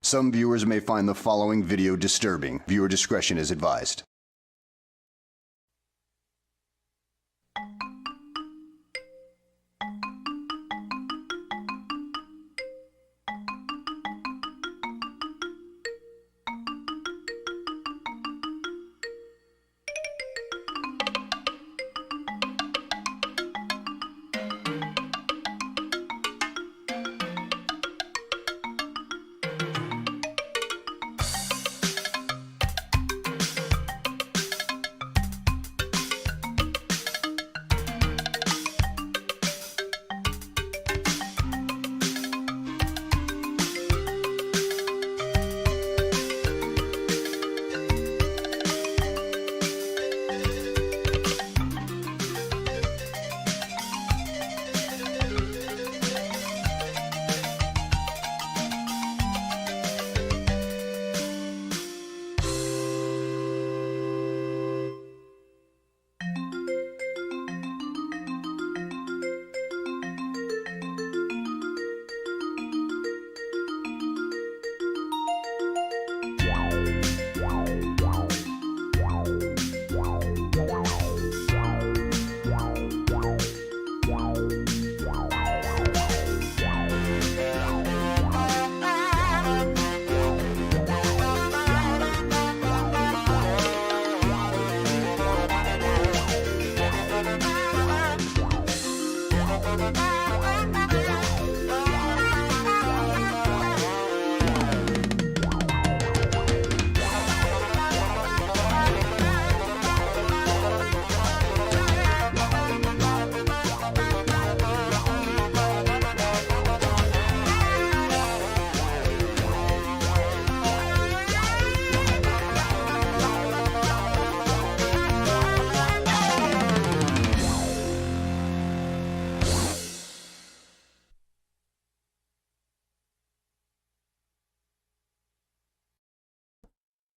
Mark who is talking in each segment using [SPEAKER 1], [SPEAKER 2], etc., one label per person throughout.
[SPEAKER 1] Some viewers may find the following video disturbing. Viewer discretion is advised.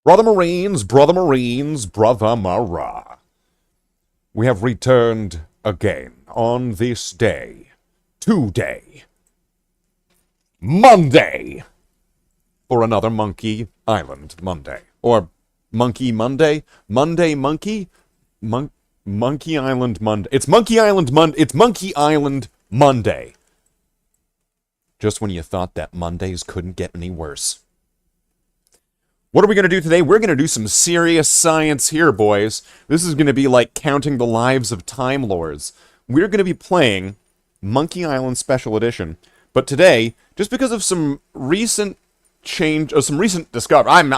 [SPEAKER 2] Brother Marines, Brother Marines, Brother Mara. We have returned again on this day, today, Monday, for another Monkey Island Monday. Or Monkey Monday? Monday Monkey? Monkey Island Monday. It's Monkey Island Monday. It's Monkey Island Monday. Just when you thought that Mondays couldn't get any worse. What are we going to do today? We're going to do some serious science here, boys. This is going to be like counting the lives of Time Lords. We're going to be playing Monkey Island Special Edition. But today, just because of some recent change, or some recent discovery, I'm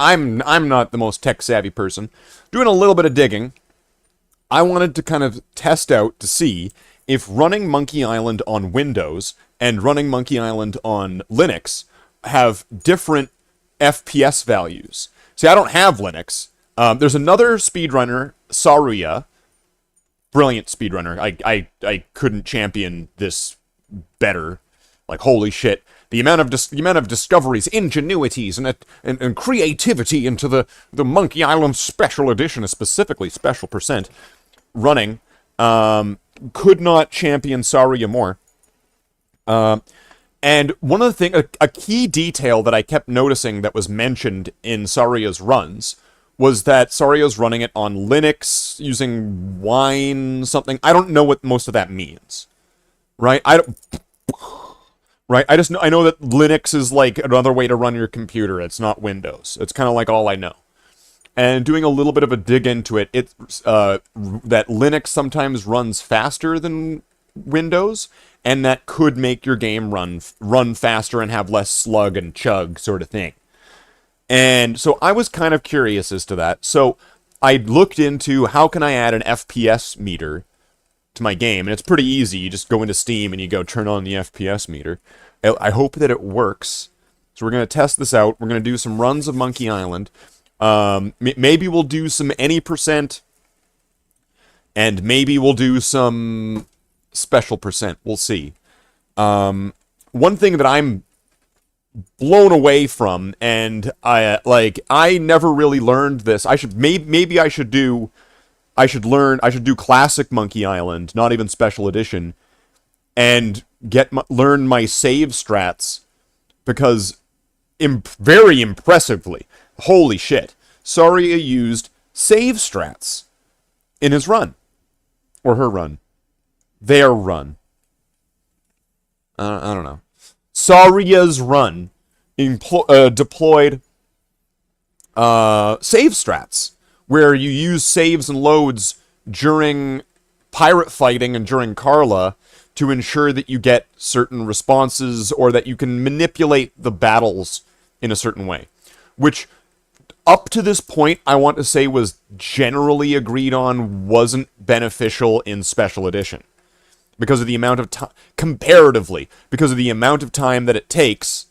[SPEAKER 2] not the most tech-savvy person. Doing a little bit of digging, I wanted to kind of test out to see if running Monkey Island on Windows and running Monkey Island on Linux have different FPS values. See, I don't have Linux. There's another speedrunner, Saria. Brilliant speedrunner. I couldn't champion this better. Like, holy shit. The amount of discoveries, ingenuities, and creativity into the Monkey Island Special Edition, specifically Special Percent, running, could not champion Saria more. And one of the things, a key detail that I kept noticing that was mentioned in Saria's runs was that Saria's running it on Linux using Wine something. I don't know what most of that means, right? I know that Linux is like another way to run your computer. It's not Windows. It's kind of like all I know. And doing a little bit of a dig into it, it's that Linux sometimes runs faster than Windows, and that could make your game run faster and have less slug and chug sort of thing. And so I was kind of curious as to that. So I looked into how can I add an FPS meter to my game, and it's pretty easy. You just go into Steam and you go turn on the FPS meter. I hope that it works. So we're going to test this out. We're going to do some runs of Monkey Island. Maybe we'll do some any percent, and maybe we'll do some special percent. We'll see. One thing that I'm blown away from, and I never really learned this. Maybe I should do classic Monkey Island, not even special edition, and learn my save strats, because very impressively, holy shit, Saria used save strats in his run. Or her run. Their run. I don't know. Saria's run deployed save strats, where you use saves and loads during pirate fighting and during Carla to ensure that you get certain responses or that you can manipulate the battles in a certain way. Which, up to this point, I want to say was generally agreed on wasn't beneficial in Special Edition. Because of the amount of time, comparatively, because of the amount of time that it takes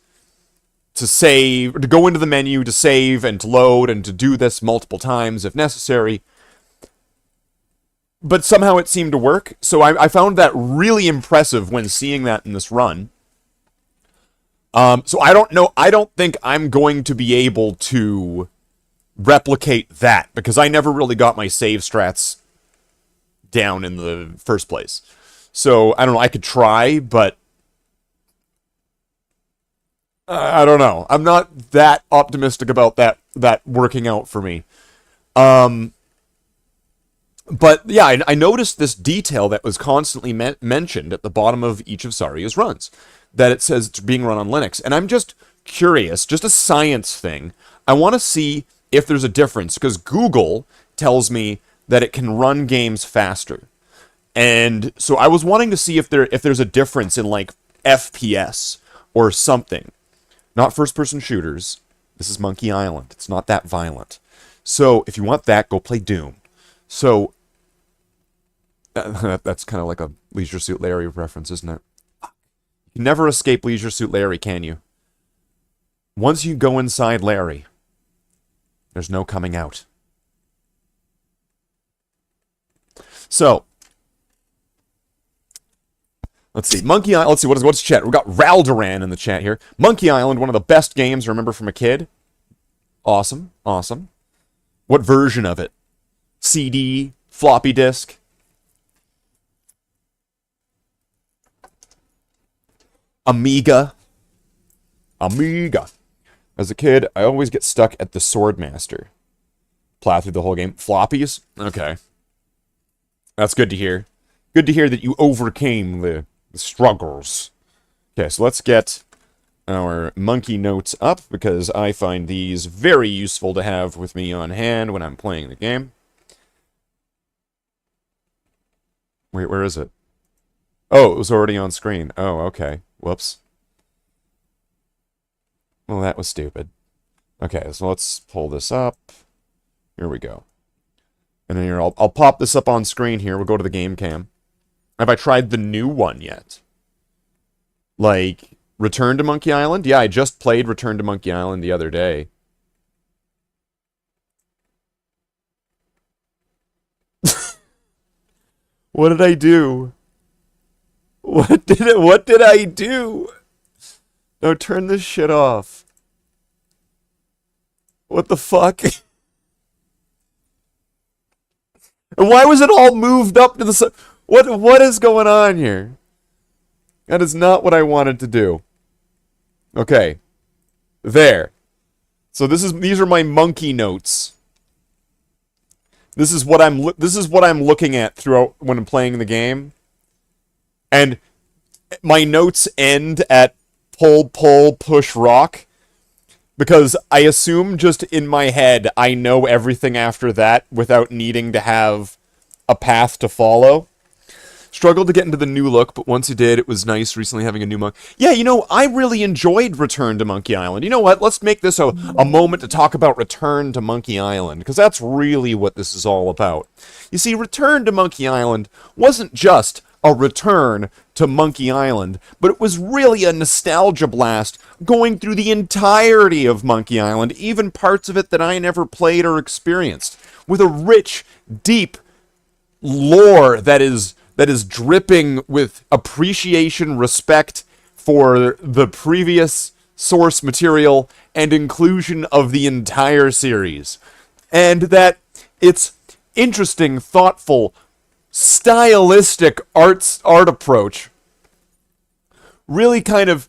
[SPEAKER 2] to save, to go into the menu, to save, and to load, and to do this multiple times if necessary. But somehow it seemed to work, so I found that really impressive when seeing that in this run. So I don't know, I don't think I'm going to be able to replicate that, because I never really got my save strats down in the first place. So, I don't know, I could try, but I don't know. I'm not that optimistic about that working out for me. But yeah, I noticed this detail that was constantly mentioned at the bottom of each of Saria's runs, that it says it's being run on Linux. And I'm just curious, just a science thing. I want to see if there's a difference, because Google tells me that it can run games faster. And so I was wanting to see if there's a difference in, like, FPS or something. Not first-person shooters. This is Monkey Island. It's not that violent. So if you want that, go play Doom. So that's kind of like a Leisure Suit Larry reference, isn't it? You can never escape Leisure Suit Larry, can you? Once you go inside Larry, there's no coming out. So, let's see. Monkey Island. Let's see. What's chat? We've got Raldoran in the chat here. Monkey Island, one of the best games I remember from a kid. Awesome. Awesome. What version of it? CD? Floppy disk? Amiga? Amiga. As a kid, I always get stuck at the Swordmaster. Plow through the whole game. Floppies? Okay. That's good to hear. Good to hear that you overcame the struggles. Okay, so let's get our monkey notes up, because I find these very useful to have with me on hand when I'm playing the game. Wait, where is it? Oh, it was already on screen. Oh, okay. Whoops. Well, that was stupid. Okay, so let's pull this up. Here we go. And then here, I'll pop this up on screen here. We'll go to the game cam. Have I tried the new one yet? Like, Return to Monkey Island? Yeah, I just played Return to Monkey Island the other day. What did I do? What did I do? No, turn this shit off. What the fuck? And why was it all moved up to the... What is going on here? That is not what I wanted to do. Okay. There. So these are my monkey notes. This is what I'm looking at throughout when I'm playing the game. And my notes end at pull, push, rock. Because I assume just in my head I know everything after that without needing to have a path to follow. Struggled to get into the new look, but once you did, it was nice recently having a new monk. Yeah, you know, I really enjoyed Return to Monkey Island. You know what? Let's make this a moment to talk about Return to Monkey Island, because that's really what this is all about. You see, Return to Monkey Island wasn't just a return to Monkey Island, but it was really a nostalgia blast going through the entirety of Monkey Island, even parts of it that I never played or experienced, with a rich, deep lore that is dripping with appreciation, respect for the previous source material, and inclusion of the entire series. And that it's interesting, thoughtful, stylistic art approach really kind of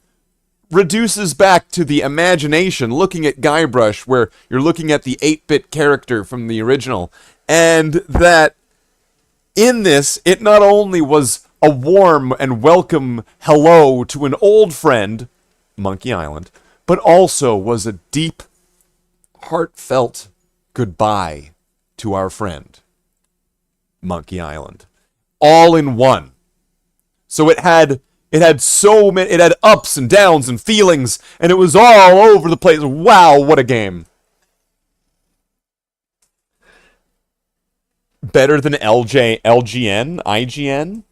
[SPEAKER 2] reduces back to the imagination, looking at Guybrush, where you're looking at the 8-bit character from the original, and that in this, it not only was a warm and welcome hello to an old friend, Monkey Island, but also was a deep, heartfelt goodbye to our friend, Monkey Island. All in one. So it had so many, it had ups and downs and feelings, and it was all over the place. Wow, what a game. Better than LGN? IGN?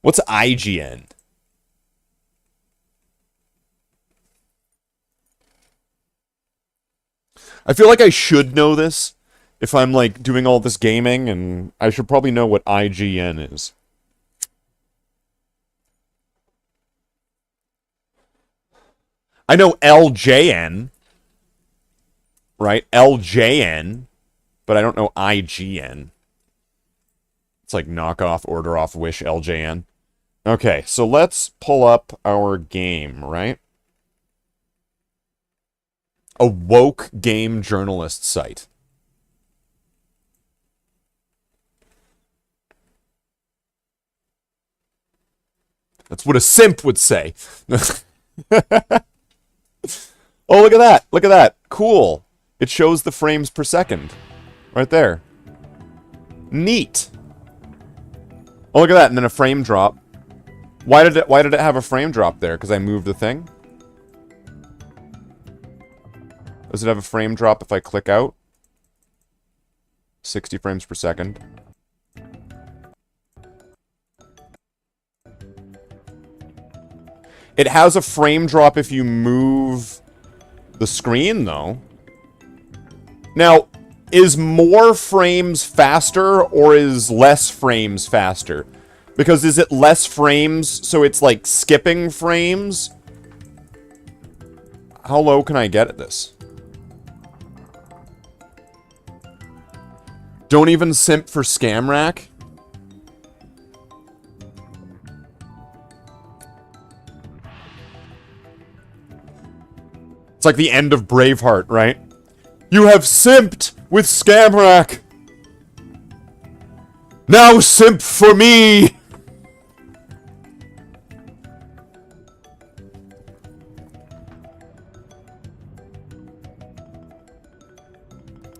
[SPEAKER 2] What's IGN? I feel like I should know this if I'm, like, doing all this gaming, and I should probably know what IGN is. I know LJN, right? LJN, but I don't know IGN. It's like knockoff, order off, wish, LJN. Okay, so let's pull up our game, right? A woke game journalist site. That's what a simp would say. Oh, look at that. Look at that. Cool. It shows the frames per second. Right there. Neat. Oh, look at that. And then a frame drop. Why did it have a frame drop there? Because I moved the thing? Does it have a frame drop if I click out? 60 frames per second. It has a frame drop if you move the screen, though. Now, is more frames faster, or is less frames faster? Because is it less frames, so it's like skipping frames? How low can I get at this? Don't even simp for Scam Rack? It's like the end of Braveheart, right? You have simped with Scam Rack! Now simp for me!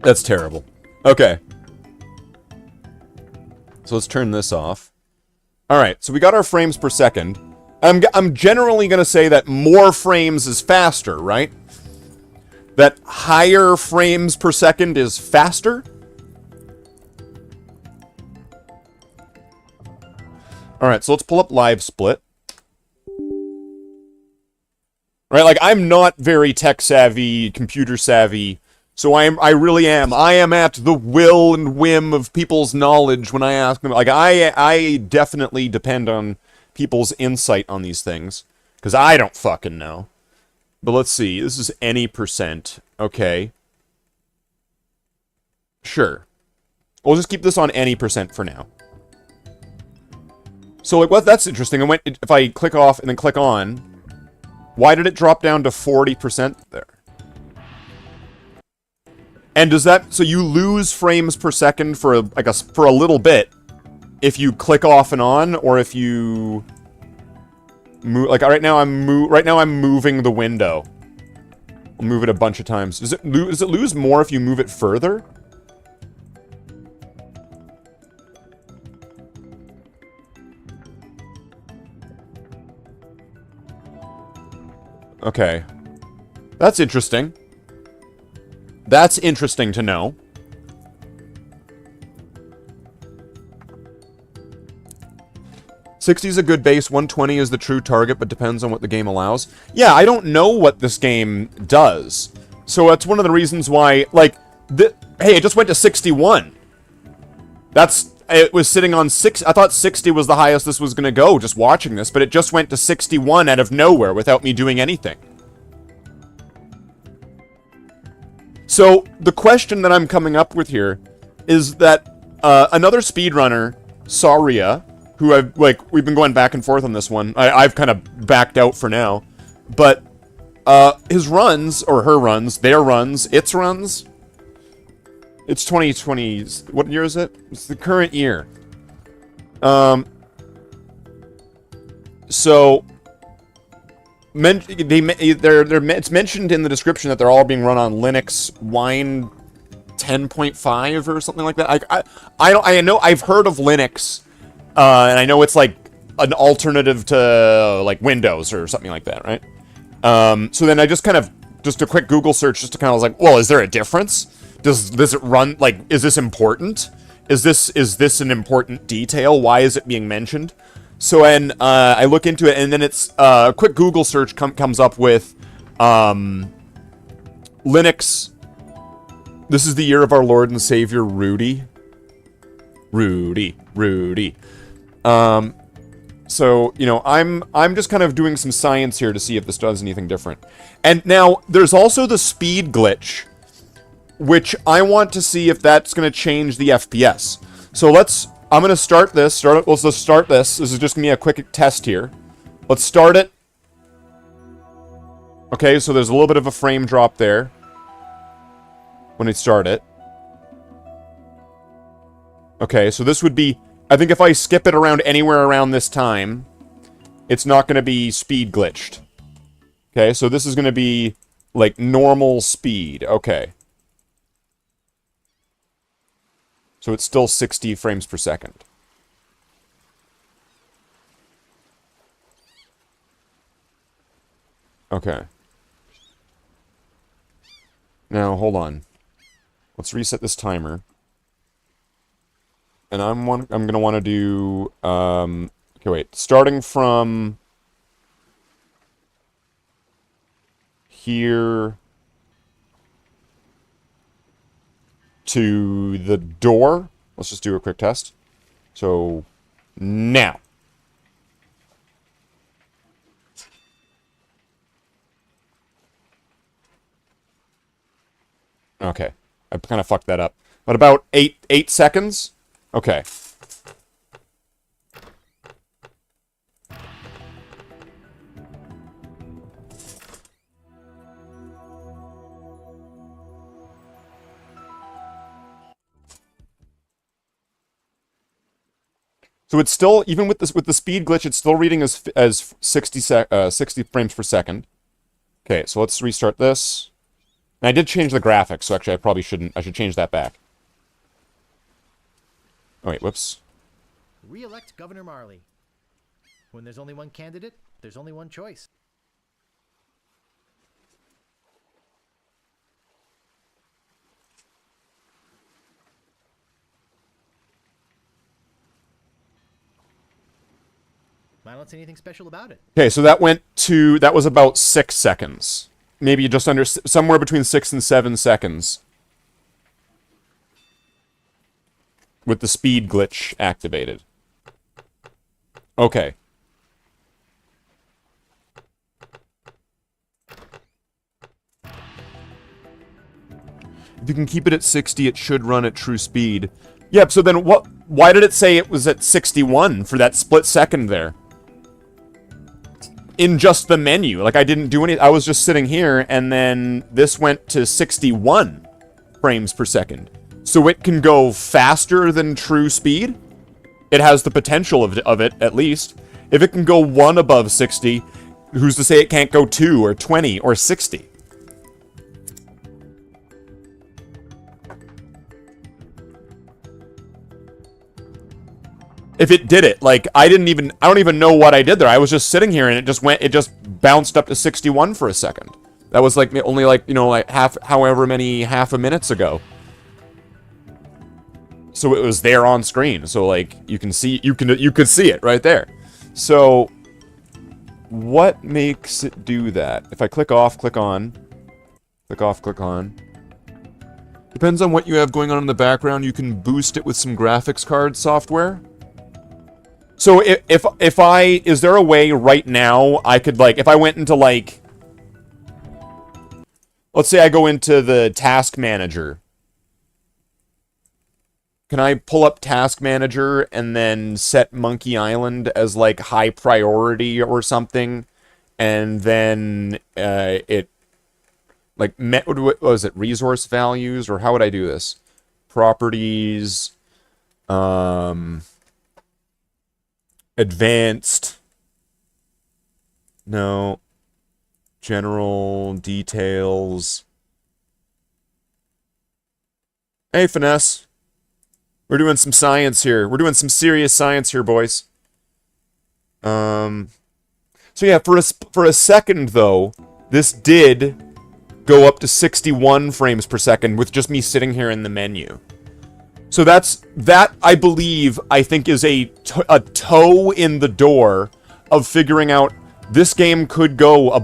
[SPEAKER 2] That's terrible. Okay. So let's turn this off. Alright, so we got our frames per second. I'm generally going to say that more frames is faster, right? That higher frames per second is faster? Alright, so let's pull up Live Split. Right, like, I'm not very tech-savvy, computer-savvy, so I really am. I am at the will and whim of people's knowledge when I ask them. Like, I definitely depend on people's insight on these things, because I don't fucking know. But let's see, this is any percent. Okay. Sure. We'll just keep this on any percent for now. So, like, what? That's interesting. If I click off and then click on, why did it drop down to 40% there? And does that, so you lose frames per second for for a little bit if you click off and on, or if you move, like right now I'm moving the window. I'll move it a bunch of times. Does it lose more if you move it further? Okay. That's interesting. That's interesting to know. $60 is a good base, 120 is the true target, but depends on what the game allows. Yeah, I don't know what this game does. So that's one of the reasons why, like, hey, it just went to 61. It was sitting on 6. I thought 60 was the highest this was going to go, just watching this, but it just went to 61 out of nowhere without me doing anything. So, the question that I'm coming up with here is that another speedrunner, Saria, who we've been going back and forth on this one. I've kind of backed out for now. But his runs, or her runs, their runs, its runs, it's 2020, what year is it? It's the current year. So, it's mentioned in the description that they're all being run on Linux Wine 10.5 or something like that. I know I've heard of Linux, and I know it's like an alternative to like Windows or something like that, right? So then I just a quick Google search just to kind of like, well, is there a difference? Does it run, like, is this important? Is this an important detail? Why is it being mentioned? So then I look into it, and then it's a quick Google search comes up with Linux. This is the year of our Lord and Savior Rudy. So, you know, I'm just kind of doing some science here to see if this does anything different. And now there's also the speed glitch, which I want to see if that's going to change the FPS. So I'm going to start this. Let's just start this. This is just going to be a quick test here. Let's start it. Okay, so there's a little bit of a frame drop there when I start it. Okay, so this would be, I think if I skip it around anywhere around this time, it's not going to be speed glitched. Okay, so this is going to be like normal speed. Okay. So it's still 60 frames per second. Okay. Now, hold on. Let's reset this timer. And I'm going to want to do... okay, wait. Starting from... here... to the door. Let's just do a quick test. So, now. Okay. I kind of fucked that up. But about 8 seconds? Okay. So it's still, even with the speed glitch, it's still reading as 60 frames per second. Okay, so let's restart this. And I did change the graphics, so actually I probably shouldn't. I should change that back. Oh wait, whoops.
[SPEAKER 3] Re-elect Governor Marley. When there's only one candidate, there's only one choice. I don't see anything special about it.
[SPEAKER 2] Okay, so that was about 6 seconds. Maybe just under, somewhere between 6 and 7 seconds. With the speed glitch activated. Okay. If you can keep it at 60, it should run at true speed. Yep, so then why did it say it was at 61 for that split second there? In just the menu. Like, I didn't do any... I was just sitting here, and then this went to 61 frames per second. So it can go faster than true speed? It has the potential of it, at least. If it can go 1 above 60, who's to say it can't go 2 or 20 or 60? If it did it, like, I don't even know what I did there. I was just sitting here and it just bounced up to 61 for a second. That was like only like, you know, like half a minute ago. So it was there on screen. So like you could see it right there. So what makes it do that? If I click off, click on, click off, click on. Depends on what you have going on in the background. You can boost it with some graphics card software. So is there a way right now I could, like, if I went into, like, let's say I go into the task manager. Can I pull up task manager and then set Monkey Island as, like, high priority or something? and then it like what was it, resource values, or how would I do this? Properties, advanced, no, general details. Hey, Finesse. We're doing some science here. We're doing some serious science here, boys. So yeah, for a second though, this did go up to 61 frames per second with just me sitting here in the menu. So that I believe, I think, is a toe in the door of figuring out this game could go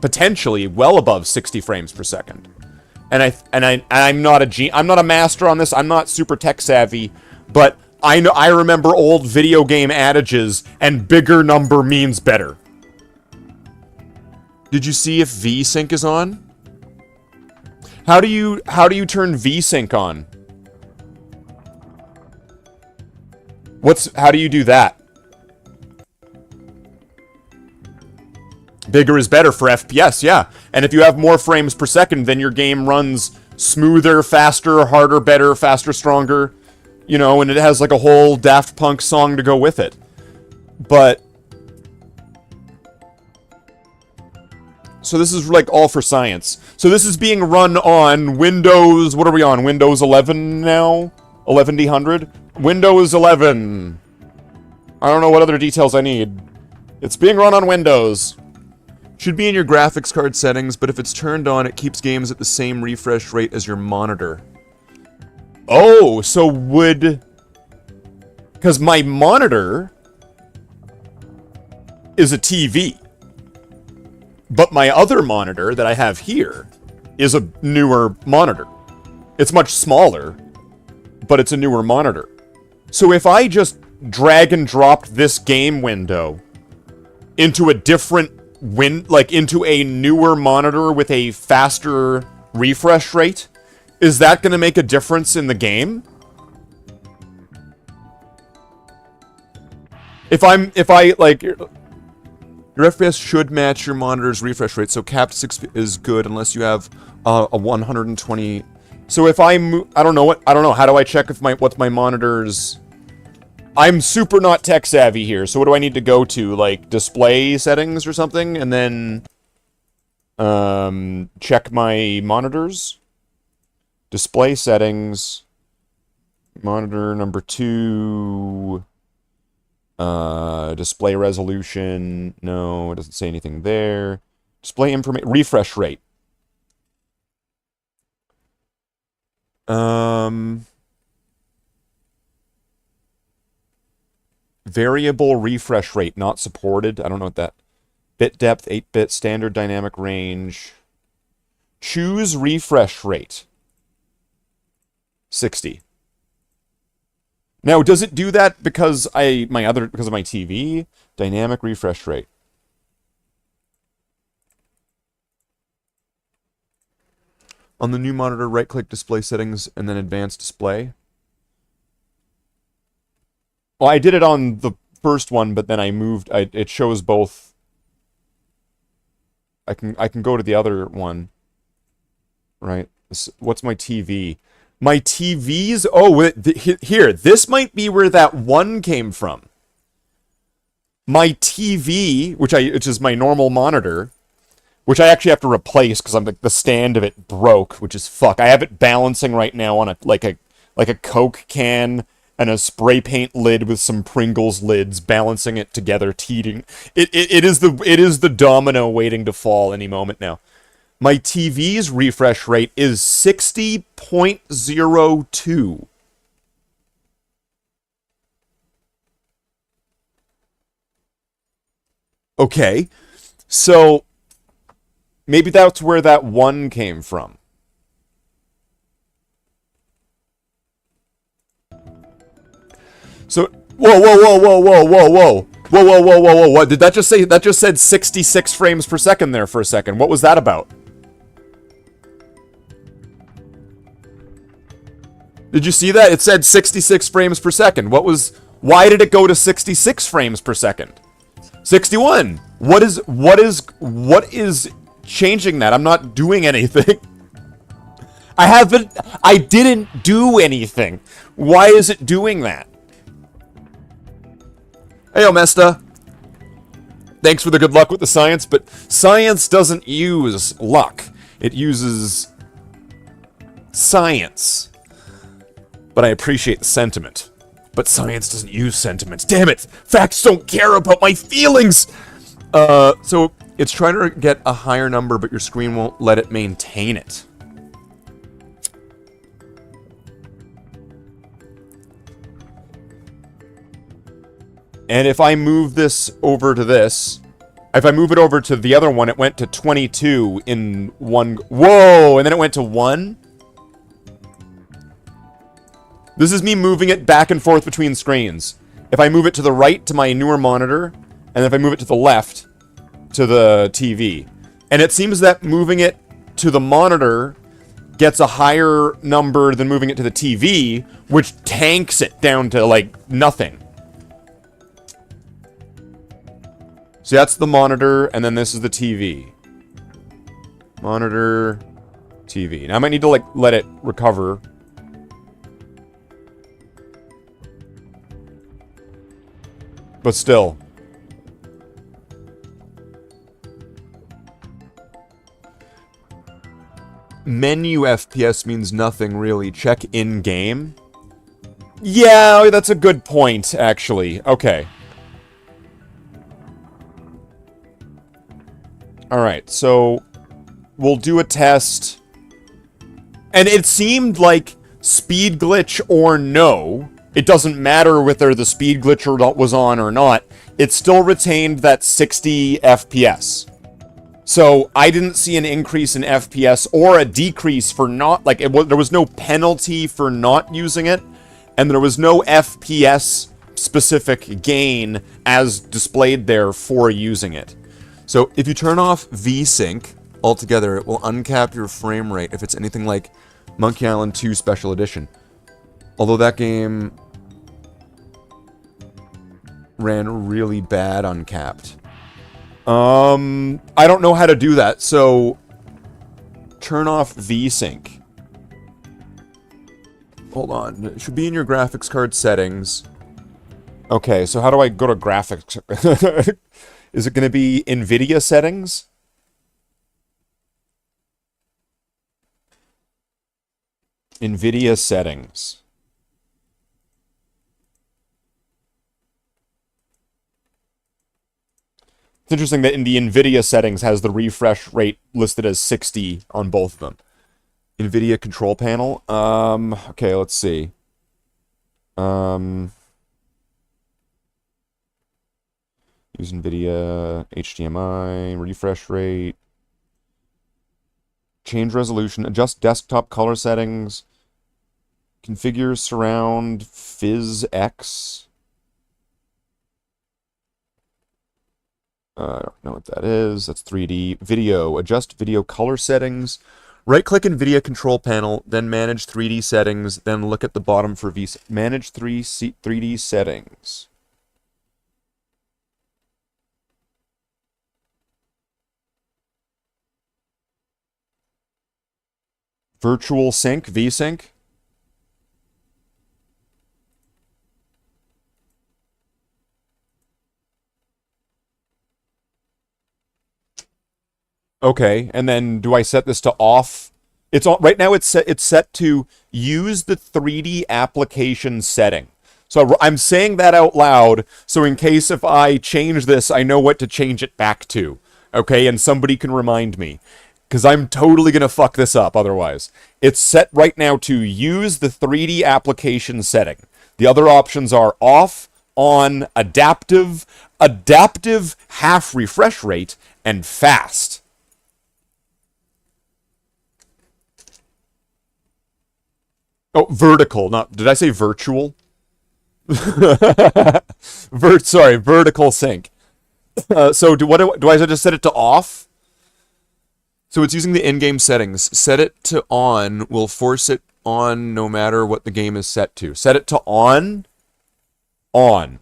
[SPEAKER 2] potentially well above 60 frames per second. And I'm not a master on this. I'm not super tech savvy, but I remember old video game adages, and bigger number means better. Did you see if VSync is on? How do you turn VSync on? How do you do that? Bigger is better for FPS, yeah. And if you have more frames per second, then your game runs smoother, faster, harder, better, faster, stronger. You know, and it has like a whole Daft Punk song to go with it. But so this is like all for science. So this is being run on Windows, what are we on? Windows 11 now? 11D100? Windows 11. I don't know what other details I need. It's being run on Windows. Should be in your graphics card settings, but if it's turned on, it keeps games at the same refresh rate as your monitor. Oh, so because my monitor is a TV. But my other monitor that I have here is a newer monitor. It's much smaller, but it's a newer monitor. So if I just drag and dropped this game window into a different into a newer monitor with a faster refresh rate, is that going to make a difference in the game? If I like, your FPS should match your monitor's refresh rate, so capped 6 is good unless you have a 120. So if I move, I don't know. How do I check if what's my monitor's? I'm super not tech savvy here, so what do I need to go to? Like display settings or something, and then check my monitors. Display settings. Monitor number 2. Display resolution. No, it doesn't say anything there. Display information. Refresh rate. Variable refresh rate not supported. I don't know what that. Bit depth, 8-bit, standard dynamic range. Choose refresh rate. 60. Now, does it do that because of my TV? Dynamic refresh rate. On the new monitor, right-click display settings and then advanced display. Well, I did it on the first one, but then I moved. It shows both. I can go to the other one. Right. What's my TV? My TV's... Oh, here. This might be where that 1 came from. My TV, which is my normal monitor, which I actually have to replace because the stand of it broke, which is fuck. I have it balancing right now on like a Coke can and a spray paint lid with some Pringles lids, balancing it together, teeting. It is the domino waiting to fall any moment now. My TV's refresh rate is 60.02. Okay, so maybe that's where that 1 came from. So, whoa. What did that just say? That just said 66 frames per second there for a second. What was that about? Did you see that? It said 66 frames per second. Why did it go to 66 frames per second? 61. What is changing that? I'm not doing anything. I didn't do anything. Why is it doing that? Hey, Omesta. Thanks for the good luck with the science, but science doesn't use luck. It uses science. But I appreciate the sentiment. But science doesn't use sentiments. Damn it! Facts don't care about my feelings! So it's trying to get a higher number, but your screen won't let it maintain it. And if I move this over to this, if I move it over to the other one, it went to 22 in one. Whoa! And then it went to 1? This is me moving it back and forth between screens. If I move it to the right to my newer monitor, and if I move it to the left to the TV. And it seems that moving it to the monitor gets a higher number than moving it to the TV, which tanks it down to, like, nothing. So that's the monitor, and then this is the TV. Monitor, TV. Now I might need to, like, let it recover. But still. Menu FPS means nothing, really. Check in-game. Yeah, that's a good point, actually. Okay. Alright, so we'll do a test. And it seemed like speed glitch or no, it doesn't matter whether the speed glitch was on or not, it still retained that 60 FPS. So I didn't see an increase in FPS or a decrease for not, like, there was no penalty for not using it, and there was no FPS specific gain as displayed there for using it. So if you turn off VSync altogether, it will uncap your frame rate if it's anything like Monkey Island 2 Special Edition. Although that game ran really bad uncapped. I don't know how to do that, so turn off VSync. Hold on, it should be in your graphics card settings. Okay, so how do I go to graphics? Is it going to be NVIDIA settings? NVIDIA settings. It's interesting that in the NVIDIA settings has the refresh rate listed as 60 on both of them. NVIDIA control panel. Okay, let's see. Use NVIDIA, HDMI, refresh rate. Change resolution, adjust desktop color settings. Configure surround, PhysX. I don't know what that is. That's 3D. Video. Adjust video color settings. Right-click NVIDIA control panel, then manage 3D settings, then look at the bottom for manage 3D settings. Virtual sync, VSync. Okay, and then do I set this to off? It's on right now. It's set to use the 3D application setting. So I'm saying that out loud, so in case if I change this, I know what to change it back to. Okay, and somebody can remind me, because I'm totally gonna fuck this up otherwise. It's set right now to use the 3D application setting. The other options are off, on, adaptive, half refresh rate, and fast. Oh, vertical, not, did I say virtual? Sorry, vertical sync. So do I just set it to off? So it's using the in-game settings. Set it to on will force it on no matter what the game is set to. Set it to on. On.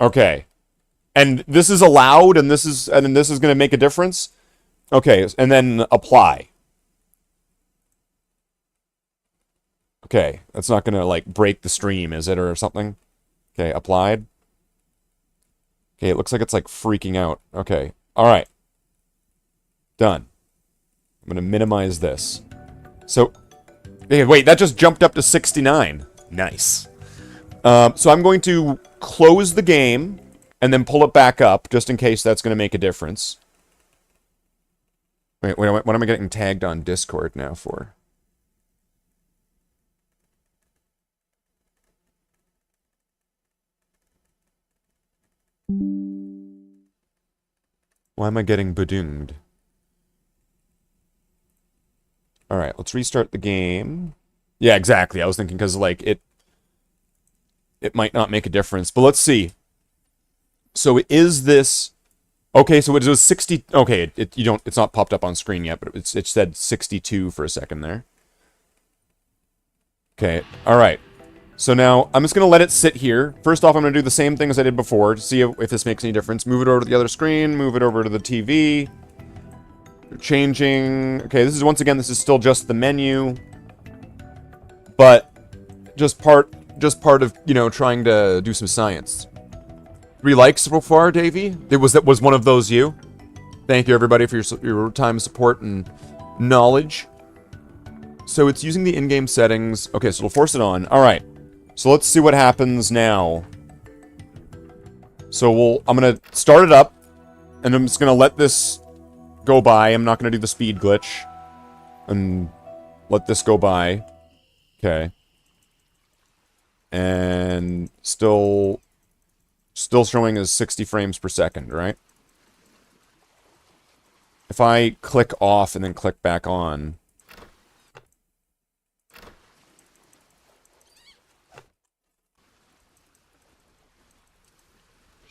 [SPEAKER 2] Okay. And this is allowed, and this is going to make a difference? Okay, and then apply. Okay, that's not going to, like, break the stream, is it, or something? Okay, applied. Okay, it looks like it's, like, freaking out. Okay, alright. Done. I'm going to minimize this. So, hey, wait, that just jumped up to 69. Nice. So I'm going to close the game, and then pull it back up, just in case that's going to make a difference. Wait, what am I getting tagged on Discord now for? Why am I getting bedunged? Alright, let's restart the game. Yeah, exactly. I was thinking because, like, it might not make a difference. But let's see. So is this... Okay, so it was 60... Okay, it's not popped up on screen yet, but it said 62 for a second there. Okay, alright. So now, I'm just going to let it sit here. First off, I'm going to do the same thing as I did before to see if this makes any difference. Move it over to the other screen, move it over to the TV. Changing... Okay, this is still just the menu. But, just part of, you know, trying to do some science. 3 likes so far, Davey? That was one of those you? Thank you, everybody, for your time, support, and knowledge. So it's using the in-game settings. Okay, so we'll force it on. Alright. So let's see what happens now. So I'm gonna start it up, and I'm just gonna let this go by. I'm not gonna do the speed glitch. And let this go by. Okay. And still showing as 60 frames per second, right? If I click off and then click back on...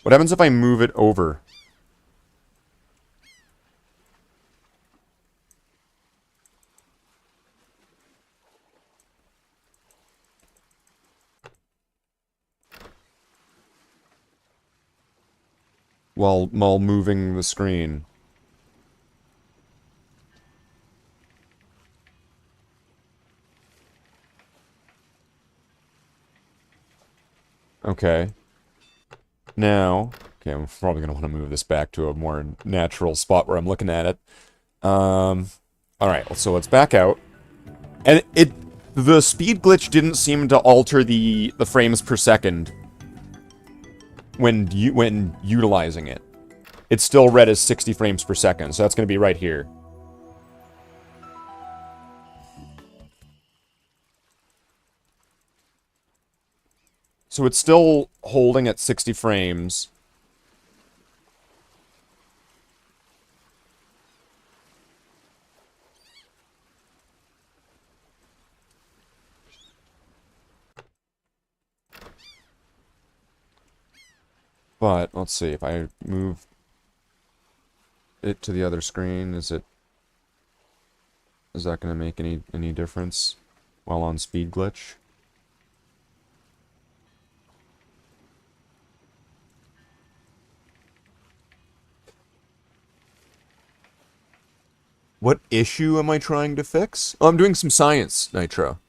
[SPEAKER 2] What happens if I move it over? While moving the screen. Okay. Now, okay, I'm probably going to want to move this back to a more natural spot where I'm looking at it. Alright, so let's back out. And the speed glitch didn't seem to alter the frames per second when utilizing it. It's still read as 60 frames per second, so that's going to be right here. So it's still holding at 60 frames. But, let's see, if I move it to the other screen, is that going to make any difference while on speed glitch? What issue am I trying to fix? Oh, I'm doing some science, Nitro.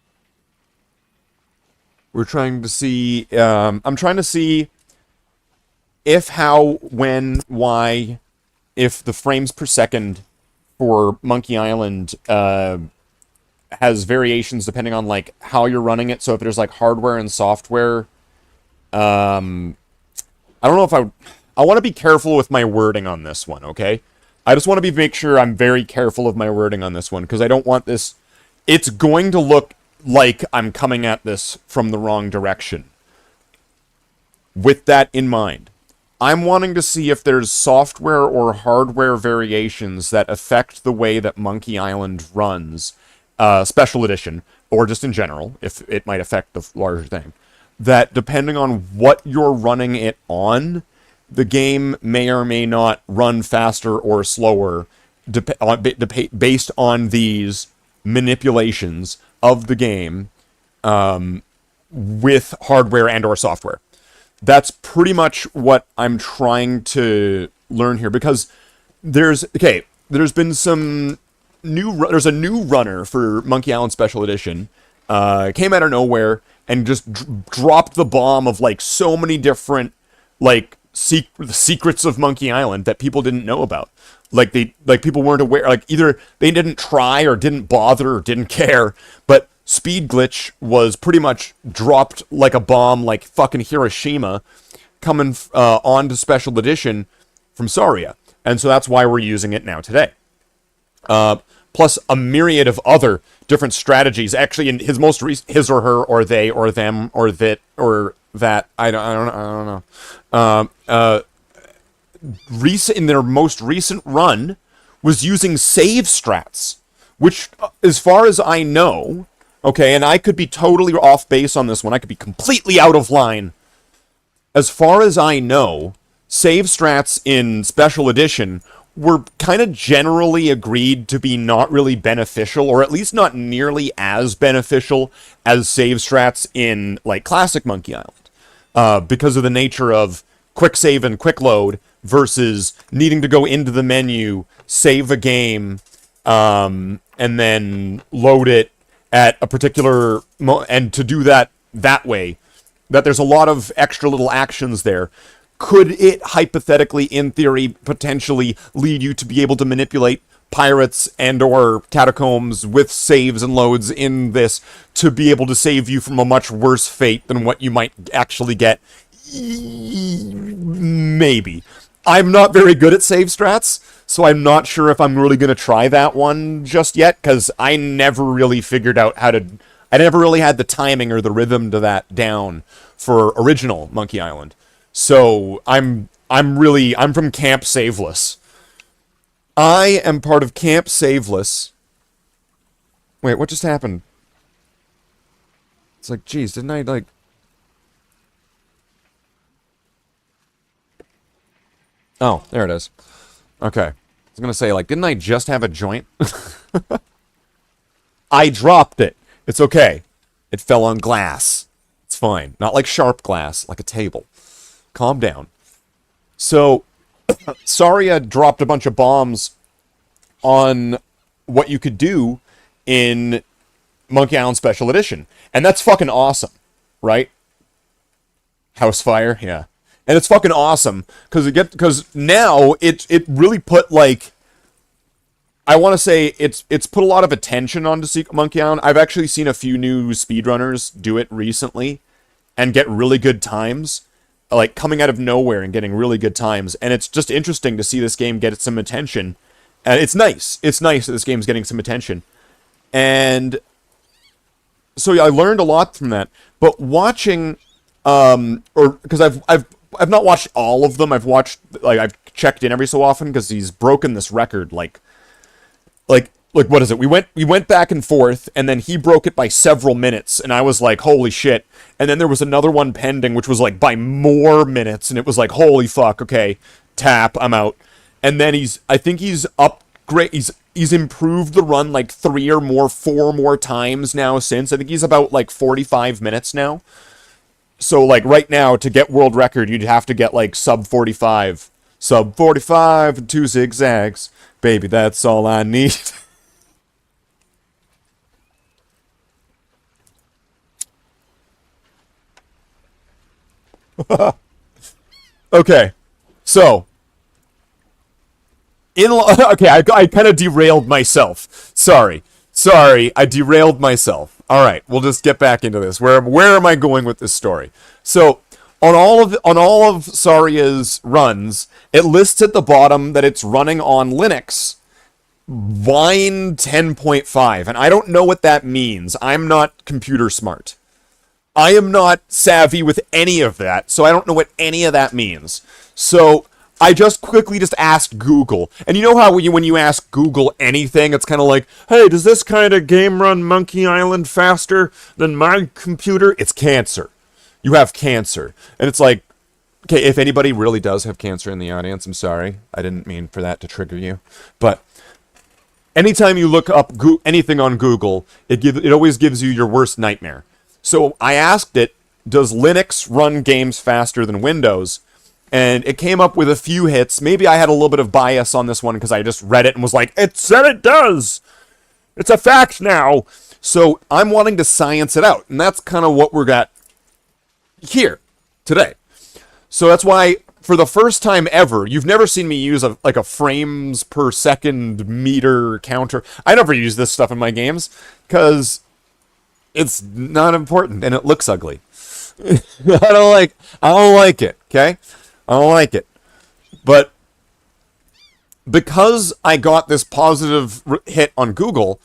[SPEAKER 2] We're trying to see, I'm trying to see if, how, when, why, if the frames per second for Monkey Island, has variations depending on, like, how you're running it. So if there's, like, hardware and software, I don't know if I want to be careful with my wording on this one, okay? I just want to make sure I'm very careful of my wording on this one, because I don't want this... It's going to look like I'm coming at this from the wrong direction. With that in mind, I'm wanting to see if there's software or hardware variations that affect the way that Monkey Island runs, Special Edition, or just in general, if it might affect the larger thing, that depending on what you're running it on, the game may or may not run faster or slower based on these manipulations of the game with hardware and or software. that's pretty much what I'm trying to learn here, because there's been some there's a new runner for Monkey Island Special Edition, came out of nowhere and just dropped the bomb of like so many different like secrets of Monkey Island that people didn't know about. Like people weren't aware, like either they didn't try or didn't bother or didn't care, but Speed Glitch was pretty much dropped like a bomb, like fucking Hiroshima, coming onto Special Edition from Saria. And so that's why we're using it now today. Plus a myriad of other different strategies. Actually, in his most his or her or they or them or that I don't know. In their most recent run was using save strats, which, as far as I know, okay, and I could be totally off base on this one, I could be completely out of line. As far as I know, save strats in Special Edition were kind of generally agreed to be not really beneficial, or at least not nearly as beneficial as save strats in, like, Classic Monkey Island. Because of the nature of quick save and quick load versus needing to go into the menu, save a game, and then load it at a particular and to do that way, that there's a lot of extra little actions there. Could it hypothetically, in theory, potentially lead you to be able to manipulate pirates and or catacombs with saves and loads in this to be able to save you from a much worse fate than what you might actually get? Maybe. I'm not very good at save strats, so I'm not sure if I'm really going to try that one just yet, because I never really figured out how to... I never really had the timing or the rhythm to that down for original Monkey Island. So I'm from Camp Saveless. I am part of Camp Saveless. Wait, what just happened? It's like, geez, didn't I, like... Oh, there it is. Okay. I was gonna say, like, didn't I just have a joint? I dropped it. It's okay. It fell on glass. It's fine. Not like sharp glass, like a table. Calm down. So, Saria dropped a bunch of bombs on what you could do in Monkey Island Special Edition. And that's fucking awesome, right? House fire? Yeah. And it's fucking awesome, because now it really put, like, I want to say it's put a lot of attention onto Monkey Island. I've actually seen a few new speedrunners do it recently and get really good times, like coming out of nowhere and getting really good times. And it's just interesting to see this game get some attention. And it's nice. It's nice that this game's getting some attention. And so yeah, I learned a lot from that. But watching, because I've not watched all of them. I've checked in every so often because he's broken this record, like what is it? We went back and forth, and then he broke it by several minutes, and I was like, holy shit. And then there was another one pending, which was like by more minutes, and it was like, holy fuck, okay, tap, I'm out. And then I think he's improved the run like 4 more times now since. I think he's about like 45 minutes now. So like right now, to get world record, you'd have to get like sub 45 and 2 zigzags. Baby, that's all I need. Okay, so okay, I kind of derailed myself. Sorry, I derailed myself. All right, we'll just get back into this. Where am I going with this story? So on all of Saria's runs, it lists at the bottom that it's running on Linux Wine 10.5, and I don't know what that means. I'm not computer smart. I am not savvy with any of that, so I don't know what any of that means. So I just quickly asked Google. And you know how when you ask Google anything, it's kind of like, hey, does this kind of game run Monkey Island faster than my computer? It's cancer. You have cancer. And it's like, okay, if anybody really does have cancer in the audience, I'm sorry. I didn't mean for that to trigger you. But anytime you look up anything on Google, it always gives you your worst nightmare. So I asked it, does Linux run games faster than Windows? And it came up with a few hits. Maybe I had a little bit of bias on this one because I just read it and was like, it said it does! It's a fact now! So I'm wanting to science it out. And that's kind of what we're got here today. So that's why, for the first time ever, you've never seen me use a frames per second meter counter. I never use this stuff in my games because it's not important and it looks ugly. I don't like it, okay? I don't like it. But because I got this positive hit on Google,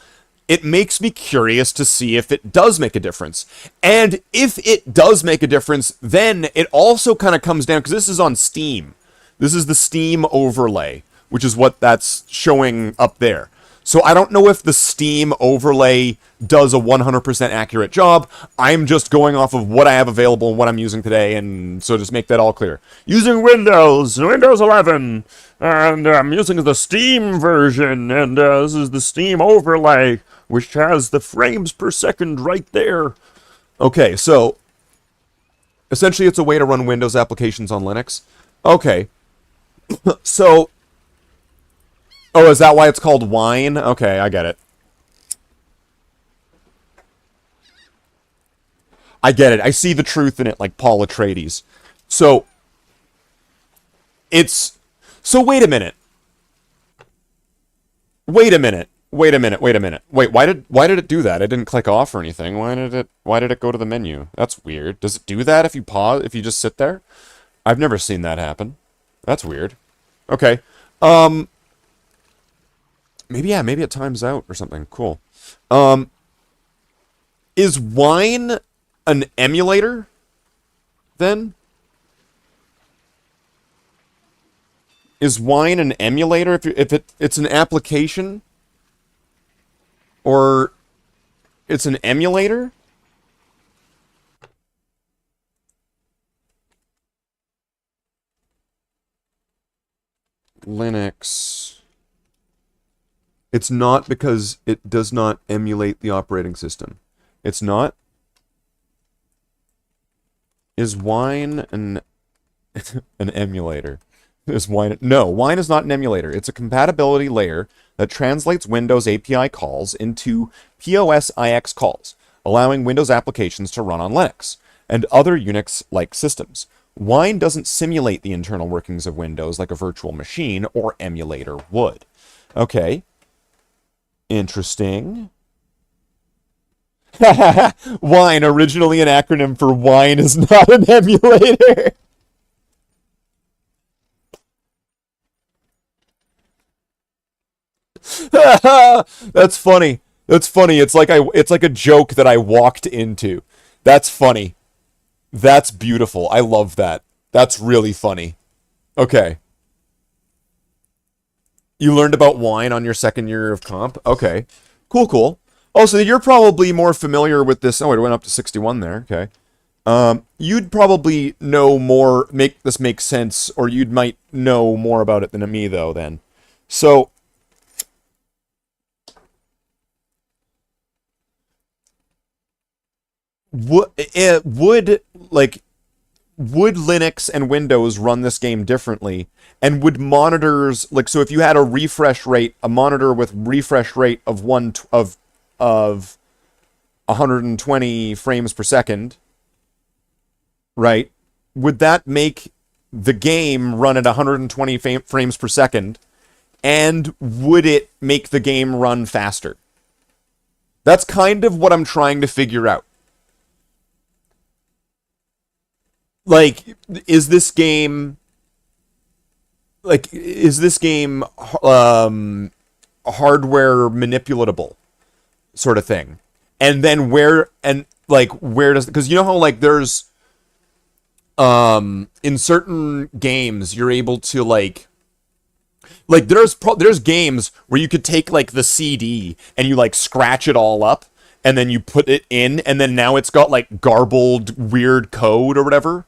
[SPEAKER 2] it makes me curious to see if it does make a difference. And if it does make a difference, then it also kind of comes down, because this is on Steam. This is the Steam overlay, which is what that's showing up there. So I don't know if the Steam overlay does a 100% accurate job. I'm just going off of what I have available and what I'm using today, and so just make that all clear. Using Windows 11, and I'm using the Steam version, and this is the Steam overlay, which has the frames per second right there. Okay, so essentially it's a way to run Windows applications on Linux. Okay, so... Oh, is that why it's called Wine? Okay, I get it. I get it. I see the truth in it, like Paul Atreides. So, it's... So, wait a minute. Wait, why did it do that? It didn't click off or anything. Why did it go to the menu? That's weird. Does it do that if you pause, if you just sit there? I've never seen that happen. That's weird. Okay. Maybe it times out or something. Cool. Is Wine an emulator, then? Is Wine an emulator if it's an application? Or it's an emulator? Linux... It's not because it does not emulate the operating system. It's not. Is Wine an emulator? Is Wine... No, Wine is not an emulator. It's a compatibility layer that translates Windows API calls into POSIX calls, allowing Windows applications to run on Linux and other Unix-like systems. Wine doesn't simulate the internal workings of Windows like a virtual machine or emulator would. Okay. Interesting. Wine, originally an acronym for Wine is not an emulator. That's funny. That's funny. It's like a joke that I walked into. That's funny. That's beautiful. I love that. That's really funny. Okay. You learned about Wine on your second year of comp? Okay. Cool. Oh, so you're probably more familiar with this. Oh, it went up to 61 there. Okay. You'd probably know more, make this make sense, or you might know more about it than me, though, then. So... would Linux and Windows run this game differently? And would monitors, like, so if you had a monitor with refresh rate of 120 frames per second, right? Would that make the game run at 120 frames per second? And would it make the game run faster? That's kind of what I'm trying to figure out. Like, is this game hardware manipulatable sort of thing? And then where does, because you know how like there's in certain games you're able to like there's games where you could take like the CD and you like scratch it all up and then you put it in and then now it's got like garbled weird code or whatever.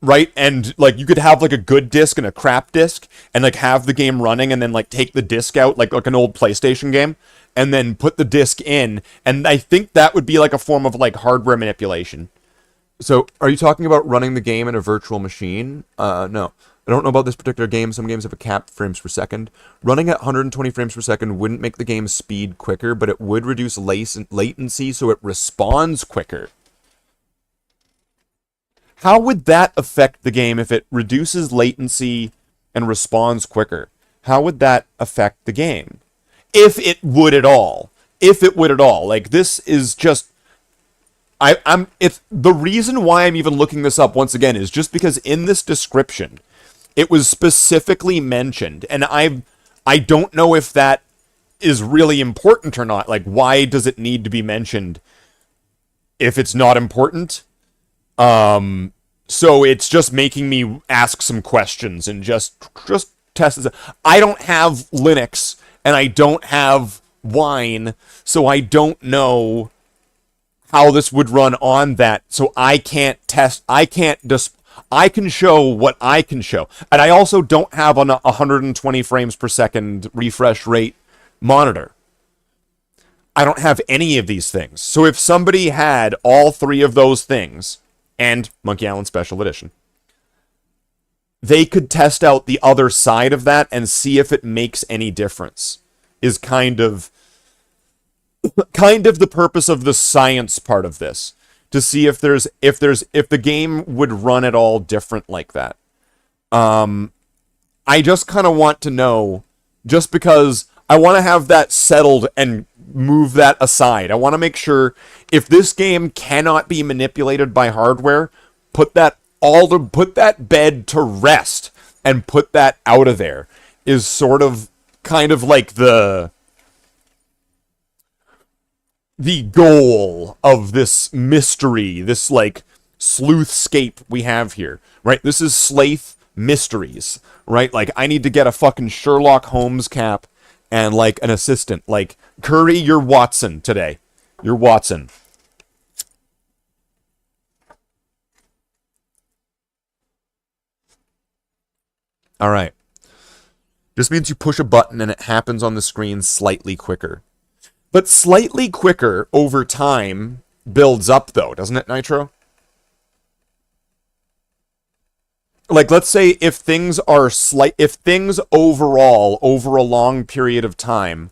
[SPEAKER 2] Right? And, like, you could have, like, a good disc and a crap disc, and, like, have the game running, and then, like, take the disc out, like an old PlayStation game, and then put the disc in, and I think that would be, like, a form of, like, hardware manipulation. So, are you talking about running the game in a virtual machine? No. I don't know about this particular game. Some games have a capped frames per second. Running at 120 frames per second wouldn't make the game speed quicker, but it would reduce latency so it responds quicker. How would that affect the game if it reduces latency and responds quicker? How would that affect the game? If it would at all. If it would at all. Like, this is just... It's the reason why I'm even looking this up once again is just because in this description it was specifically mentioned, and I don't know if that is really important or not. Like, why does it need to be mentioned if it's not important? So it's just making me ask some questions and just test it. I don't have Linux and I don't have Wine, so I don't know how this would run on that, so I can't test, I can show what I can show. And I also don't have a 120 frames per second refresh rate monitor. I don't have any of these things. So if somebody had all three of those things, and Monkey Island Special Edition, they could test out the other side of that and see if it makes any difference, is kind of the purpose of the science part of this, to see if the game would run at all different like that. I just kind of want to know, just because I want to have that settled and move that aside. I want to make sure if this game cannot be manipulated by hardware, put that bed to rest and put that out of there, is sort of kind of like the goal of this mystery, this like sleuthscape we have here, right? This is Slathe Mysteries, right? Like, I need to get a fucking Sherlock Holmes cap and like an assistant. Like, Curry, you're Watson today. You're Watson. All right. Just means you push a button and it happens on the screen slightly quicker. But slightly quicker over time builds up, though, doesn't it, Nitro? Like, let's say if things overall, over a long period of time,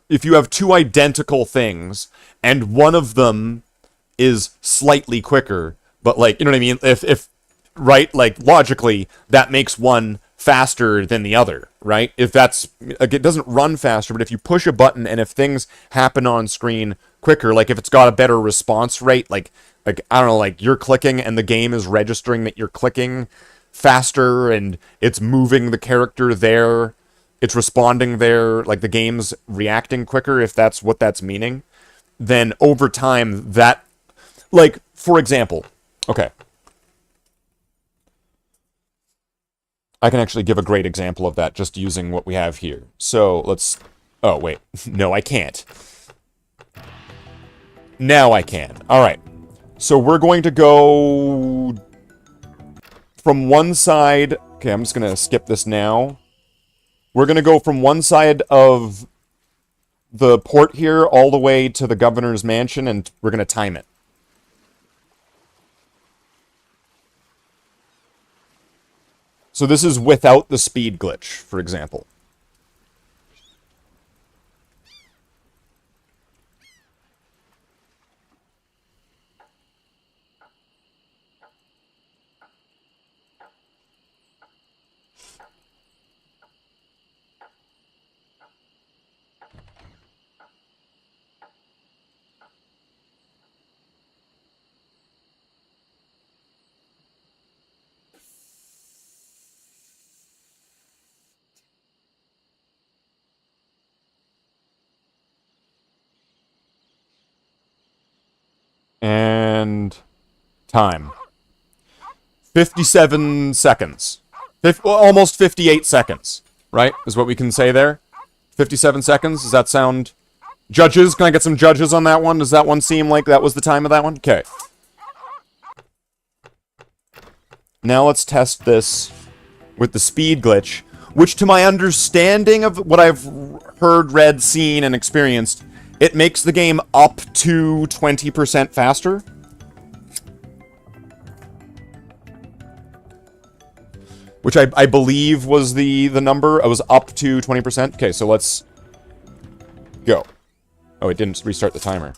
[SPEAKER 2] if you have two identical things, and one of them is slightly quicker, but, like, you know what I mean? If right, like, logically, that makes one faster than the other, right? If that's, like, it doesn't run faster, but if you push a button and if things happen on screen quicker, like if it's got a better response rate, like I don't know, like you're clicking and the game is registering that you're clicking faster and it's moving the character there, it's responding there, like the game's reacting quicker, if that's what that's meaning, then over time that, like, for example, okay, I can actually give a great example of that just using what we have here. So let's... Oh, wait. No, I can't. Now I can. Alright. So we're going to go from one side... Okay, I'm just going to skip this now. We're going to go from one side of the port here all the way to the governor's mansion, and we're going to time it. So this is without the speed glitch, for example. And time. 57 seconds. Almost 58 seconds, right? Is what we can say there. 57 seconds, does that sound... Judges, can I get some judges on that one? Does that one seem like that was the time of that one? Okay. Now let's test this with the speed glitch, which to my understanding of what I've heard, read, seen, and experienced, it makes the game up to 20% faster. which I believe was the number. I was up to 20%. Okay, so let's go. Oh, it didn't restart the timer.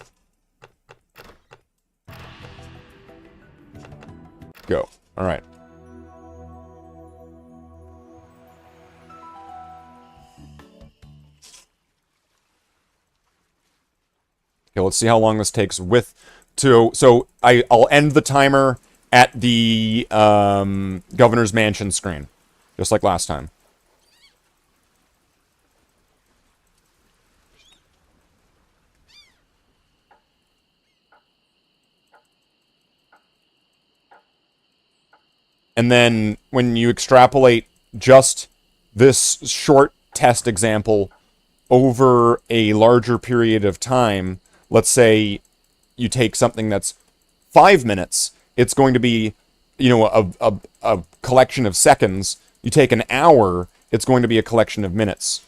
[SPEAKER 2] Go. All right. Okay, let's see how long this takes with so I'll end the timer at the governor's mansion screen, just like last time. And then when you extrapolate just this short test example over a larger period of time, let's say you take something that's 5 minutes, it's going to be, you know, a collection of seconds. You take an hour, it's going to be a collection of minutes.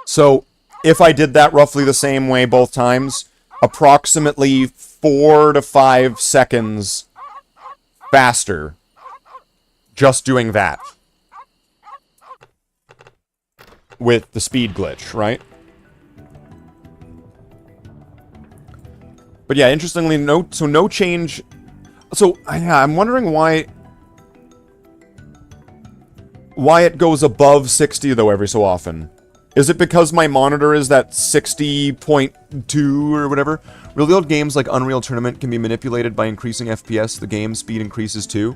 [SPEAKER 2] So, if I did that roughly the same way both times, approximately 4 to 5 seconds faster just doing that with the speed glitch, right? But yeah, interestingly, no change. So, yeah, I'm wondering why it goes above 60, though, every so often. Is it because my monitor is that 60.2 or whatever? Really old games like Unreal Tournament can be manipulated by increasing FPS. The game speed increases too.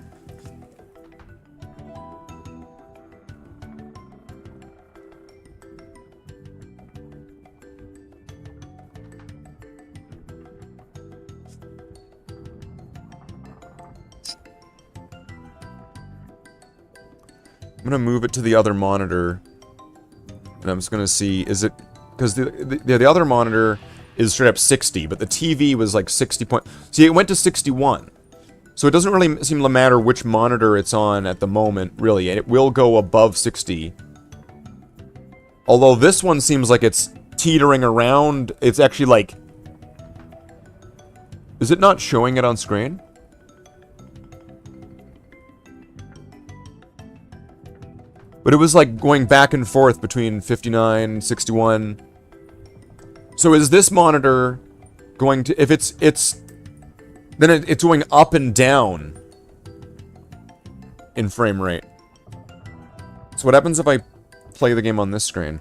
[SPEAKER 2] I'm gonna move it to the other monitor. And I'm just gonna see, is it... Because the other monitor is straight up 60, but the TV was like 60 point... See, it went to 61. So it doesn't really seem to matter which monitor it's on at the moment, really. It will go above 60. Although this one seems like it's teetering around. It's actually like... Is it not showing it on screen? But it was like going back and forth between 59, 61. So is this monitor going to... If it's then it's going up and down in frame rate. So what happens if I play the game on this screen?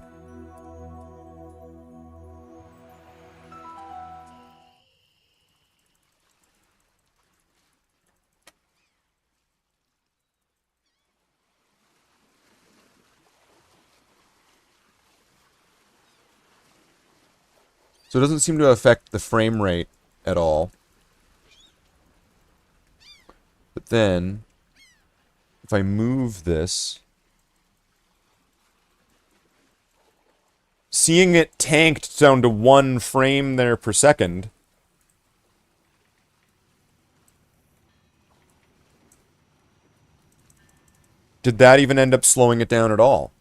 [SPEAKER 2] So it doesn't seem to affect the frame rate at all. But then, if I move this... Seeing it tanked down to 1 frame there per second... Did that even end up slowing it down at all?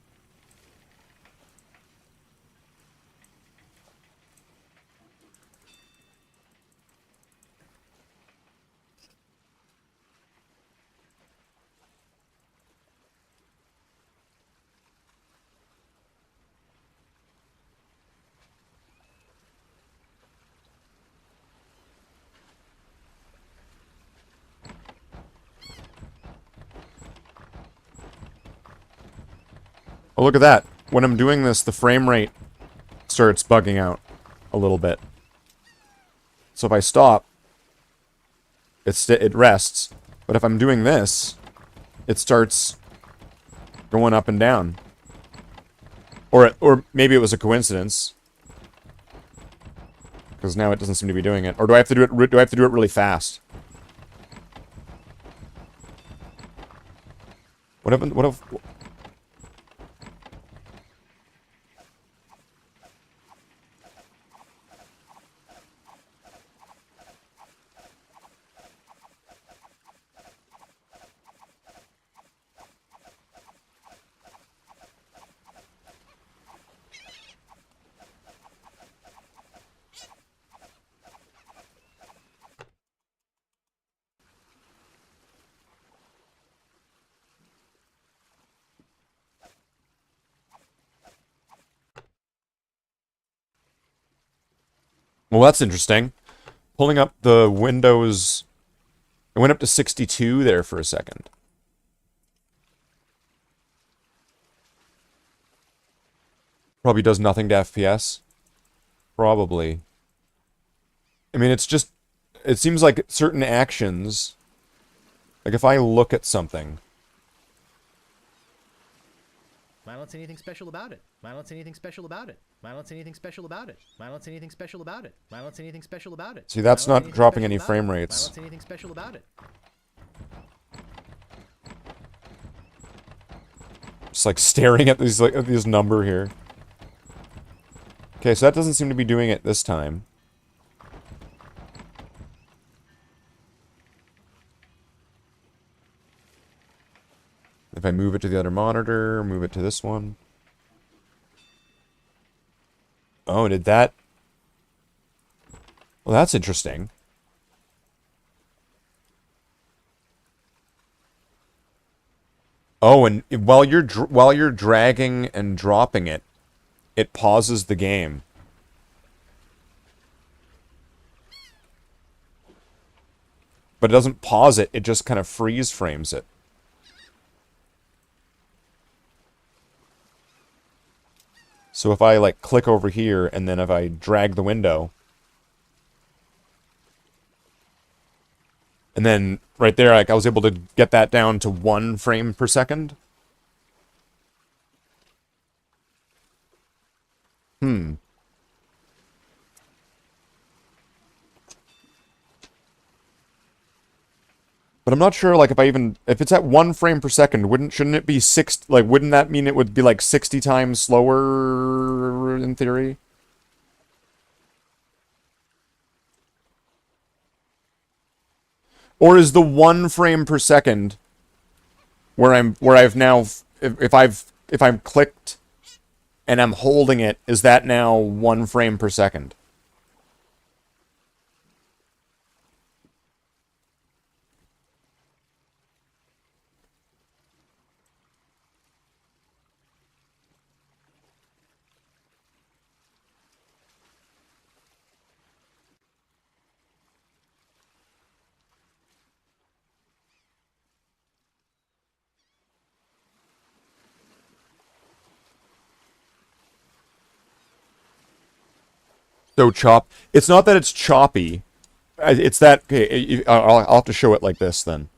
[SPEAKER 2] Oh, look at that. When I'm doing this, the frame rate starts bugging out a little bit. So if I stop, it rests. But if I'm doing this, it starts going up and down. Or maybe it was a coincidence. Because now it doesn't seem to be doing it. Or do I have to do it? Do I have to do it really fast? What happened? What if? Well, that's interesting. Pulling up the Windows... It went up to 62 there for a second. Probably does nothing to FPS. Probably. I mean, it's just... It seems like certain actions... Like, if I look at something...
[SPEAKER 3] I don't see anything special about it. I don't see anything special about it. I don't see anything special about it. I don't see anything special about it. I don't see anything special about it.
[SPEAKER 2] See, that's not dropping any frame
[SPEAKER 3] I
[SPEAKER 2] rates.
[SPEAKER 3] don't see anything special about it.
[SPEAKER 2] Just like staring at these at this number here. Okay, so that doesn't seem to be doing it this time. If I move it to the other monitor, move it to this one. Oh, did that... Well, that's interesting. Oh, and while you're dragging and dropping it, it pauses the game. But it doesn't pause it, it just kind of freeze frames it. So if I, like, click over here, and then if I drag the window... And then, right there, like, I was able to get that down to 1 frame per second. But I'm not sure, like, if it's at 1 frame per second, shouldn't it be wouldn't that mean it would be, like, 60 times slower, in theory? Or is the 1 frame per second where I've now, if I'm clicked and I'm holding it, is that now 1 frame per second? So it's not that it's choppy. It's that, okay, I'll have to show it like this then.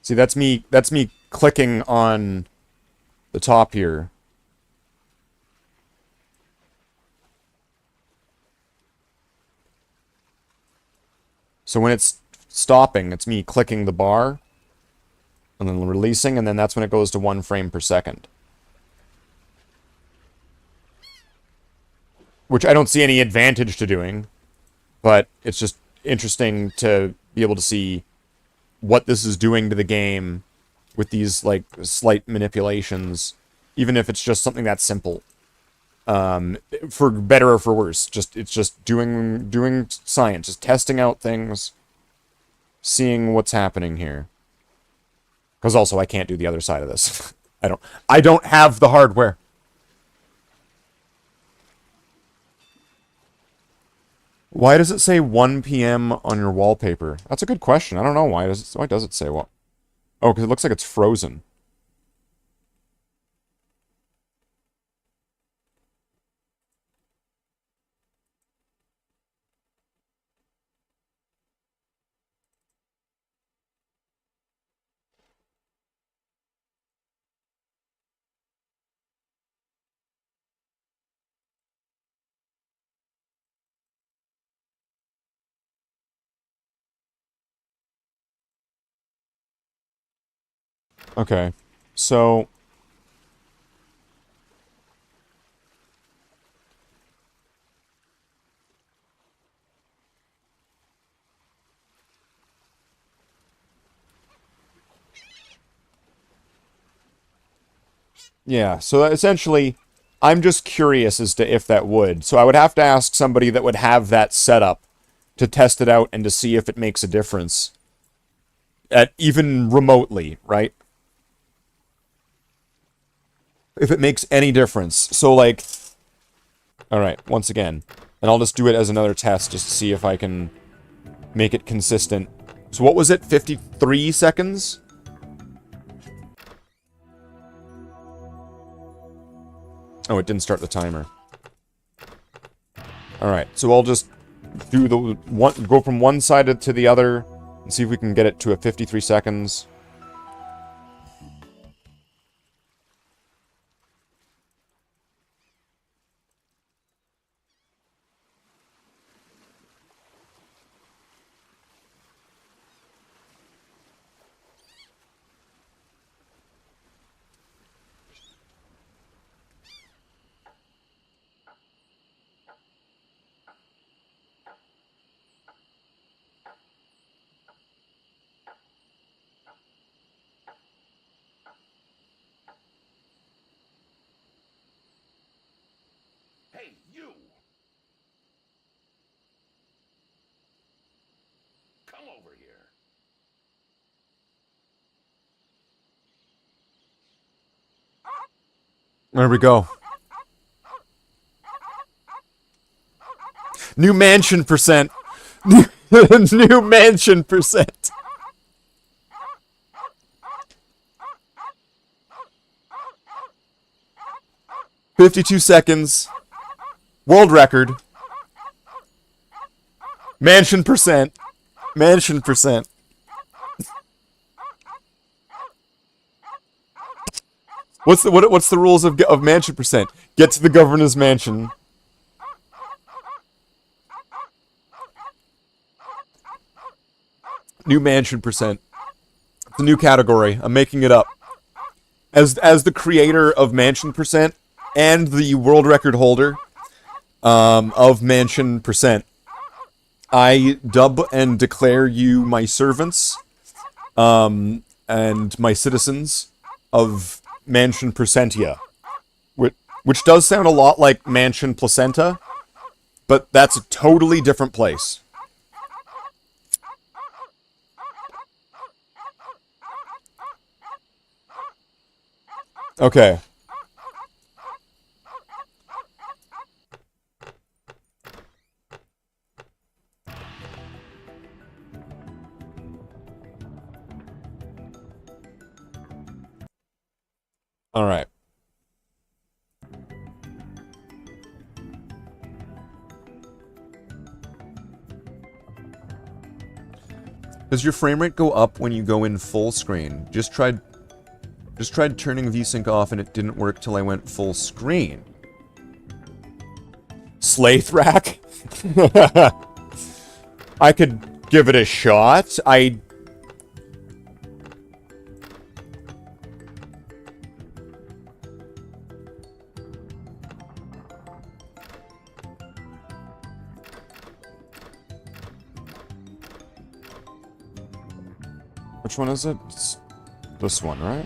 [SPEAKER 2] See, that's me clicking on the top here. So when it's stopping, it's me clicking the bar and then releasing, and then that's when it goes to 1 frame per second. Which I don't see any advantage to doing, but it's just interesting to be able to see what this is doing to the game with these, like, slight manipulations, even if it's just something that simple. For better or for worse. It's just doing science, just testing out things, seeing what's happening here. Because also I can't do the other side of this. I don't have the hardware. Why does it say 1 p.m. on your wallpaper? That's a good question. I don't know why does it say what? Oh, because it looks like it's frozen. Okay, so... Yeah, so essentially, I'm just curious as to if that would. So I would have to ask somebody that would have that set up to test it out and to see if it makes a difference. At even remotely, right? If it makes any difference. So, like... Alright, once again. And I'll just do it as another test just to see if I can make it consistent. So what was it? 53 seconds? Oh, it didn't start the timer. Alright, so I'll just do the one, go from one side to the other and see if we can get it to a 53 seconds.
[SPEAKER 4] Hey, you! Come over here.
[SPEAKER 2] There we go. New mansion percent. New mansion percent. 52 seconds. World record. Mansion percent. Mansion percent. What's the rules of mansion percent? Get to the governor's mansion. New mansion percent. It's a new category. I'm making it up. As the creator of mansion percent and the world record holder of mansion percent, I dub and declare you my servants and my citizens of Mansion Percentia. Which does sound a lot like Mansion Placenta, but that's a totally different place. Okay. Alright. Does your frame rate go up when you go in full screen? Just tried turning VSync off and it didn't work till I went full screen. Slathe rack? I could give it a shot. Which one is it? It's this one, right?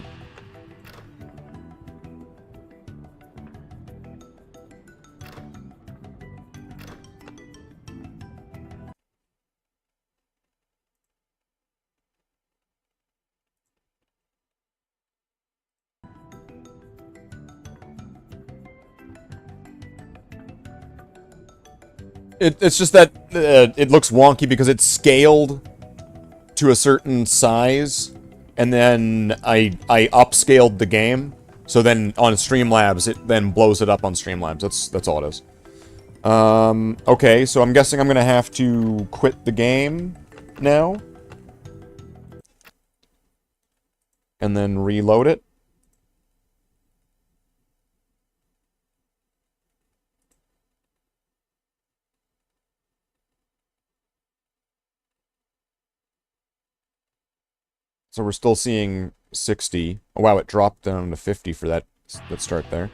[SPEAKER 2] It's just that it looks wonky because it's scaled to a certain size, and then I upscaled the game, so then on Streamlabs it then blows it up on Streamlabs. That's all it is. Okay, so I'm guessing I'm gonna have to quit the game now, and then reload it. So we're still seeing 60. Oh wow, it dropped down to 50 for that start there.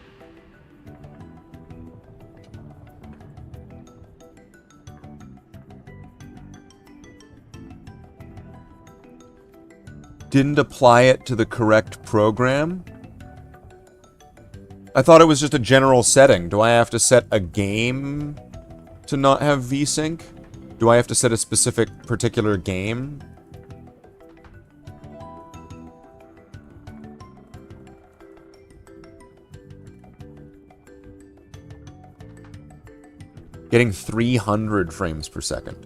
[SPEAKER 2] Didn't apply it to the correct program? I thought it was just a general setting. Do I have to set a game to not have VSync? Do I have to set a specific particular game? Getting 300 frames per second.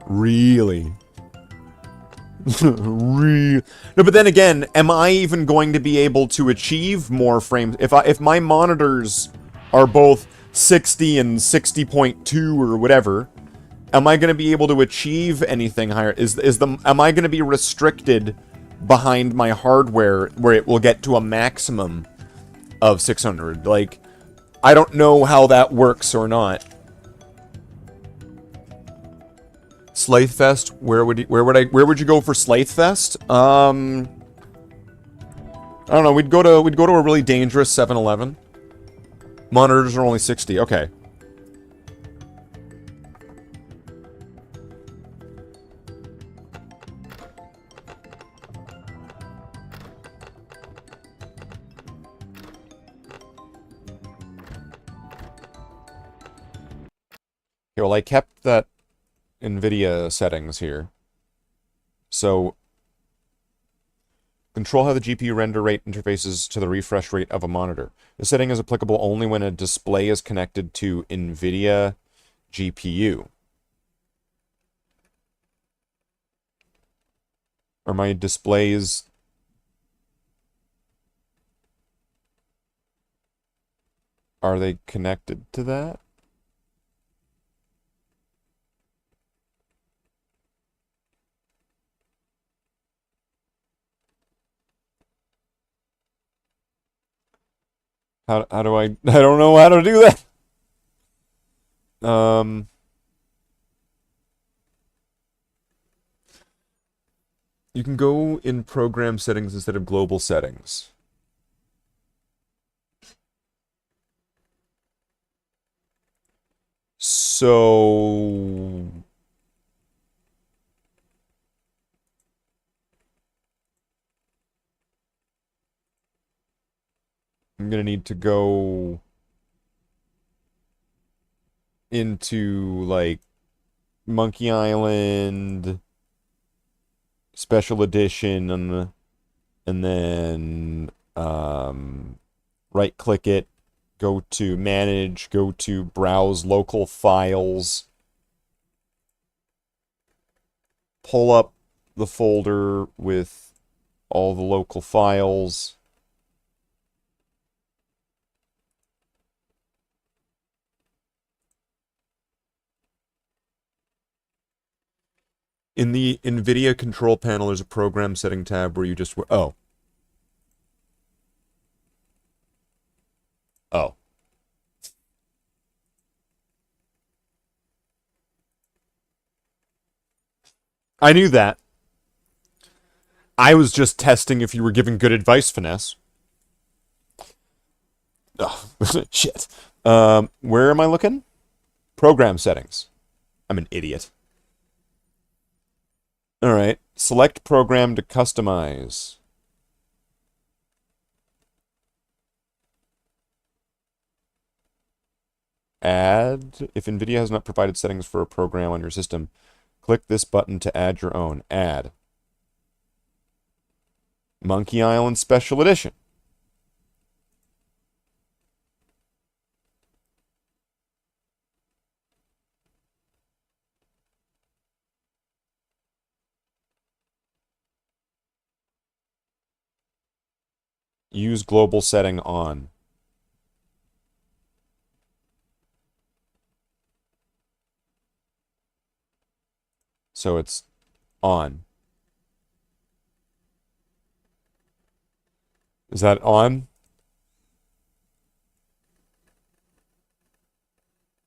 [SPEAKER 2] Really? No, but then again, am I even going to be able to achieve more frames? If my monitors are both 60 and 60.2 or whatever, am I going to be able to achieve anything higher? Am I going to be restricted behind my hardware where it will get to a maximum of 600? Like, I don't know how that works or not. Slathe Fest, where would you go for Slathe Fest? I don't know, we'd go to a really dangerous 7-Eleven. Monitors are only 60, okay. Okay, well, I kept that NVIDIA settings here. So, control how the GPU render rate interfaces to the refresh rate of a monitor. This setting is applicable only when a display is connected to NVIDIA GPU. Are my displays... Are they connected to that? How do I don't know how to do that. You can go in program settings instead of global settings. So I'm gonna need to go into, like, Monkey Island, Special Edition, and then, right-click it, go to Manage, go to Browse Local Files, pull up the folder with all the local files. In the NVIDIA control panel, there's a program setting tab where you just... Oh. Oh. I knew that. I was just testing if you were giving good advice, Finesse. Oh, shit. Where am I looking? Program settings. I'm an idiot. Alright, select program to customize. Add. If NVIDIA has not provided settings for a program on your system, click this button to add your own. Add. Monkey Island Special Edition. Use global setting on. So it's on. Is that on?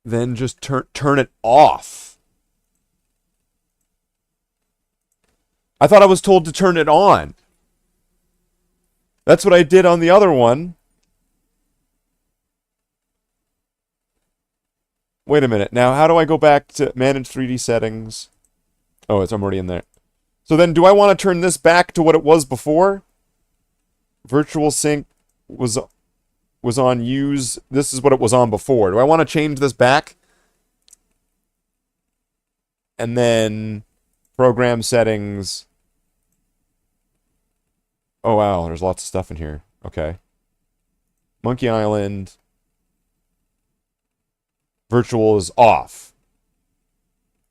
[SPEAKER 2] Then just turn it off. I thought I was told to turn it on. That's what I did on the other one. Wait a minute. Now, how do I go back to manage 3D settings? Oh, I'm already in there. So then, do I want to turn this back to what it was before? Virtual sync was was on use. This is what it was on before. Do I want to change this back? And then program settings. Oh, wow. There's lots of stuff in here. Okay. Monkey Island. Virtual is off.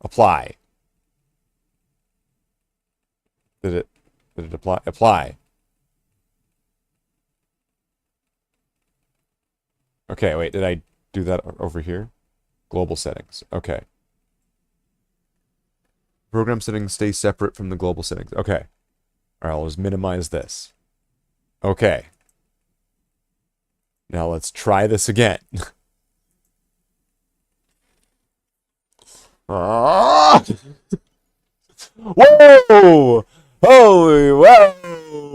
[SPEAKER 2] Apply. Did it apply? Apply. Okay, wait, did I do that over here? Global settings. Okay. Program settings stay separate from the global settings. Okay. All right, I'll just minimize this. Okay. Now let's try this again. Ah! Whoa! Holy, whoa!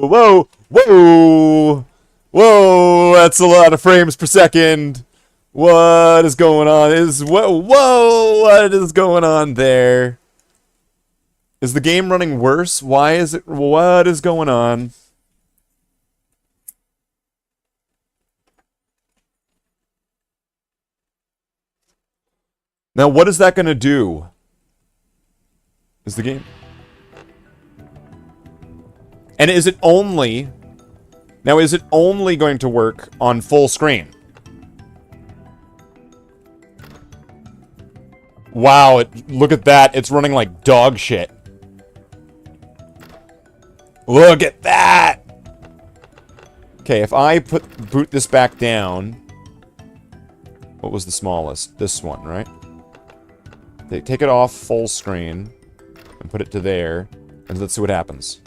[SPEAKER 2] Whoa! Whoa! Whoa! That's a lot of frames per second. What is going on? Whoa! What is going on there? Is the game running worse? Why is it? What is going on? Now, what is that going to do? Is the game... And is it only... Now, is it only going to work on full screen? Wow, look at that. It's running like dog shit. Look at that! Okay, if I boot this back down... What was the smallest? This one, right? Take it off full screen and put it to there, and let's see what happens.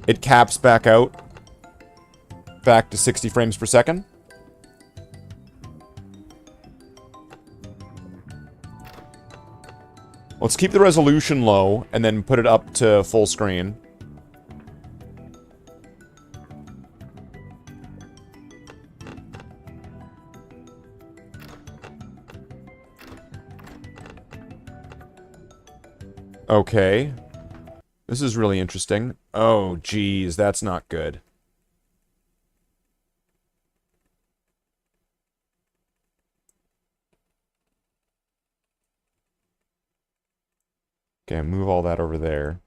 [SPEAKER 2] It caps back out, back to 60 frames per second. Let's keep the resolution low and then put it up to full screen. Okay. This is really interesting. Oh, geez, that's not good. Okay, move all that over there.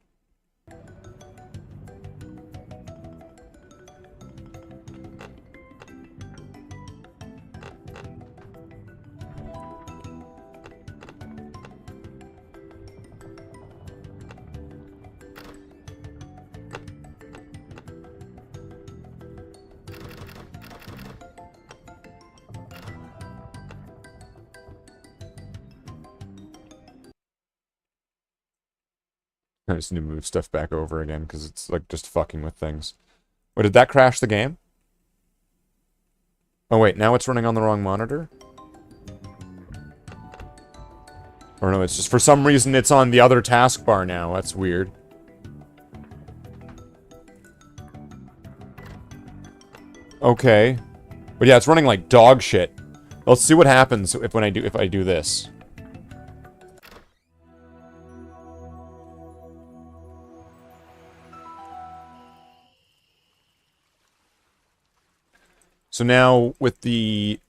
[SPEAKER 2] I just need to move stuff back over again, because it's, like, just fucking with things. Wait, did that crash the game? Oh, wait, now it's running on the wrong monitor? Or no, it's just, for some reason, it's on the other taskbar now. That's weird. Okay. But yeah, it's running like dog shit. Let's see what happens if I do this. So now with the...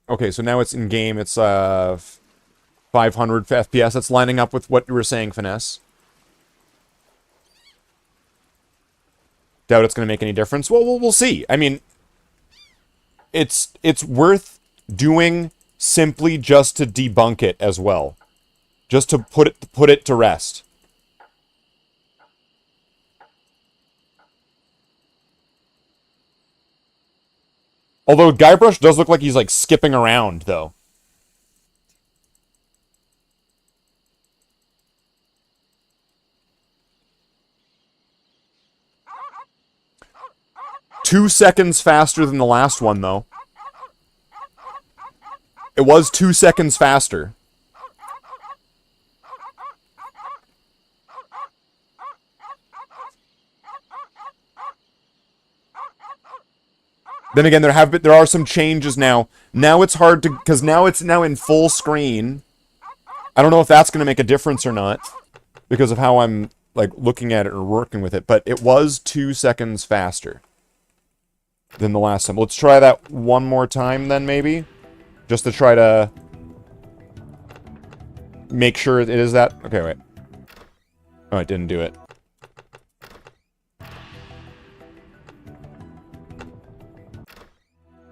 [SPEAKER 2] Okay, so now it's in-game. It's 500 FPS. That's lining up with what you were saying, Finesse. Doubt it's going to make any difference. Well, we'll see. I mean, it's worth doing simply just to debunk it as well. Just to put it to rest. Although Guybrush does look like he's, like, skipping around, though. Two seconds faster than the last one, though. It was 2 seconds faster. Then again, there are some changes now. Now it's hard to, because now it's in full screen. I don't know if that's going to make a difference or not, because of how I'm like, looking at it or working with it, but it was 2 seconds faster than the last time. Let's try that one more time then, maybe? Just to try to make sure it is that. Okay, wait. Oh, it didn't do it.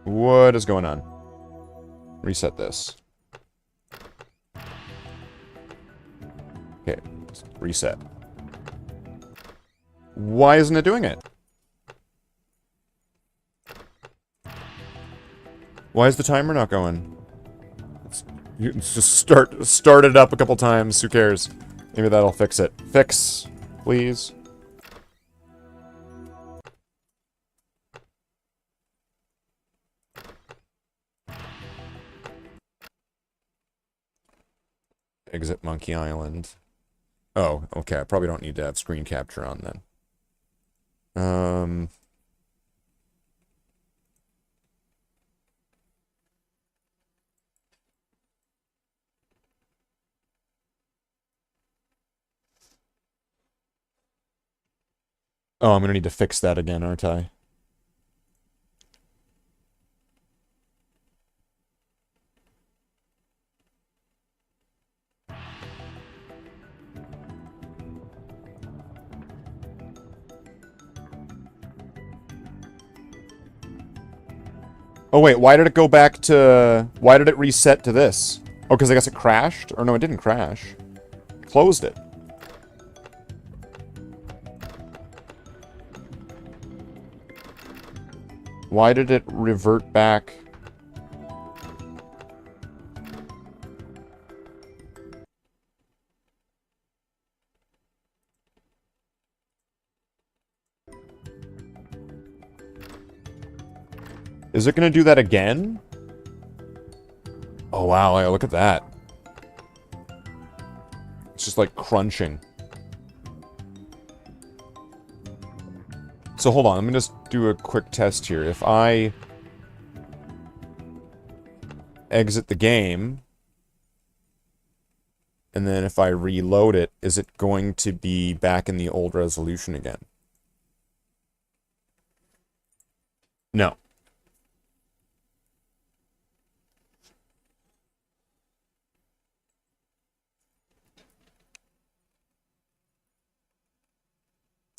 [SPEAKER 2] What is going on? Reset this. Okay, reset. Why isn't it doing it? Why is the timer not going? It's just start it up a couple times. Who cares? Maybe that'll fix it. Fix, please. Exit Monkey Island. Oh, okay. I probably don't need to have screen capture on then. Oh, I'm gonna need to fix that again, aren't I? Oh wait, why did it go back to... Why did it reset to this? Oh, because I guess it crashed? Or no, it didn't crash. Closed it. Why did it revert back? Is it going to do that again? Oh, wow. Look at that. It's just like crunching. So hold on. Let me just do a quick test here. If I exit the game, and then if I reload it, is it going to be back in the old resolution again? No.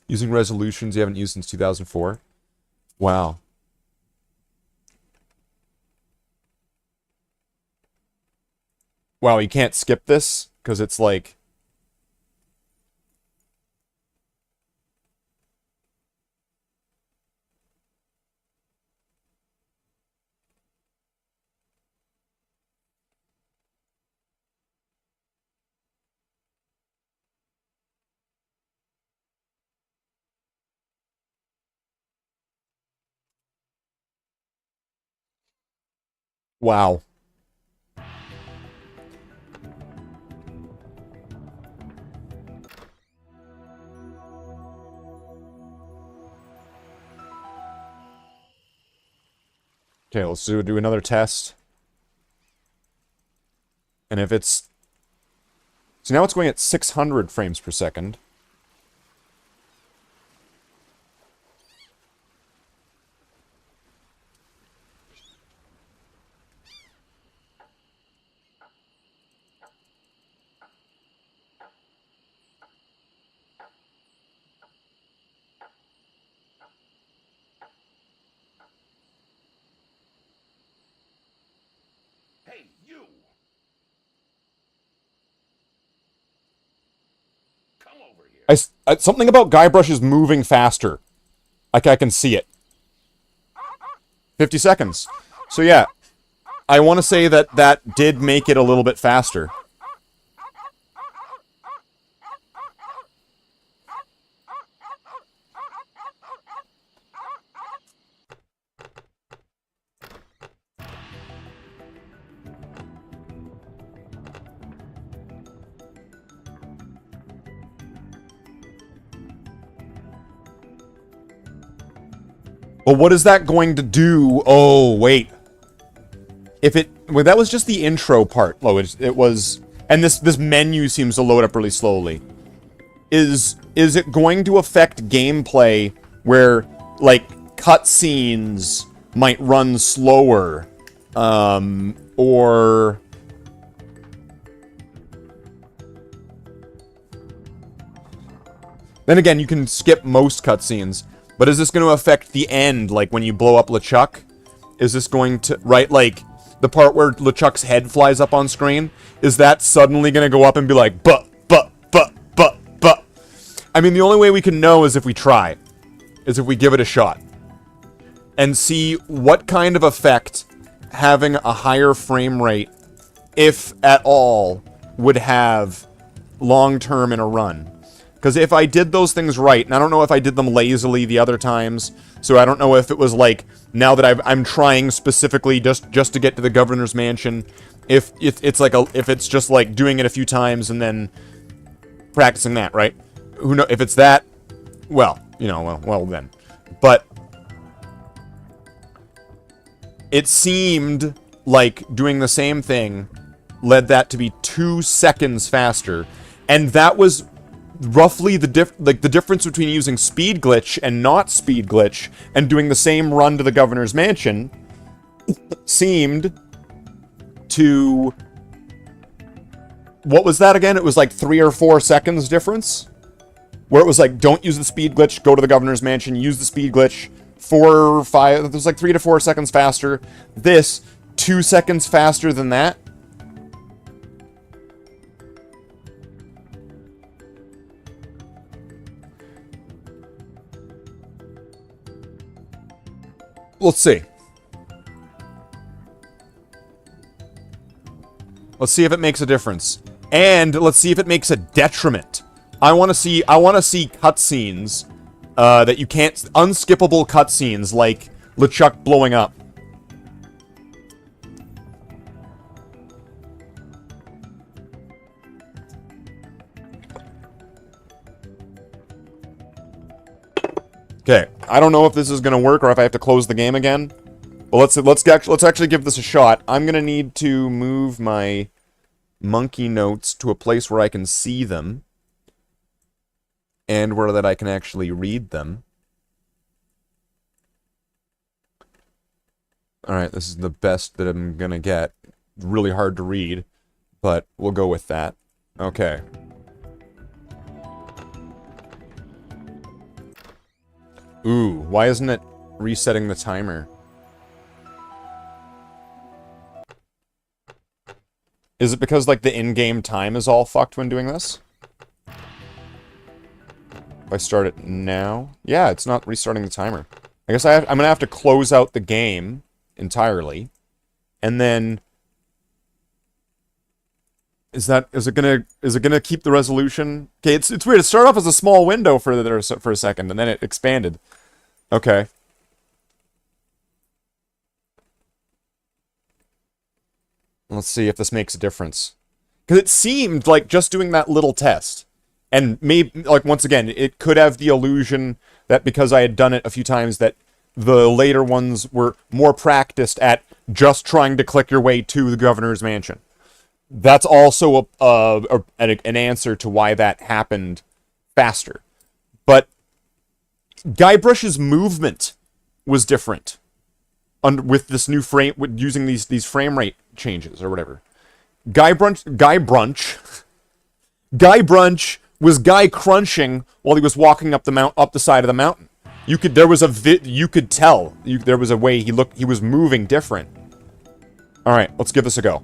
[SPEAKER 2] Using resolutions you haven't used since 2004? Wow. Wow, you can't skip this? Because it's like... Wow. Okay, let's do another test. And if it's... So now it's going at 600 frames per second.
[SPEAKER 4] Hey, you! Come over here.
[SPEAKER 2] Something about Guybrush is moving faster. Like I can see it. 50 seconds. So yeah, I want to say that that did make it a little bit faster. But what is that going to do? Oh, wait. If it... Well, that was just the intro part. Oh, it was... And this menu seems to load up really slowly. Is is it going to affect gameplay where, like, cutscenes might run slower? Or... Then again, you can skip most cutscenes, but is this going to affect the end, like when you blow up LeChuck? Is this going to, right, like, the part where LeChuck's head flies up on screen? Is that suddenly going to go up and be like, but? I mean, the only way we can know is if we try. Is if we give it a shot. And see what kind of effect having a higher frame rate, if at all, would have long-term in a run. Because if I did those things right, and I don't know if I did them lazily the other times, so I don't know if it was like, now that I'm trying specifically just to get to the governor's mansion, if it's like if it's just like doing it a few times and then practicing that, right? Who know if it's that, well, you know, well then. But it seemed like doing the same thing led that to be 2 seconds faster, and that was roughly the difference between using speed glitch and not speed glitch and doing the same run to the governor's mansion seemed to... What was that again? It was like 3 or 4 seconds difference? Where it was like, don't use the speed glitch, go to the governor's mansion, use the speed glitch, 4 or 5... It was like 3 to 4 seconds faster. This, 2 seconds faster than that. Let's see. Let's see if it makes a difference. And let's see if it makes a detriment. I want to see cutscenes that you can't... Unskippable cutscenes like LeChuck blowing up. Okay, I don't know if this is gonna work or if I have to close the game again. But let's actually give this a shot. I'm gonna need to move my monkey notes to a place where I can see them, and where that I can actually read them. All right, this is the best that I'm gonna get. Really hard to read, but we'll go with that. Okay. Ooh, why isn't it resetting the timer? Is it because, like, the in-game time is all fucked when doing this? If I start it now? Yeah, it's not restarting the timer. I guess I'm gonna have to close out the game entirely. And then... Is it gonna keep the resolution? Okay, it's weird. It started off as a small window for a second, and then it expanded. Okay. Let's see if this makes a difference. Because it seemed like just doing that little test. And maybe, like, once again, it could have the illusion that because I had done it a few times that the later ones were more practiced at just trying to click your way to the governor's mansion. That's also an answer to why that happened faster. But Guybrush's movement was different with this new frame, with using these frame rate changes or whatever. Guybrush was guy crunching while he was walking up the side of the mountain. You could tell there was a way he was moving different. All right, let's give this a go.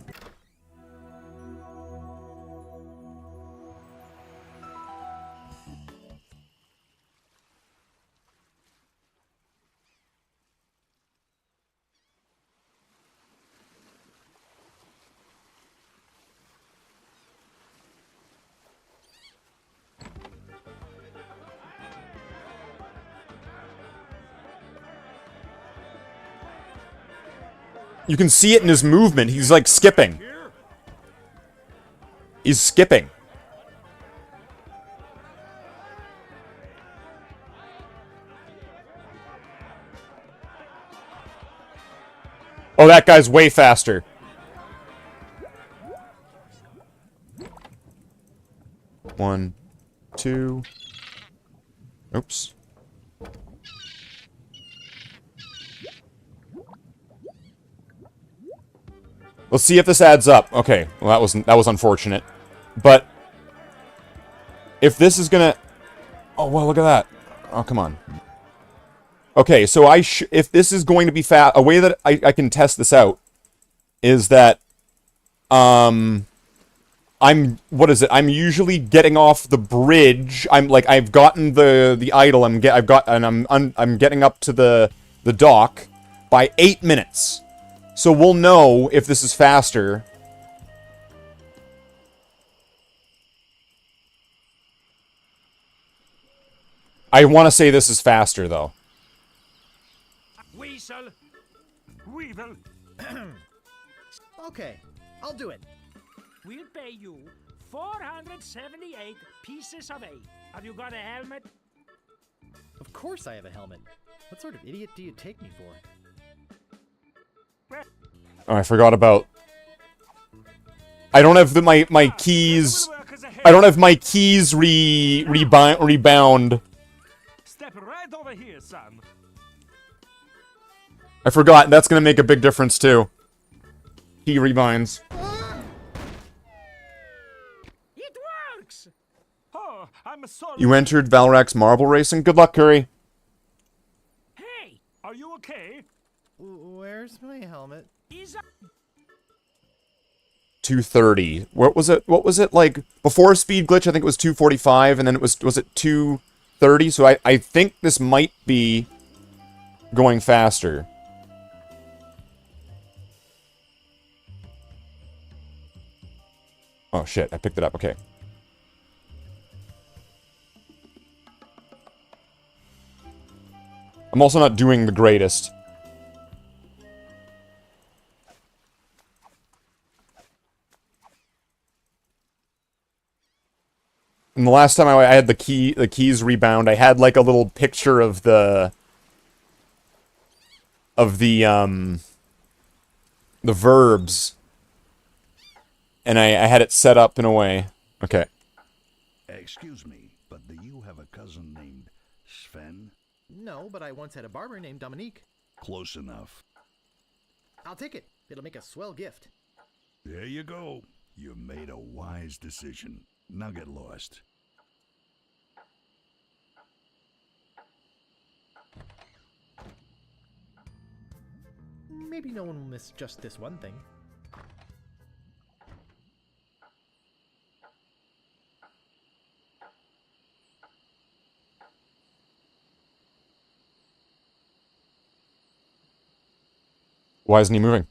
[SPEAKER 2] You can see it in his movement. He's like skipping. He's skipping. Oh, that guy's way faster. One, two. Oops. Let's see if this adds up. Okay, well that was unfortunate. But if this is gonna... Oh, well, look at that. Oh, come on. Okay, so if this is going to be fast... A way that I can test this out is that... What is it? I'm usually getting off the bridge. I've gotten the idol. I'm getting up to the dock by 8 minutes. So we'll know if this is faster. I want to say this is faster, though.
[SPEAKER 4] Weasel. Weevil.
[SPEAKER 3] Okay, I'll do it.
[SPEAKER 5] We'll pay you 478 pieces of 8. Have you got a helmet?
[SPEAKER 3] Of course I have a helmet. What sort of idiot do you take me for?
[SPEAKER 2] Oh, I forgot about... I don't have my keys... I don't have my keys rebound.
[SPEAKER 4] Step right over here, son.
[SPEAKER 2] I forgot. That's gonna make a big difference, too. Key rebinds.
[SPEAKER 5] It works!
[SPEAKER 4] Oh, I'm sorry.
[SPEAKER 2] You entered Valrak's marble racing? Good luck, Curry.
[SPEAKER 5] Hey!
[SPEAKER 4] Are you okay?
[SPEAKER 3] Where's my helmet?
[SPEAKER 5] Is
[SPEAKER 2] 230. What was it? What was it like before speed glitch? I think it was 245, and then it was it 230? So I think this might be going faster. Oh shit, I picked it up. Okay. I'm also not doing the greatest. And the last time I had the keys rebound, I had like a little picture of the verbs, and I had it set up in a way. Okay.
[SPEAKER 6] Excuse me, but do you have a cousin named Sven?
[SPEAKER 3] No, but I once had a barber named Dominique.
[SPEAKER 6] Close enough.
[SPEAKER 3] I'll take it. It'll make a swell gift.
[SPEAKER 6] There you go. You made a wise decision. Now get lost.
[SPEAKER 3] Maybe no one will miss just this one thing.
[SPEAKER 2] Why isn't he moving?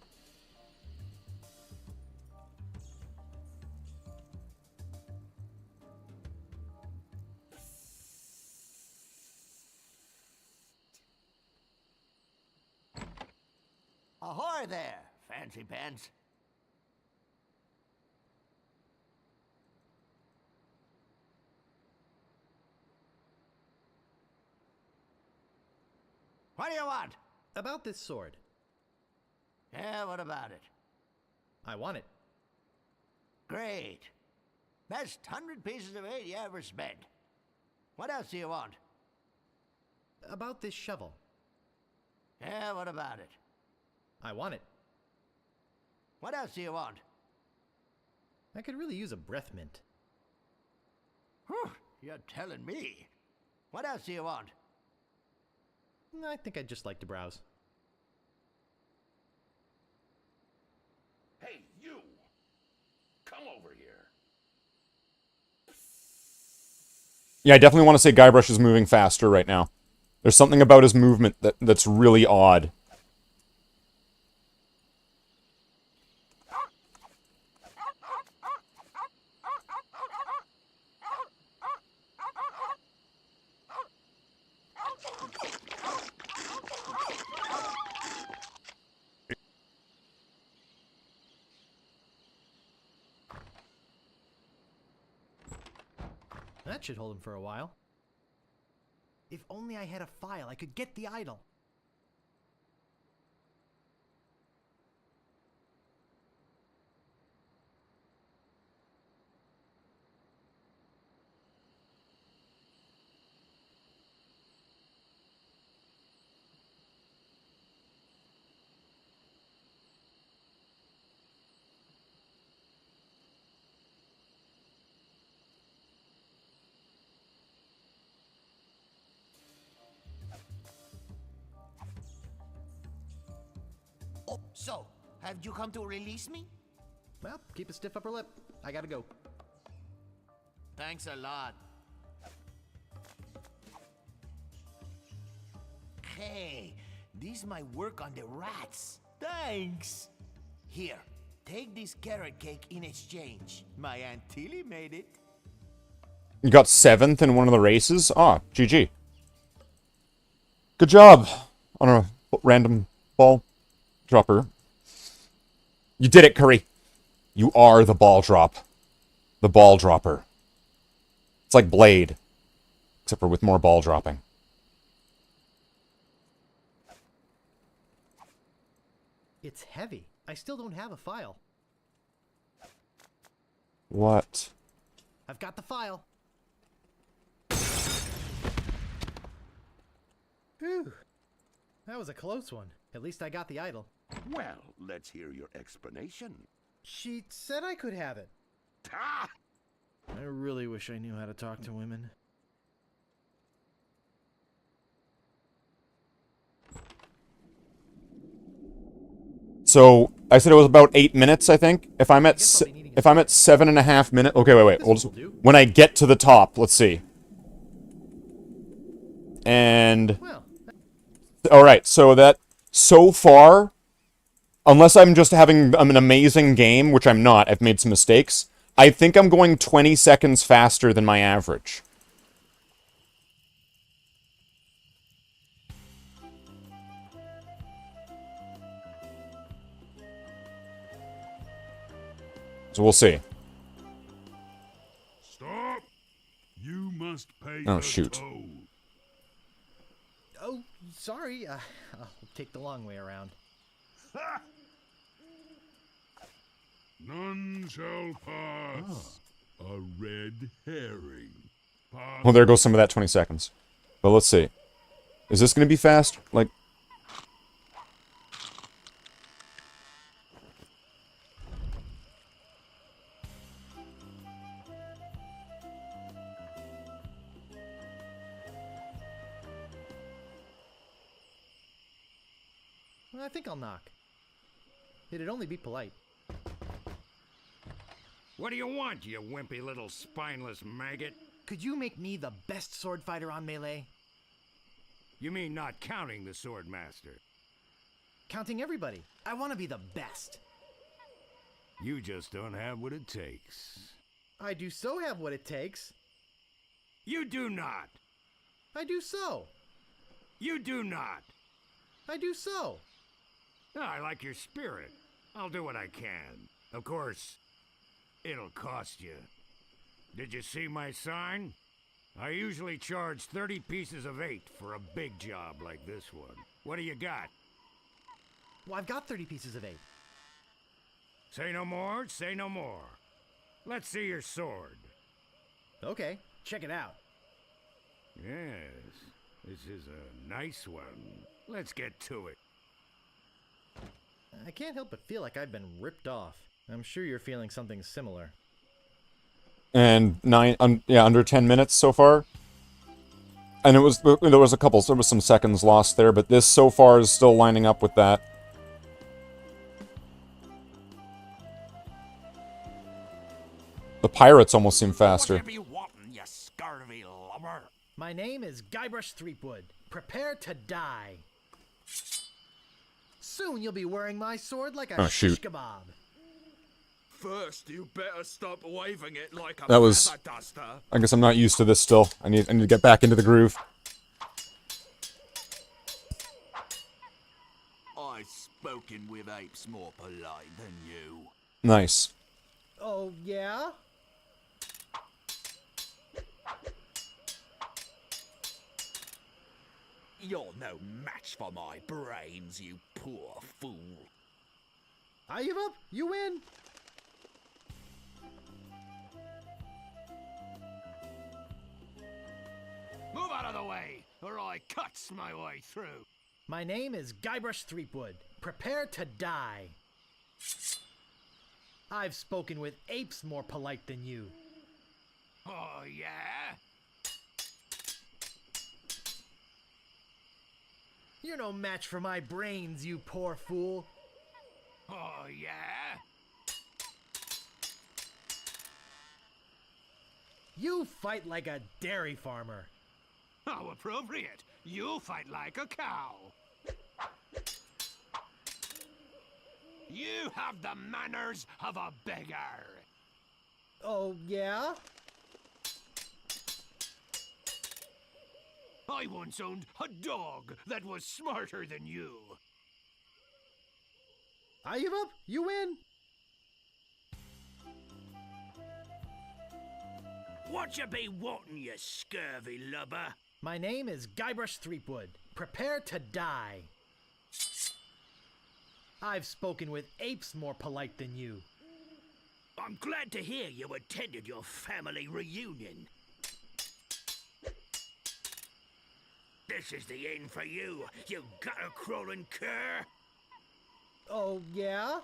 [SPEAKER 7] Ahoy there, fancy pants. What do you want?
[SPEAKER 3] About this sword.
[SPEAKER 7] Yeah, what about it?
[SPEAKER 3] I want it.
[SPEAKER 7] Great. Best 100 pieces of 8 you ever spent. What else do you want?
[SPEAKER 3] About this shovel.
[SPEAKER 7] Yeah, what about it?
[SPEAKER 3] I want it.
[SPEAKER 7] What else do you want?
[SPEAKER 3] I could really use a breath mint.
[SPEAKER 7] Whew, you're telling me. What else do you want?
[SPEAKER 3] I think I'd just like to browse.
[SPEAKER 4] Hey, you. Come over here.
[SPEAKER 2] Yeah, I definitely want to say Guybrush is moving faster right now. There's something about his movement that's really odd.
[SPEAKER 3] That should hold him for a while. If only I had a file, I could get the idol.
[SPEAKER 7] So, have you come to release me?
[SPEAKER 3] Well, keep a stiff upper lip. I gotta go.
[SPEAKER 7] Thanks a lot. Hey, this might work on the rats. Thanks. Here, take this carrot cake in exchange. My Aunt Tilly made it.
[SPEAKER 2] You got 7th in one of the races? Ah, GG. Good job on a random ball dropper. You did it, Curry. You are the ball drop. The ball dropper. It's like Blade, except for with more ball dropping.
[SPEAKER 3] It's heavy. I still don't have a file.
[SPEAKER 2] What?
[SPEAKER 3] I've got the file. Whew. That was a close one. At least I got the idol.
[SPEAKER 4] Well, let's hear your explanation.
[SPEAKER 3] She said I could have it.
[SPEAKER 4] Ah!
[SPEAKER 3] I really wish I knew how to talk to women.
[SPEAKER 2] So I said it was about 8 minutes, I think. If I'm at 7.5 minutes, okay, wait. We'll just, when I get to the top, let's see. And
[SPEAKER 3] Well,
[SPEAKER 2] all right, so far, unless I'm just having an amazing game, which I'm not, I've made some mistakes. I think I'm going 20 seconds faster than my average. So we'll see.
[SPEAKER 6] Stop! You must pay
[SPEAKER 2] Oh,
[SPEAKER 6] the
[SPEAKER 2] shoot.
[SPEAKER 6] toll.
[SPEAKER 3] oh, sorry. I'll take the long way around.
[SPEAKER 6] Ha! None shall pass. A red herring. Pass.
[SPEAKER 2] Well, there goes some of that 20 seconds. But let's see. Is this going to be fast? Like...
[SPEAKER 3] Well, I think I'll knock. It'd only be polite.
[SPEAKER 8] What do you want, you wimpy little spineless maggot?
[SPEAKER 3] Could you make me the best sword fighter on Melee?
[SPEAKER 8] You mean not counting the Swordmaster?
[SPEAKER 3] Counting everybody. I want to be the best.
[SPEAKER 8] You just don't have what it takes.
[SPEAKER 3] I do so have what it takes.
[SPEAKER 8] You do not!
[SPEAKER 3] I do so.
[SPEAKER 8] You do not!
[SPEAKER 3] I do so.
[SPEAKER 8] I like your spirit. I'll do what I can. Of course, it'll cost you. Did you see my sign? I usually charge 30 pieces of 8 for a big job like this one. What do you got?
[SPEAKER 3] Well, I've got 30 pieces of 8.
[SPEAKER 8] Say no more, say no more. Let's see your sword.
[SPEAKER 3] Okay, check it out.
[SPEAKER 8] Yes, this is a nice one. Let's get to it.
[SPEAKER 3] I can't help but feel like I've been ripped off. I'm sure you're feeling something similar.
[SPEAKER 2] And under 10 minutes so far. And there was some seconds lost there, but this so far is still lining up with that. The pirates almost seem faster.
[SPEAKER 7] What you be wanting, you scurvy lubber?
[SPEAKER 3] My name is Guybrush Threepwood. Prepare to die. Soon you'll be wearing my sword like a shish
[SPEAKER 2] shoot.
[SPEAKER 3] kebab.
[SPEAKER 9] First, you better stop waving it like a
[SPEAKER 2] That was...
[SPEAKER 9] feather duster.
[SPEAKER 2] I guess I'm not used to this still. I need to get back into the groove.
[SPEAKER 9] I've spoken with apes more polite than you.
[SPEAKER 2] Nice.
[SPEAKER 3] Oh, yeah?
[SPEAKER 9] You're no match for my brains, you poor fool.
[SPEAKER 3] I give up. You win.
[SPEAKER 8] Move out of the way, or I cuts my way through.
[SPEAKER 3] My name is Guybrush Threepwood. Prepare to die. I've spoken with apes more polite than you.
[SPEAKER 8] Oh, yeah?
[SPEAKER 3] You're no match for my brains, you poor fool.
[SPEAKER 8] Oh, yeah?
[SPEAKER 3] You fight like a dairy farmer.
[SPEAKER 8] How appropriate. You fight like a cow. You have the manners of a beggar.
[SPEAKER 3] Oh, yeah?
[SPEAKER 8] I once owned a dog that was smarter than you.
[SPEAKER 3] I give up. You win.
[SPEAKER 5] What you be wanting, you scurvy lubber?
[SPEAKER 3] My name is Guybrush Threepwood. Prepare to die. I've spoken with apes more polite than you.
[SPEAKER 5] I'm glad to hear you attended your family reunion. This is the end for you, you gutter-crawling cur.
[SPEAKER 3] Oh, yeah?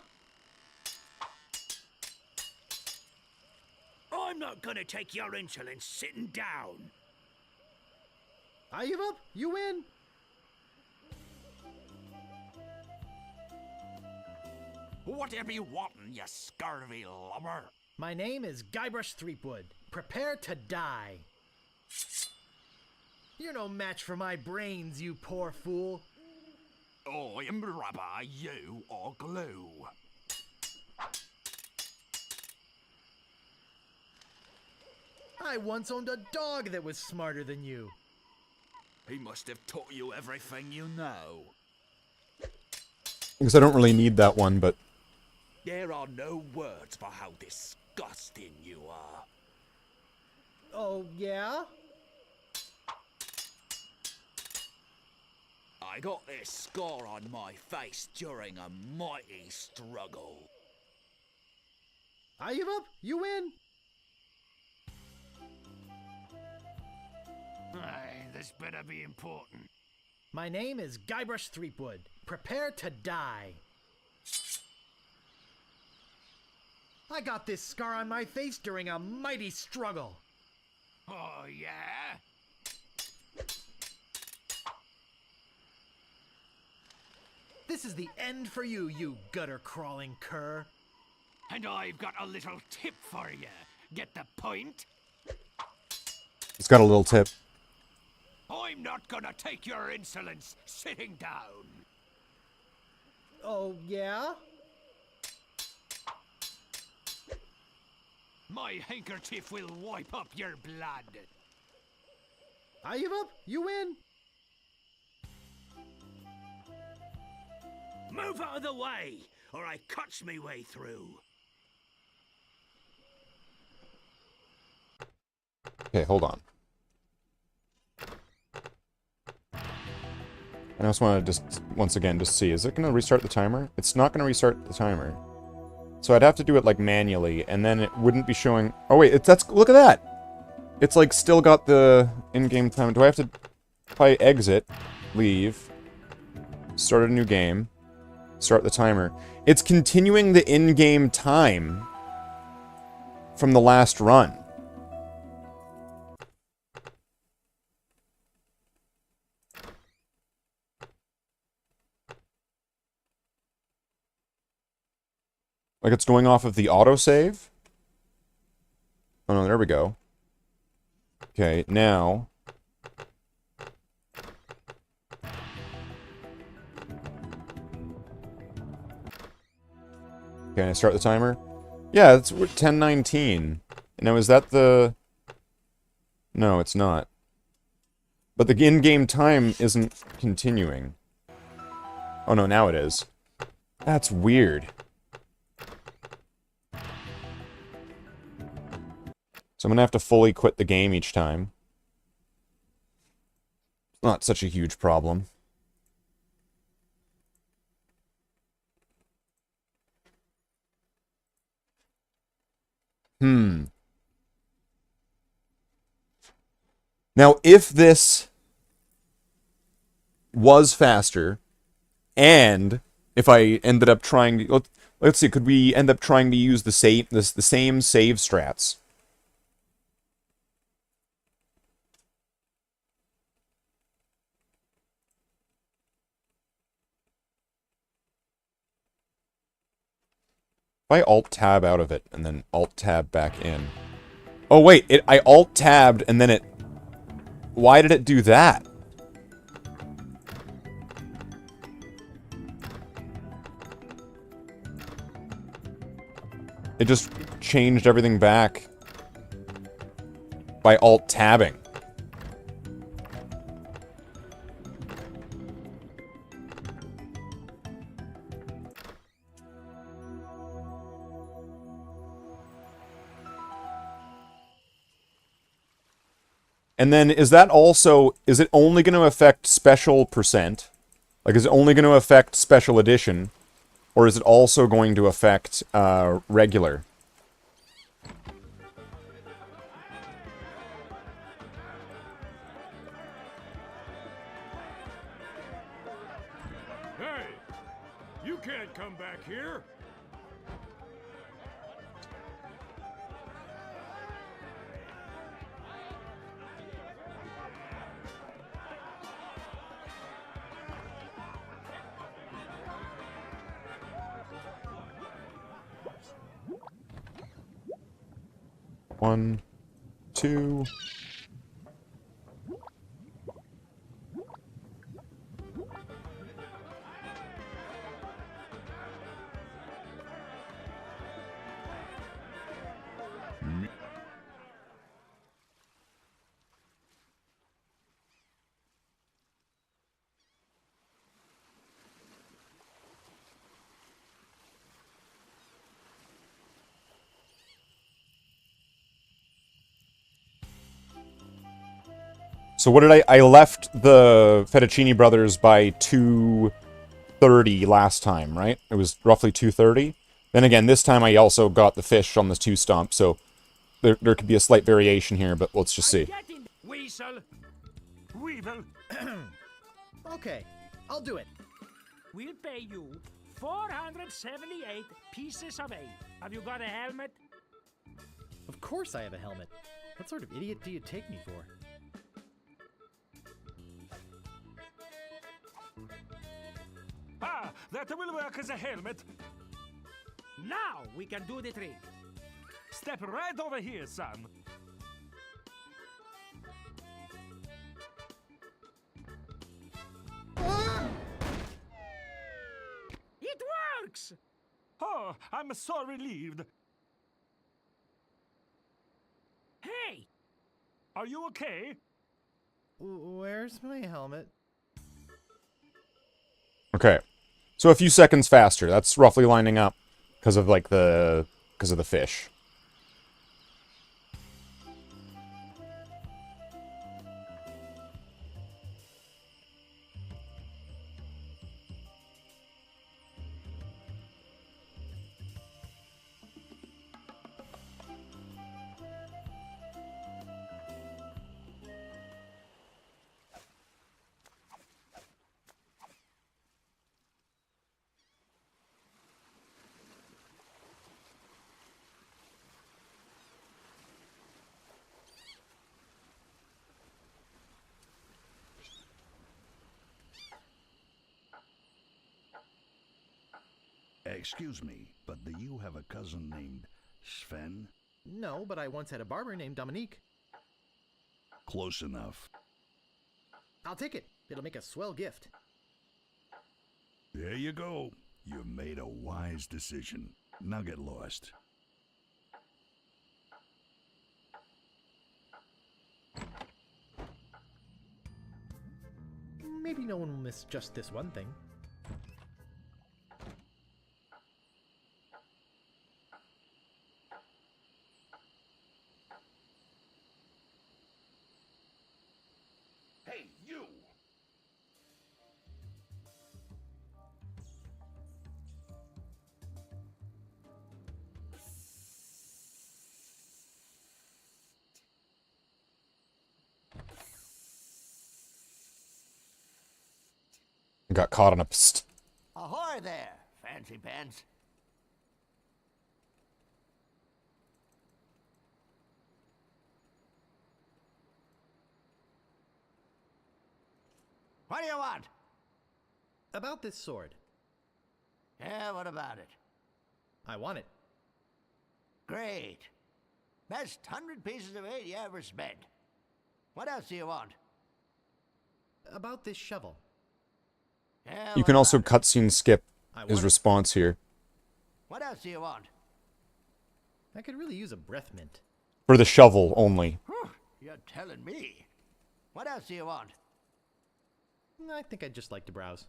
[SPEAKER 5] I'm not gonna take your insolence sitting down.
[SPEAKER 3] I give up. You win.
[SPEAKER 9] Whatever you wantin', you scurvy lubber?
[SPEAKER 3] My name is Guybrush Threepwood. Prepare to die. You're no match for my brains, you poor fool.
[SPEAKER 9] I am rubber, you are glue.
[SPEAKER 3] I once owned a dog that was smarter than you.
[SPEAKER 9] He must have taught you everything you know.
[SPEAKER 2] Because I don't really need that one, but...
[SPEAKER 9] There are no words for how disgusting you are.
[SPEAKER 3] Oh, yeah?
[SPEAKER 9] I got this scar on my face during a mighty struggle.
[SPEAKER 3] I give up. You win.
[SPEAKER 8] Aye, this better be important.
[SPEAKER 3] My name is Guybrush Threepwood. Prepare to die. I got this scar on my face during a mighty struggle.
[SPEAKER 8] Oh, yeah?
[SPEAKER 3] This is the end for you, you gutter-crawling cur.
[SPEAKER 8] And I've got a little tip for you. Get the point?
[SPEAKER 2] It's got a little tip.
[SPEAKER 8] I'm not gonna take your insolence sitting down.
[SPEAKER 3] Oh, yeah?
[SPEAKER 8] My handkerchief will wipe up your blood.
[SPEAKER 3] I give up. You win.
[SPEAKER 5] Move out of the way, or I cuts me way through.
[SPEAKER 2] Okay, hold on. I just want to just, once again, just see. Is it going to restart the timer? It's not going to restart the timer. So I'd have to do it, like, manually, and then it wouldn't be showing... Oh, wait, that's... Look at that! It's, like, still got the in-game time. Do I have to... If I exit, leave, start a new game, start the timer. It's continuing the in-game time from the last run. Like it's going off of the autosave? Oh no, there we go. Okay, now... Can I start the timer? Yeah, it's 10:19. Now, is that the... No, it's not. But the in-game time isn't continuing. Oh no, now it is. That's weird. So I'm gonna have to fully quit the game each time. It's not such a huge problem. Now, if this was faster, and if I ended up trying to... Let's see, could we end up trying to use the same save strats? I Alt-Tab out of it, and then Alt-Tab back in. Oh wait, I Alt-Tabbed, and then it... Why did it do that? It just changed everything back by Alt-Tabbing. And then, is that also... Is it only going to affect special percent? Like, is it only going to affect special edition? Or is it also going to affect, regular?
[SPEAKER 8] Hey! You can't come back here!
[SPEAKER 2] One, two... So what did I left the Fettuccine Brothers by 2:30 last time, right? It was roughly 2:30. Then again, this time I also got the fish on the 2 stump, so there could be a slight variation here, but let's just see.
[SPEAKER 5] Weasel.
[SPEAKER 8] Weevil!
[SPEAKER 3] Okay, I'll do it.
[SPEAKER 5] We'll pay you 478 pieces of 8. Have you got a helmet?
[SPEAKER 3] Of course I have a helmet. What sort of idiot do you take me for?
[SPEAKER 8] Ah, that will work as a helmet.
[SPEAKER 5] Now we can do the trick.
[SPEAKER 8] Step right over here, son.
[SPEAKER 5] It works!
[SPEAKER 8] Oh, I'm so relieved.
[SPEAKER 5] Hey!
[SPEAKER 8] Are you okay?
[SPEAKER 3] Where's my helmet?
[SPEAKER 2] Okay. So a few seconds faster. That's roughly lining up because of, like, because of the fish.
[SPEAKER 6] Excuse me, but do you have a cousin named Sven?
[SPEAKER 3] No, but I once had a barber named Dominique.
[SPEAKER 6] Close enough.
[SPEAKER 3] I'll take it. It'll make a swell gift.
[SPEAKER 6] There you go. You made a wise decision. Now get lost.
[SPEAKER 3] Maybe no one will miss just this one thing.
[SPEAKER 4] Hey, you!
[SPEAKER 2] Got caught on a... Psst.
[SPEAKER 7] Ahoy there, fancy pants. What do you want?
[SPEAKER 3] About this sword.
[SPEAKER 7] Yeah, what about it?
[SPEAKER 3] I want it.
[SPEAKER 7] Great. Best 100 pieces of 8 you ever spent. What else do you want?
[SPEAKER 3] About this shovel.
[SPEAKER 7] Yeah,
[SPEAKER 2] You
[SPEAKER 7] what
[SPEAKER 2] can also
[SPEAKER 7] about it?
[SPEAKER 2] cutscene skip
[SPEAKER 3] I
[SPEAKER 2] his
[SPEAKER 3] want it.
[SPEAKER 2] response here.
[SPEAKER 7] What else do you want?
[SPEAKER 3] I could really use a breath mint.
[SPEAKER 2] For the shovel only.
[SPEAKER 7] Whew, you're telling me. What else do you want?
[SPEAKER 3] I think I'd just like to browse.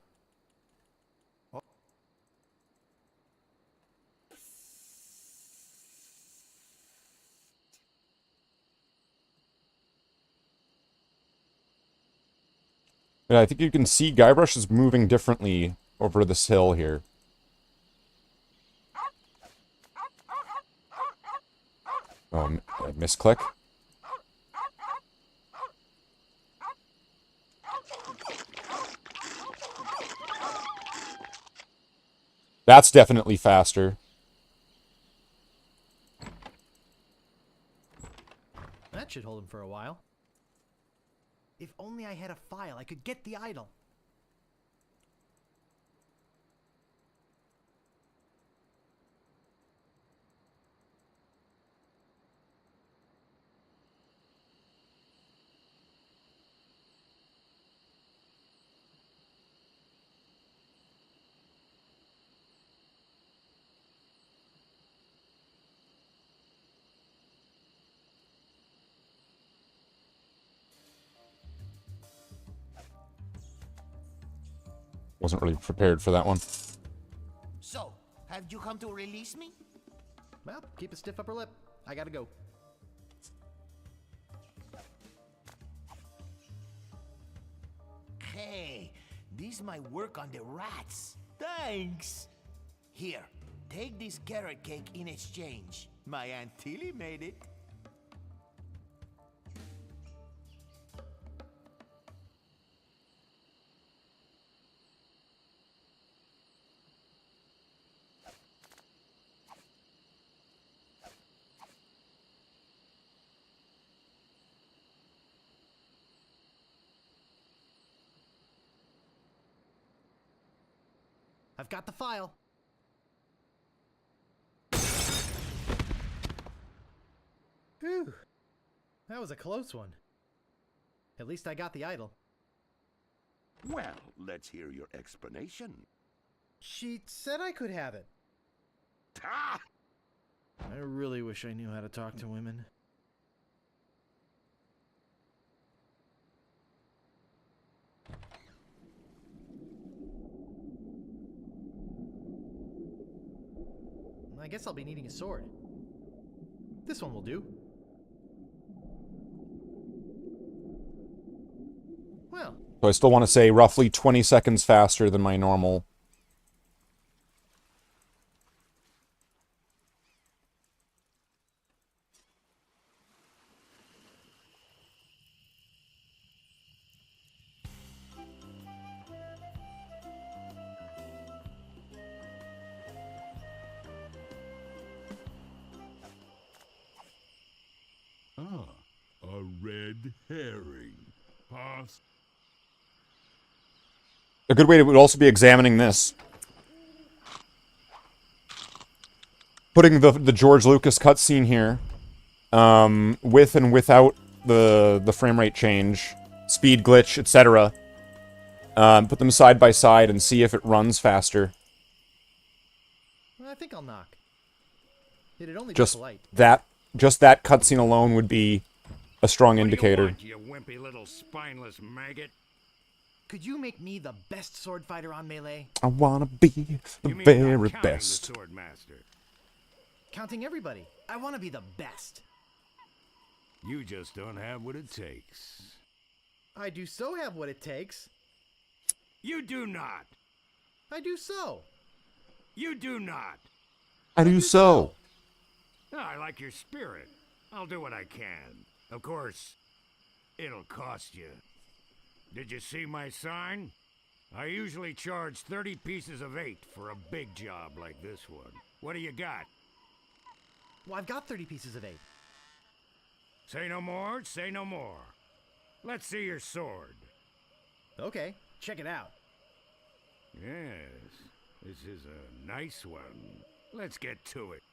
[SPEAKER 2] Yeah, I think you can see Guybrush is moving differently over this hill here. Oh, misclick. That's definitely faster.
[SPEAKER 3] That should hold him for a while. If only I had a file, I could get the idol.
[SPEAKER 2] Wasn't really prepared for that one.
[SPEAKER 7] So, have you come to release me?
[SPEAKER 3] Well, keep a stiff upper lip. I gotta go.
[SPEAKER 7] Hey, this might work on the rats. Thanks. Here, take this carrot cake in exchange. My Aunt Tilly made it.
[SPEAKER 3] I've got the file. Whew. That was a close one. At least I got the idol.
[SPEAKER 4] Well, let's hear your explanation.
[SPEAKER 3] She said I could have it.
[SPEAKER 4] Ah!
[SPEAKER 3] I really wish I knew how to talk to women. I guess I'll be needing a sword. This one will do. Well,
[SPEAKER 2] So I still want to say roughly 20 seconds faster than my normal.
[SPEAKER 6] Ah, a red herring. Pass.
[SPEAKER 2] A good way to would also be examining this. Putting the George Lucas cutscene here, with and without the frame rate change, speed glitch, etc. Put them side by side and see if it runs faster.
[SPEAKER 3] I think I'll knock. It'd only be
[SPEAKER 2] Just
[SPEAKER 3] polite.
[SPEAKER 2] that cutscene alone would be a strong indicator.
[SPEAKER 8] What do you want, you wimpy little spineless maggot?
[SPEAKER 3] Could you make me the best sword fighter on Melee?
[SPEAKER 2] I wanna be the
[SPEAKER 8] You mean
[SPEAKER 2] very
[SPEAKER 8] not counting
[SPEAKER 2] best.
[SPEAKER 8] the sword master?
[SPEAKER 3] Counting everybody. I want to be the best.
[SPEAKER 8] You just don't have what it takes.
[SPEAKER 3] I do so have what it takes.
[SPEAKER 8] You do not.
[SPEAKER 3] I do so.
[SPEAKER 8] You do not.
[SPEAKER 2] I do so.
[SPEAKER 8] Oh, I like your spirit. I'll do what I can. Of course, it'll cost you. Did you see my sign? I usually charge 30 pieces of 8 for a big job like this one. What do you got?
[SPEAKER 3] Well, I've got 30 pieces of 8.
[SPEAKER 8] Say no more, say no more. Let's see your sword.
[SPEAKER 3] Okay, check it out.
[SPEAKER 8] Yes, this is a nice one. Let's get to it.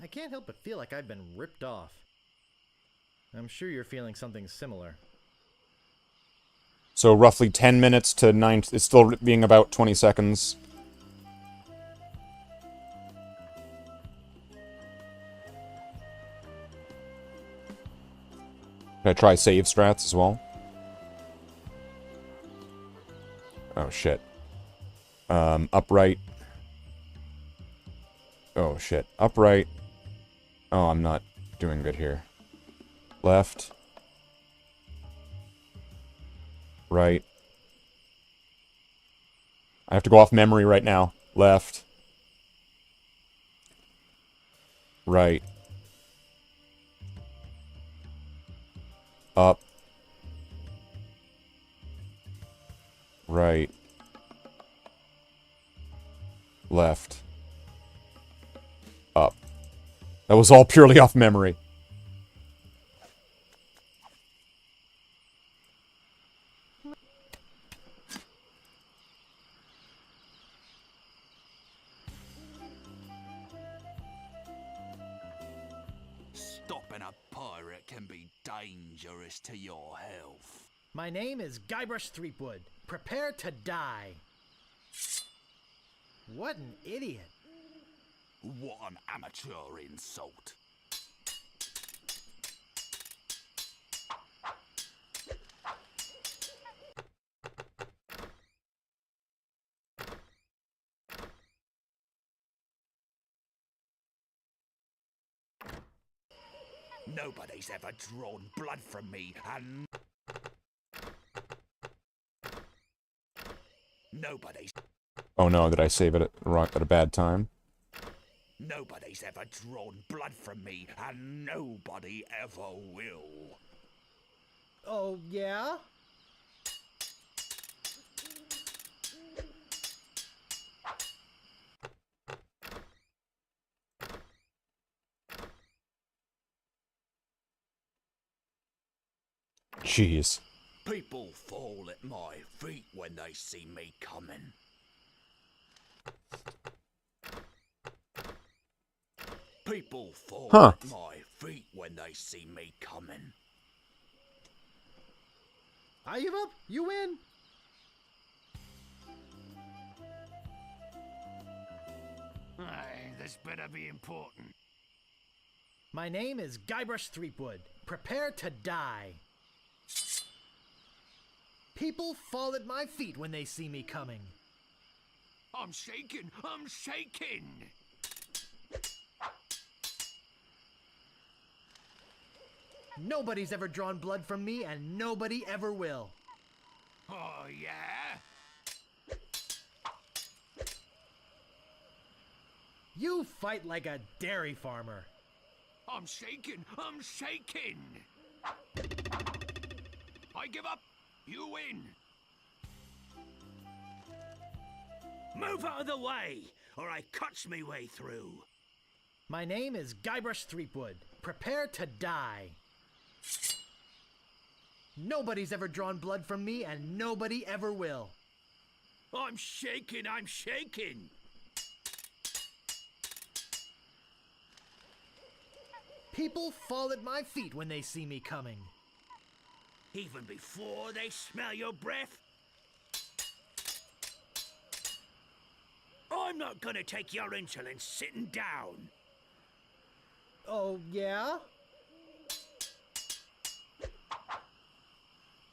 [SPEAKER 3] I can't help but feel like I've been ripped off. I'm sure you're feeling something similar.
[SPEAKER 2] So roughly 10 minutes to 9... It's still being about 20 seconds. Can I try save strats as well? Oh, shit. Upright. Oh, shit. Upright. Oh, I'm not doing good here. Left. Right. I have to go off memory right now. Left. Right. Up. Right. Left. Up. That was all purely off memory.
[SPEAKER 9] Stopping a pirate can be dangerous to your health.
[SPEAKER 3] My name is Guybrush Threepwood. Prepare to die. What an idiot.
[SPEAKER 9] What an amateur insult. Nobody's ever drawn blood from me, and nobody's
[SPEAKER 2] Oh no, did I save it at a bad time?
[SPEAKER 9] nobody's ever drawn blood from me, and nobody ever will.
[SPEAKER 3] Oh, yeah?
[SPEAKER 2] Jeez.
[SPEAKER 9] People fall at my feet when they see me coming. People fall at my feet when they see me coming.
[SPEAKER 3] I give up. You win.
[SPEAKER 8] Aye, this better be important.
[SPEAKER 3] My name is Guybrush Threepwood. Prepare to die. People fall at my feet when they see me coming.
[SPEAKER 8] I'm shaking! I'm shaking!
[SPEAKER 3] Nobody's ever drawn blood from me, and nobody ever will.
[SPEAKER 8] Oh, yeah?
[SPEAKER 3] You fight like a dairy farmer.
[SPEAKER 8] I'm shaking! I'm shaking! I give up! You win!
[SPEAKER 5] Move out of the way, or I cuts me way through.
[SPEAKER 3] My name is Guybrush Threepwood. Prepare to die. Nobody's ever drawn blood from me, and nobody ever will.
[SPEAKER 5] I'm shaking! I'm shaking!
[SPEAKER 3] People fall at my feet when they see me coming.
[SPEAKER 5] Even before they smell your breath? I'm not gonna take your insolence sitting down.
[SPEAKER 3] Oh, yeah?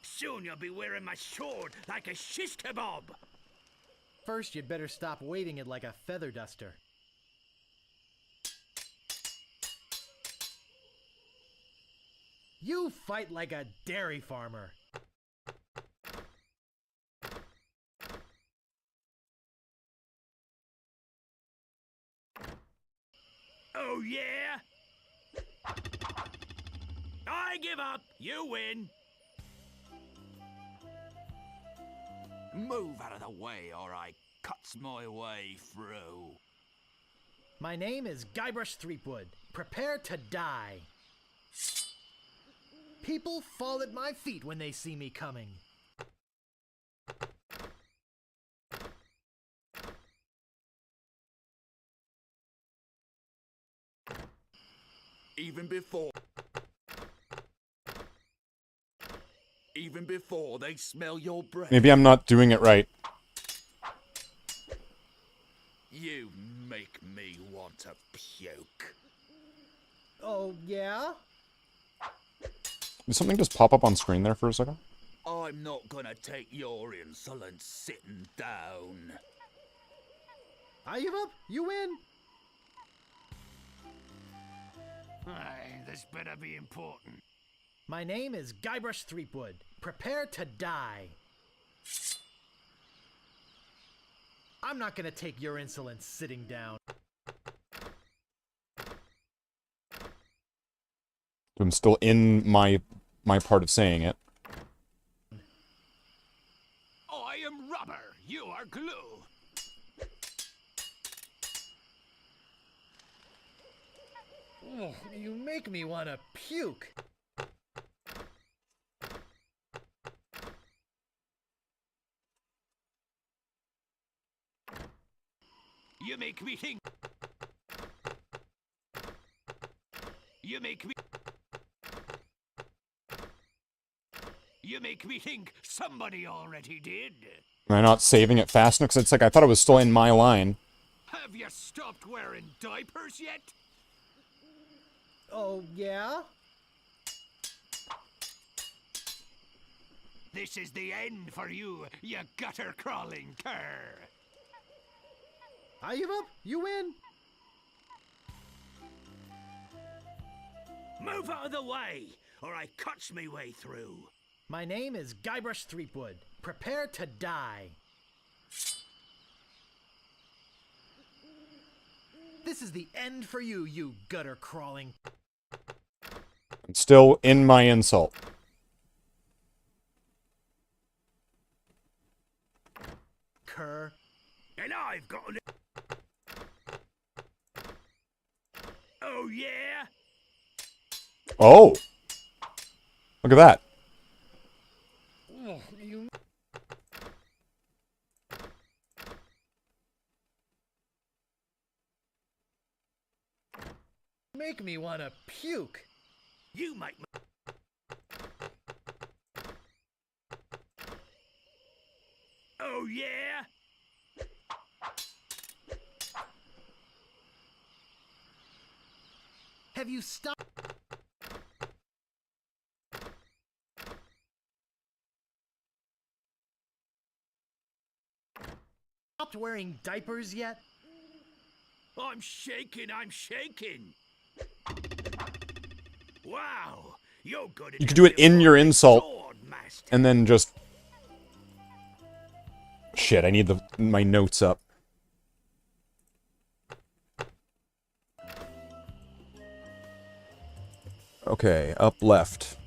[SPEAKER 5] Soon you'll be wearing my sword like a shish kebab.
[SPEAKER 3] First, you'd better stop waving it like a feather duster. You fight like a dairy farmer.
[SPEAKER 5] Oh, yeah? I give up. You win.
[SPEAKER 9] Move out of the way or I cuts my way through.
[SPEAKER 3] My name is Guybrush Threepwood. Prepare to die. People fall at my feet when they see me coming.
[SPEAKER 9] Even before they smell your breath.
[SPEAKER 2] Maybe I'm not doing it right.
[SPEAKER 9] You make me want to puke.
[SPEAKER 3] Oh, yeah?
[SPEAKER 2] Did something just pop up on screen there for a second?
[SPEAKER 9] I'm not gonna take your insolence sitting down.
[SPEAKER 3] I give up. You win.
[SPEAKER 8] Aye, this better be important.
[SPEAKER 3] My name is Guybrush Threepwood. Prepare to die. I'm not gonna take your insolence sitting down.
[SPEAKER 2] I'm still in my part of saying it.
[SPEAKER 8] I am rubber, you are glue.
[SPEAKER 3] Oh, you make me want to puke.
[SPEAKER 8] You make me think. You make me think somebody already did.
[SPEAKER 2] Am I not saving it fast enough? 'Cause it's like I thought it was still in my line.
[SPEAKER 8] Have you stopped wearing diapers yet?
[SPEAKER 3] Oh, yeah?
[SPEAKER 8] This is the end for you, you gutter-crawling cur.
[SPEAKER 3] I give up. You win.
[SPEAKER 8] Move out of the way, or I cuts me way through.
[SPEAKER 3] My name is Guybrush Threepwood. Prepare to die. This is the end for you, you gutter-crawling.
[SPEAKER 2] I'm still in my insult.
[SPEAKER 3] Cur.
[SPEAKER 8] And I've got an... Oh, yeah?
[SPEAKER 2] Oh! Look at that.
[SPEAKER 3] Oh, you... make me want to puke.
[SPEAKER 8] You make me... Oh, yeah?
[SPEAKER 3] Have you stopped? Stopped wearing diapers yet?
[SPEAKER 8] I'm shaking, I'm shaking. Wow, you're good at
[SPEAKER 2] You could do it in your insult, and then just... Shit, I need my notes up. Okay, up left.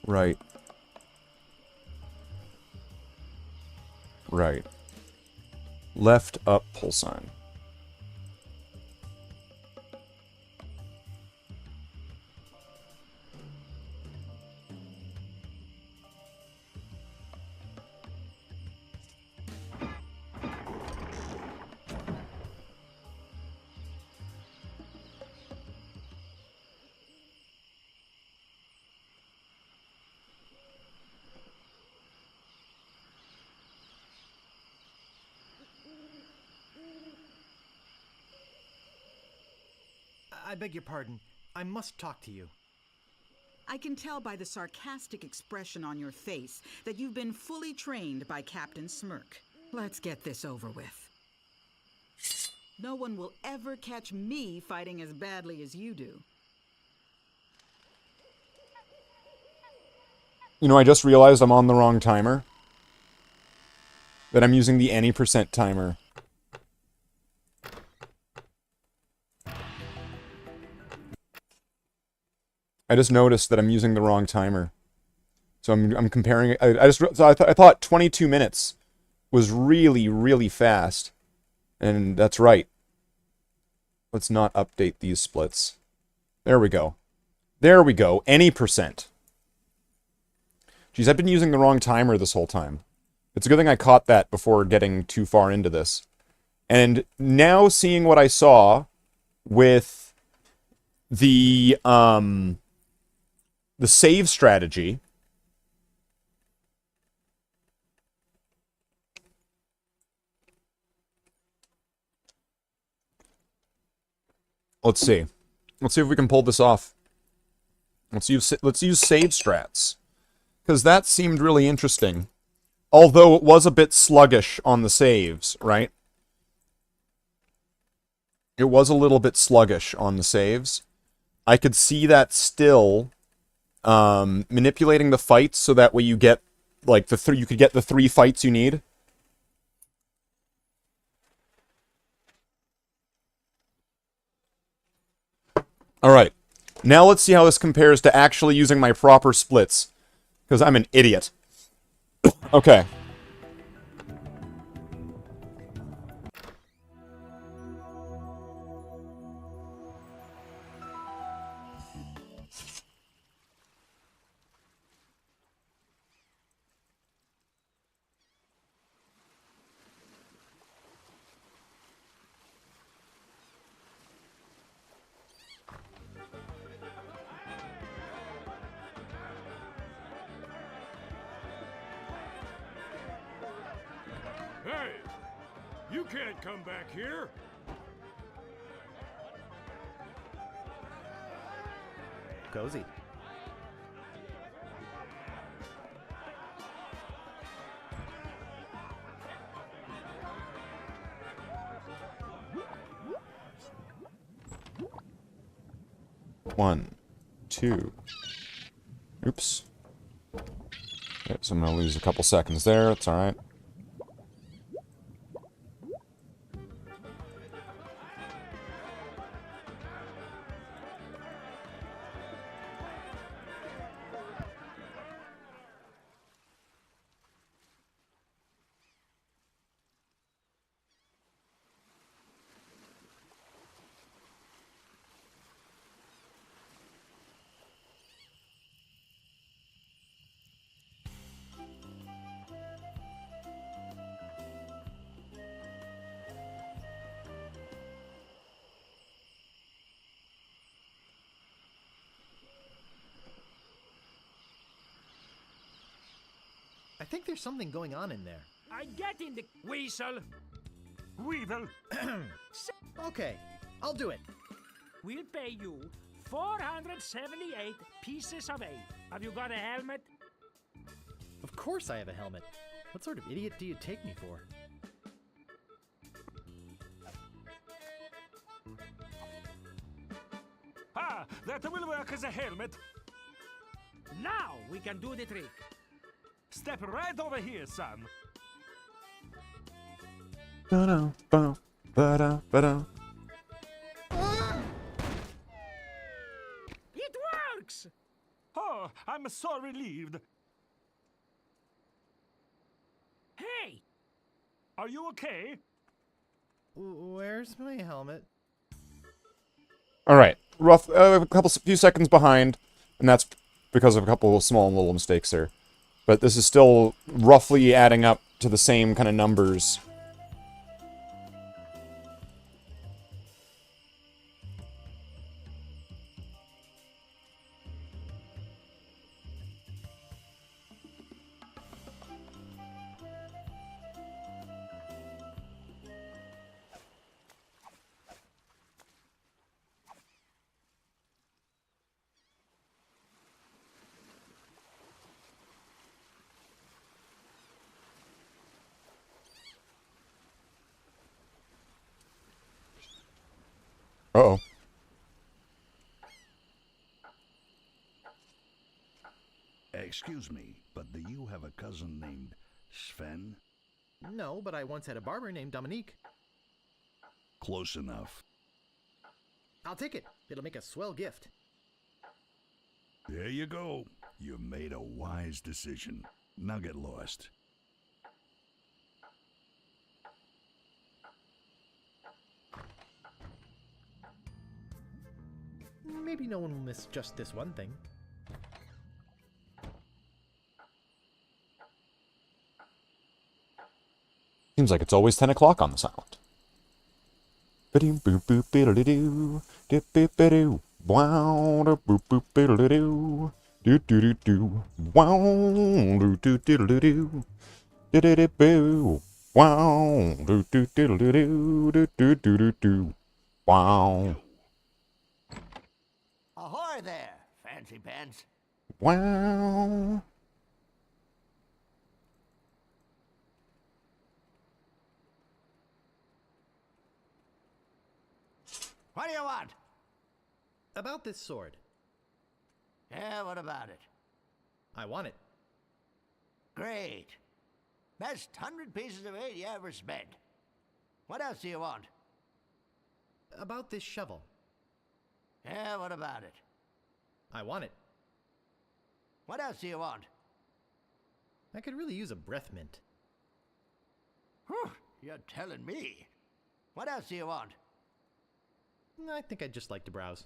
[SPEAKER 2] Right. Right. Left, up, pull sign.
[SPEAKER 3] I beg your pardon. I must talk to you.
[SPEAKER 10] I can tell by the sarcastic expression on your face that you've been fully trained by Captain Smirk. Let's get this over with. No one will ever catch me fighting as badly as you do.
[SPEAKER 2] You know, I just realized I'm on the wrong timer. That I'm using the any % timer. I just noticed that I'm using the wrong timer. So I'm comparing it. I thought 22 minutes was really, really fast. And that's right. Let's not update these splits. There we go. There we go. Any %. Geez, I've been using the wrong timer this whole time. It's a good thing I caught that before getting too far into this. And now seeing what I saw with the save strategy, let's see. Let's see if we can pull this off. Let's use save strats, because that seemed really interesting. Although it was a bit sluggish on the saves, right? It was a little bit sluggish on the saves. I could see that still manipulating the fights so that way you get like you could get the 3 fights you need. All right. Now let's see how this compares to actually using my proper splits, because I'm an idiot. Okay.
[SPEAKER 8] Hey! You can't come back here!
[SPEAKER 3] Cozy.
[SPEAKER 2] One, two. Oops. Okay, so I'm gonna lose a couple seconds there. It's alright.
[SPEAKER 3] I think there's something going on in there.
[SPEAKER 5] I get in the weasel.
[SPEAKER 4] Weevil.
[SPEAKER 3] Okay, I'll do it.
[SPEAKER 5] We'll pay you 478 pieces of 8. Have you got a helmet?
[SPEAKER 3] Of course I have a helmet. What sort of idiot do you take me for?
[SPEAKER 4] Ah, that will work as a helmet.
[SPEAKER 5] Now we can do the trick.
[SPEAKER 4] Step right over here, son.
[SPEAKER 2] Ba-da, ba, ba-da, ba-da.
[SPEAKER 5] It works!
[SPEAKER 4] Oh, I'm so relieved.
[SPEAKER 5] Hey!
[SPEAKER 4] Are you okay?
[SPEAKER 3] Where's my helmet?
[SPEAKER 2] All right, few seconds behind, and that's because of a couple of small little mistakes there. But this is still roughly adding up to the same kind of numbers. Uh-oh.
[SPEAKER 6] Excuse me, but do you have a cousin named Sven?
[SPEAKER 3] No, but I once had a barber named Dominique.
[SPEAKER 6] Close enough.
[SPEAKER 3] I'll take it. It'll make a swell gift.
[SPEAKER 6] There you go. You made a wise decision. Now get lost.
[SPEAKER 3] Maybe no one will miss just this one thing.
[SPEAKER 2] Seems like it's always 10 o'clock on this island. Ba-doom, boop, boop, biddle-doo, dip-bip-ba-doo. Wow, da, boop, boop, biddle-doo. Do-do-do-do. Wow, do-do-diddle-doo. Do-do-do-boo. Wow, do-do-diddle-doo. Do-do-do-do-do. Wow.
[SPEAKER 7] Ahoy there, fancy pants.
[SPEAKER 2] Wow.
[SPEAKER 7] What do you want?
[SPEAKER 3] About this sword.
[SPEAKER 7] Yeah, what about it?
[SPEAKER 3] I want it.
[SPEAKER 7] Great. Best 100 pieces of 8 you ever spent. What else do you want?
[SPEAKER 3] About this shovel.
[SPEAKER 7] Yeah, what about it?
[SPEAKER 3] I want it.
[SPEAKER 7] What else do you want?
[SPEAKER 3] I could really use a breath mint.
[SPEAKER 7] Whew, you're telling me. What else do you want?
[SPEAKER 3] I think I'd just like to browse.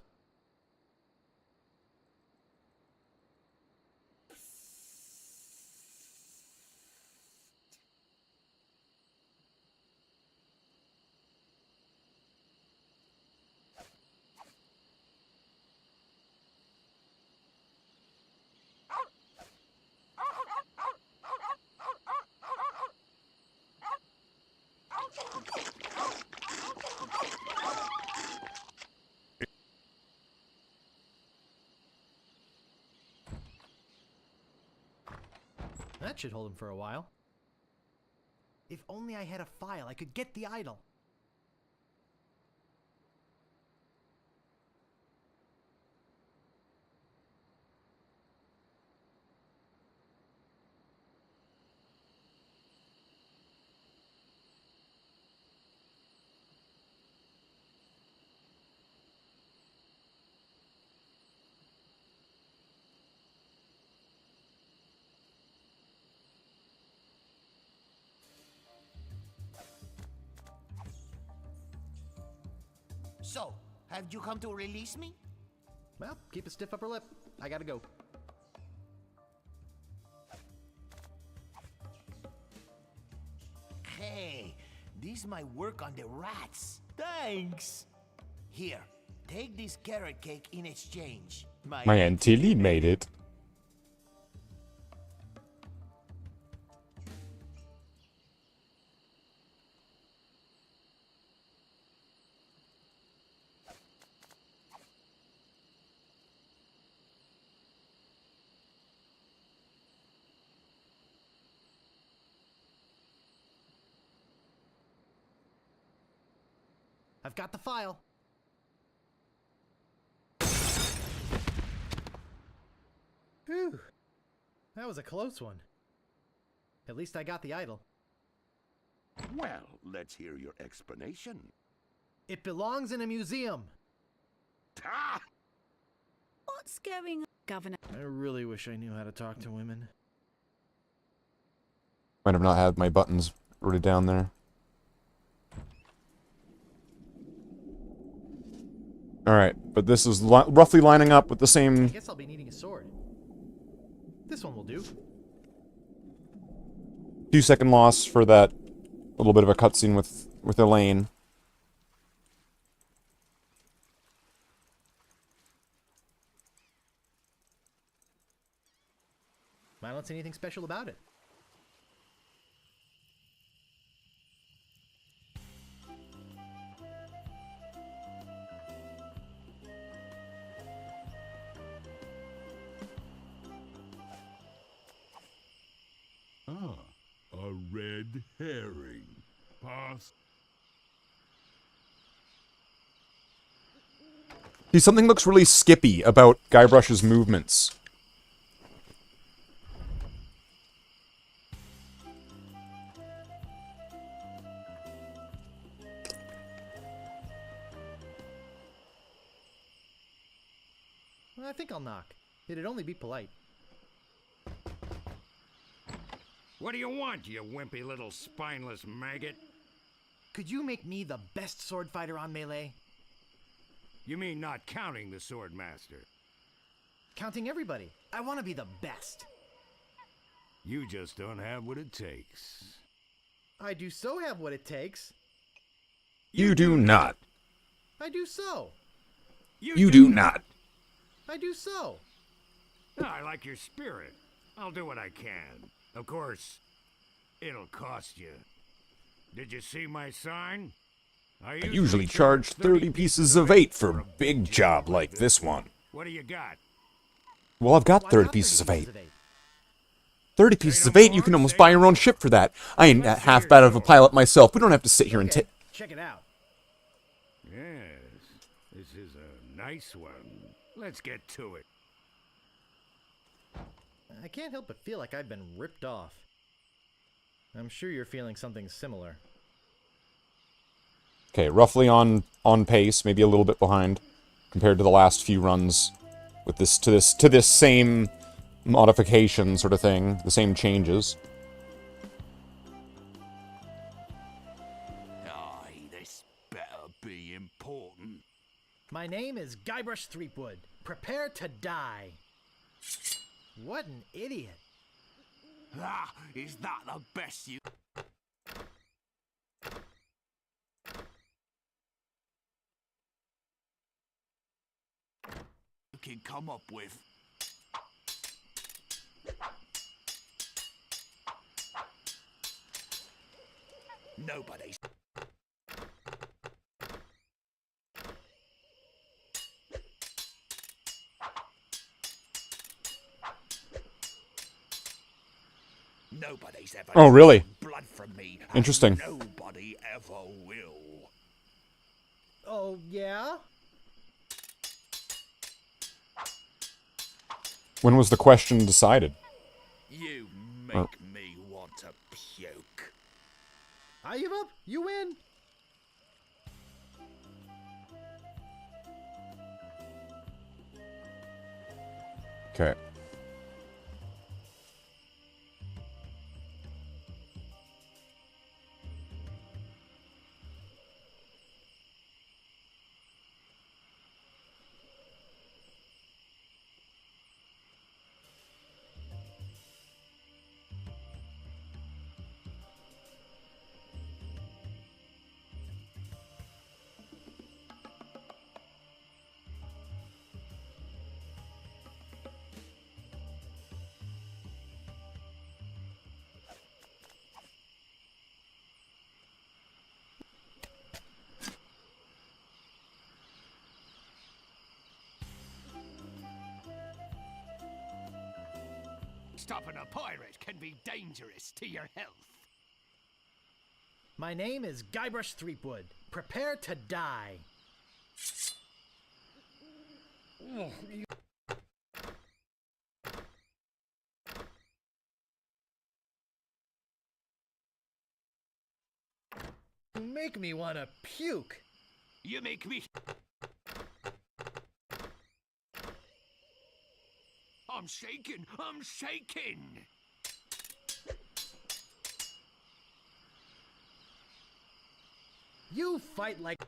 [SPEAKER 3] That should hold him for a while. If only I had a file, I could get the idol.
[SPEAKER 7] So, have you come to release me?
[SPEAKER 3] Well, keep a stiff upper lip. I gotta go.
[SPEAKER 7] Hey, this is my work on the rats. Thanks. Here, take this carrot cake in exchange.
[SPEAKER 2] My Antilli made it.
[SPEAKER 3] I've got the file. Whew. That was a close one. At least I got the idol.
[SPEAKER 9] Well, let's hear your explanation.
[SPEAKER 3] It belongs in a museum.
[SPEAKER 9] Ah!
[SPEAKER 10] What's going on, Governor?
[SPEAKER 3] I really wish I knew how to talk to women.
[SPEAKER 2] Might have not had my buttons already down there. Alright, but this is roughly lining up with the
[SPEAKER 3] I
[SPEAKER 2] same...
[SPEAKER 3] guess I'll be needing a sword. This one will do.
[SPEAKER 2] 2-second loss for that little bit of a cutscene with Elaine.
[SPEAKER 3] I don't see anything special about it.
[SPEAKER 6] Ah, a red herring. Pass.
[SPEAKER 2] See, something looks really skippy about Guybrush's movements.
[SPEAKER 3] I think I'll knock. It'd only be polite.
[SPEAKER 8] What do you want, you wimpy little spineless maggot?
[SPEAKER 3] Could you make me the best sword fighter on Melee?
[SPEAKER 8] You mean not counting the Swordmaster?
[SPEAKER 3] Counting everybody. I want to be the best.
[SPEAKER 8] You just don't have what it takes.
[SPEAKER 3] I do so have what it takes.
[SPEAKER 2] You do not.
[SPEAKER 3] I do so.
[SPEAKER 8] You do not.
[SPEAKER 3] I do so.
[SPEAKER 8] I like your spirit. I'll do what I can. Of course, it'll cost you. Did you see my sign?
[SPEAKER 2] I usually charge 30 pieces of 8 for a big job like this one.
[SPEAKER 8] What do you got?
[SPEAKER 2] Well, I've got 30 pieces of 8. 30 pieces of 8, you can almost buy your own ship for that. I ain't half bad of a pilot myself. We don't have to sit here and take...
[SPEAKER 3] Check it out.
[SPEAKER 8] Yes, this is a nice one. Let's get to it.
[SPEAKER 3] I can't help but feel like I've been ripped off. I'm sure you're feeling something similar.
[SPEAKER 2] Okay, roughly on pace, maybe a little bit behind compared to the last few runs with this to this same modification sort of thing, the same changes.
[SPEAKER 9] Aye, this better be important.
[SPEAKER 3] My name is Guybrush Threepwood. Prepare to die. What an idiot.
[SPEAKER 9] Ah, is that the best you can come up with? Nobody's. Nobody's ever
[SPEAKER 2] Oh, really?
[SPEAKER 9] blood from me.
[SPEAKER 2] Interesting.
[SPEAKER 9] Nobody ever will.
[SPEAKER 3] Oh, yeah?
[SPEAKER 2] When was the question decided?
[SPEAKER 9] You make me want to puke.
[SPEAKER 3] I give up. You win.
[SPEAKER 2] Okay.
[SPEAKER 9] Stopping a pirate can be dangerous to your health.
[SPEAKER 3] My name is Guybrush Threepwood. Prepare to die. You make me want to puke.
[SPEAKER 9] You make me. I'm shaking. I'm shaking.
[SPEAKER 3] You fight like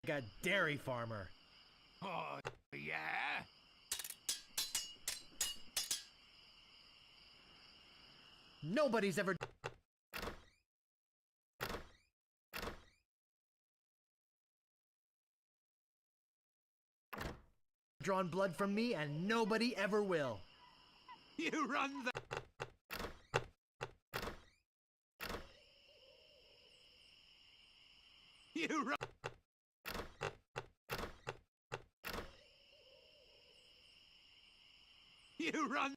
[SPEAKER 3] a dairy farmer.
[SPEAKER 9] Oh, yeah?
[SPEAKER 3] Nobody's ever drawn blood from me, and nobody ever will.
[SPEAKER 9] You run the. You run. You run.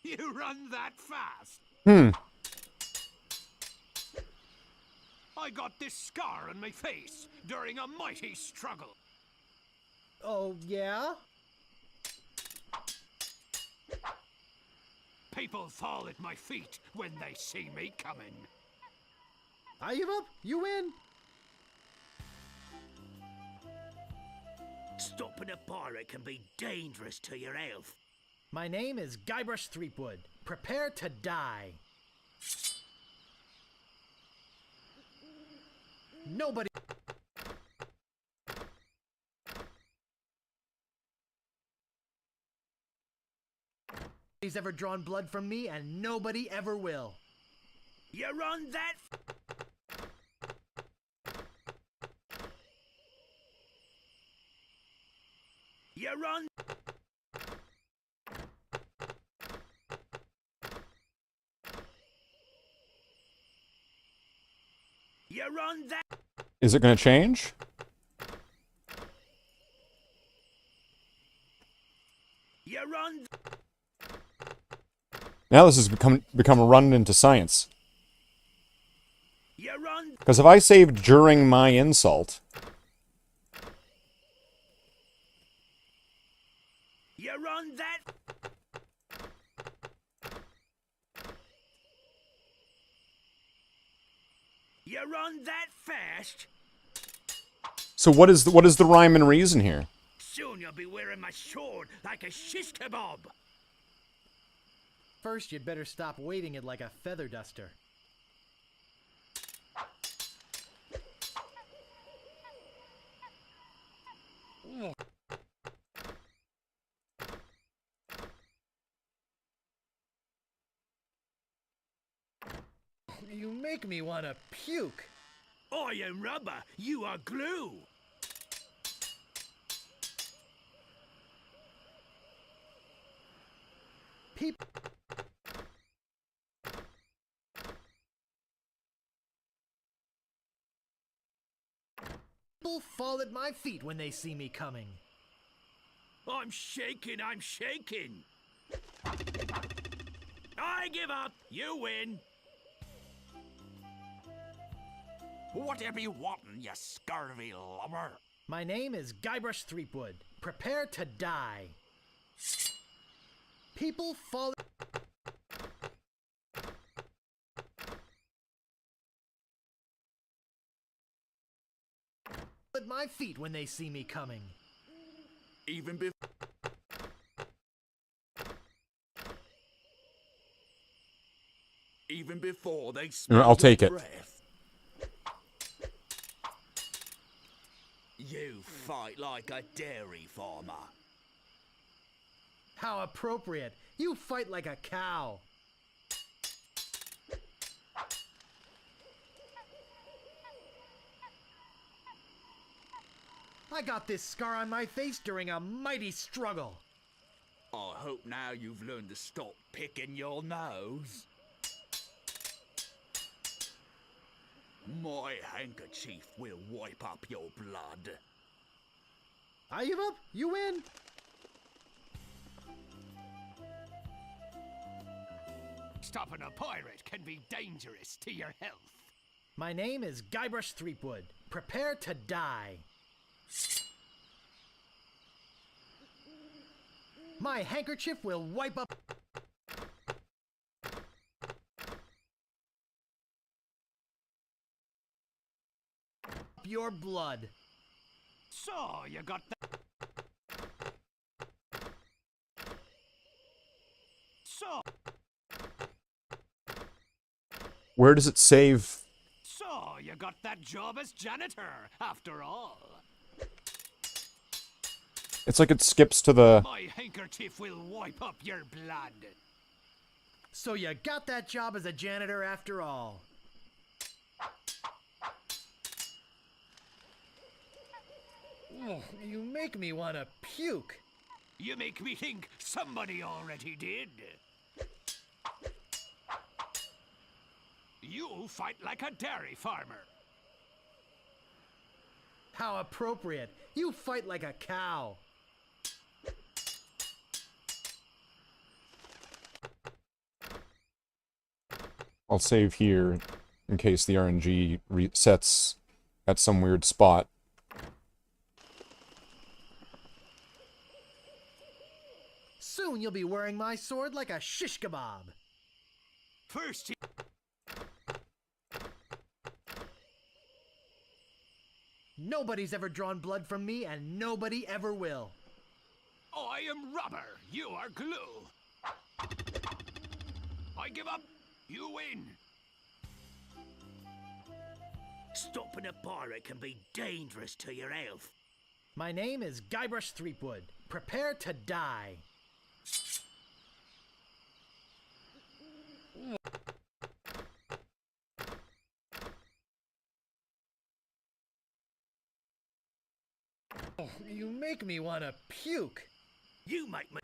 [SPEAKER 9] You run that fast. I got this scar on my face during a mighty struggle.
[SPEAKER 3] Oh, yeah?
[SPEAKER 9] People fall at my feet when they see me coming.
[SPEAKER 3] I give up. You win.
[SPEAKER 9] Stopping a pirate can be dangerous to your health.
[SPEAKER 3] My name is Guybrush Threepwood. Prepare to die. Nobody Nobody's ever drawn blood from me, and nobody ever will.
[SPEAKER 7] You run that. You run. You run that.
[SPEAKER 2] Is it going to change?
[SPEAKER 7] You run.
[SPEAKER 2] Now this has become a run into science.
[SPEAKER 7] You run.
[SPEAKER 2] Because if I saved during my insult,
[SPEAKER 7] You run that. You run that fast.
[SPEAKER 2] so what is the rhyme and reason here?
[SPEAKER 7] Soon you'll be wearing my sword like a shish kebab.
[SPEAKER 3] First, you'd better stop weighting it like a feather duster. You make me want to puke.
[SPEAKER 7] I am rubber, you are glue.
[SPEAKER 3] People fall at my feet when they see me coming.
[SPEAKER 7] I'm shaking, I'm shaking. I give up, you win.
[SPEAKER 9] Whatever you wantin', you scurvy lubber?
[SPEAKER 3] My name is Guybrush Threepwood. Prepare to die. People fall at my feet when they see me coming.
[SPEAKER 9] Even before they smell
[SPEAKER 2] I'll take
[SPEAKER 9] your
[SPEAKER 2] it.
[SPEAKER 9] breath. You fight like a dairy farmer.
[SPEAKER 3] How appropriate. You fight like a cow. I got this scar on my face during a mighty struggle.
[SPEAKER 9] I hope now you've learned to stop picking your nose. My handkerchief will wipe up your blood.
[SPEAKER 3] I give up. You win.
[SPEAKER 5] Stopping a pirate can be dangerous to your health.
[SPEAKER 3] My name is Guybrush Threepwood. Prepare to die. My handkerchief will wipe up your blood.
[SPEAKER 5] So, you got that? So,
[SPEAKER 2] Where does it save?
[SPEAKER 5] you got that job as janitor, after all.
[SPEAKER 2] It's like it skips to the...
[SPEAKER 5] My handkerchief will wipe up your blood.
[SPEAKER 3] So you got that job as a janitor after all. You make me want to puke.
[SPEAKER 5] You make me think somebody already did. You fight like a dairy farmer.
[SPEAKER 3] How appropriate. You fight like a cow.
[SPEAKER 2] I'll save here in case the RNG resets at some weird spot.
[SPEAKER 3] Soon you'll be wearing my sword like a shish kebab.
[SPEAKER 5] First,
[SPEAKER 3] Nobody's ever drawn blood from me, and nobody ever will.
[SPEAKER 5] I am rubber, you are glue. I give up, you win.
[SPEAKER 7] Stopping a pirate can be dangerous to your health.
[SPEAKER 3] My name is Guybrush Threepwood. Prepare to die. You make me want to puke.
[SPEAKER 9] You make me.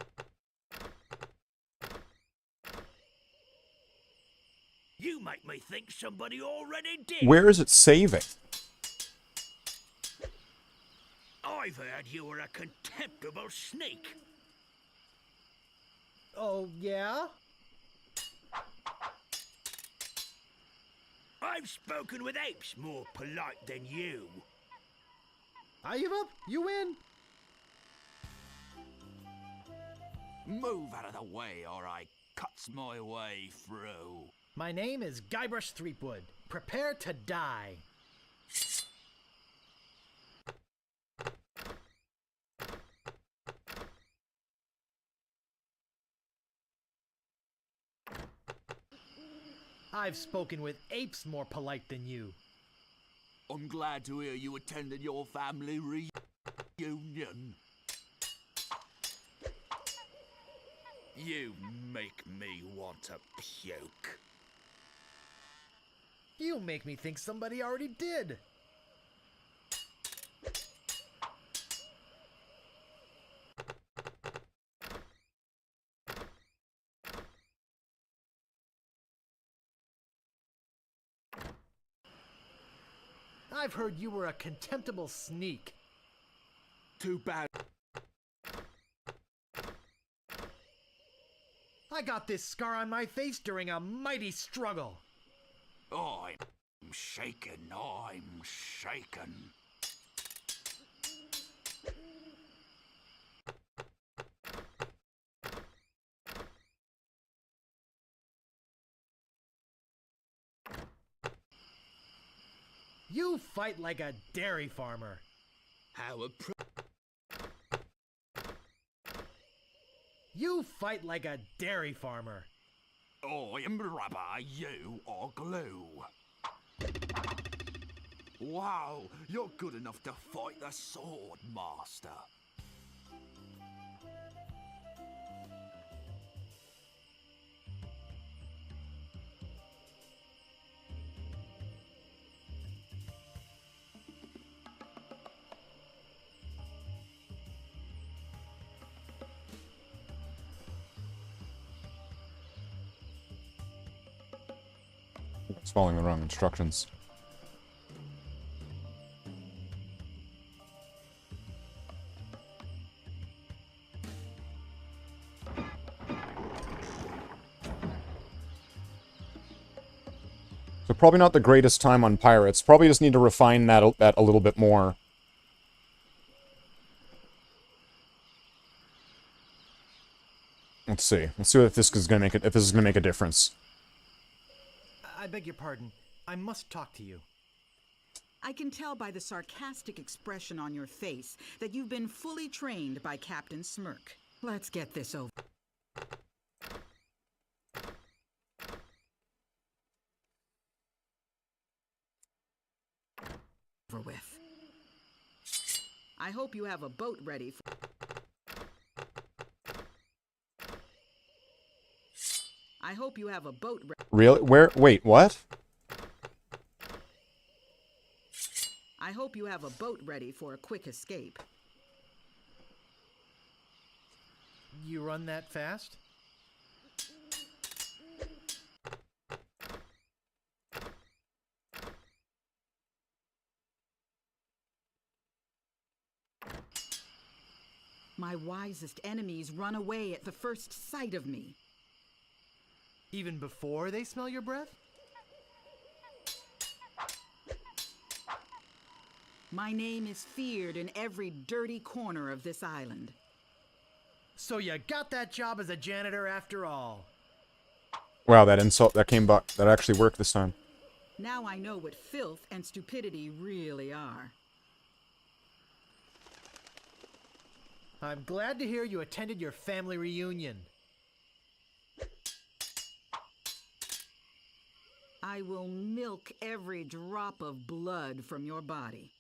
[SPEAKER 9] You make me think somebody already did.
[SPEAKER 2] Where is it saving?
[SPEAKER 9] I've heard you were a contemptible sneak.
[SPEAKER 3] Oh, yeah?
[SPEAKER 9] I've spoken with apes more polite than you.
[SPEAKER 3] I give up. You win.
[SPEAKER 9] Move out of the way or I cuts my way through.
[SPEAKER 3] My name is Guybrush Threepwood. Prepare to die. I've spoken with apes more polite than you.
[SPEAKER 9] I'm glad to hear you attended your family reunion. You make me want to puke.
[SPEAKER 3] You make me think somebody already did. I've heard you were a contemptible sneak.
[SPEAKER 9] Too bad.
[SPEAKER 3] I got this scar on my face during a mighty struggle.
[SPEAKER 9] I'm shaken. I'm shaken.
[SPEAKER 3] You fight like a dairy farmer.
[SPEAKER 9] How
[SPEAKER 3] You fight like a dairy farmer.
[SPEAKER 9] I am rubber, you are glue. Wow, you're good enough to fight the sword master.
[SPEAKER 2] It's following the wrong instructions. So probably not the greatest time on pirates. Probably just need to refine that a little bit more. Let's see. Let's see if this is gonna make it. If this is gonna make a difference.
[SPEAKER 3] I beg your pardon. I must talk to you.
[SPEAKER 10] I can tell by the sarcastic expression on your face that you've been fully trained by Captain Smirk. Let's get this over with. I hope you have a boat ready for... I hope you have a boat ready.
[SPEAKER 2] Really? Where? Wait, what?
[SPEAKER 10] I hope you have a boat ready for a quick escape.
[SPEAKER 3] You run that fast?
[SPEAKER 10] My wisest enemies run away at the first sight of me.
[SPEAKER 3] Even before they smell your breath?
[SPEAKER 10] My name is feared in every dirty corner of this island.
[SPEAKER 3] So you got that job as a janitor after all.
[SPEAKER 2] Wow, that insult that came back. That actually worked this time.
[SPEAKER 10] Now I know what filth and stupidity really are.
[SPEAKER 3] I'm glad to hear you attended your family reunion.
[SPEAKER 10] I will milk every drop of blood from your body.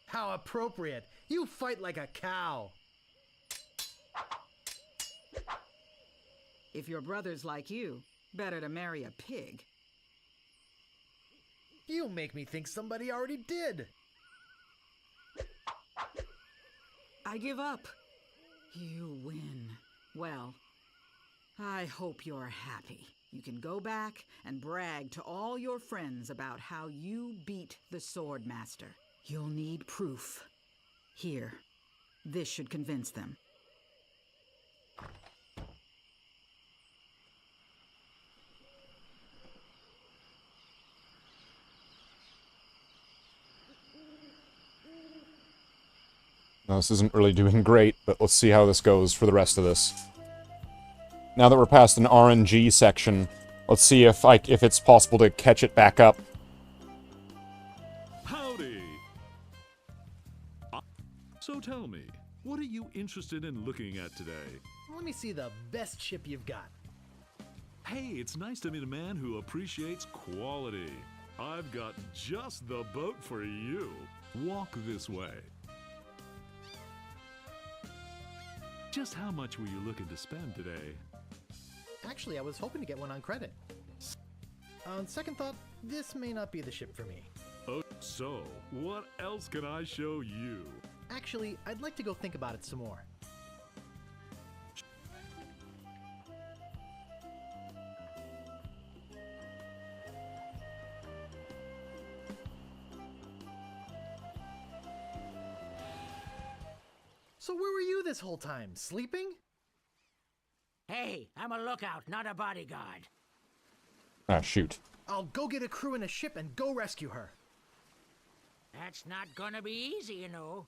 [SPEAKER 3] How appropriate. You fight like a cow.
[SPEAKER 10] If your brother's like you, better to marry a pig.
[SPEAKER 3] You make me think somebody already did.
[SPEAKER 10] I give up. You win. Well, I hope you're happy. You can go back and brag to all your friends about how you beat the Swordmaster. You'll need proof. Here, this should convince them.
[SPEAKER 2] Now, this isn't really doing great, but let's see how this goes for the rest of this. Now that we're past an RNG section, let's see if it's possible to catch it back up.
[SPEAKER 11] Howdy! So tell me, what are you interested in looking at today?
[SPEAKER 3] Let me see the best ship you've got.
[SPEAKER 11] Hey, it's nice to meet a man who appreciates quality. I've got just the boat for you. Walk this way. Just how much were you looking to spend today?
[SPEAKER 3] Actually, I was hoping to get one on credit. On second thought, this may not be the ship for me.
[SPEAKER 11] Oh, so what else can I show you?
[SPEAKER 3] Actually, I'd like to go think about it some more. So where were you this whole time? Sleeping?
[SPEAKER 5] Hey, I'm a lookout, not a bodyguard.
[SPEAKER 2] Ah, shoot.
[SPEAKER 3] I'll go get a crew in a ship and go rescue her.
[SPEAKER 5] That's not gonna be easy, you know.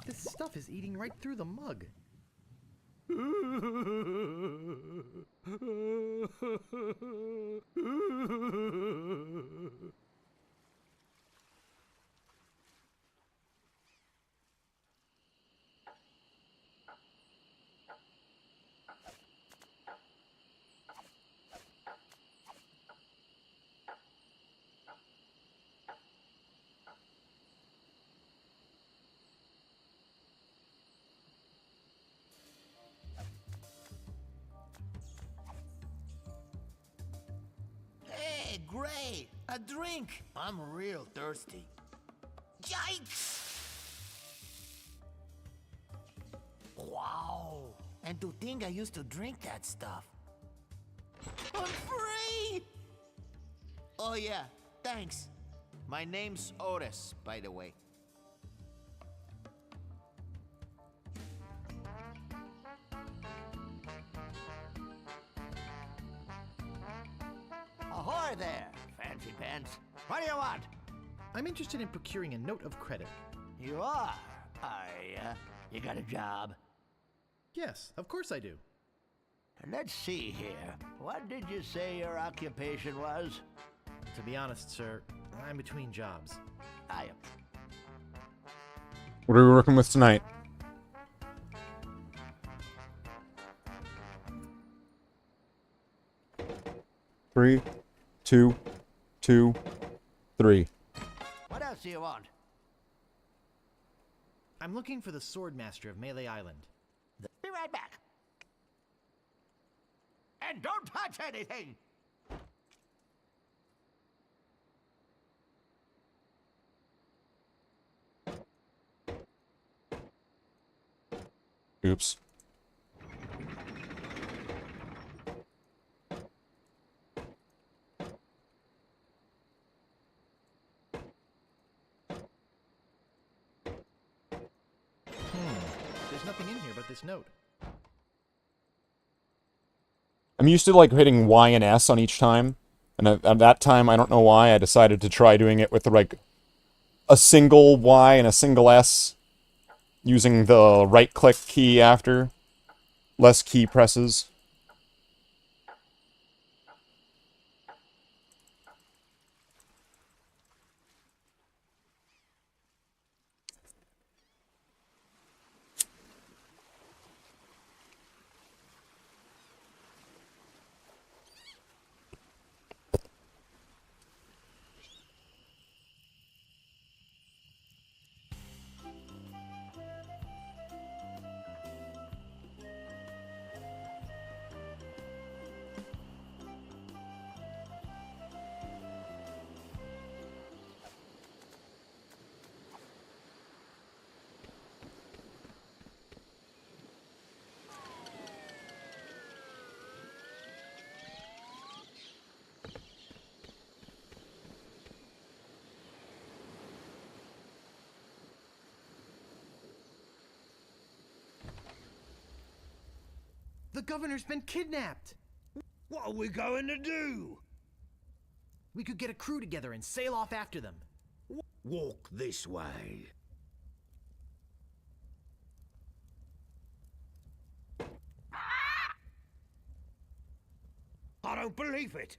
[SPEAKER 3] This stuff is eating right through the mug.
[SPEAKER 7] Hey, great! A drink! I'm real thirsty. Yikes! Wow! And to think I used to drink that stuff. I'm free! Oh yeah, thanks. My name's Otis, by the way. Ahoy there, fancy pants. What do you want?
[SPEAKER 3] I'm interested in procuring a note of credit.
[SPEAKER 7] You are? You got a job?
[SPEAKER 3] Yes, of course I do.
[SPEAKER 7] Let's see here. What did you say your occupation was?
[SPEAKER 3] To be honest, sir, I'm between jobs.
[SPEAKER 2] What are we working with tonight? Three, two, 3.
[SPEAKER 7] What else do you want?
[SPEAKER 3] I'm looking for the Swordmaster of Melee Island.
[SPEAKER 7] Be right back. And don't touch anything!
[SPEAKER 2] Oops.
[SPEAKER 3] There's nothing in here but this note.
[SPEAKER 2] I'm used to, like, hitting Y and S on each time. And at that time, I don't know why, I decided to try doing it with, like, a single Y and a single S. Using the right-click key after. Less key presses.
[SPEAKER 3] The governor's been kidnapped!
[SPEAKER 9] What are we going to do?
[SPEAKER 3] We could get a crew together and sail off after them.
[SPEAKER 9] Walk this way. I don't believe it.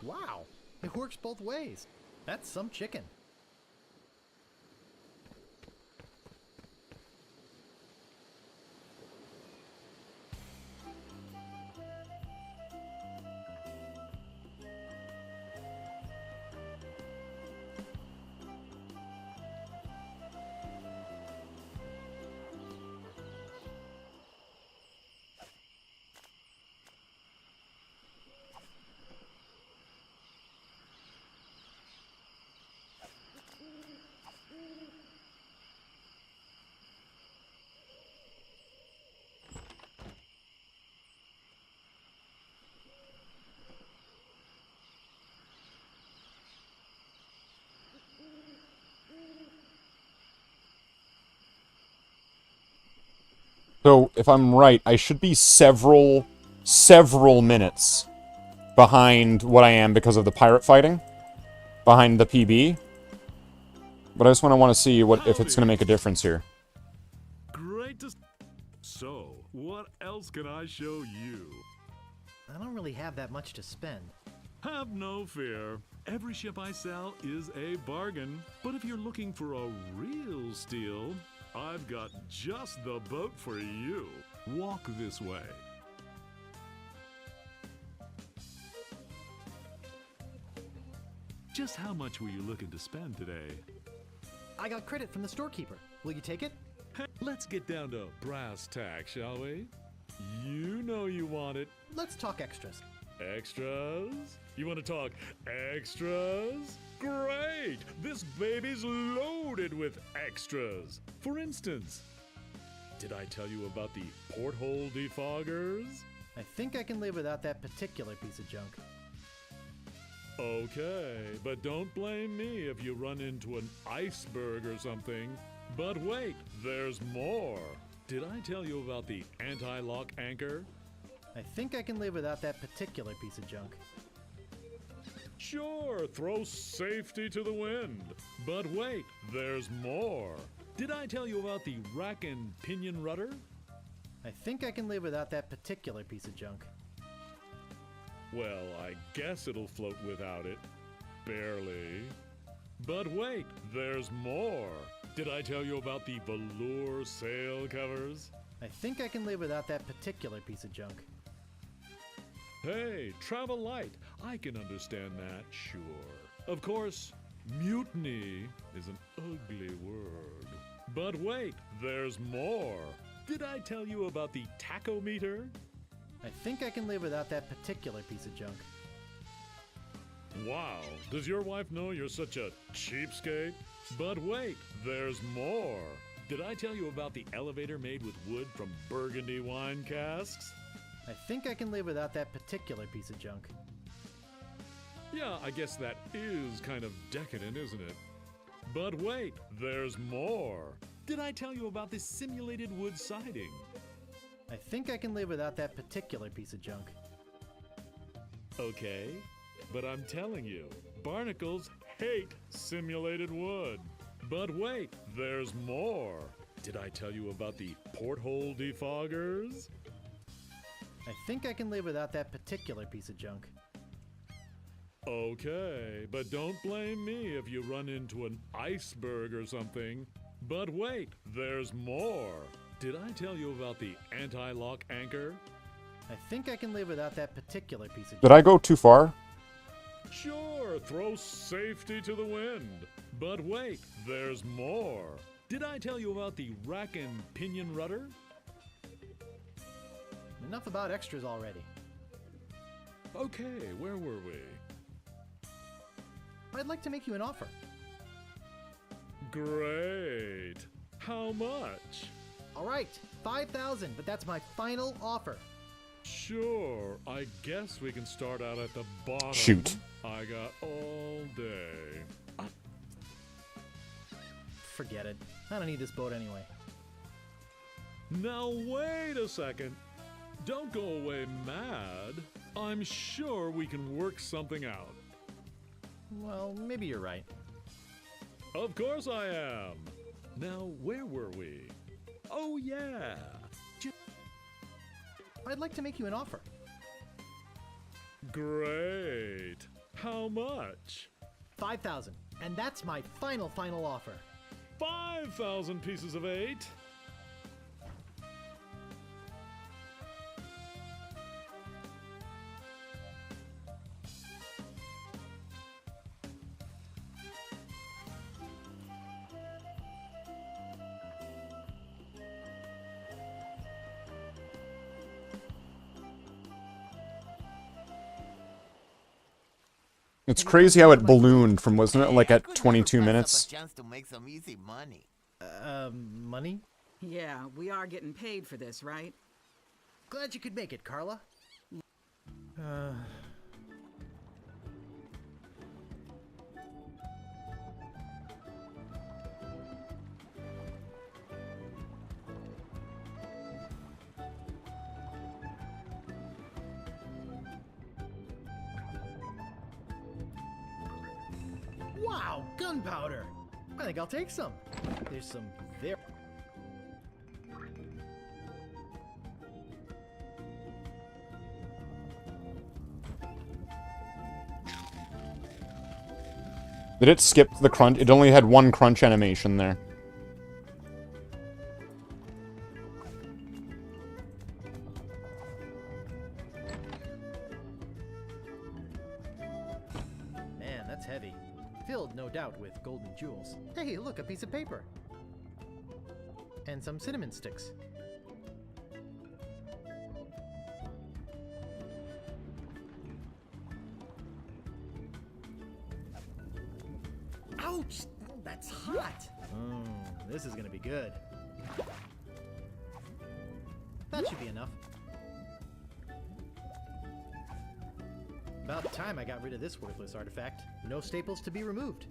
[SPEAKER 3] Wow, it works both ways. That's some chicken.
[SPEAKER 2] So, if I'm right, I should be several minutes behind what I am because of the pirate fighting. Behind the PB. But I just want to see if it's going to make a difference here.
[SPEAKER 11] Great to... So, what else can I show you?
[SPEAKER 3] I don't really have that much to spend.
[SPEAKER 11] Have no fear. Every ship I sell is a bargain. But if you're looking for a real steal, I've got just the boat for you. Walk this way. Just how much were you looking to spend today?
[SPEAKER 3] I got credit from the storekeeper. Will you take it?
[SPEAKER 11] Let's get down to brass tacks, shall we? You know you want it.
[SPEAKER 3] Let's talk extras.
[SPEAKER 11] Extras? You want to talk extras? Great! This baby's loaded with extras. For instance, did I tell you about the porthole defoggers?
[SPEAKER 3] I think I can live without that particular piece of junk.
[SPEAKER 11] Okay, but don't blame me if you run into an iceberg or something. But wait, there's more. Did I tell you about the anti-lock anchor?
[SPEAKER 3] I think I can live without that particular piece of junk.
[SPEAKER 11] Sure, throw safety to the wind. But wait, there's more. Did I tell you about the rack and pinion rudder?
[SPEAKER 3] I think I can live without that particular piece of junk.
[SPEAKER 11] Well, I guess it'll float without it. Barely. But wait, there's more. Did I tell you about the velour sail covers?
[SPEAKER 3] I think I can live without that particular piece of junk.
[SPEAKER 11] Hey, travel light. I can understand that, sure. Of course, mutiny is an ugly word. But wait, there's more. Did I tell you about the tachometer?
[SPEAKER 3] I think I can live without that particular piece of junk.
[SPEAKER 11] Wow, does your wife know you're such a cheapskate? But wait, there's more. Did I tell you about the elevator made with wood from Burgundy wine casks?
[SPEAKER 3] I think I can live without that particular piece of junk.
[SPEAKER 11] Yeah, I guess that is kind of decadent, isn't it? But wait, there's more. Did I tell you about this simulated wood siding?
[SPEAKER 3] I think I can live without that particular piece of junk.
[SPEAKER 11] Okay, but I'm telling you, barnacles hate simulated wood. But wait, there's more. Did I tell you about the porthole defoggers?
[SPEAKER 3] I think I can live without that particular piece of junk.
[SPEAKER 11] Okay, but don't blame me if you run into an iceberg or something. But wait, there's more. Did I tell you about the anti-lock anchor?
[SPEAKER 3] I think I can live without that particular piece of junk.
[SPEAKER 2] Did I go too far?
[SPEAKER 11] Sure, throw safety to the wind. But wait, there's more. Did I tell you about the rack and pinion rudder?
[SPEAKER 3] Enough about extras already.
[SPEAKER 11] Okay, where were we?
[SPEAKER 3] I'd like to make you an offer.
[SPEAKER 11] Great. How much?
[SPEAKER 3] All right, 5,000, but that's my final offer.
[SPEAKER 11] Sure, I guess we can start out at the bottom.
[SPEAKER 2] Shoot.
[SPEAKER 11] I got all day.
[SPEAKER 3] Forget it. I don't need this boat anyway.
[SPEAKER 11] Now wait a second. Don't go away mad. I'm sure we can work something out.
[SPEAKER 3] Well, maybe you're right.
[SPEAKER 11] Of course I am. Now, where were we? Oh, yeah.
[SPEAKER 3] I'd like to make you an offer.
[SPEAKER 11] Great. How much?
[SPEAKER 3] 5,000. And that's my final offer.
[SPEAKER 11] 5,000 pieces of 8?
[SPEAKER 2] It's crazy how it ballooned from, wasn't it, like at 22 minutes?
[SPEAKER 7] Chance to make some easy money.
[SPEAKER 3] Money?
[SPEAKER 10] Yeah, we are getting paid for this, right?
[SPEAKER 3] Glad you could make it, Carla. Wow, gunpowder! I think I'll take some. There's some there.
[SPEAKER 2] Did it skip the crunch? It only had one crunch animation there.
[SPEAKER 3] Man, that's heavy. Filled, no doubt, with golden jewels. Hey, look, a piece of paper. And some cinnamon sticks. Ouch! That's hot! This is gonna be good. That should be enough. About time I got rid of this worthless artifact. No staples to be removed.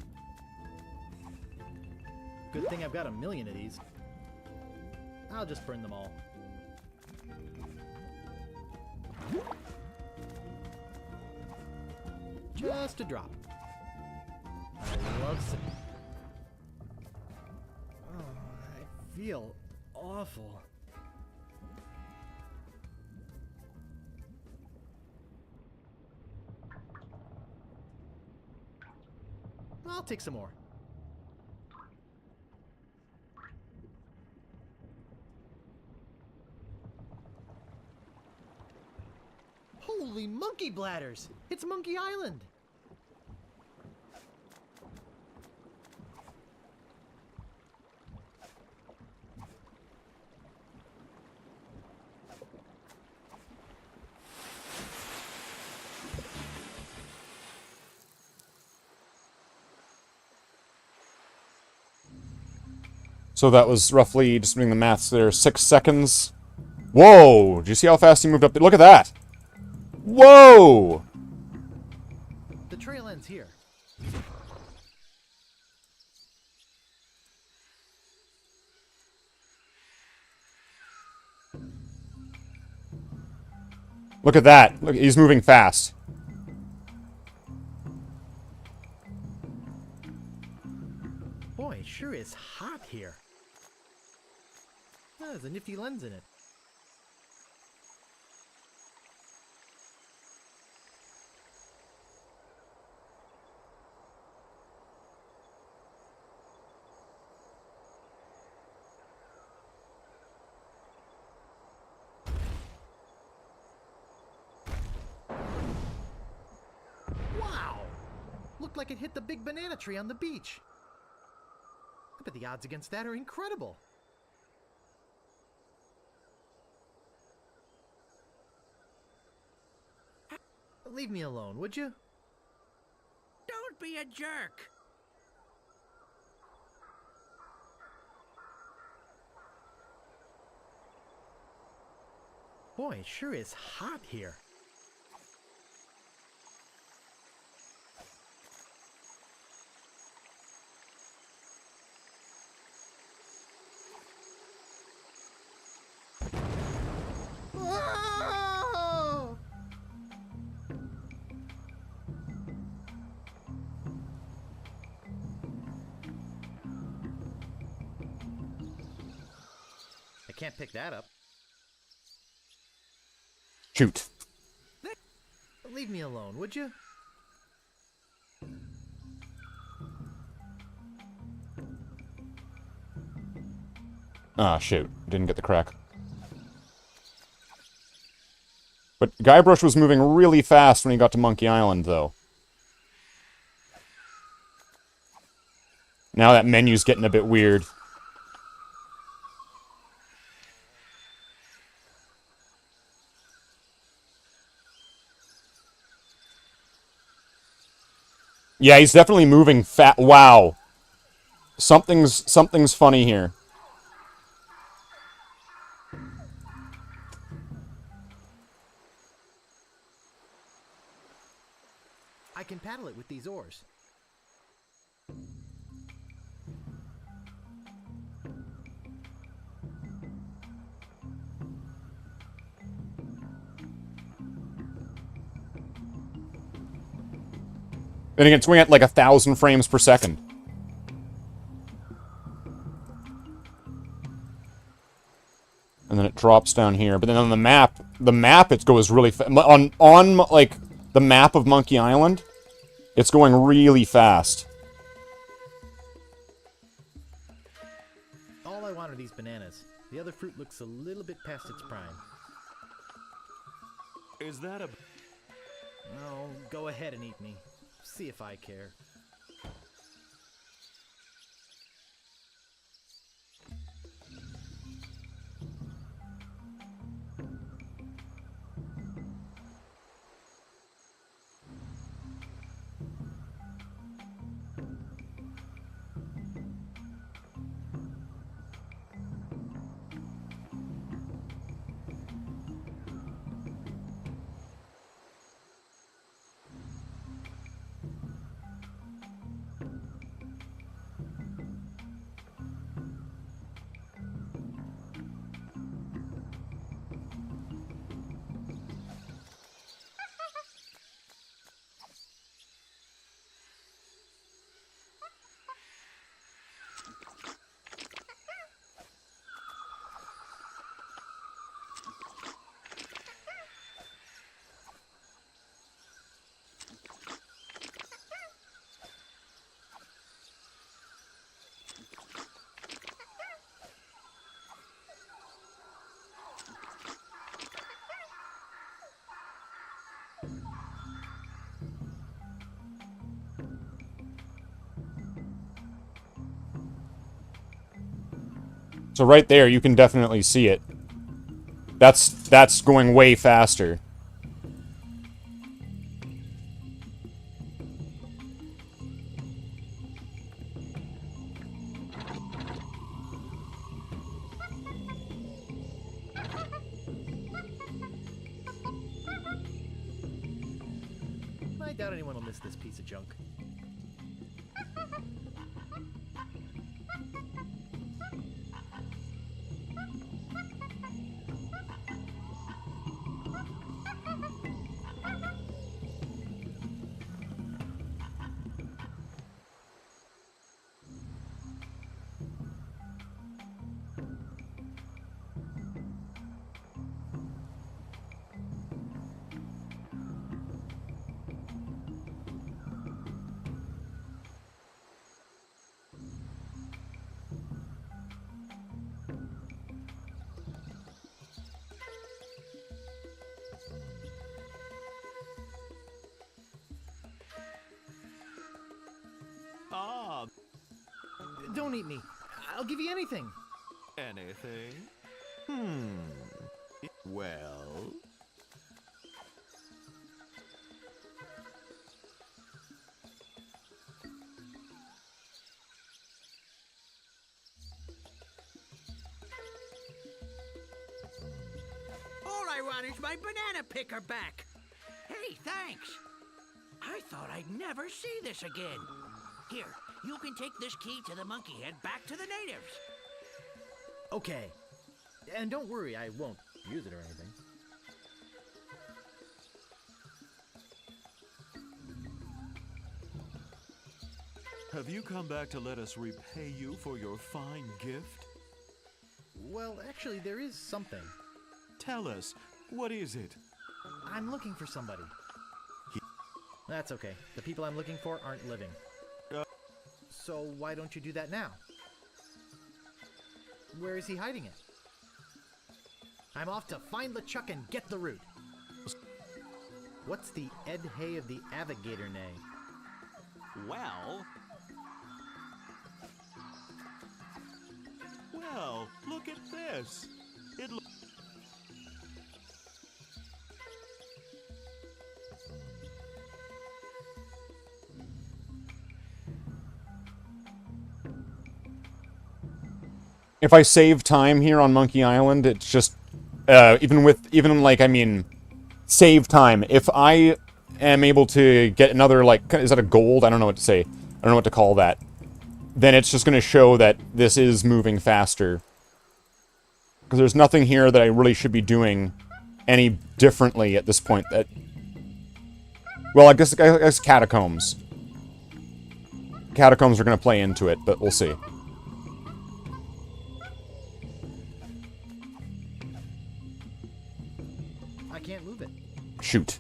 [SPEAKER 3] Good thing I've got 1,000,000 of these. I'll just burn them all. Just a drop. I love some. Oh, I feel awful. I'll take some more. Holy monkey bladders! It's Monkey Island!
[SPEAKER 2] So that was roughly, just doing the maths there, 6 seconds. Whoa! Do you see how fast he moved up there? Look at that! Whoa!
[SPEAKER 3] The trail ends here.
[SPEAKER 2] Look at that. Look, he's moving fast.
[SPEAKER 3] Boy, it sure is hot here. Oh, there's a nifty lens in it. Wow! Looked like it hit the big banana tree on the beach. I bet the odds against that are incredible. Leave me alone, would you?
[SPEAKER 5] Don't be a jerk.
[SPEAKER 3] Boy, it sure is hot here. Whoa! I can't pick that up.
[SPEAKER 2] Shoot.
[SPEAKER 3] Leave me alone, would you?
[SPEAKER 2] Ah, shoot. Didn't get the crack. But Guybrush was moving really fast when he got to Monkey Island, though. Now that menu's getting a bit weird. Yeah, he's definitely moving fat. Wow. Something's funny here.
[SPEAKER 3] I can paddle it with these oars.
[SPEAKER 2] Then it can swing at like 1,000 frames per second. And then it drops down here. But then on the map it goes really fast. On like the map of Monkey Island, it's going really fast.
[SPEAKER 3] All I want are these bananas. The other fruit looks a little bit past its prime.
[SPEAKER 4] Is that a...
[SPEAKER 3] No, go ahead and eat me. See if I care.
[SPEAKER 2] So right there, you can definitely see it. That's going way faster.
[SPEAKER 3] I doubt anyone will miss this piece of junk.
[SPEAKER 9] Ah,
[SPEAKER 3] Don't eat me. I'll give you anything.
[SPEAKER 9] anything? Well...
[SPEAKER 5] All I Here's my banana picker back. Hey, thanks. I thought I'd never see this again. Here, you can take this key to the monkey head back to the natives.
[SPEAKER 3] Okay. And don't worry, I won't use it or anything.
[SPEAKER 11] Have you come back to let us repay you for your fine gift?
[SPEAKER 3] Well, actually, there is something.
[SPEAKER 11] Tell us, what is it?
[SPEAKER 3] I'm looking for somebody. That's okay. The people I'm looking for aren't living. So why don't you do that now? Where is he hiding it? I'm off to find LeChuck and get the root. What's the Ed Hay of the Avigator neigh?
[SPEAKER 11] Well, look at this.
[SPEAKER 2] If I save time here on Monkey Island, it's just, save time. If I am able to get another, like, is that a gold? I don't know what to say. I don't know what to call that. Then it's just going to show that this is moving faster. Because there's nothing here that I really should be doing any differently at this point. Well, I guess catacombs. Catacombs are going to play into it, but we'll see.
[SPEAKER 3] I can't move it.
[SPEAKER 2] Shoot.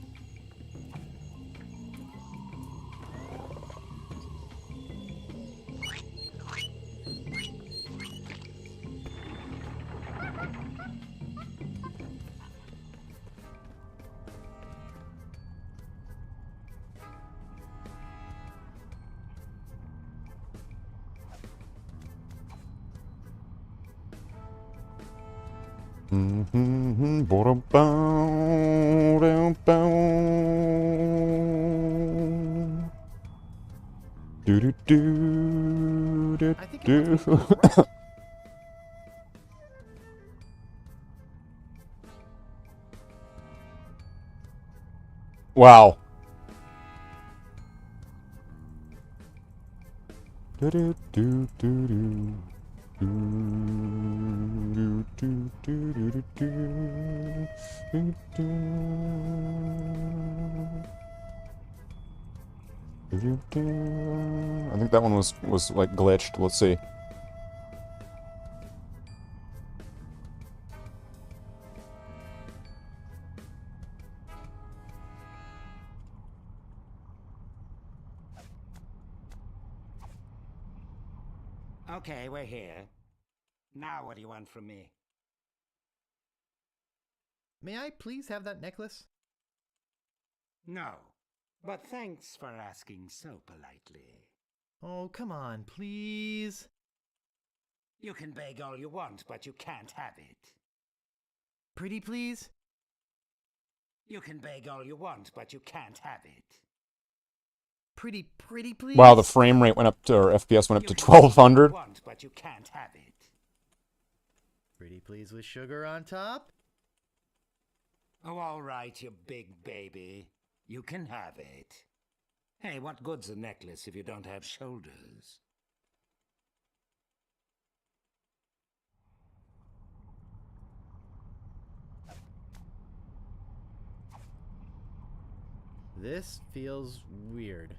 [SPEAKER 2] Wow. I think that one was like glitched. Let's see.
[SPEAKER 5] Okay, we're here. Now what do you want from me?
[SPEAKER 3] May I please have that necklace?
[SPEAKER 5] No, but thanks for asking so politely.
[SPEAKER 3] Oh, come on, please.
[SPEAKER 5] You can beg all you want, but you can't have it.
[SPEAKER 3] Pretty please?
[SPEAKER 5] You can beg all you want, but you can't have it.
[SPEAKER 3] Pretty please?
[SPEAKER 2] Wow, the frame rate went up to, or FPS went up to 1200.
[SPEAKER 5] Want, but you can't have it.
[SPEAKER 3] Pretty please with sugar on top?
[SPEAKER 5] Oh, all right, you big baby. You can have it. Hey, what good's a necklace if you don't have shoulders?
[SPEAKER 3] This feels weird.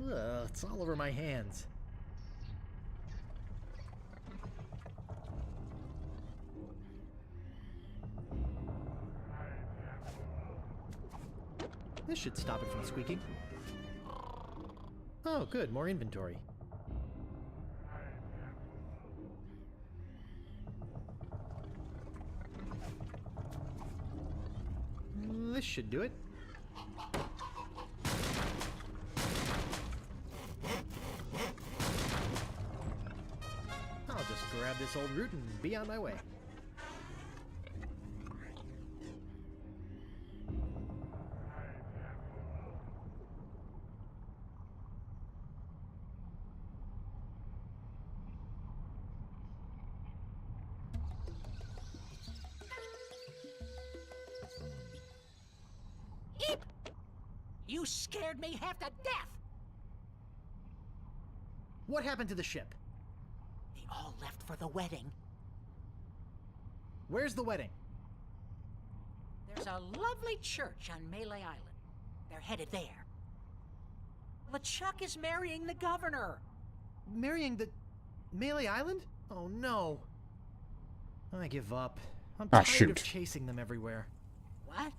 [SPEAKER 3] Ugh, it's all over my hands. This should stop it from squeaking. Oh, good. More inventory. This should do it. I'll just grab this old root and be on my way.
[SPEAKER 5] You scared me half to death!
[SPEAKER 3] What happened to the ship?
[SPEAKER 5] They all left for the wedding.
[SPEAKER 3] Where's the wedding?
[SPEAKER 5] There's a lovely church on Melee Island. They're headed there. LeChuck is marrying the governor.
[SPEAKER 3] Marrying the... Melee Island? Oh no. I give up. I'm
[SPEAKER 2] Ah,
[SPEAKER 3] tired
[SPEAKER 2] shoot.
[SPEAKER 3] of chasing them everywhere.
[SPEAKER 5] What?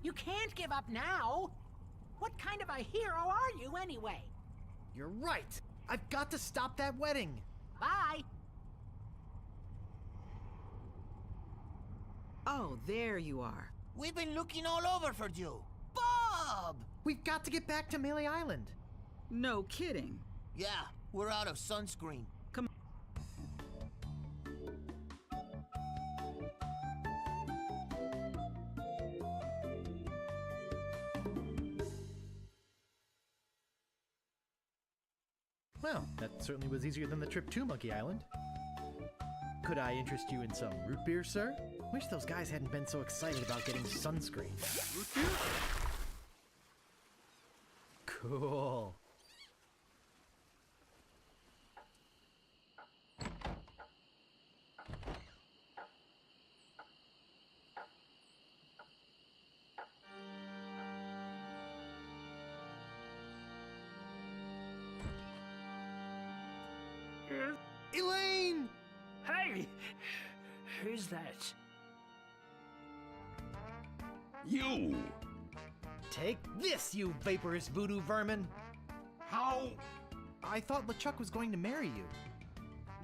[SPEAKER 5] You can't give up now! What kind of a hero are you anyway?
[SPEAKER 3] You're right. I've got to stop that wedding.
[SPEAKER 5] Bye!
[SPEAKER 10] Oh, there you are.
[SPEAKER 7] We've been looking all over for you. Bob!
[SPEAKER 3] We've got to get back to Melee Island.
[SPEAKER 10] No kidding.
[SPEAKER 7] Yeah, we're out of sunscreen.
[SPEAKER 10] Come
[SPEAKER 3] Well, that certainly was easier than the trip to Monkey Island. Could I interest you in some root beer, sir? Wish those guys hadn't been so excited about getting sunscreen. Root beer? Cool. Elaine!
[SPEAKER 4] Hey! Who's that?
[SPEAKER 6] You!
[SPEAKER 3] Take this, you vaporous voodoo vermin!
[SPEAKER 6] How?
[SPEAKER 3] I thought LeChuck was going to marry you.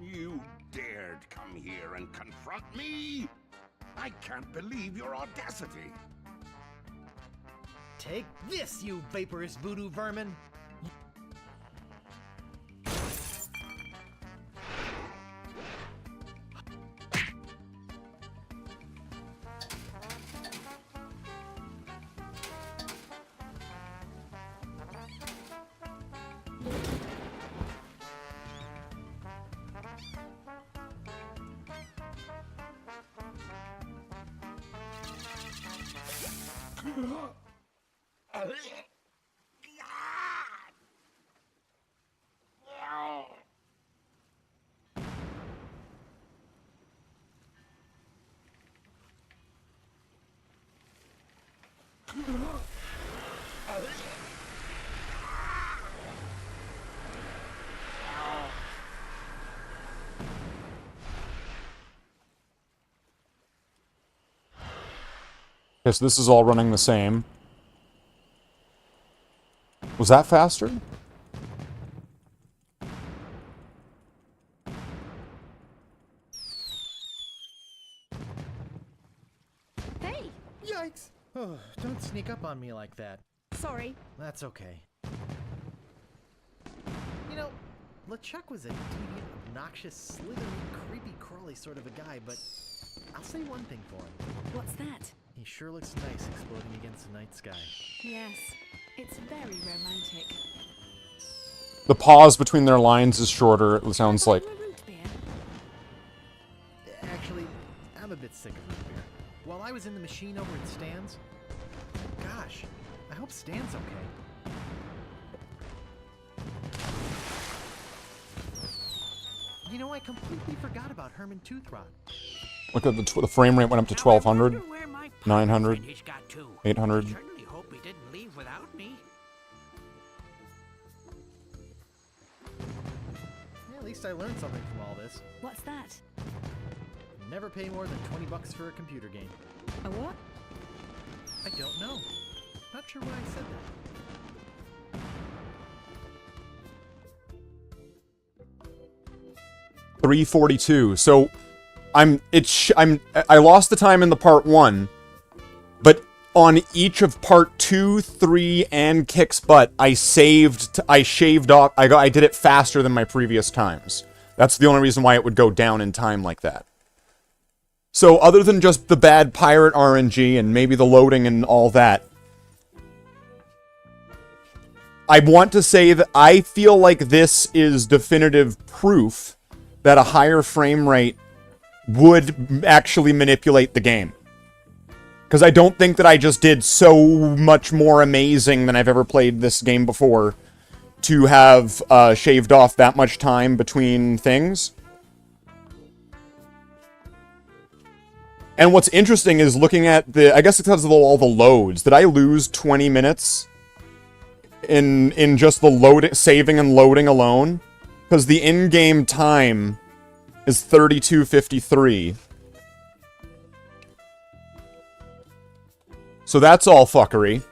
[SPEAKER 6] You dared come here and confront me? I can't believe your audacity.
[SPEAKER 3] Take this, you vaporous voodoo vermin!
[SPEAKER 2] Okay, so this is all running the same. Was that faster?
[SPEAKER 12] Hey!
[SPEAKER 3] Yikes! Oh, don't sneak up on me like that.
[SPEAKER 12] Sorry.
[SPEAKER 3] That's okay. You know, LeChuck was a deviant, obnoxious, slithery, creepy, crawly sort of a guy, but I'll say one thing for him.
[SPEAKER 12] What's that?
[SPEAKER 3] He sure looks nice exploding against the night sky.
[SPEAKER 12] Yes, it's very romantic.
[SPEAKER 2] The pause between their lines is shorter, it sounds like.
[SPEAKER 12] Root beer.
[SPEAKER 3] Actually, I'm a bit sick of root beer. While I was in the machine over at Stan's, gosh, I hope Stan's okay. You know, I completely forgot about Herman Toothrot.
[SPEAKER 2] Look at the frame rate went up to 1200, 900, 800.
[SPEAKER 5] I certainly hope he didn't leave without me.
[SPEAKER 3] Yeah, at least I learned something from all this.
[SPEAKER 12] What's that?
[SPEAKER 3] Never pay more than $20 for a computer game.
[SPEAKER 12] A what?
[SPEAKER 3] I don't know. Not sure why I said that.
[SPEAKER 2] 3:42. So I lost the time in the part 1, but on each of part 2, 3, and Kick's Butt, I shaved off. I did it faster than my previous times. That's the only reason why it would go down in time like that. So other than just the bad pirate RNG and maybe the loading and all that, I want to say that I feel like this is definitive proof that a higher frame rate would actually manipulate the game. Because I don't think that I just did so much more amazing than I've ever played this game before to have shaved off that much time between things. And what's interesting is looking at the... I guess it's because of all the loads. Did I lose 20 minutes in just the saving and loading alone? Because the in-game time is 32:53. So that's all fuckery.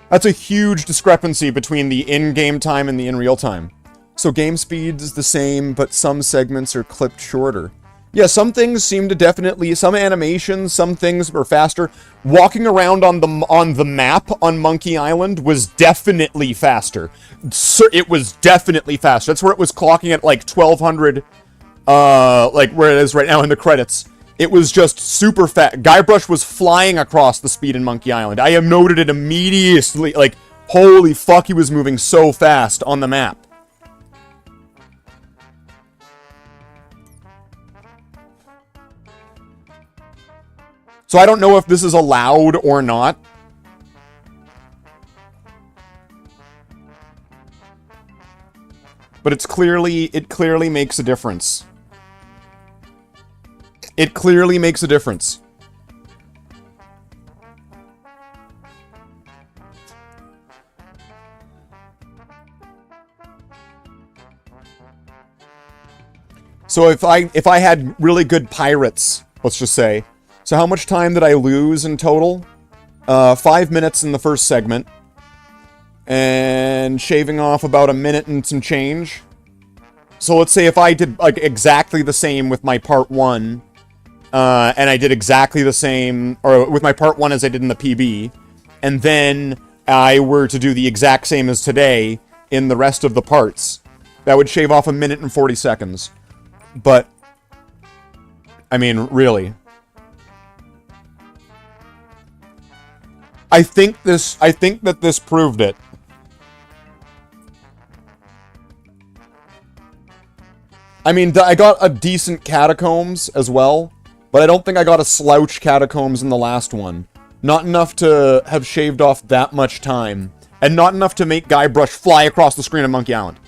[SPEAKER 2] That's a huge discrepancy between the in-game time and the in-real time. So game speed is the same, but some segments are clipped shorter. Yeah, some things seem to definitely... Some animations, some things are faster. Walking around on the map on Monkey Island was definitely faster. It was definitely faster. That's where it was clocking at, like, 1200... like, where it is right now in the credits. It was just super fast. Guybrush was flying across the speed in Monkey Island. I have noted it immediately. Like, holy fuck, he was moving so fast on the map. So I don't know if this is allowed or not. But it clearly makes a difference. It clearly makes a difference. So if I had really good pirates, let's just say. So how much time did I lose in total? 5 minutes in the first segment. And shaving off about a minute and some change. So let's say if I did like exactly the same with my part 1, and I did exactly the same, or with my part 1 as I did in the PB, and then I were to do the exact same as today in the rest of the parts, that would shave off a minute and 40 seconds. But, I mean, really. I think that this proved it. I mean, I got a decent Catacombs as well, but I don't think I got a slouch Catacombs in the last one. Not enough to have shaved off that much time, and not enough to make Guybrush fly across the screen of Monkey Island.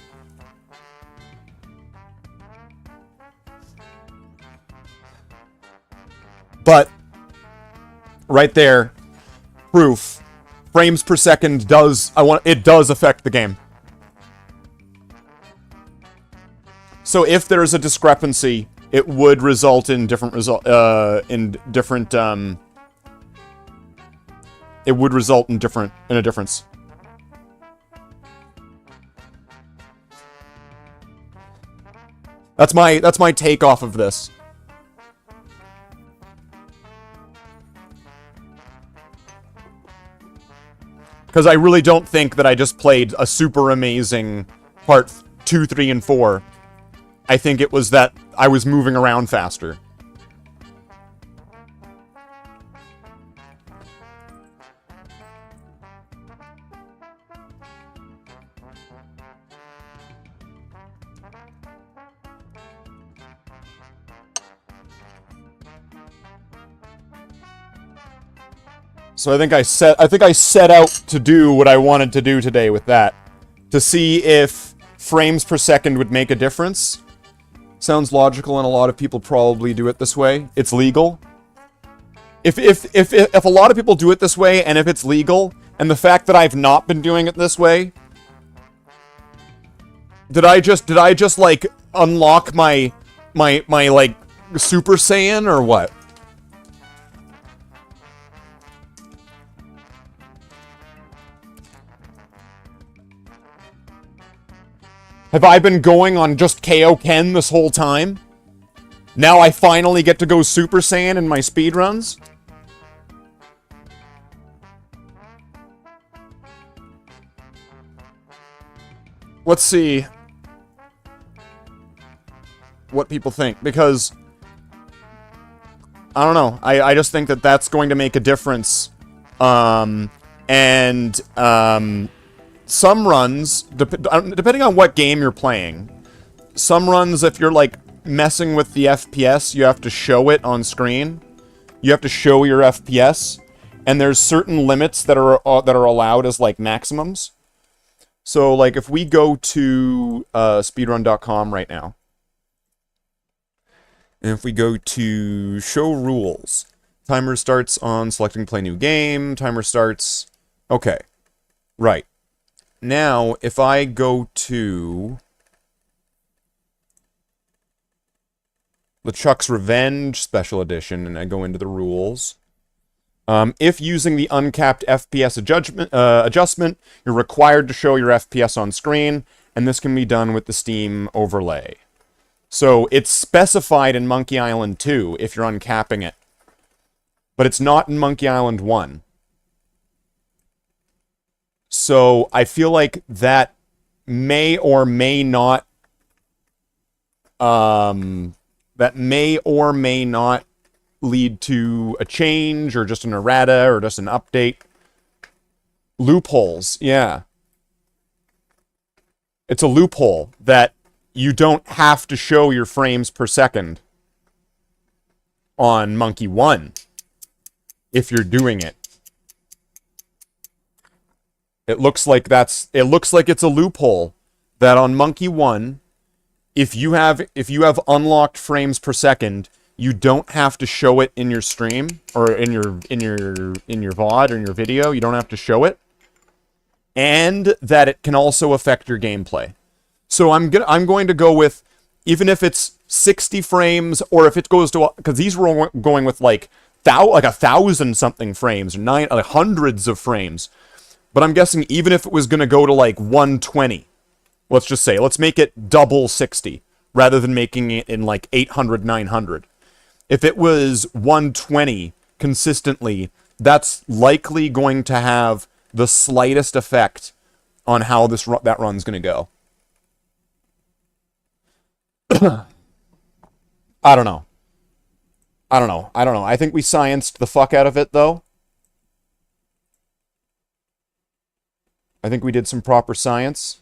[SPEAKER 2] But, right there, proof. Frames per second does affect the game. So if there's a discrepancy, it would result in different it would result in a difference. That's my take off of this. Because I really don't think that I just played a super amazing part 2, 3, and 4. I think it was that I was moving around faster. So I think I set out to do what I wanted to do today with that. To see if frames per second would make a difference. Sounds logical, and a lot of people probably do it this way. It's legal. If a lot of people do it this way, and if it's legal, and the fact that I've not been doing it this way, did I just like unlock my like Super Saiyan or what? Have I been going on just Kaioken this whole time? Now I finally get to go Super Saiyan in my speedruns? Let's see what people think, because I don't know. I just think that that's going to make a difference. Some runs, depending on what game you're playing, some runs, if you're, like, messing with the FPS, you have to show it on screen. You have to show your FPS, and there's certain limits that are allowed as, like, maximums. So, like, if we go to speedrun.com right now, and if we go to show rules, timer starts on selecting play new game, timer starts, okay, right. Now, if I go to LeChuck's Revenge Special Edition, and I go into the rules, if using the uncapped FPS adjustment, you're required to show your FPS on screen, and this can be done with the Steam overlay. So it's specified in Monkey Island 2 if you're uncapping it, but it's not in Monkey Island 1. So I feel like that may or may not lead to a change or just an errata or just an update. Loopholes, yeah. It's a loophole that you don't have to show your frames per second on Monkey 1 if you're doing it. It looks like it's a loophole that on Monkey 1, if you have unlocked frames per second, you don't have to show it in your stream or in your VOD or in your video. You don't have to show it, and that it can also affect your gameplay. So I'm going to go with, even if it's 60 frames, or if it goes to, because these were going with like 1,000 something frames, or hundreds of frames. But I'm guessing even if it was going to go to like 120, let's just say, let's make it double 60 rather than making it in like 800, 900. If it was 120 consistently, that's likely going to have the slightest effect on how that run's going to go. I don't know. I think we scienced the fuck out of it, though. I think we did some proper science.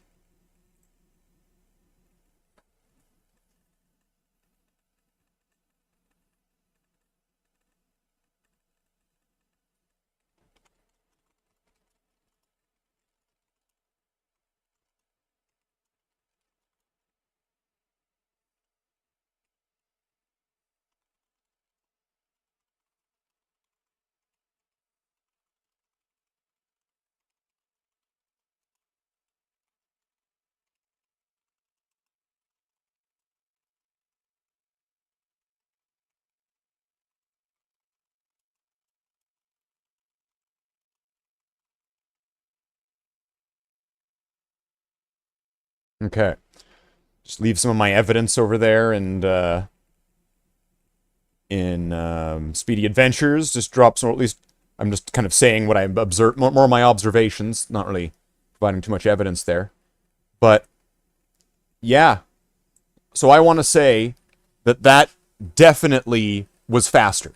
[SPEAKER 2] Okay. Just leave some of my evidence over there and in Speedy Adventures. Just drop some, or at least I'm just kind of saying what I observed, more of my observations, not really providing too much evidence there. But yeah. So I want to say that definitely was faster.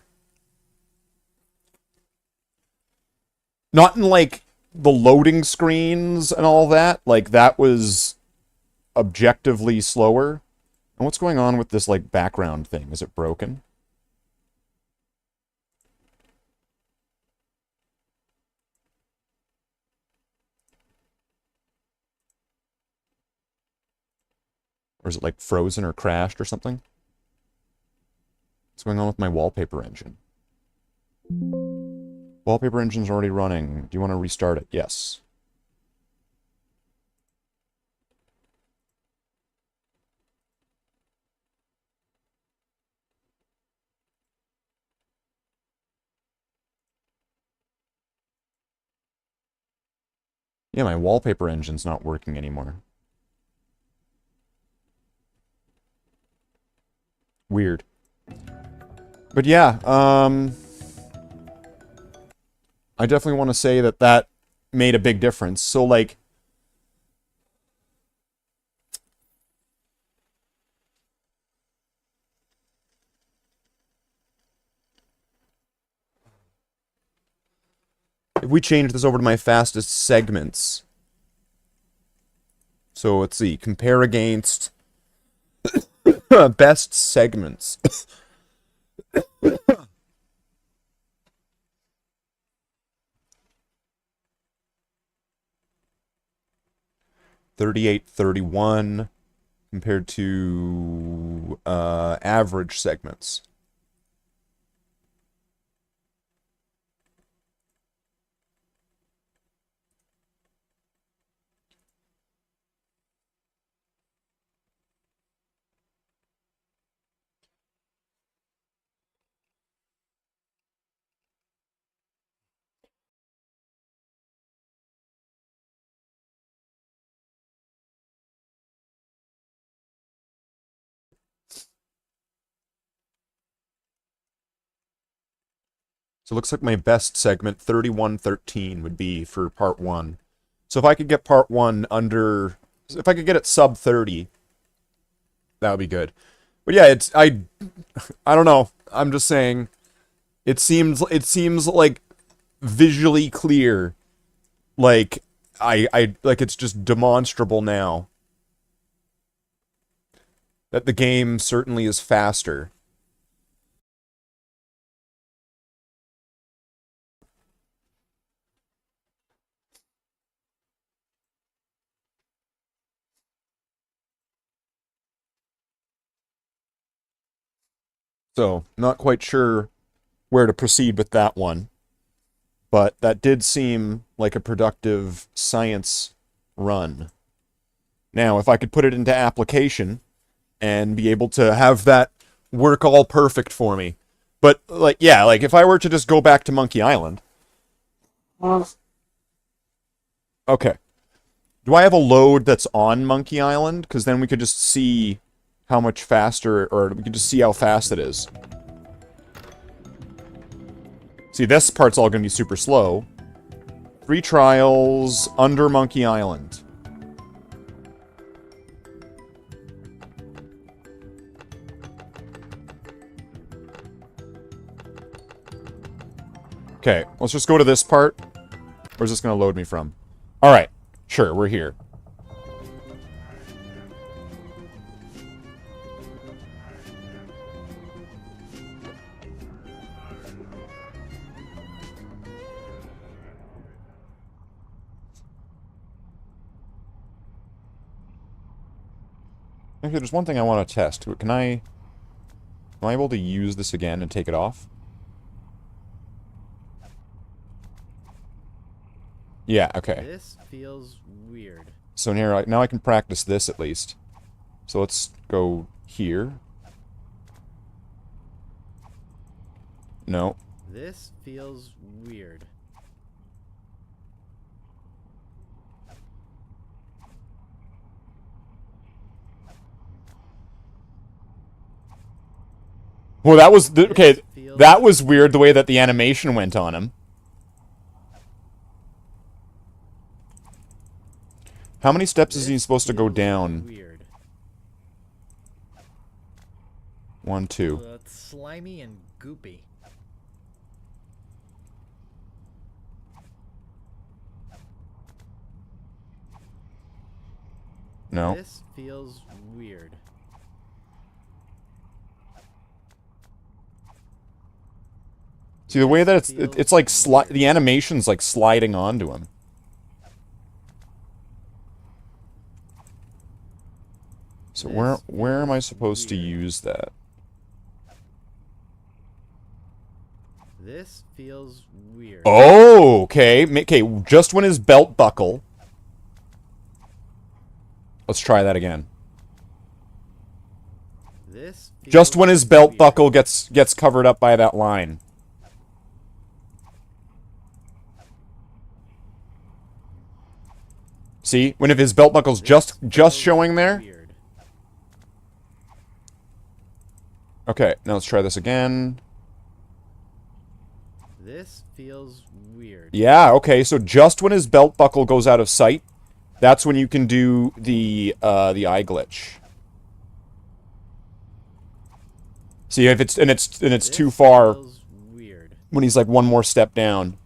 [SPEAKER 2] Not in like the loading screens and all that. Like that was objectively slower. And what's going on with this like background thing? Is it broken? Or is it like frozen or crashed or something? What's going on with my wallpaper engine? Wallpaper engine's already running. Do you want to restart it? Yes. Yeah, my wallpaper engine's not working anymore. Weird. But yeah, I definitely want to say that that made a big difference. So, like, if we change this over to my fastest segments. So, let's see. Compare against best segments. 3831 compared to average segments. So it looks like my best segment, 3113, would be for part 1. So if I could get part 1 under... If I could get it sub 30, that would be good. But yeah, it's... I don't know. I'm just saying... It seems like visually clear. Like, like it's just demonstrable now. That the game certainly is faster. So, not quite sure where to proceed with that one. But that did seem like a productive science run. Now, if I could put it into application and be able to have that work all perfect for me. But, like, yeah, like, if I were to just go back to Monkey Island... Okay. Do I have a load that's on Monkey Island? Because then we could just see how much faster, or we could just see how fast it is. See, this part's all going to be super slow. 3 trials under Monkey Island. Okay, let's just go to this part. Where's this going to load me from? Alright, sure, we're here. Actually, there's one thing I want to test. Am I able to use this again and take it off? Yeah, okay.
[SPEAKER 3] This feels weird.
[SPEAKER 2] So here, now I can practice this at least. So let's go here. No.
[SPEAKER 3] This feels weird.
[SPEAKER 2] Well, that was... Okay, that was weird, the way that the animation went on him. How many steps is he supposed to go down?
[SPEAKER 3] Weird.
[SPEAKER 2] 1, 2.
[SPEAKER 3] It's slimy and goopy.
[SPEAKER 2] No.
[SPEAKER 3] This feels weird.
[SPEAKER 2] See, the way that it's like the animation's like sliding onto him. So where am I supposed to use that?
[SPEAKER 3] This feels weird.
[SPEAKER 2] Oh, okay. Okay, just when his belt buckle. Let's try that again.
[SPEAKER 3] This
[SPEAKER 2] just when his belt buckle gets covered up by that line. See? When if his belt buckle's just showing there.
[SPEAKER 3] Weird.
[SPEAKER 2] Okay, now let's try this again.
[SPEAKER 3] This feels weird.
[SPEAKER 2] Yeah, okay, so just when his belt buckle goes out of sight, that's when you can do the eye glitch. See, if it's it's too far
[SPEAKER 3] weird.
[SPEAKER 2] when he's like one more step down.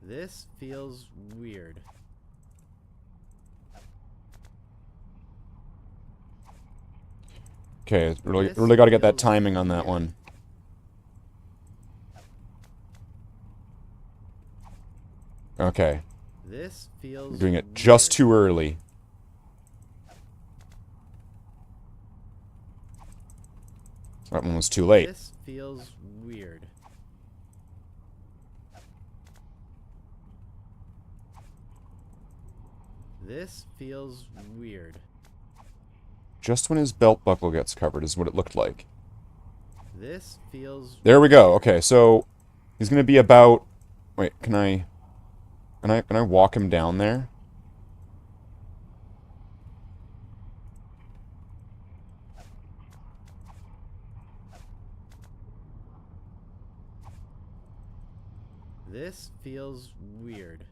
[SPEAKER 3] This feels weird.
[SPEAKER 2] Okay, really got to get that timing on that one. Okay.
[SPEAKER 3] This feels
[SPEAKER 2] I'm doing it just too early. That one was too late.
[SPEAKER 3] This feels weird. This feels weird.
[SPEAKER 2] Just when his belt buckle gets covered is what it looked like.
[SPEAKER 3] This feels
[SPEAKER 2] There we go. Okay, so he's gonna be about. Wait, can I walk him down there?
[SPEAKER 3] This feels weird.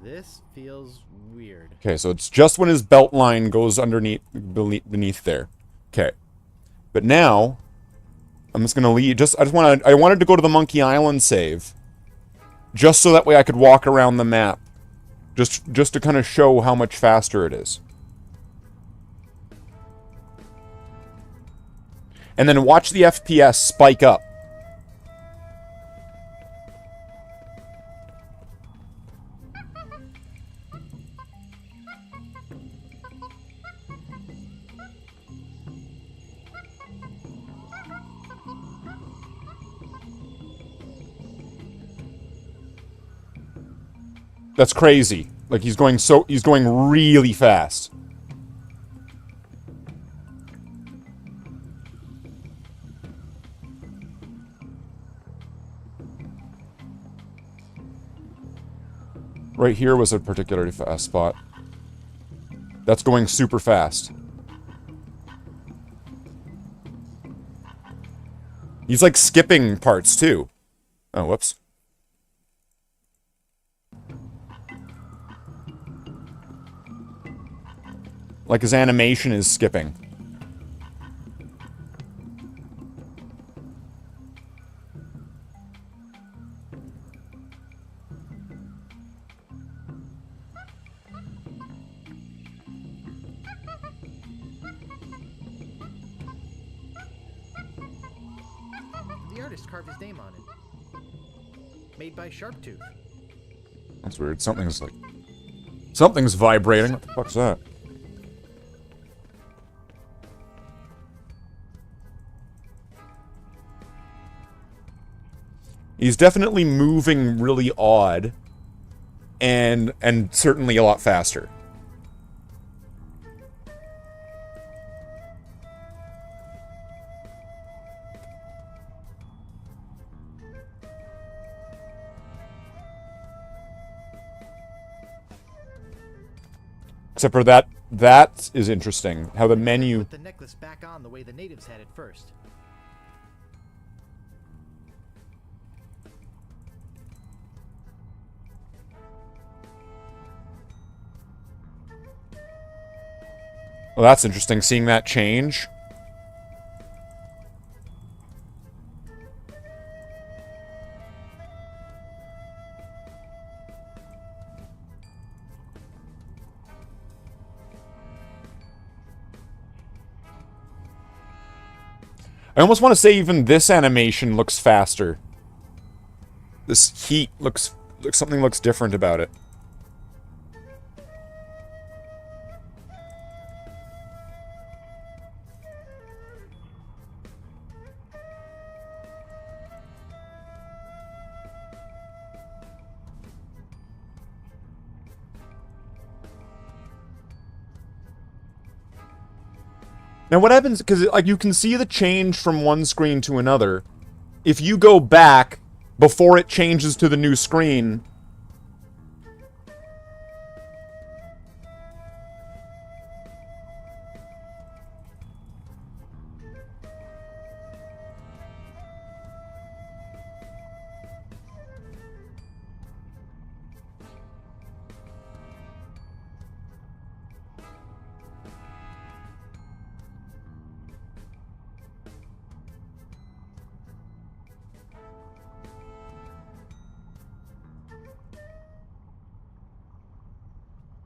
[SPEAKER 3] This feels weird.
[SPEAKER 2] Okay, so it's just when his belt line goes beneath there. Okay. But now I'm just gonna leave. I wanted to go to the Monkey Island save. Just so that way I could walk around the map. Just to kind of show how much faster it is. And then watch the FPS spike up. That's crazy. Like he's going really fast. Right here was a particularly fast spot. That's going super fast. He's like skipping parts too. Oh, whoops. Like his animation is skipping.
[SPEAKER 3] The artist carved his name on it. Made by Sharptooth.
[SPEAKER 2] That's weird. Something's vibrating. What the fuck's that? He's definitely moving really odd, and certainly a lot faster. Except for that is interesting. How the menu...
[SPEAKER 3] Put the necklace back on the way the natives had it first.
[SPEAKER 2] Well, that's interesting, seeing that change. I almost want to say even this animation looks faster. This heat something looks different about it. Now what happens, because like you can see the change from one screen to another. If you go back before it changes to the new screen...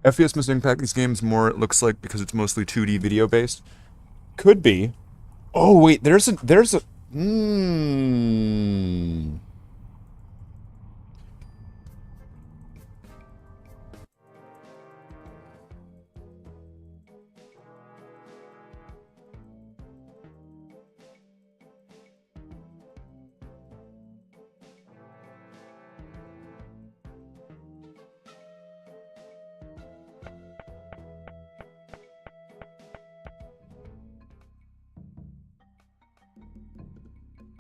[SPEAKER 2] FPS must impact these games more, it looks like, because it's mostly 2D video based. Could be. Oh wait, there's a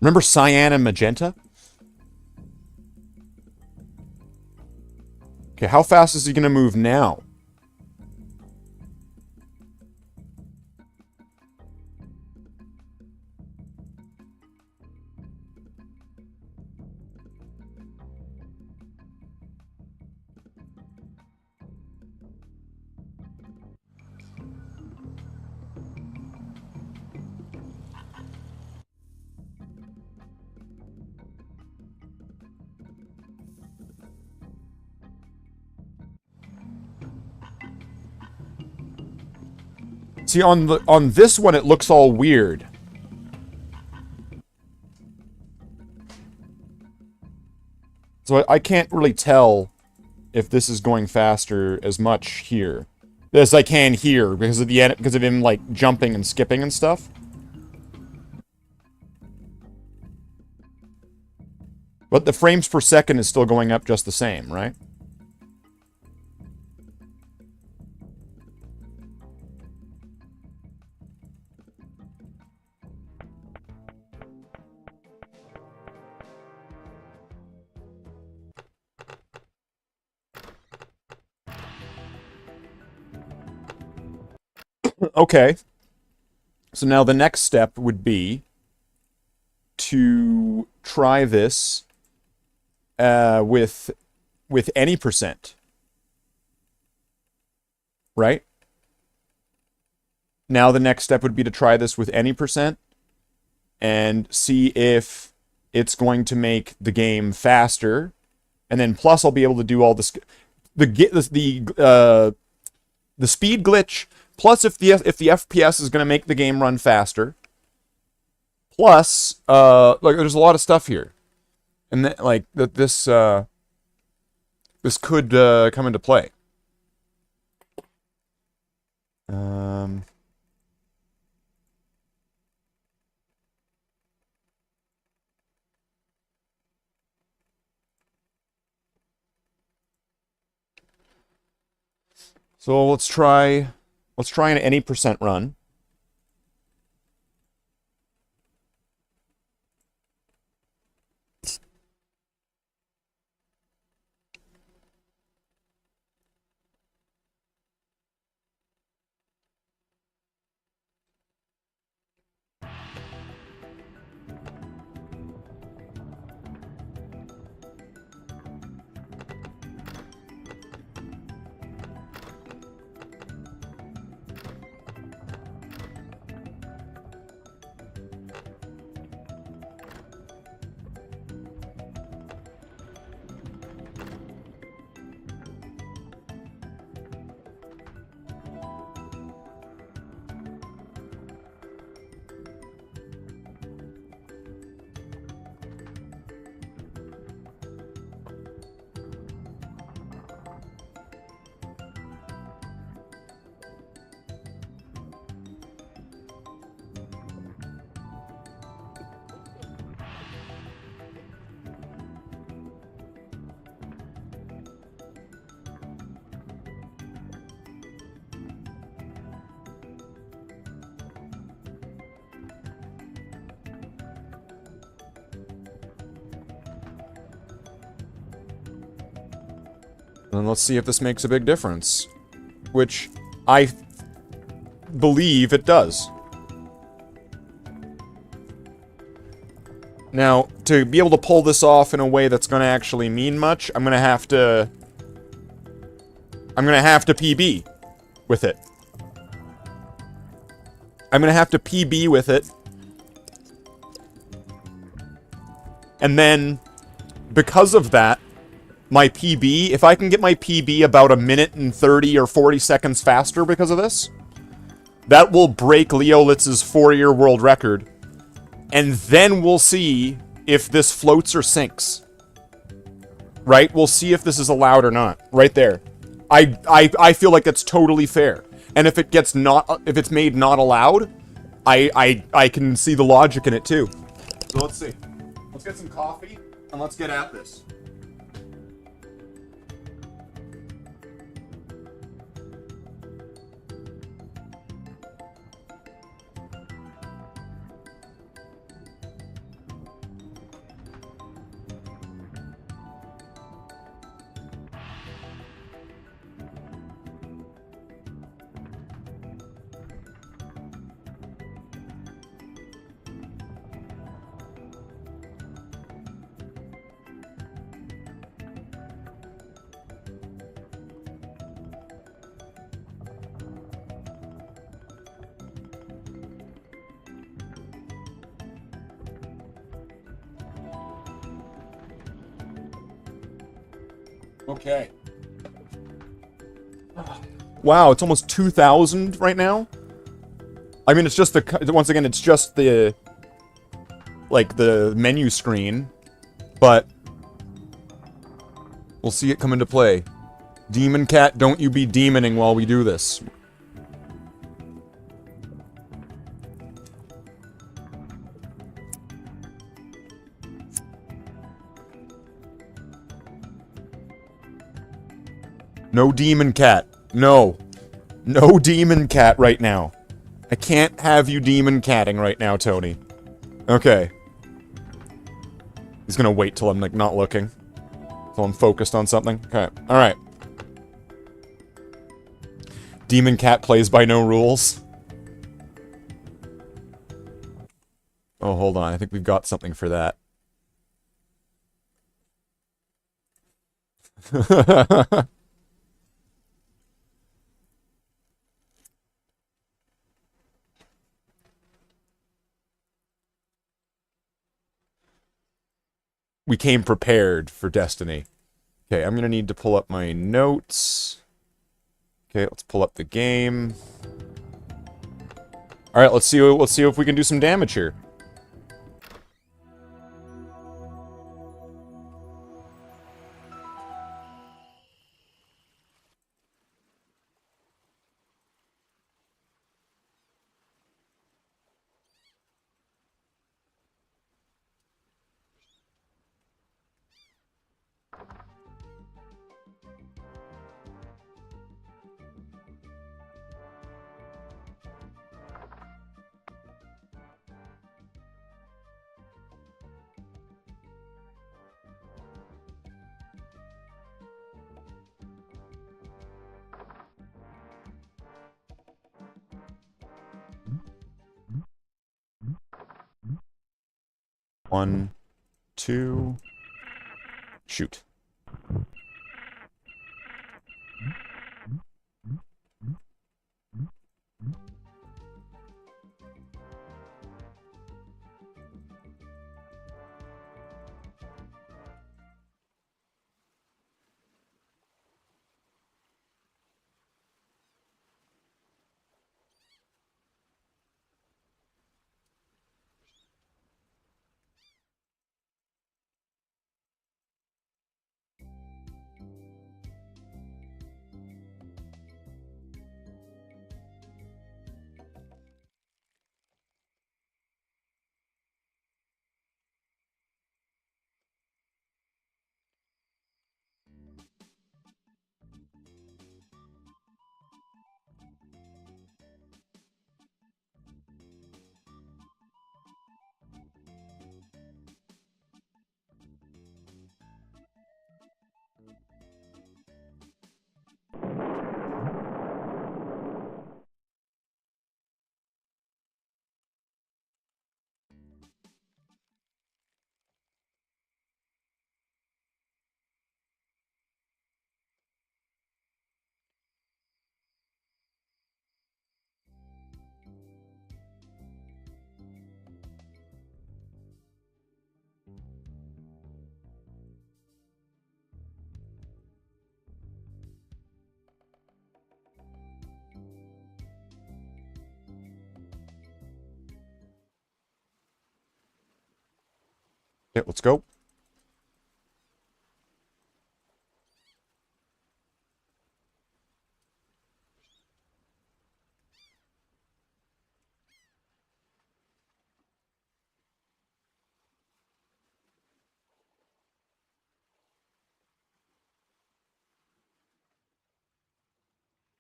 [SPEAKER 2] Remember cyan and magenta? Okay, how fast is he gonna move now? See, on this one, it looks all weird. So I can't really tell if this is going faster as much here as I can here because of him like jumping and skipping and stuff. But the frames per second is still going up just the same, right? Okay. So now the next step would be to try this with any percent. Right? Now the next step would be to try this with any percent and see if it's going to make the game faster. And then plus I'll be able to do all this the speed glitch. Plus, if the FPS is going to make the game run faster. Plus, like there's a lot of stuff here, and this could come into play. So let's try an any percent run. And let's see if this makes a big difference. Which I believe it does. Now, to be able to pull this off in a way that's going to actually mean much, I'm going to have to PB with it. I'm going to have to PB with it. And then, because of that, my PB, if I can get my PB about a minute and 30 or 40 seconds faster because of this, that will break Leolitz's 4-year world record. And then we'll see if this floats or sinks. Right? We'll see if this is allowed or not. Right there. I feel like that's totally fair. And if it gets not, if it's made not allowed, I can see the logic in it too. So let's see. Let's get some coffee and let's get at this. Okay. Wow, it's almost 2,000 right now. I mean, it's just the, once again, it's just the, like, the menu screen, but we'll see it come into play. Demon Cat, don't you be demoning while we do this. No Demon Cat. No. No Demon Cat right now. I can't have you Demon Catting right now, Tony. Okay. He's gonna wait till I'm, like, not looking. Till I'm focused on something. Okay. Alright. Demon Cat plays by no rules. Oh, hold on. I think we've got something for that. We came prepared for Destiny. Okay, I'm gonna need to pull up my notes. Okay, let's pull up the game. All right, let's see if we can do some damage here. One, two, shoot. Okay, let's go.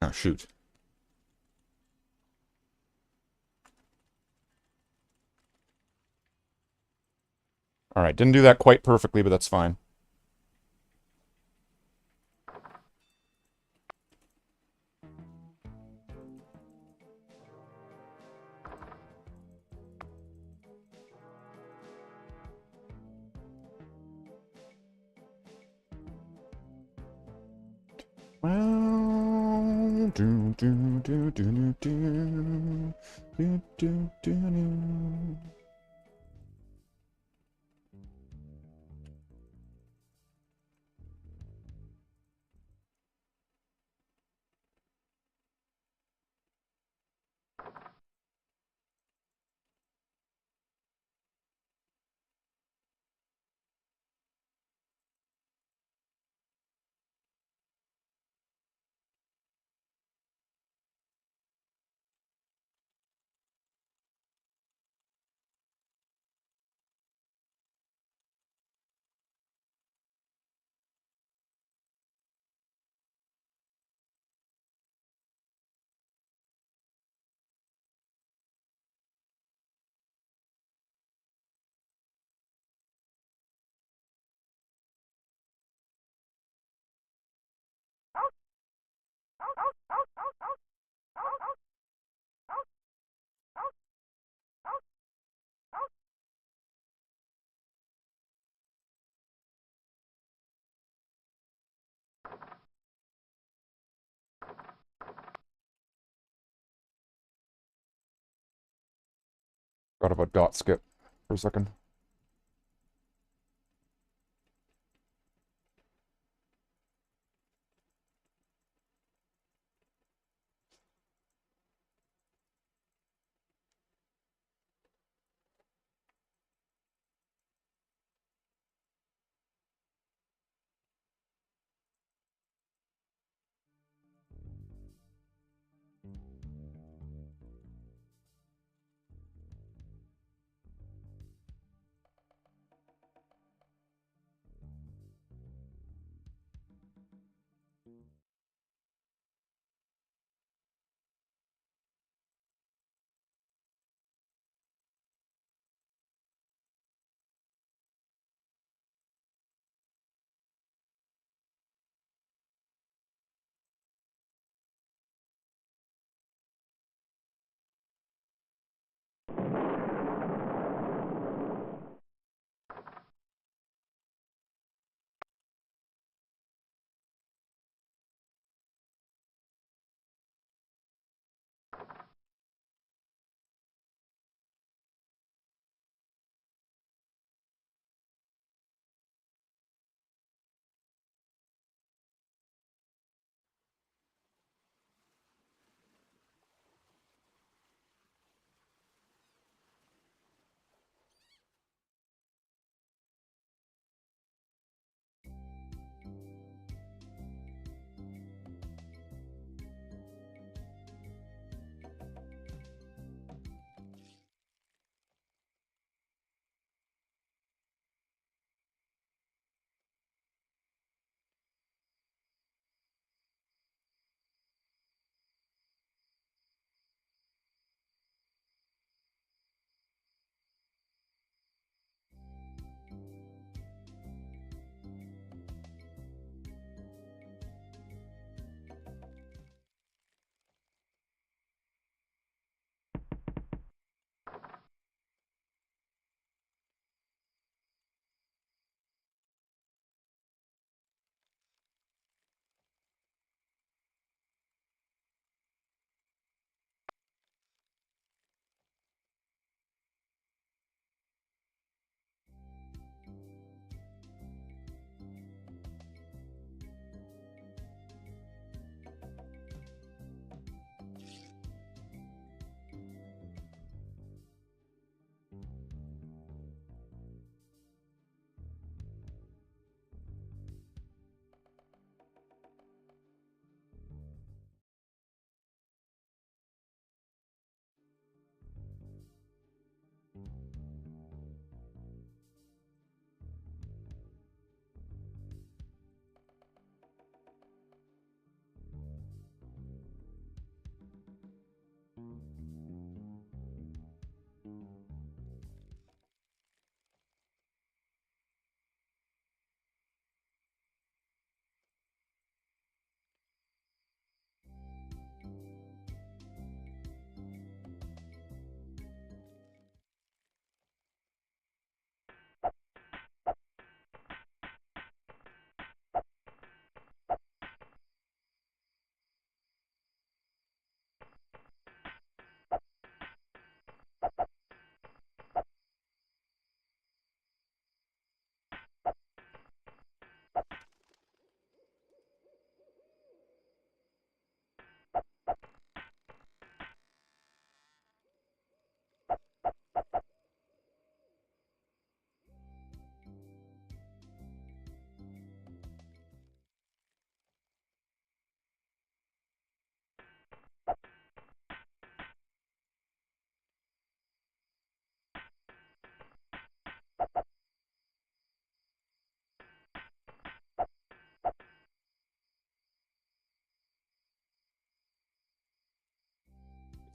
[SPEAKER 2] Oh, shoot. Alright, didn't do that quite perfectly, but that's fine. Well, do do do do do do do do do do. Forgot about dot skip for a second.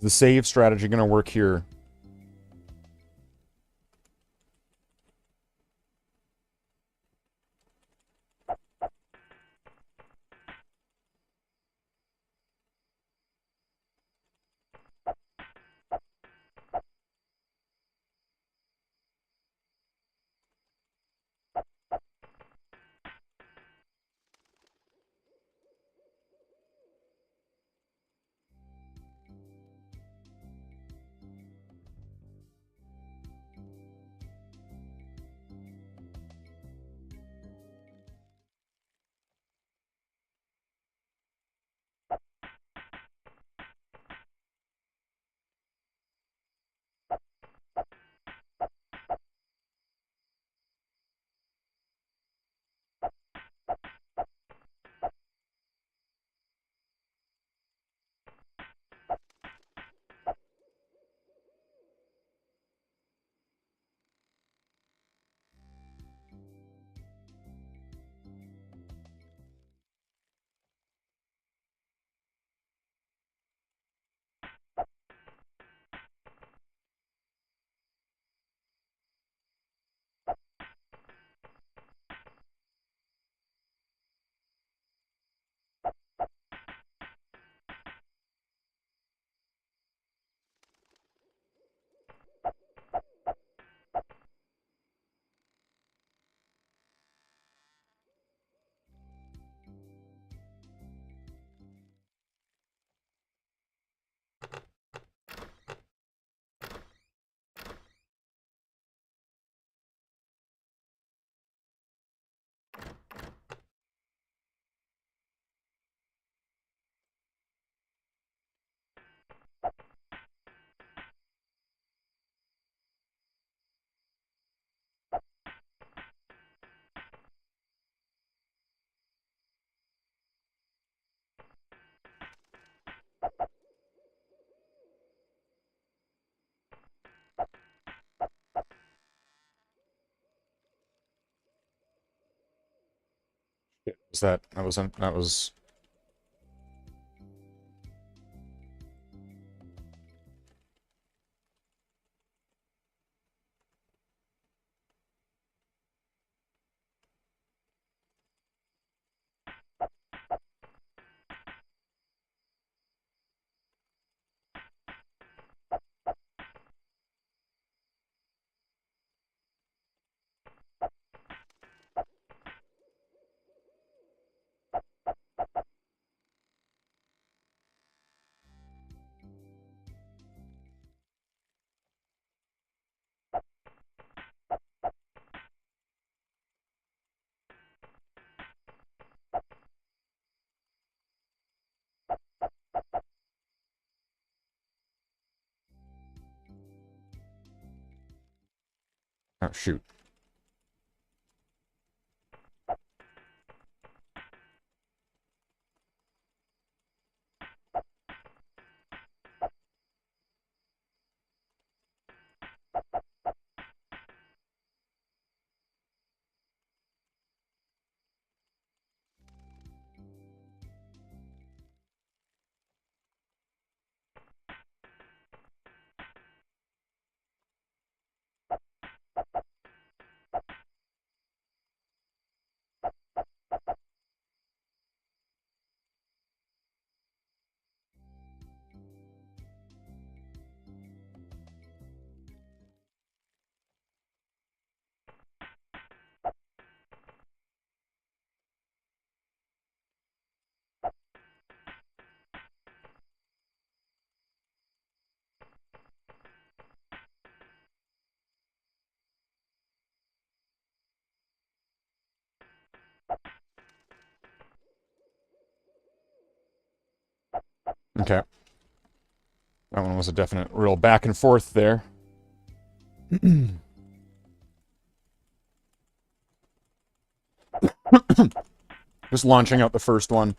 [SPEAKER 2] The save strategy gonna work here? Was that that was oh shoot. Okay. That one was a definite real back and forth there. Just launching out the first one.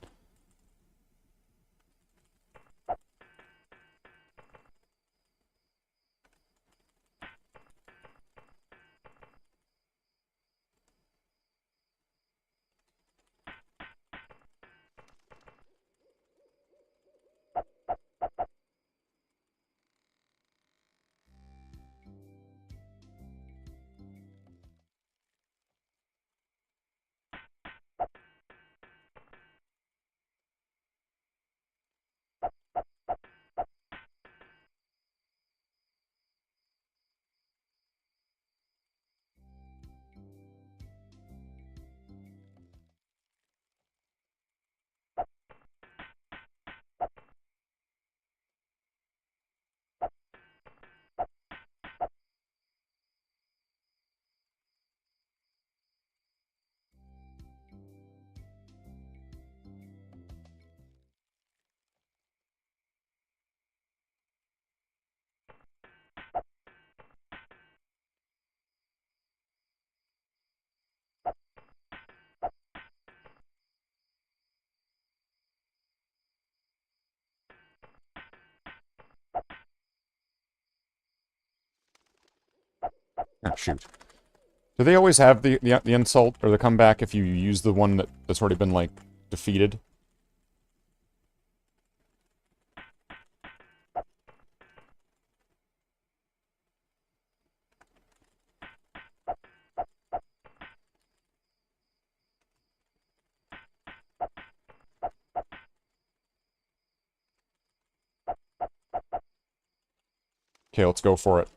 [SPEAKER 2] Ah, shoot. Do they always have the insult or the comeback if you use the one that's already been, like, defeated? Okay, let's go for it.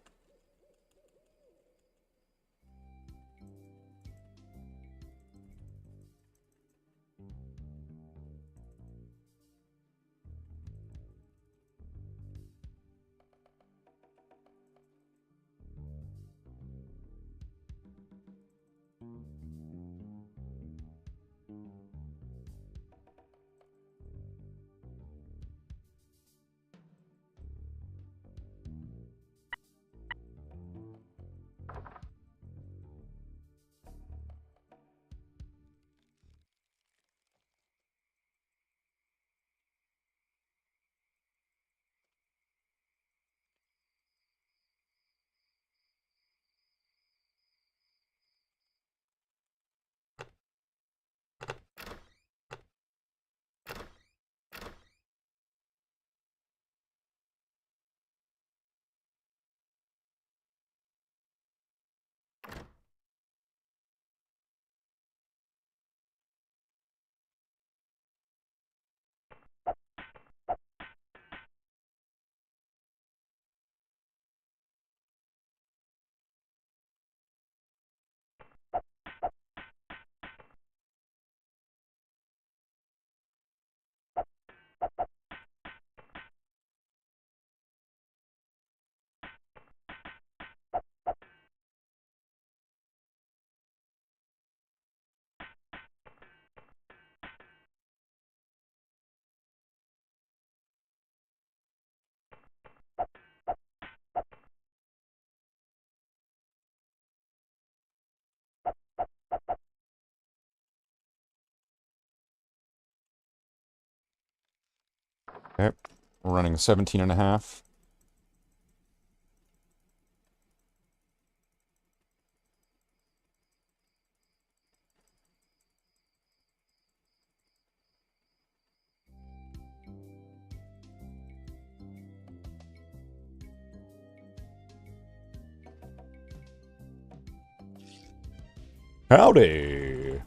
[SPEAKER 2] Okay, we're running 17 and a half. Howdy!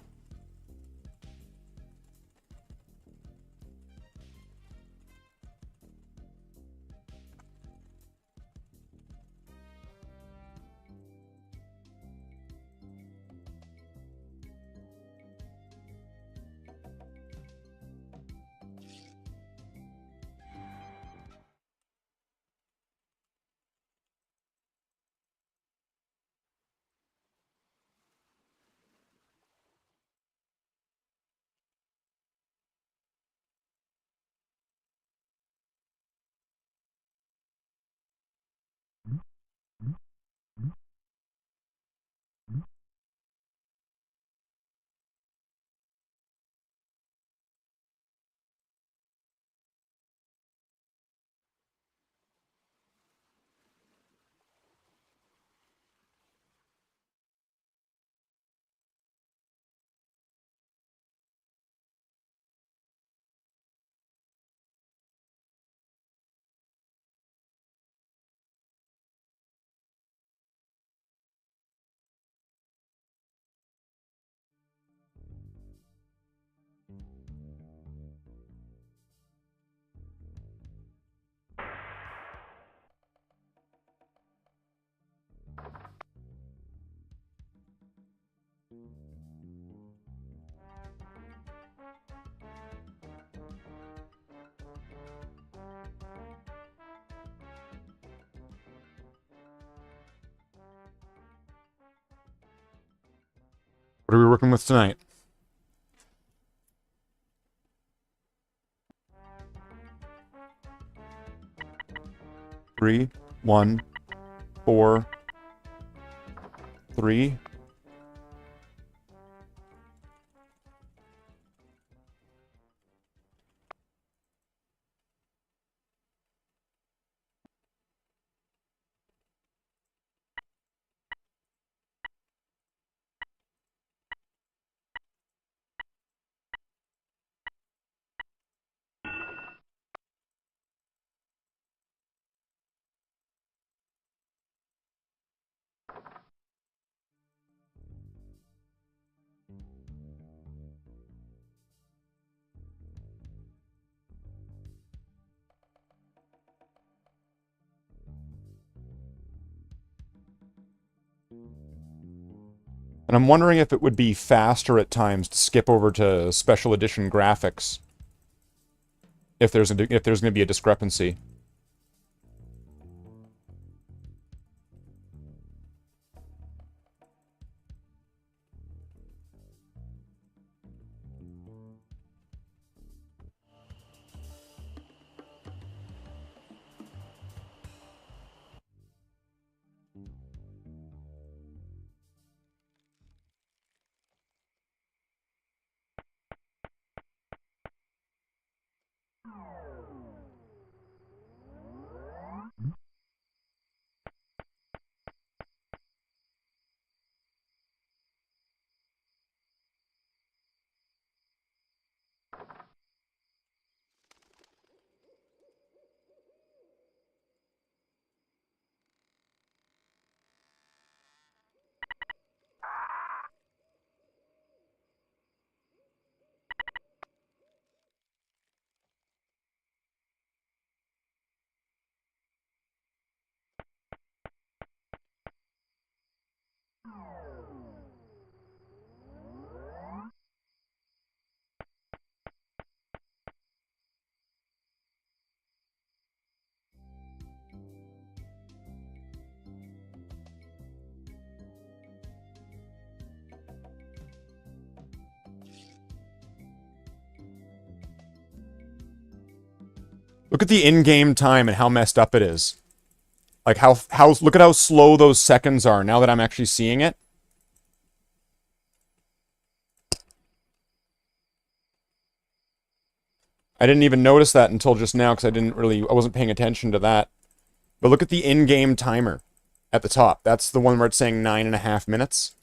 [SPEAKER 2] What are we working with tonight? Three, 1, 4, 3. And I'm wondering if it would be faster at times to skip over to special edition graphics if there's going to be a discrepancy. Look at the in-game time and how messed up it is. Like look at how slow those seconds are now that I'm actually seeing it. I didn't even notice that until just now because I wasn't paying attention to that. But look at the in-game timer at the top. That's the one where it's saying 9.5 minutes.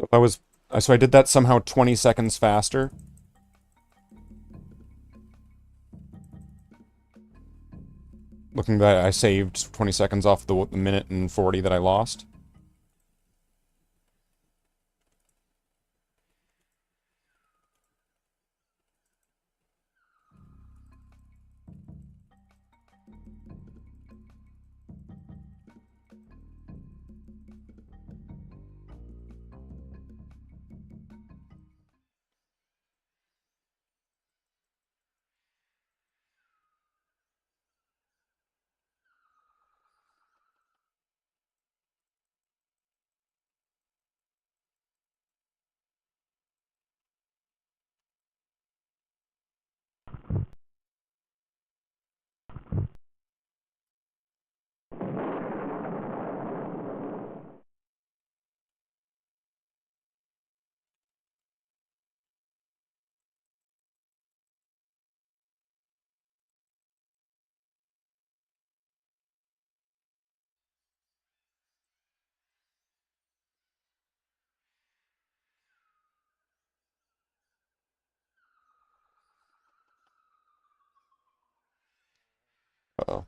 [SPEAKER 2] If I was... So I did that somehow 20 seconds faster. Looking that I saved 20 seconds off the minute and 40 that I lost. Uh-oh.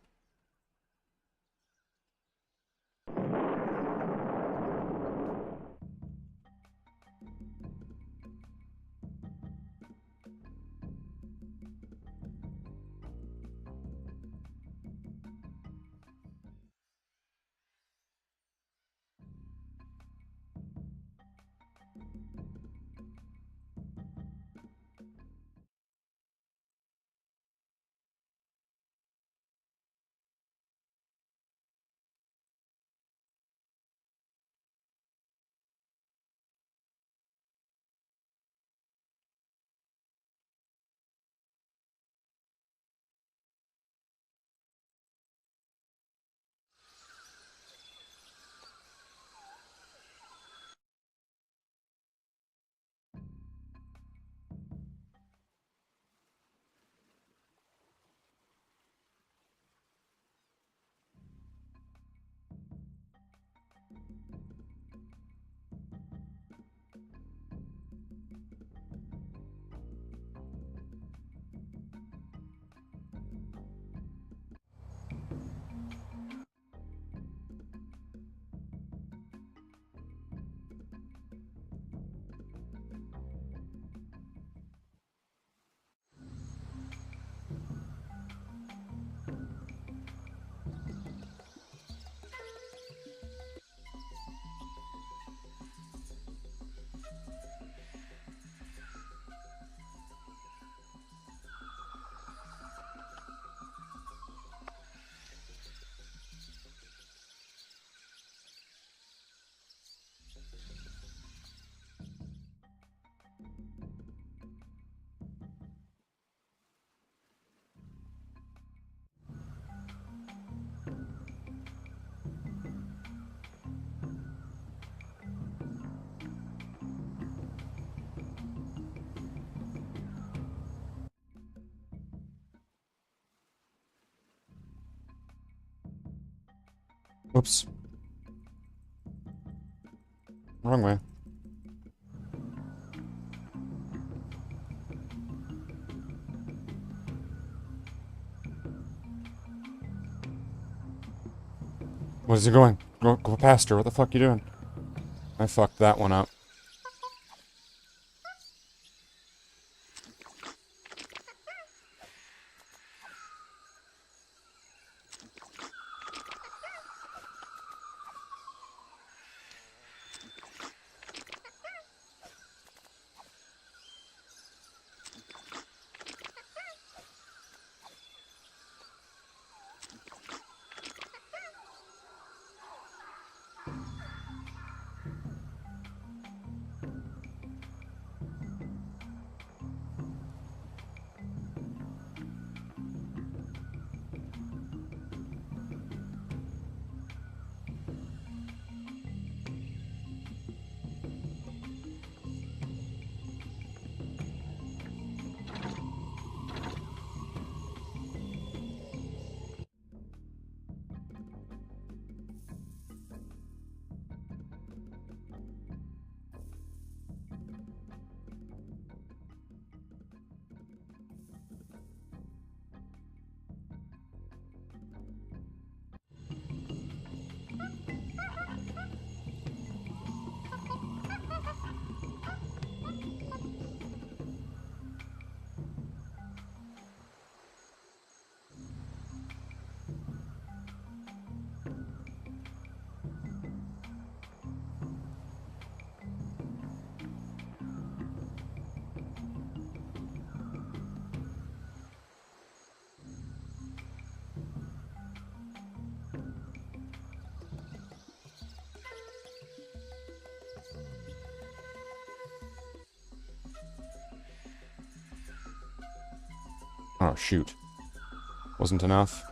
[SPEAKER 2] Oops. Wrong way. Where's he going? Go past her. What the fuck you doing? I fucked that one up. Oh, shoot. Wasn't enough?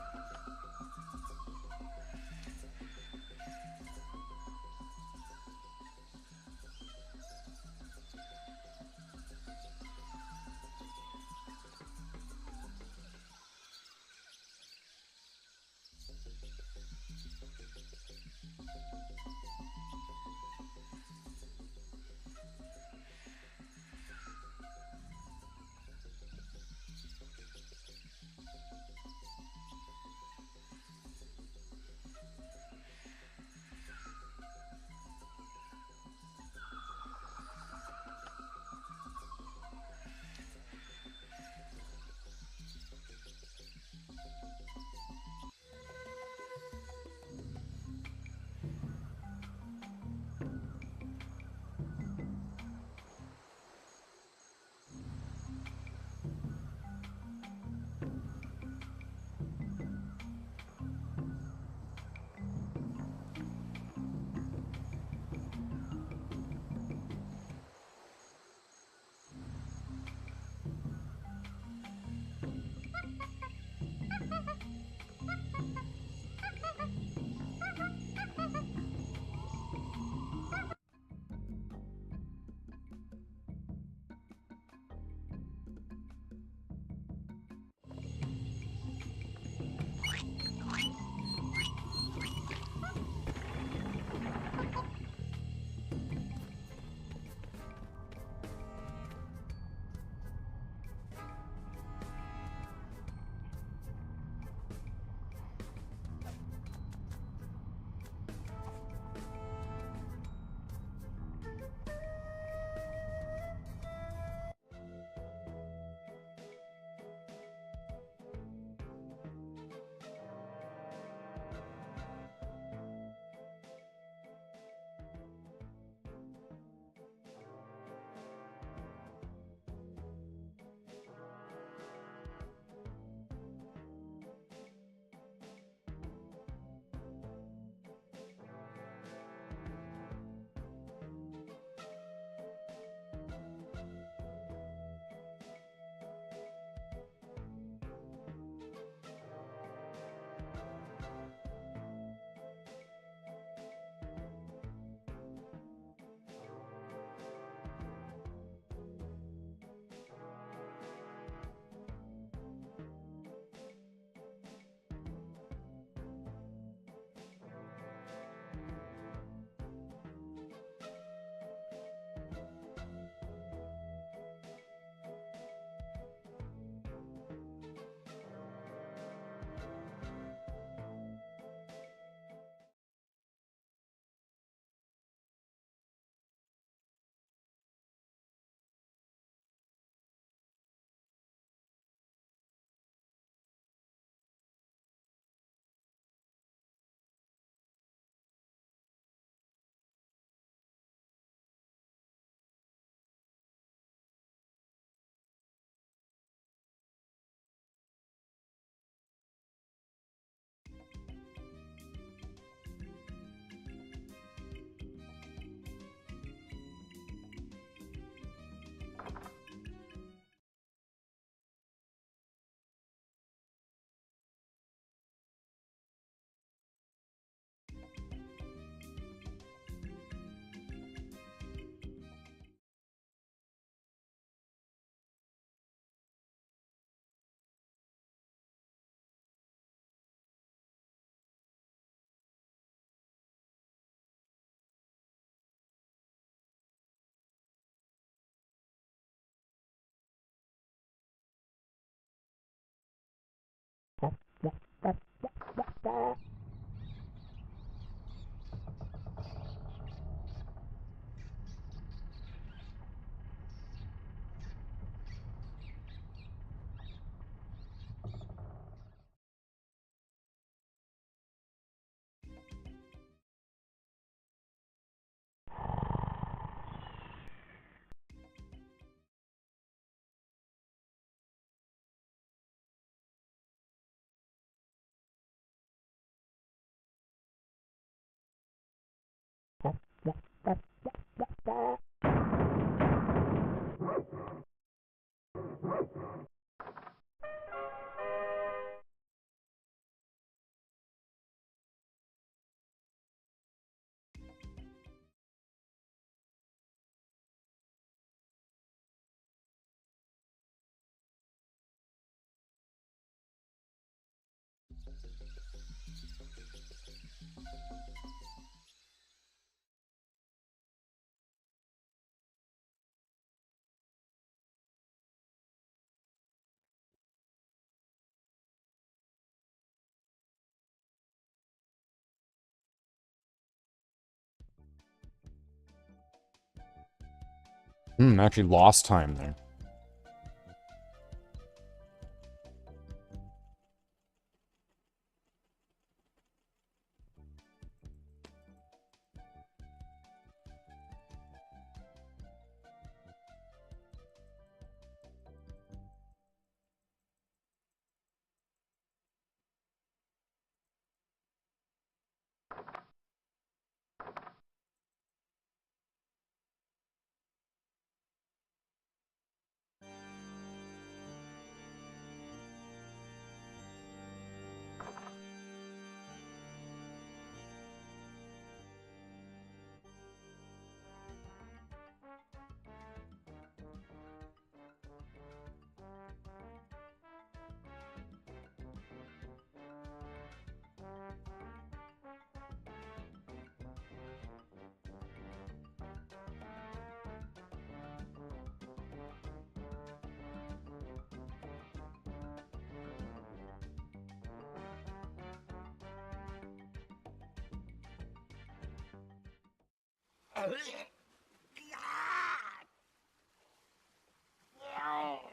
[SPEAKER 2] Actually lost time there.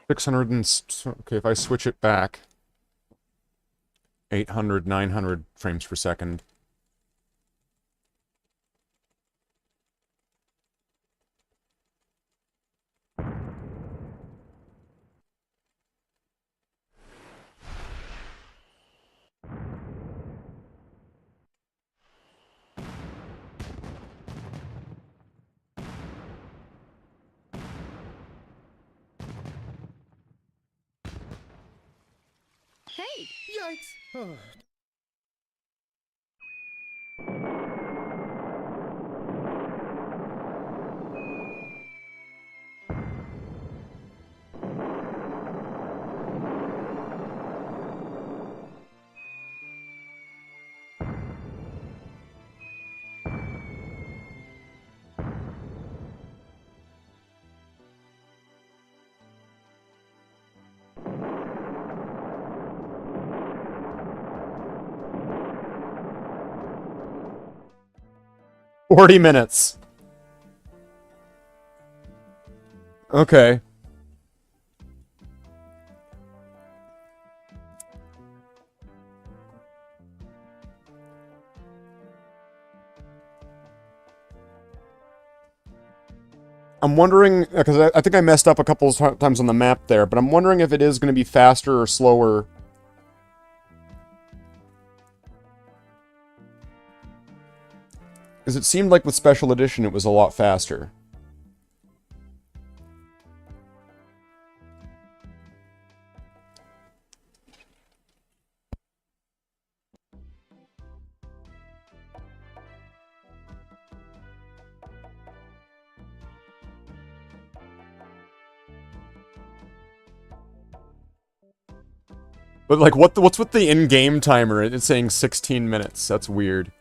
[SPEAKER 2] Okay, if I switch it back, 800, 900 frames per second.
[SPEAKER 12] Hey!
[SPEAKER 3] Yikes!
[SPEAKER 2] Oh, 40 minutes. Okay. I'm wondering, because I think I messed up a couple of times on the map there, but I'm wondering if it is going to be faster or slower. Because it seemed like with Special Edition it was a lot faster. But like, what's with the in-game timer? It's saying 16 minutes. That's weird.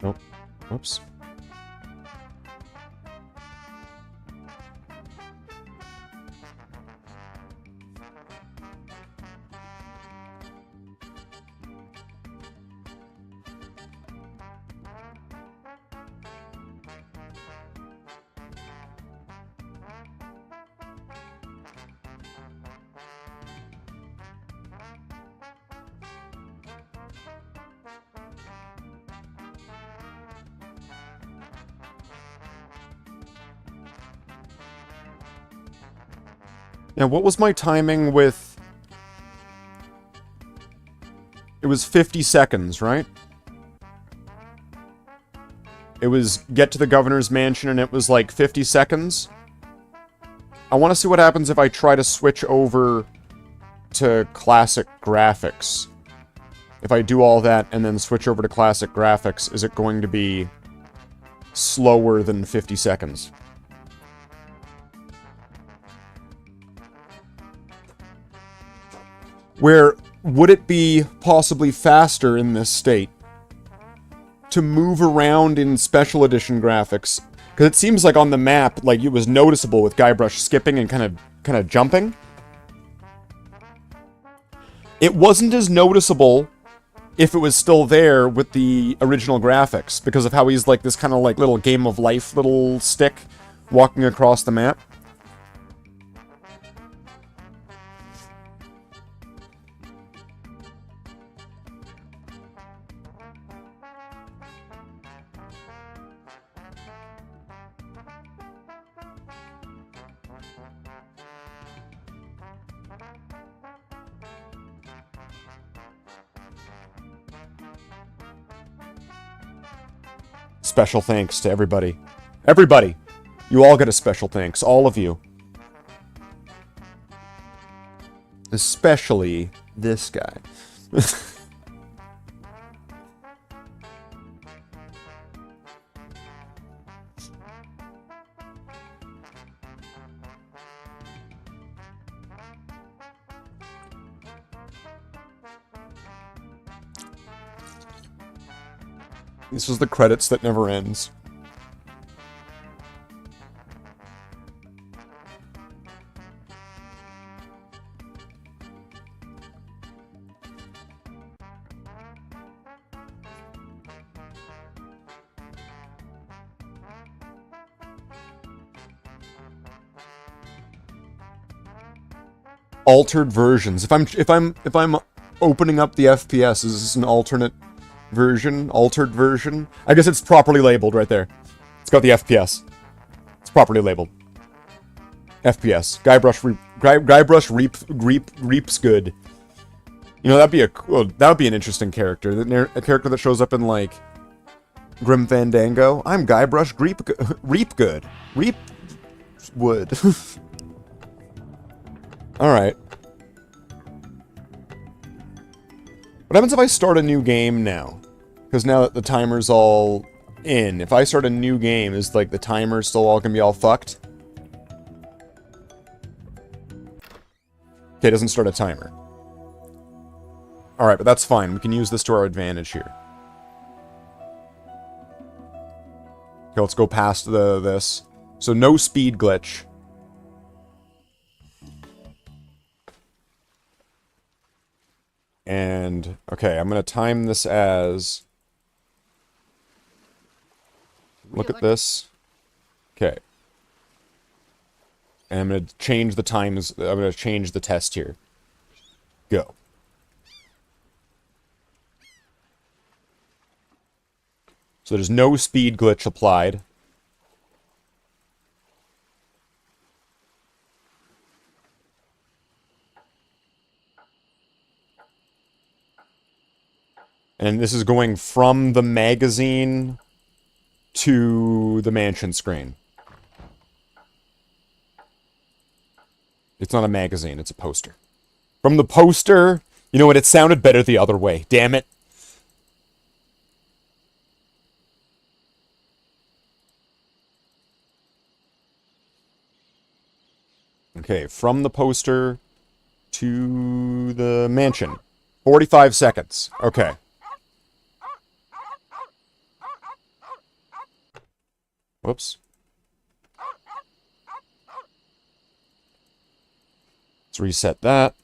[SPEAKER 2] Nope. Whoops. Now, what was my timing with... It was 50 seconds, right? It was get to the governor's mansion and it was like 50 seconds. I want to see what happens if I try to switch over to classic graphics. If I do all that and then switch over to classic graphics, is it going to be slower than 50 seconds? Where would it be possibly faster in this state to move around in special edition graphics? Because it seems like on the map, like it was noticeable with Guybrush skipping and kind of jumping. It wasn't as noticeable if it was still there with the original graphics because of how he's like this kind of like little game of life little stick walking across the map. Special thanks to everybody. Everybody! You all get a special thanks. All of you. Especially this guy. This was the credits that never ends. Altered versions. If I'm opening up the FPS, is this an alternate version? Altered version? I guess it's properly labeled right there. It's got the FPS. It's properly labeled. FPS. Guybrush reaps good. You know, that would be an interesting character. A character that shows up in like Grim Fandango. I'm Guybrush reap good. Reap wood. Alright. What happens if I start a new game now? Because now that the timer's all in, if I start a new game, is like the timer still all gonna be all fucked? Okay, it doesn't start a timer. Alright, but that's fine. We can use this to our advantage here. Okay, let's go past this. So no speed glitch. And, okay, I'm gonna time this as... Look at this. Okay. And I'm gonna change the times, I'm gonna change the test here. Go. So there's no speed glitch applied. And this is going from the magazine to the mansion screen. It's not a magazine, it's a poster. From the poster, you know what, it sounded better the other way. Damn it. Okay, from the poster to the mansion. 45 seconds. Okay. Whoops. Let's reset that.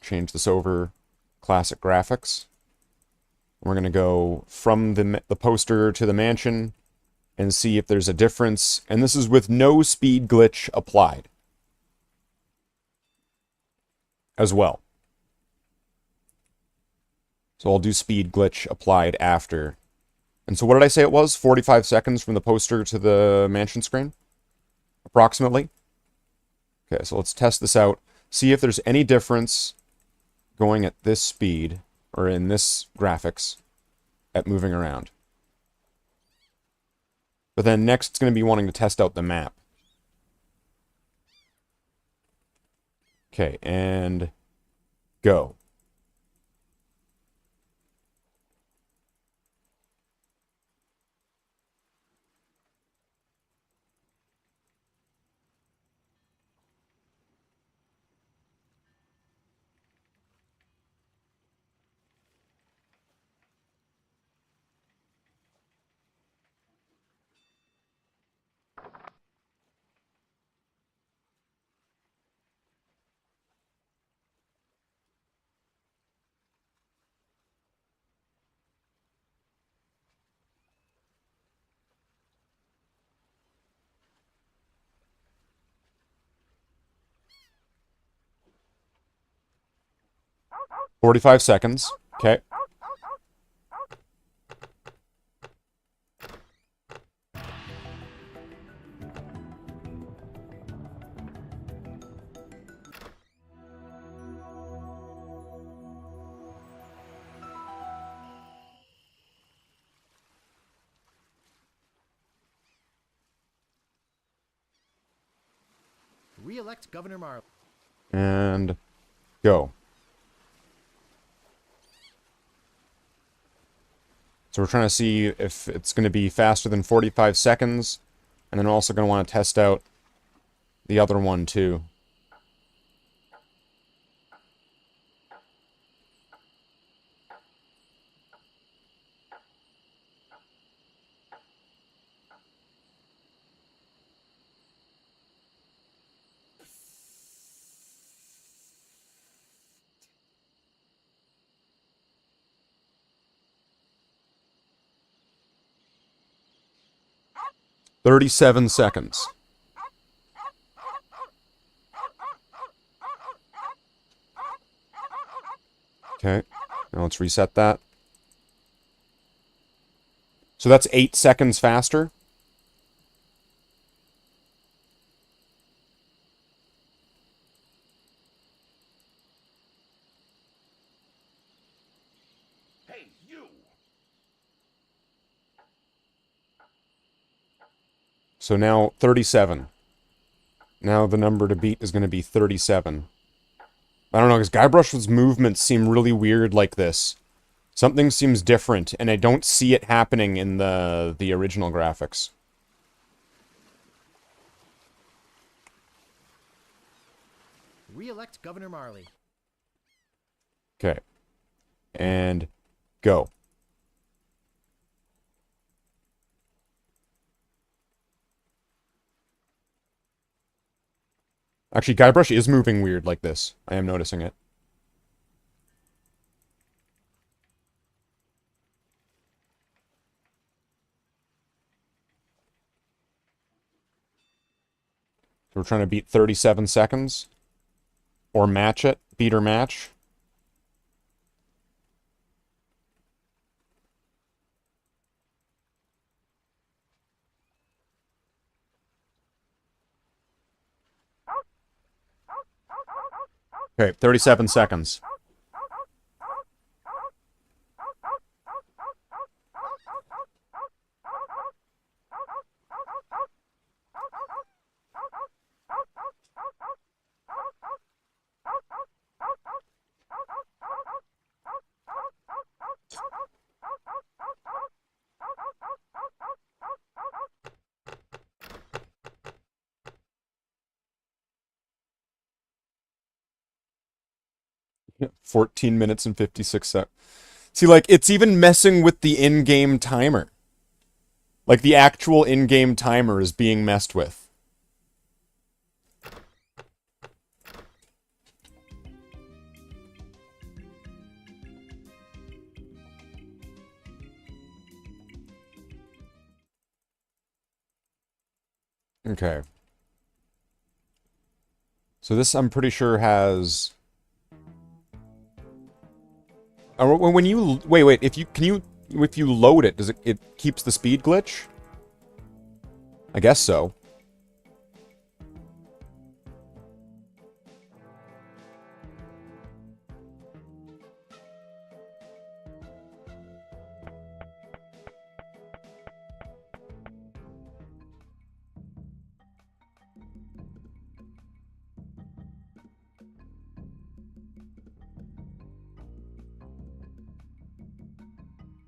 [SPEAKER 2] Change this over. Classic graphics. We're going to go from the poster to the mansion and see if there's a difference. And this is with no speed glitch applied as well. So I'll do speed glitch applied after. And so what did I say it was? 45 seconds from the poster to the mansion screen? Approximately. Okay, so let's test this out. See if there's any difference going at this speed, or in this graphics, at moving around. But then next it's going to be wanting to test out the map. Okay, and go. "45 seconds. Okay.
[SPEAKER 3] Re-elect Governor Marley.
[SPEAKER 2] And go. So we're trying to see if it's going to be faster than 45 seconds. And then also going to want to test out the other one too. "37 seconds. Okay, now let's reset that. So that's 8 seconds faster.
[SPEAKER 9] Hey, you!
[SPEAKER 2] So now 37. Now the number to beat is going to be 37. I don't know, because Guybrush's movements seem really weird like this. Something seems different, and I don't see it happening in the original graphics.
[SPEAKER 3] Re-elect Governor Marley.
[SPEAKER 2] Okay. And go. Actually, Guybrush is moving weird like this. I am noticing it. So we're trying to beat 37 seconds. Or match it. Beat or match. Okay, 37 seconds. Yeah, 14 minutes and 56 seconds. See, like, it's even messing with the in-game timer. Like, the actual in-game timer is being messed with. Okay. So this, I'm pretty sure, has... when you... Wait, if you load it, does it keeps the speed glitch? I guess so.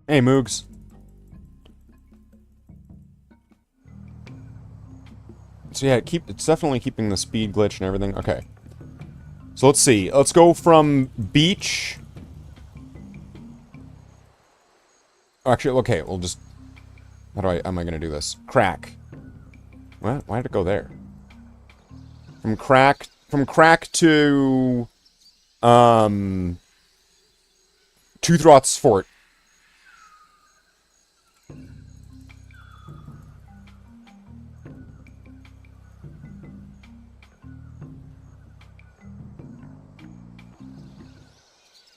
[SPEAKER 2] Hey, Moogs. So yeah, it's definitely keeping the speed glitch and everything. Okay. So let's see. Let's go from beach. Actually, okay, we'll just... How am I gonna do this? Crack. What? Why did it go there? From crack to... Toothrott's Fort.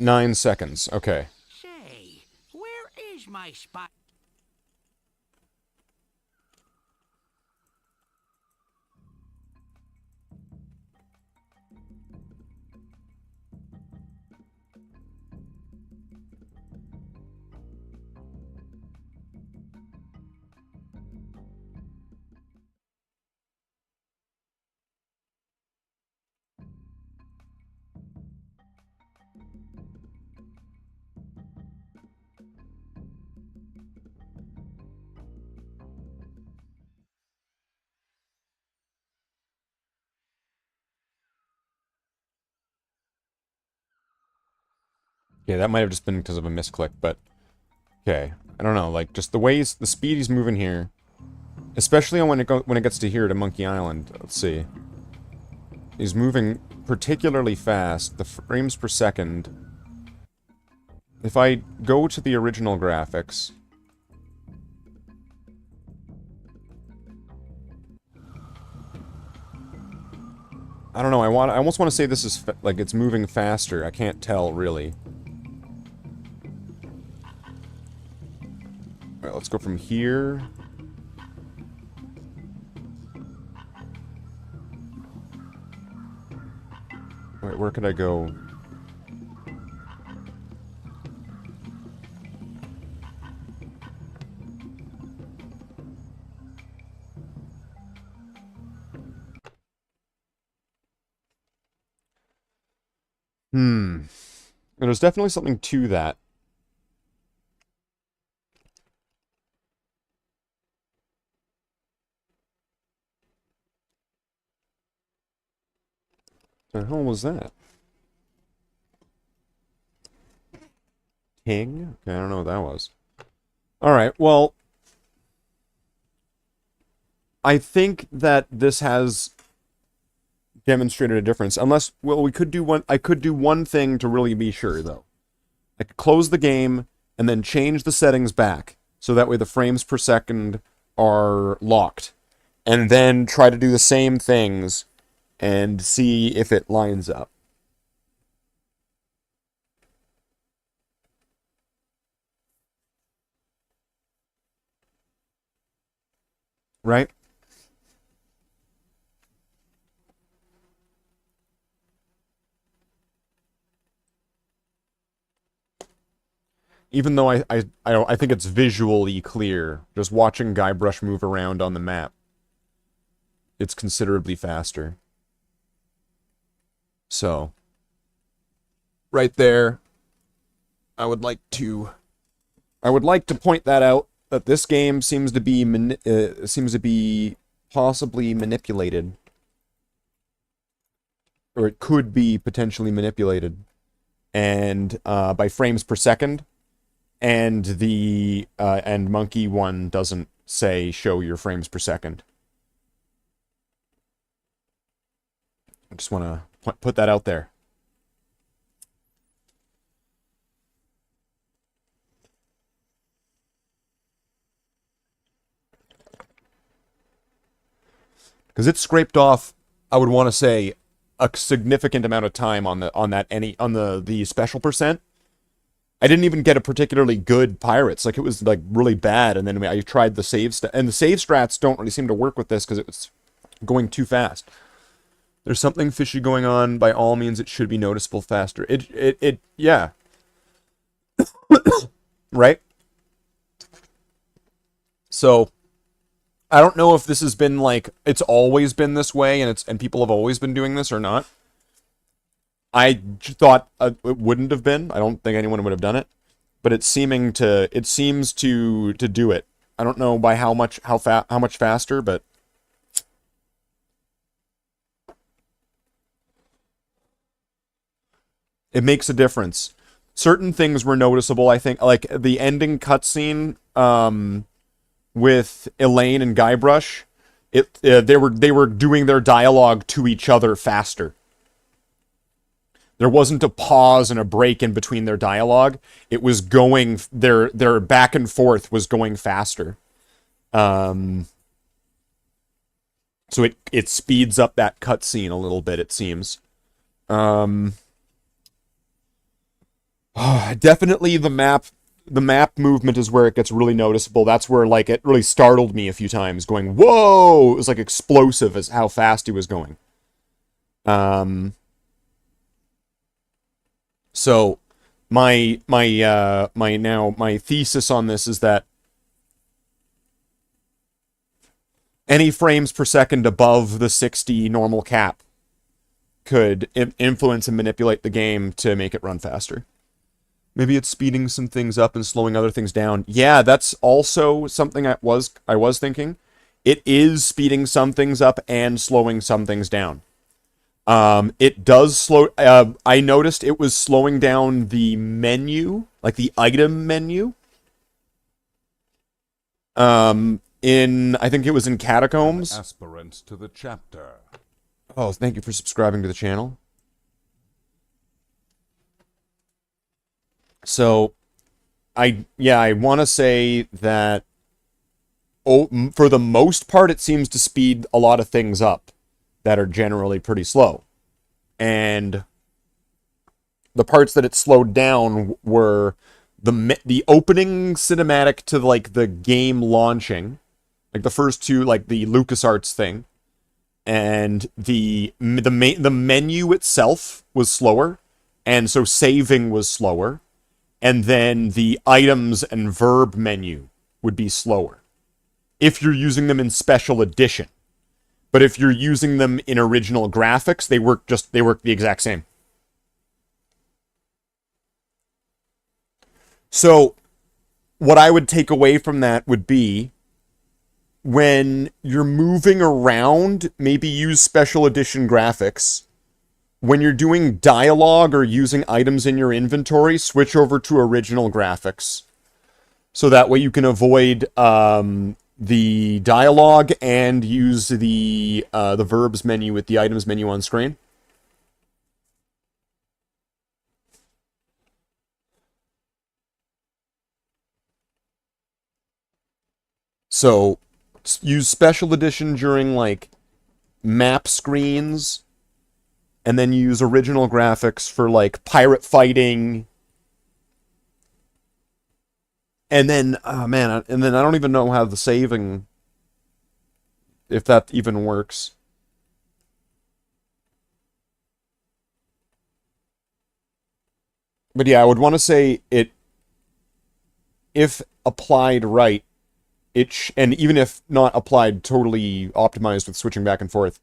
[SPEAKER 2] Nine seconds. Okay.
[SPEAKER 5] Say, where is my spot?
[SPEAKER 2] Yeah, that might have just been because of a misclick, but... Okay. I don't know, like, just the ways... The speed he's moving here... Especially when it gets to here, to Monkey Island. Let's see. He's moving particularly fast. The frames per second... If I go to the original graphics... I don't know, I almost want to say this is, like, it's moving faster. I can't tell, really. Alright, let's go from here. Wait, where could I go? There's definitely something to that. The hell was that? King? Okay, I don't know what that was. Alright, well... I think that this has demonstrated a difference. Unless, well, I could do one thing to really be sure, though. I could close the game, and then change the settings back, so that way the frames per second are locked. And then try to do the same things, and see if it lines up. Right? Even though I think it's visually clear, just watching Guybrush move around on the map, it's considerably faster. So, right there, I would like to point that out, that this game seems to be possibly manipulated, or it could be potentially manipulated, and by frames per second. And the and Monkey one doesn't say show your frames per second. I just want to put that out there. Because it scraped off, I would want to say, a significant amount of time on the special percent. I didn't even get a particularly good pirates. Like, it was like really bad, and then I tried the save and the save strats don't really seem to work with this because it was going too fast. There's something fishy going on. By all means, it should be noticeable faster. Yeah. Right? So, I don't know if this has been like, it's always been this way and people have always been doing this or not. I thought it wouldn't have been. I don't think anyone would have done it. But it seems to do it. I don't know by how much faster, but it makes a difference. Certain things were noticeable, I think, like the ending cutscene with Elaine and Guybrush. They were doing their dialogue to each other faster. There wasn't a pause and a break in between their dialogue. It was going, their back and forth was going faster. So it speeds up that cutscene a little bit, it seems. Definitely the map movement is where it gets really noticeable. That's where, like, it really startled me a few times, going, whoa! It was, like, explosive as how fast he was going. So, my thesis on this is that any frames per second above the 60 normal cap could influence and manipulate the game to make it run faster. Maybe it's speeding some things up and slowing other things down. Yeah, that's also something I was thinking. It is speeding some things up and slowing some things down. It does slow... I noticed it was slowing down the menu, like the item menu. I think it was in Catacombs.
[SPEAKER 13] Aspirant to the chapter.
[SPEAKER 2] Oh, thank you for subscribing to the channel. So, I want to say that for the most part, it seems to speed a lot of things up that are generally pretty slow. And the parts that it slowed down were the opening cinematic to, like, the game launching, like the first two, like the LucasArts thing, and the menu itself was slower, and so saving was slower. And then the items and verb menu would be slower if you're using them in special edition. But if you're using them in original graphics, they work the exact same. So what I would take away from that would be, when you're moving around, maybe use special edition graphics. When you're doing dialogue or using items in your inventory, switch over to original graphics. So that way you can avoid the dialogue and use the verbs menu with the items menu on screen. So use special edition during, like, map screens, and then use original graphics for, like, pirate fighting. And then, and then I don't even know how the saving, if that even works. But yeah, I would want to say it, if applied right, and even if not applied totally optimized with switching back and forth,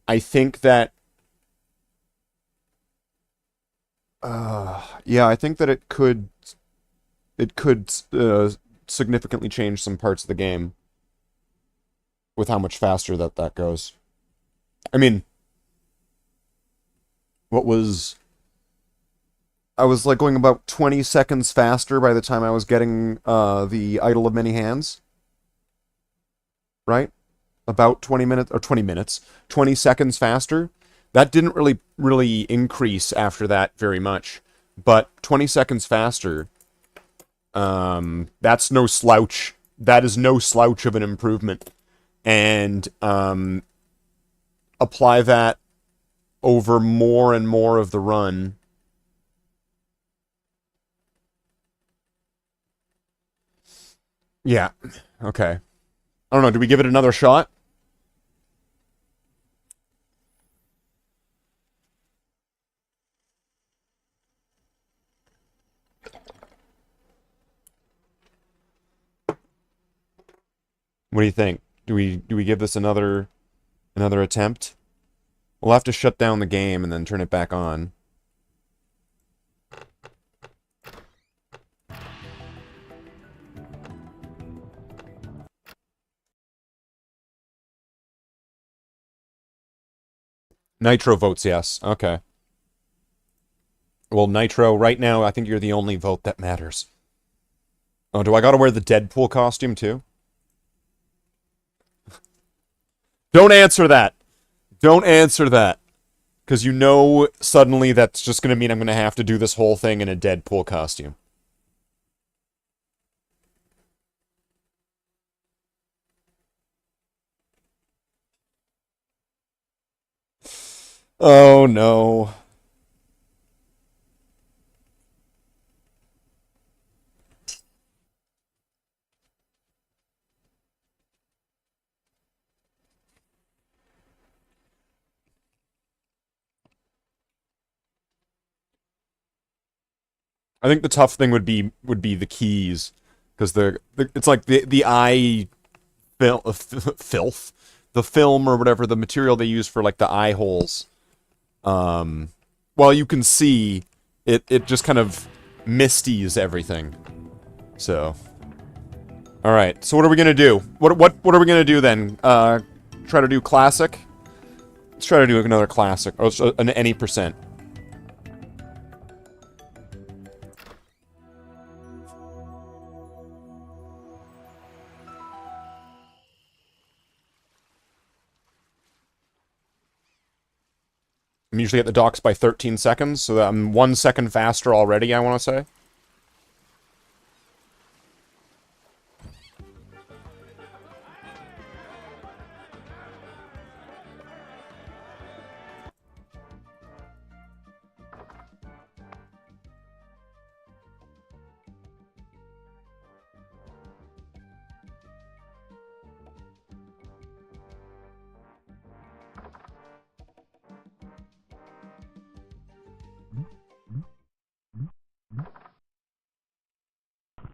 [SPEAKER 2] I think that yeah, I think that it could significantly change some parts of the game with how much faster that goes. I mean, I was like going about 20 seconds faster by the time I was getting the Idol of Many Hands. right? About 20 minutes, or 20 minutes, 20 seconds faster. That didn't really increase after that very much. But 20 seconds faster, that's no slouch. That is no slouch of an improvement. And apply that over more and more of the run. Yeah, okay. I don't know, do we give it another shot? What do you think? Do we give this another attempt? We'll have to shut down the game and then turn it back on. Nitro votes yes. Okay. Well, Nitro, right now, I think you're the only vote that matters. Oh, do I gotta wear the Deadpool costume, too? Don't answer that! Don't answer that! Because you know suddenly that's just gonna mean I'm gonna have to do this whole thing in a Deadpool costume. Oh, no. I think the tough thing would be the keys, because it's like the eye filth, the film or whatever, the material they use for like the eye holes. Well, you can see it just kind of misties everything. So, all right. So what are we gonna do? What are we gonna do then? Try to do classic. Let's try to do another classic. Or an any percent. I'm usually at the docks by 13 seconds, so I'm 1 second faster already, I want to say.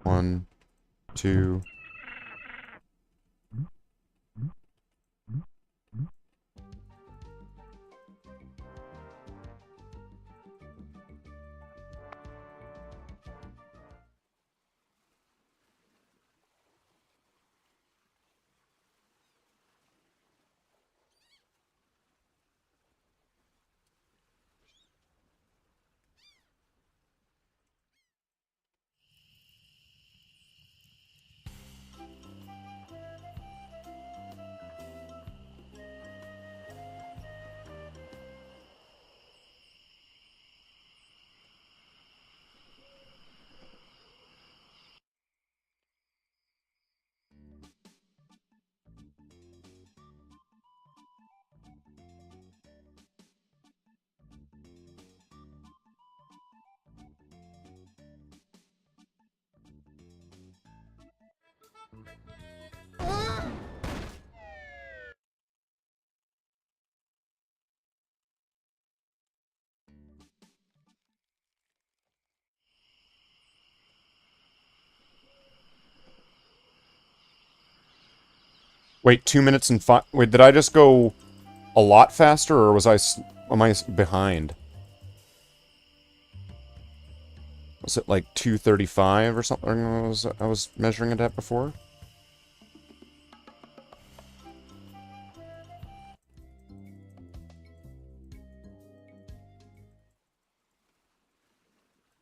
[SPEAKER 2] One, two. Wait, 2 minutes and 5... Wait, did I just go a lot faster, or was am I behind? Was it like 2:35 or something I was measuring it at before?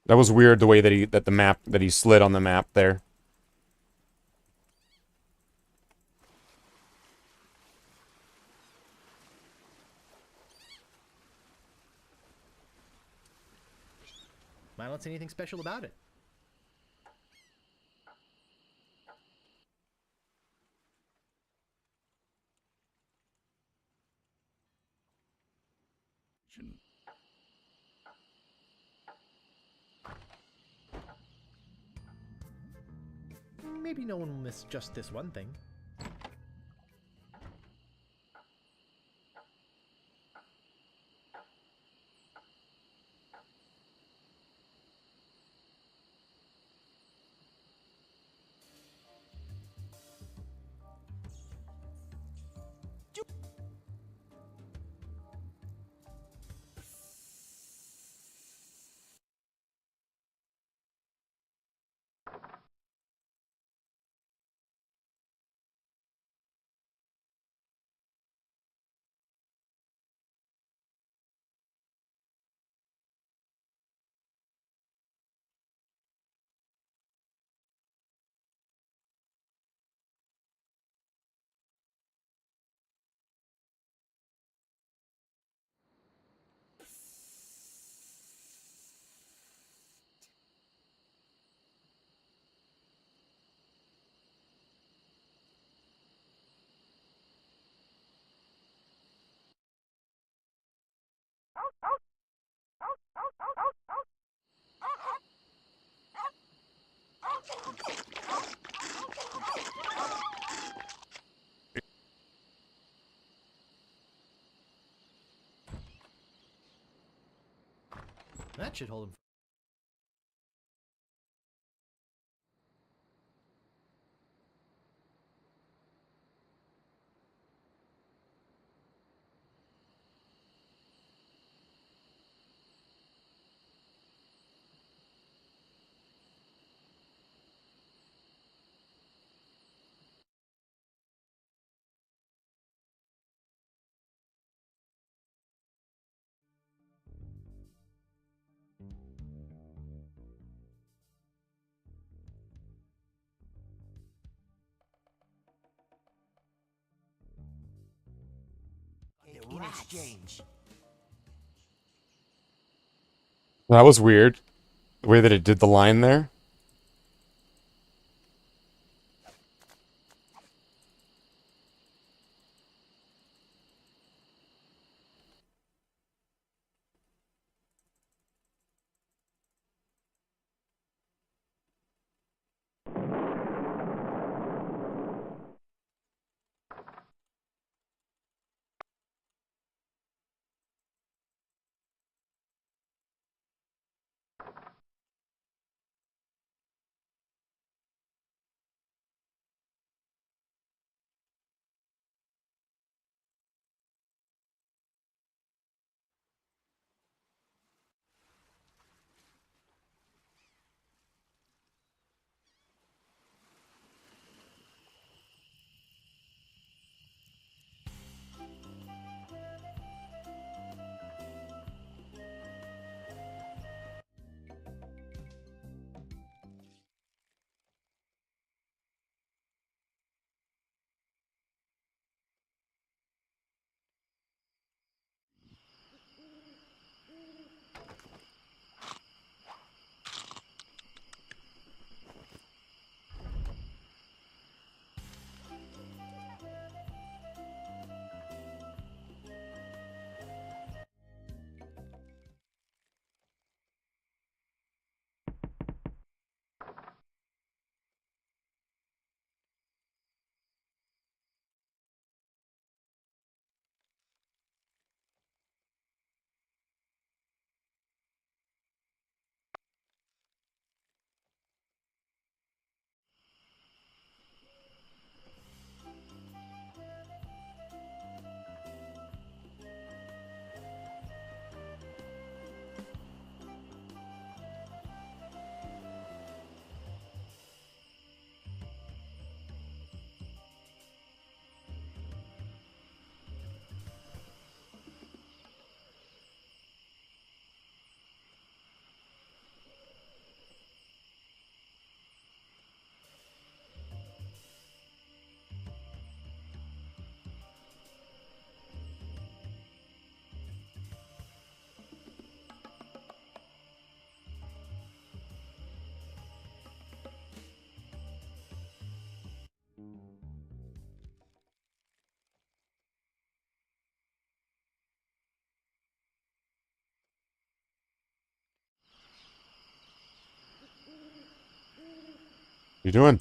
[SPEAKER 2] That was weird, the way that he slid on the map there.
[SPEAKER 3] don't see anything special about it. Maybe no one will miss just this one thing. That should hold him.
[SPEAKER 7] In exchange.
[SPEAKER 2] That was weird. The way that it did the line there. you doing?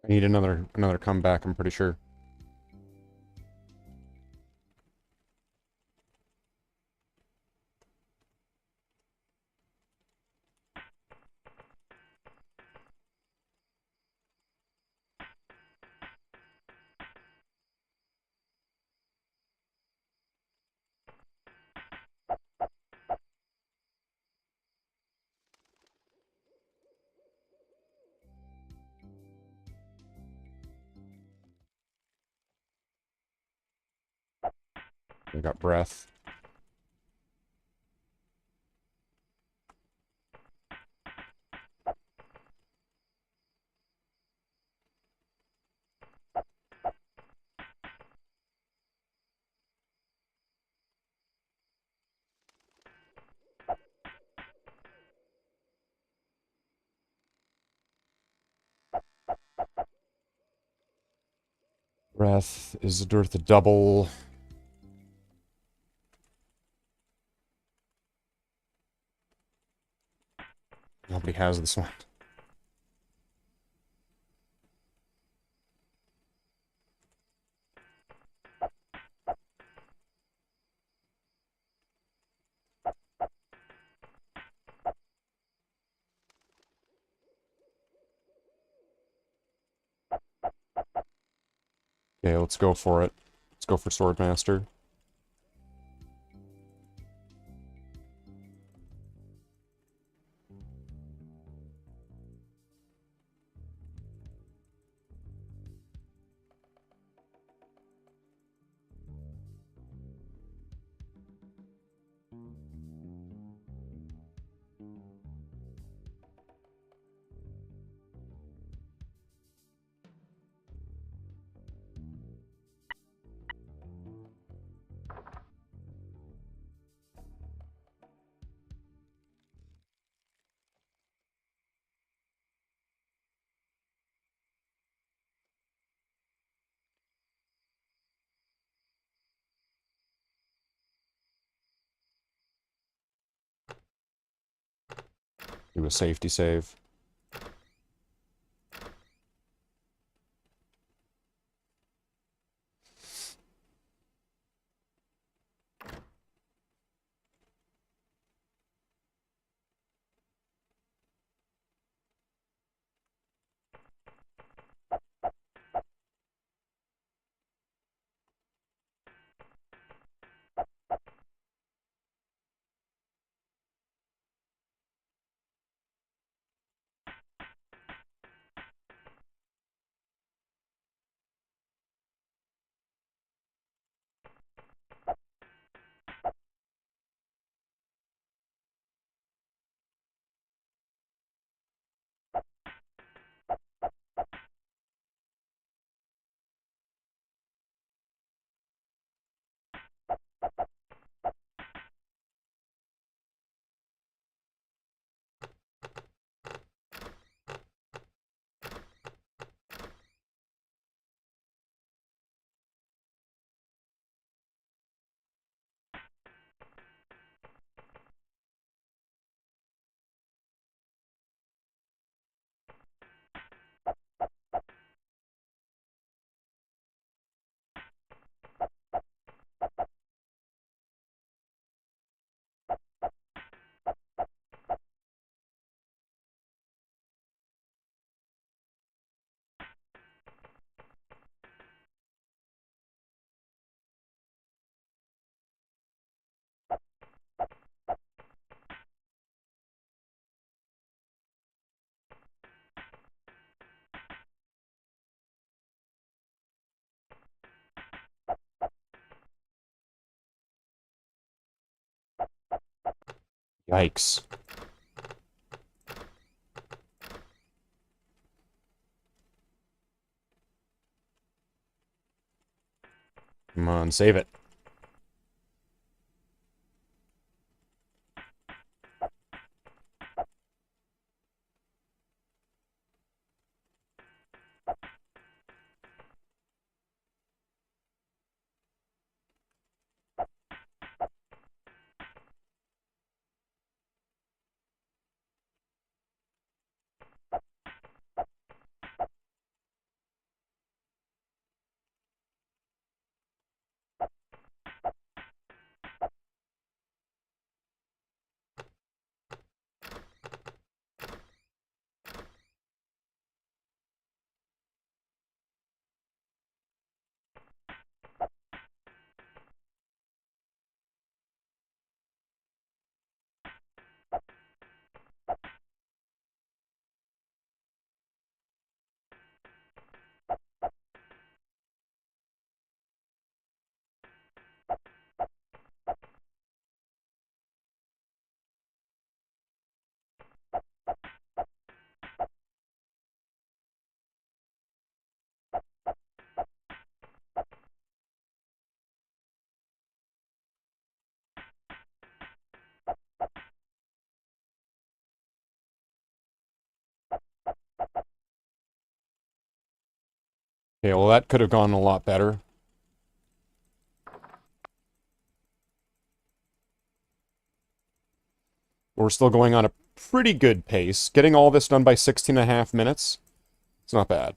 [SPEAKER 2] I need another comeback, I'm pretty sure. We got breath. Breath is the double. Nobody has this one. Okay, let's go for it. Let's go for Swordmaster. Do a safety save. Yikes. Come on, save it. Okay, well that could have gone a lot better. We're still going on a pretty good pace. Getting all this done by 16.5 minutes, it's not bad.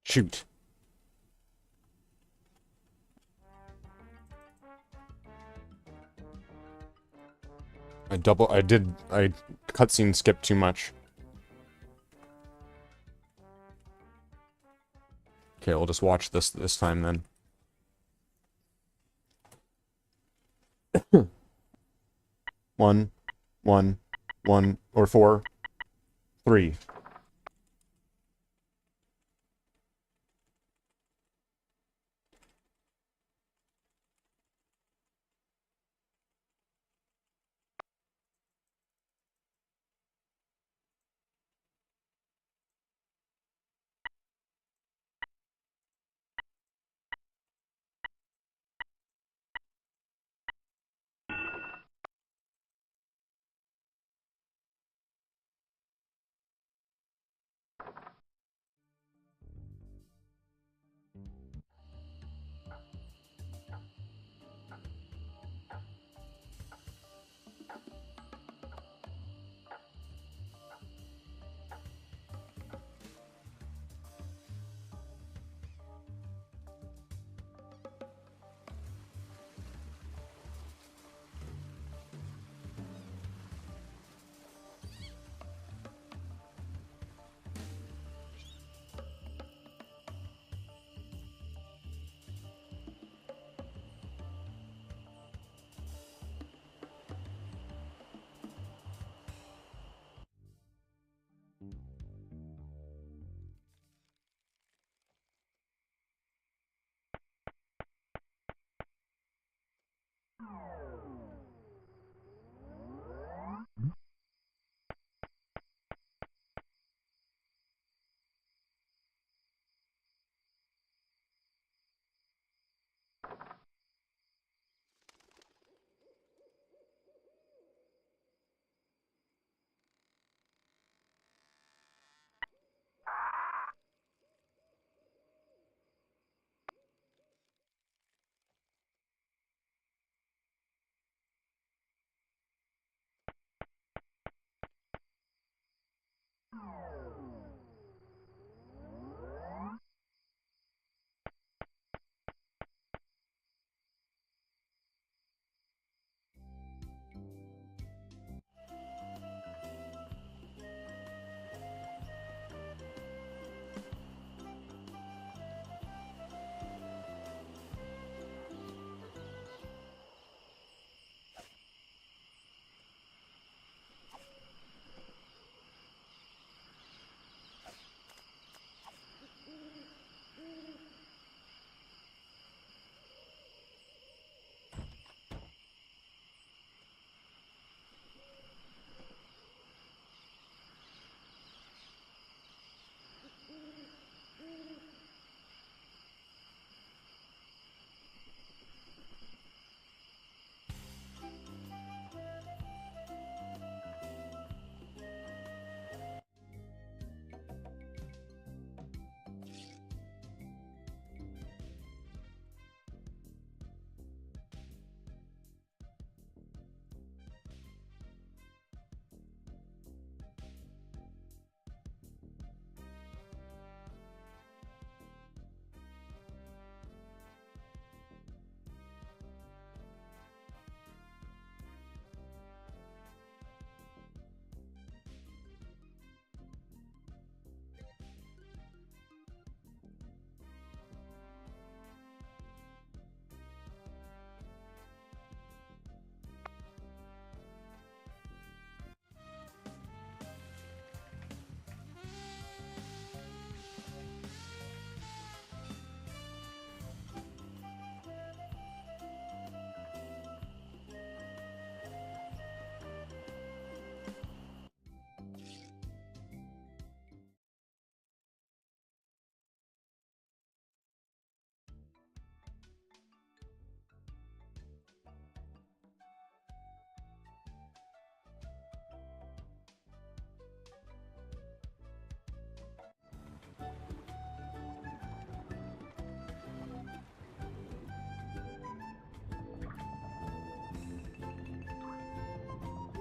[SPEAKER 2] Shoot. I cutscene skipped too much. Okay, we'll just watch this time then. One, or 4, 3.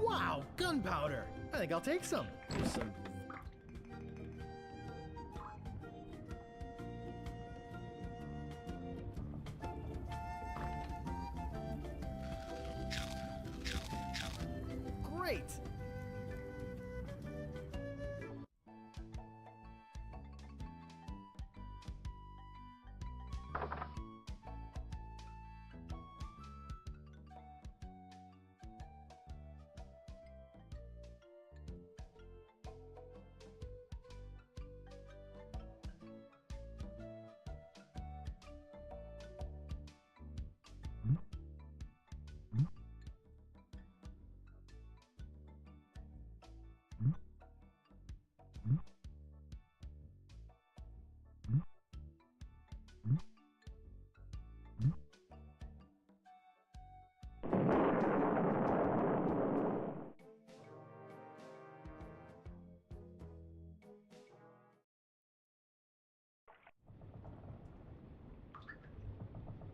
[SPEAKER 3] Wow, gunpowder! I think I'll take some. There's some. Great!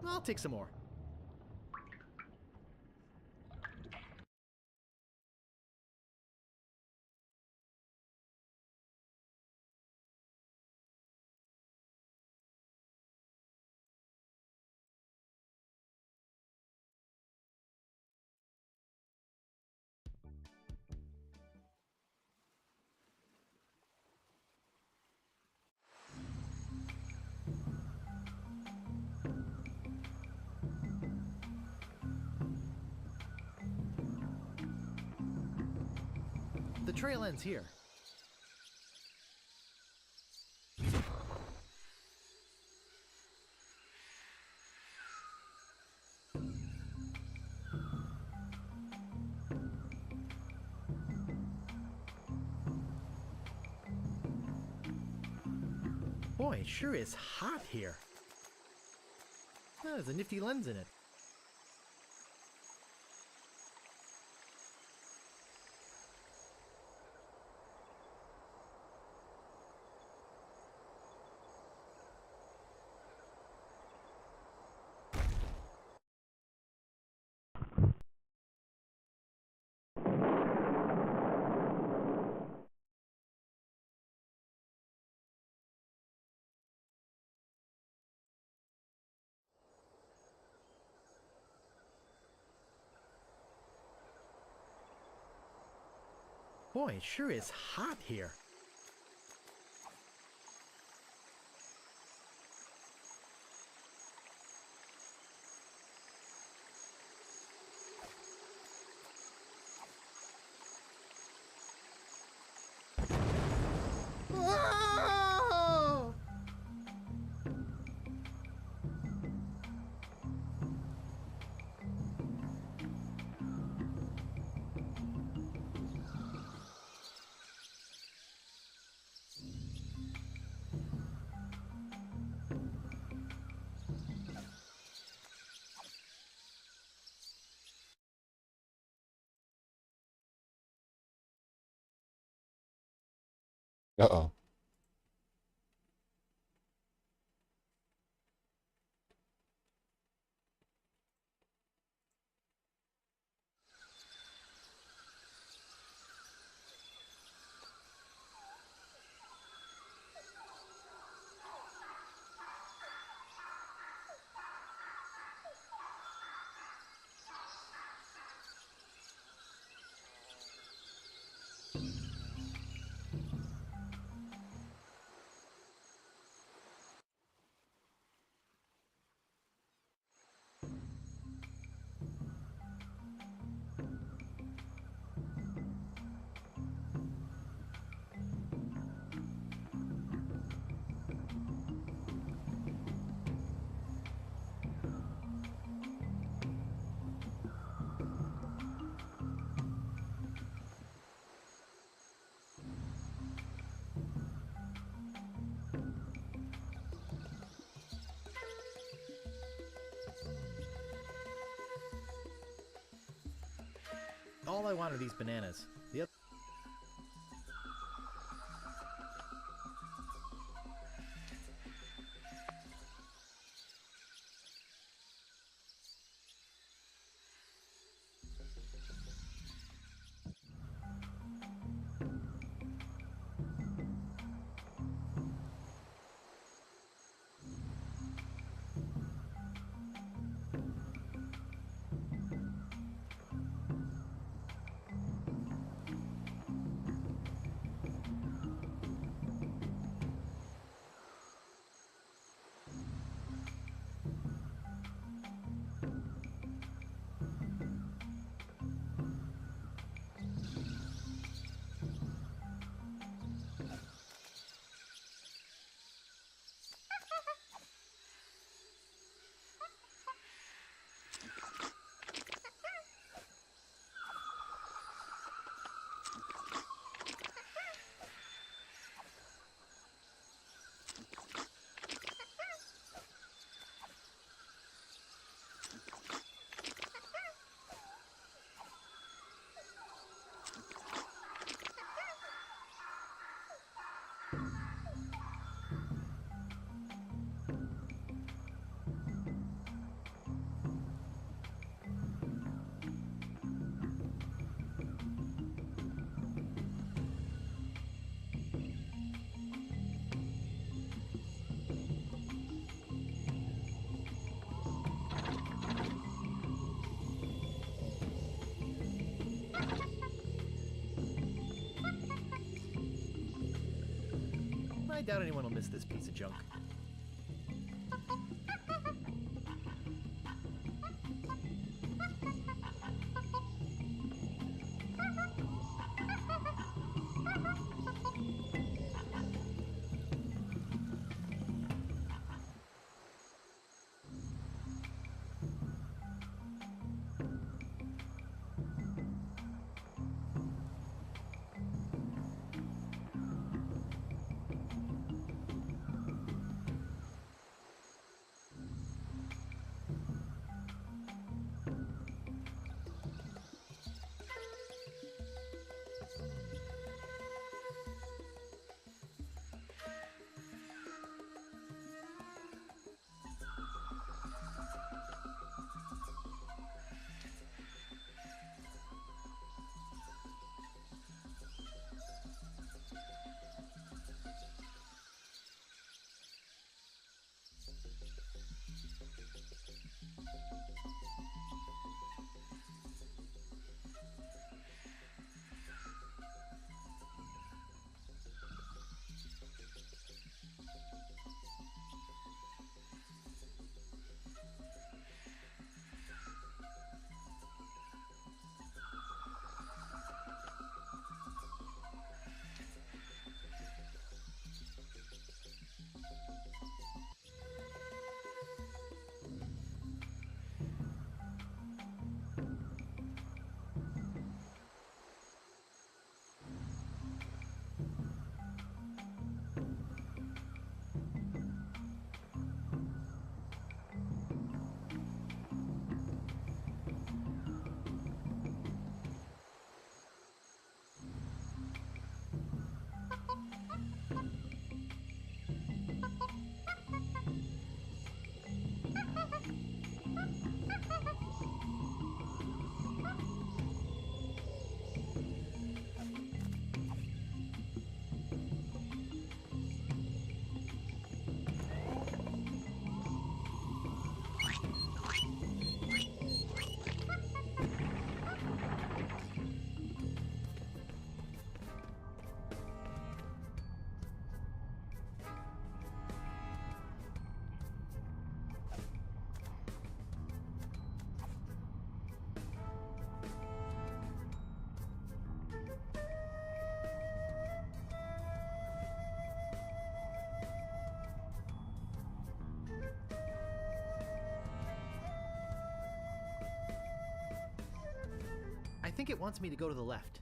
[SPEAKER 3] I'll take some more. The trail ends here. Boy, it sure is hot here. Oh, there's a nifty lens in it. Boy, it sure is hot here. Whoa!
[SPEAKER 2] Uh-oh. All I want are these bananas. The other
[SPEAKER 3] I doubt anyone will miss this piece of junk. I think it wants me to go to the left.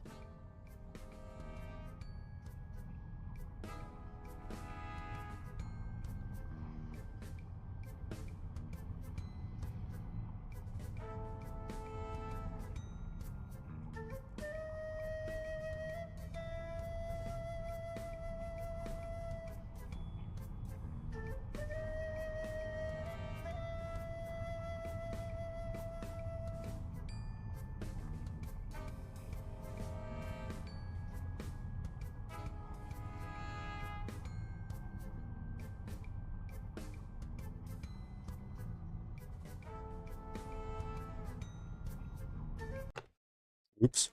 [SPEAKER 2] Oops.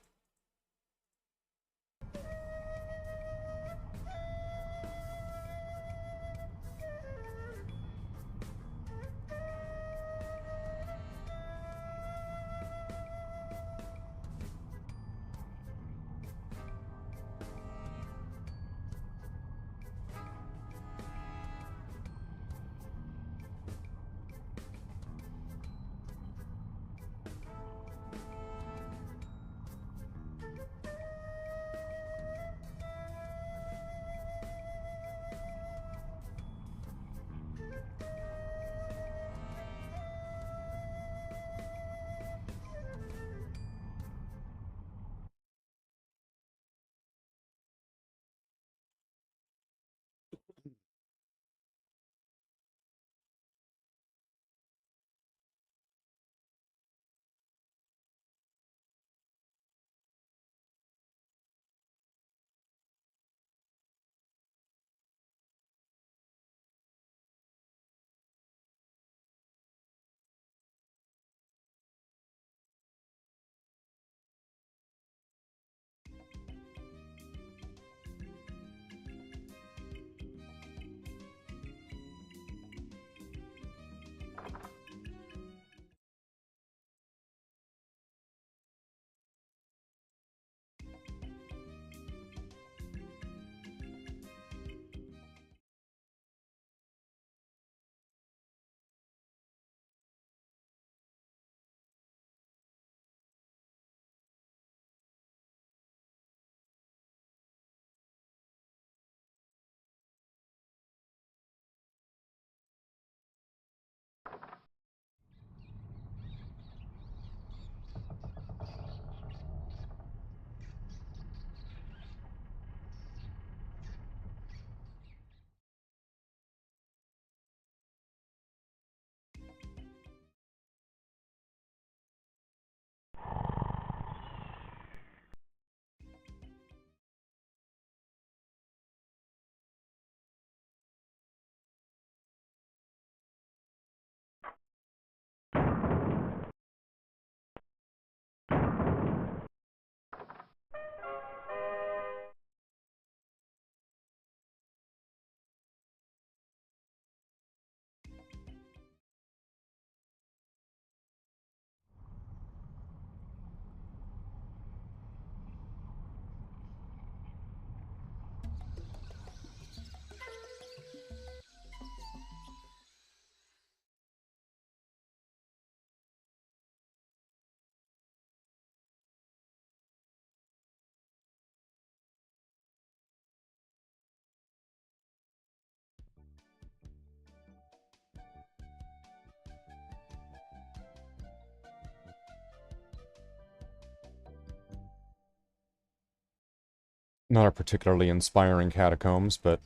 [SPEAKER 2] Not a particularly inspiring catacombs, but...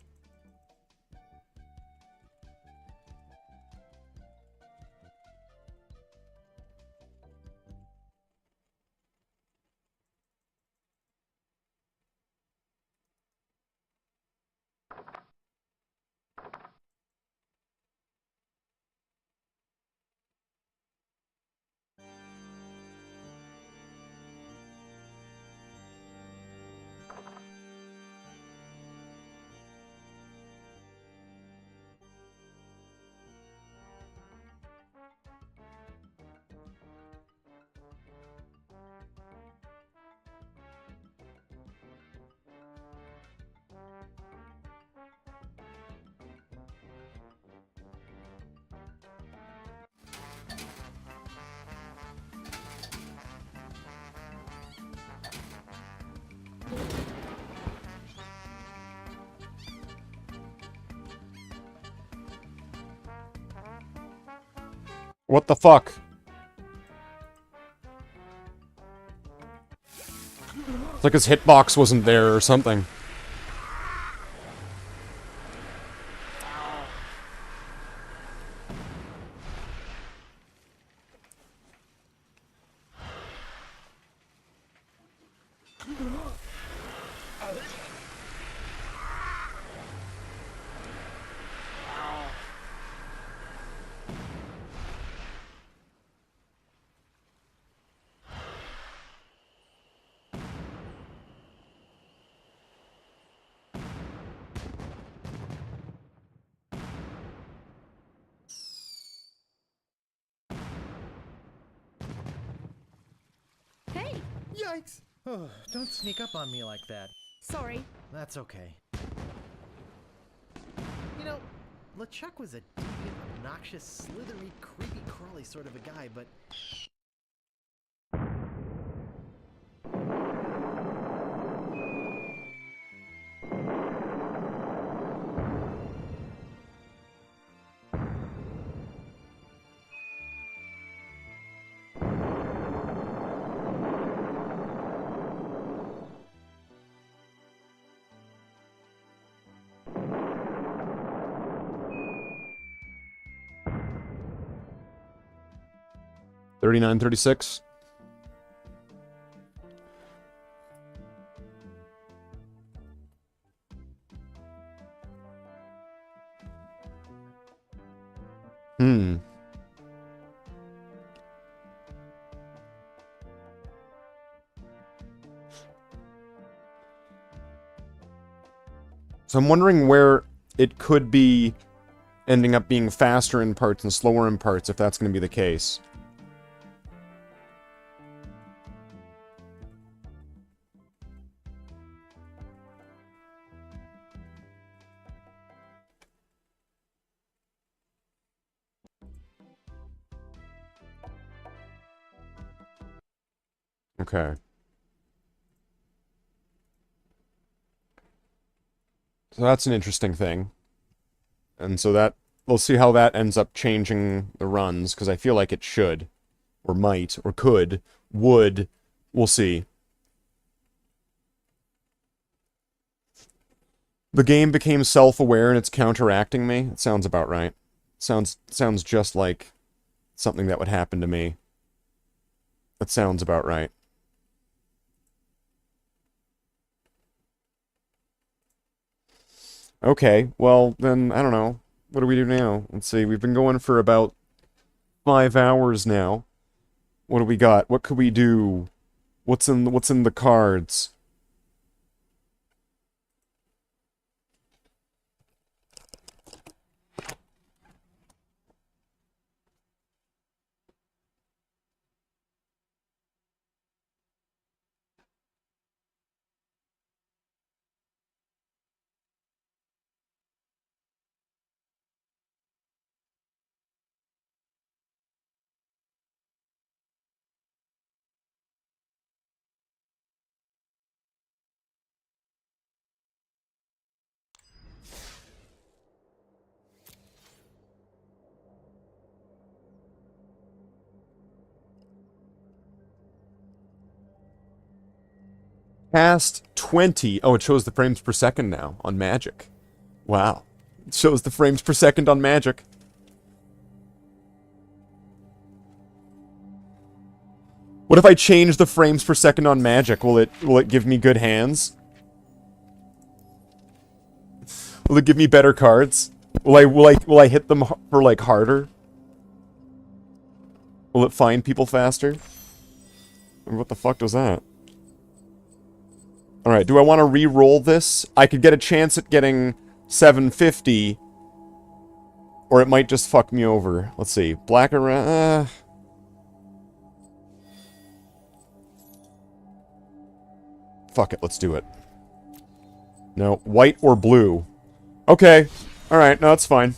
[SPEAKER 2] What the fuck? It's like his hitbox wasn't there or something.
[SPEAKER 12] Hey!
[SPEAKER 3] Yikes! Oh, don't sneak up on me like that.
[SPEAKER 12] Sorry.
[SPEAKER 3] That's okay. You know, LeChuck was a deviant, obnoxious, slithery, creepy, crawly sort of a guy, but...
[SPEAKER 2] $39.36. Hmm. So I'm wondering where it could be ending up being faster in parts and slower in parts, if that's going to be the case. Okay. So that's an interesting thing. And so that, we'll see how that ends up changing the runs, because I feel like it should, or might, or could, would, we'll see. The game became self-aware and it's counteracting me. It sounds about right. Sounds just like something that would happen to me. That sounds about right. Okay, well, then, I don't know. What do we do now? Let's see, we've been going for about 5 hours now. What do we got? What could we do? What's in the cards? Past 20. Oh, it shows the frames per second now on Magic. Wow. It shows the frames per second on Magic. What if I change the frames per second on Magic? Will it give me good hands? Will it give me better cards? Will I hit them for like harder? Will it find people faster? What the fuck was that? Alright, do I want to re-roll this? I could get a chance at getting 750. Or it might just fuck me over. Let's see. Black around... Fuck it, let's do it. No, white or blue. Okay. Alright, no, that's fine.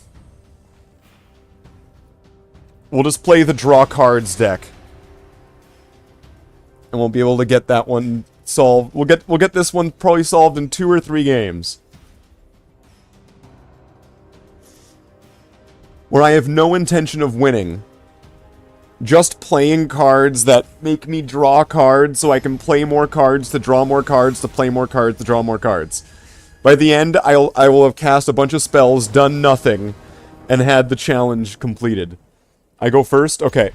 [SPEAKER 2] We'll just play the draw cards deck. And we'll be able to get that one solved. We'll get this one probably solved in 2 or 3 games. Where I have no intention of winning. Just playing cards that make me draw cards so I can play more cards to draw more cards to play more cards to draw more cards. By the end, I will have cast a bunch of spells, done nothing, and had the challenge completed. I go first? Okay.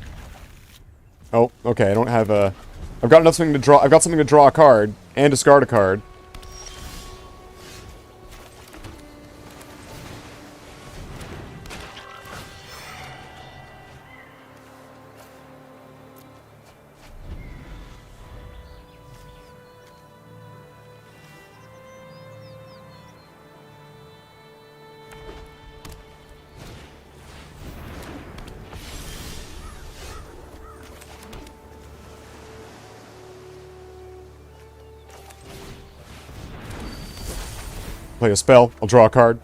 [SPEAKER 2] Oh, okay, I don't have a... I've got nothing to draw. I've got something to draw a card and discard a card. Play a spell. I'll draw a card.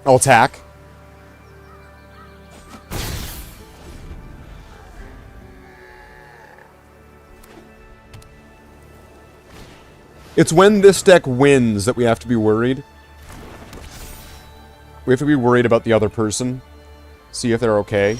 [SPEAKER 2] I'll attack. It's when this deck wins that we have to be worried. We have to be worried about the other person. See if they're okay.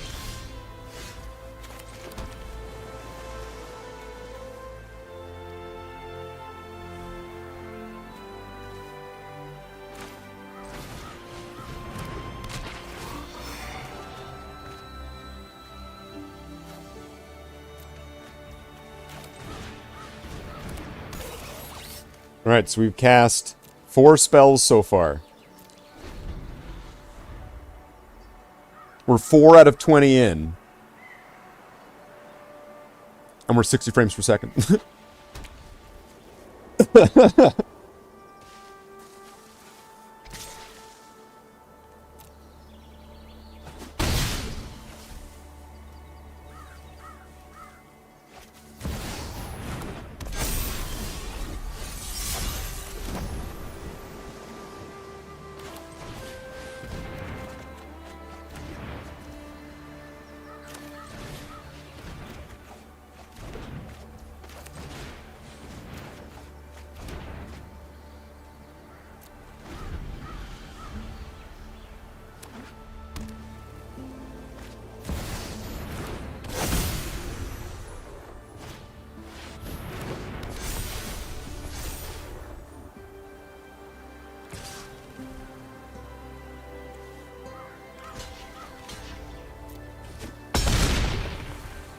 [SPEAKER 2] Alright, so we've cast 4 spells so far. We're 4 out of 20 in. And we're 60 frames per second.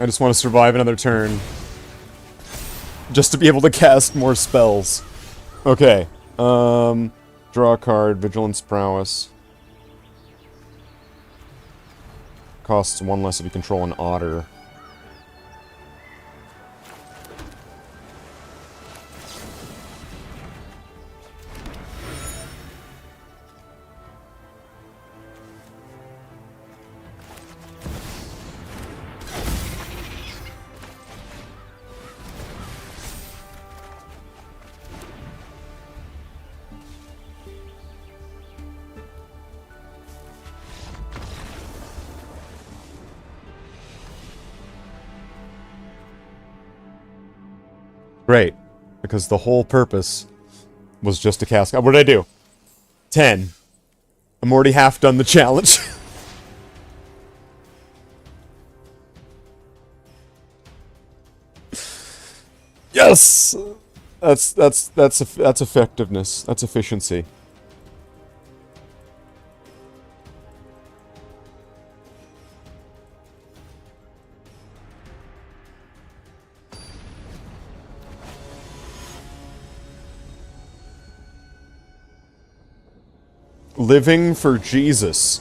[SPEAKER 2] I just want to survive another turn. Just to be able to cast more spells. Okay. Draw a card. Vigilance Prowess. Costs 1 less if you control an otter. Great. Because the whole purpose was just to cast... What did I do? 10. I'm already half done the challenge. Yes! Yes! That's effectiveness. That's efficiency. Living for Jesus.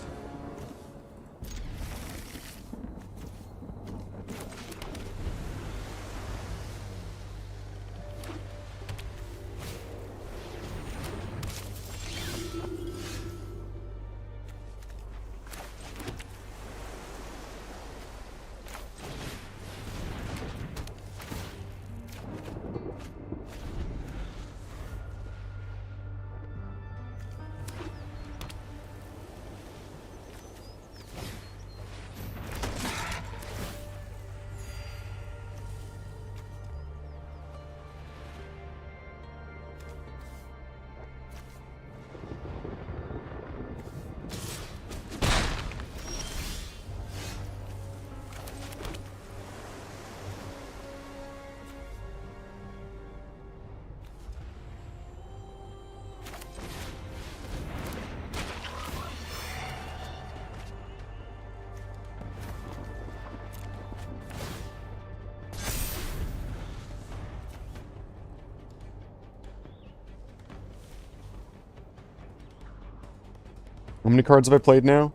[SPEAKER 2] How many cards have I played now?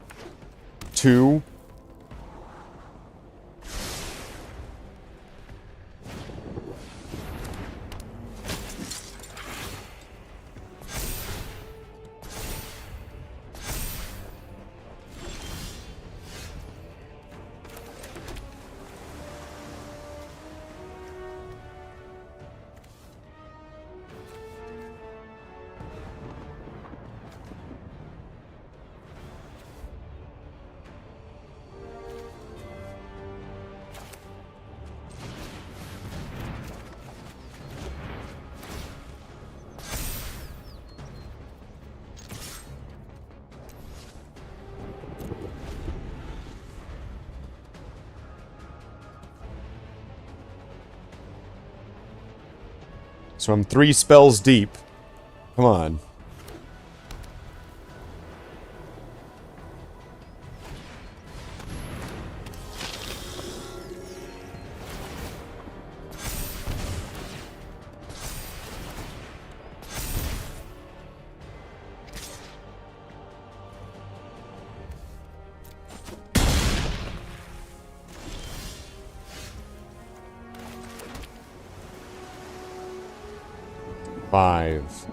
[SPEAKER 2] 2. So I'm 3 spells deep. Come on. Five.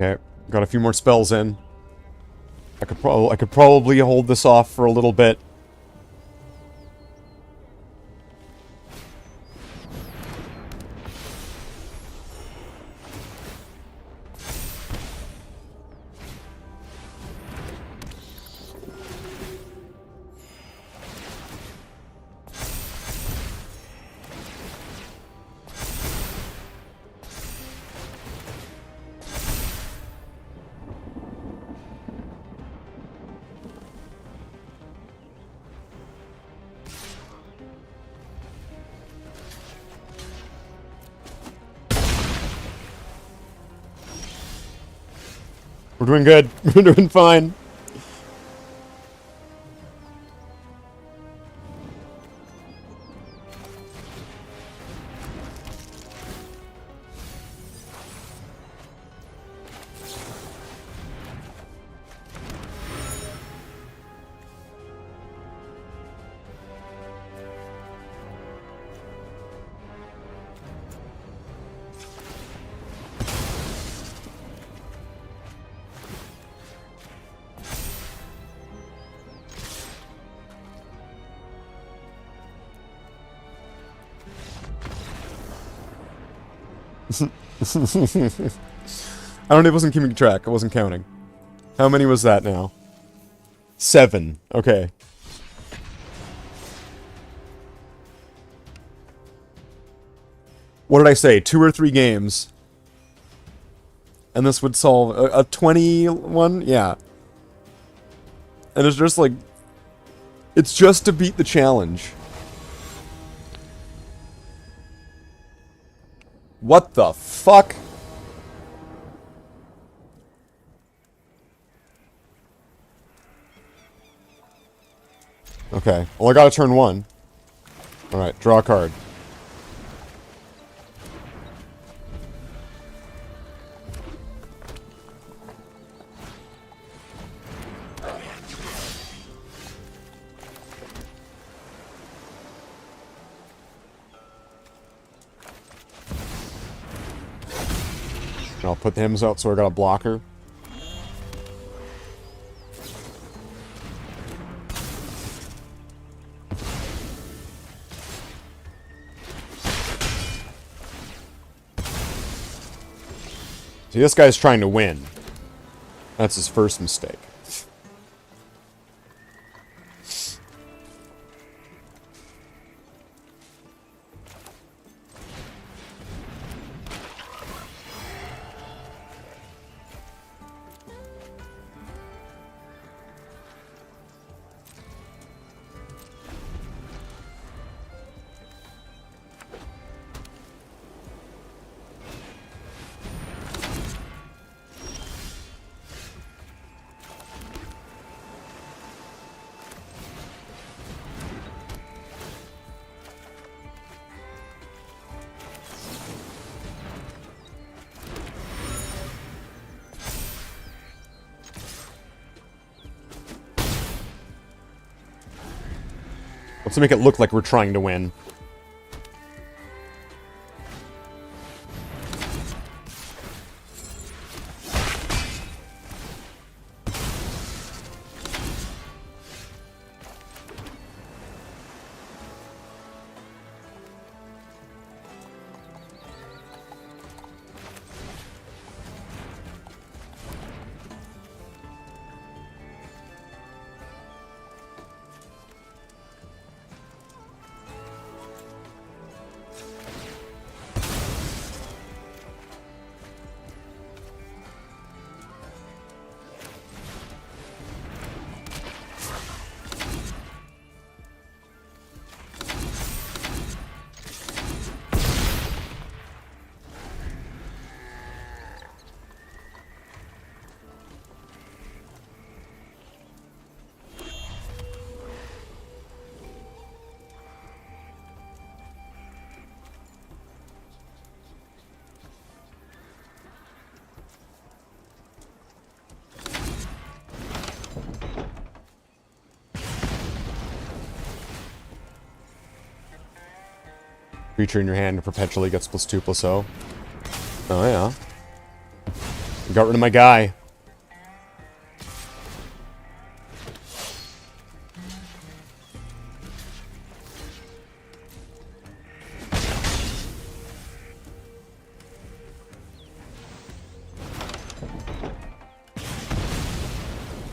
[SPEAKER 2] Okay, got a few more spells in. I could probably hold this off for a little bit. We're doing good. We're doing fine. I wasn't keeping track. I wasn't counting. How many was that now? 7. Okay. What did I say? 2 or 3 games. And this would solve a 21? Yeah. And it's just like... It's just to beat the challenge. What the fuck? Okay. Well, I gotta turn 1. Alright, draw a card. I'll put the hymns out so I got a blocker. See, this guy's trying to win. That's his first mistake. Let's make it look like we're trying to win. Creature in your hand perpetually gets +2/+0. Oh yeah. Got rid of my guy.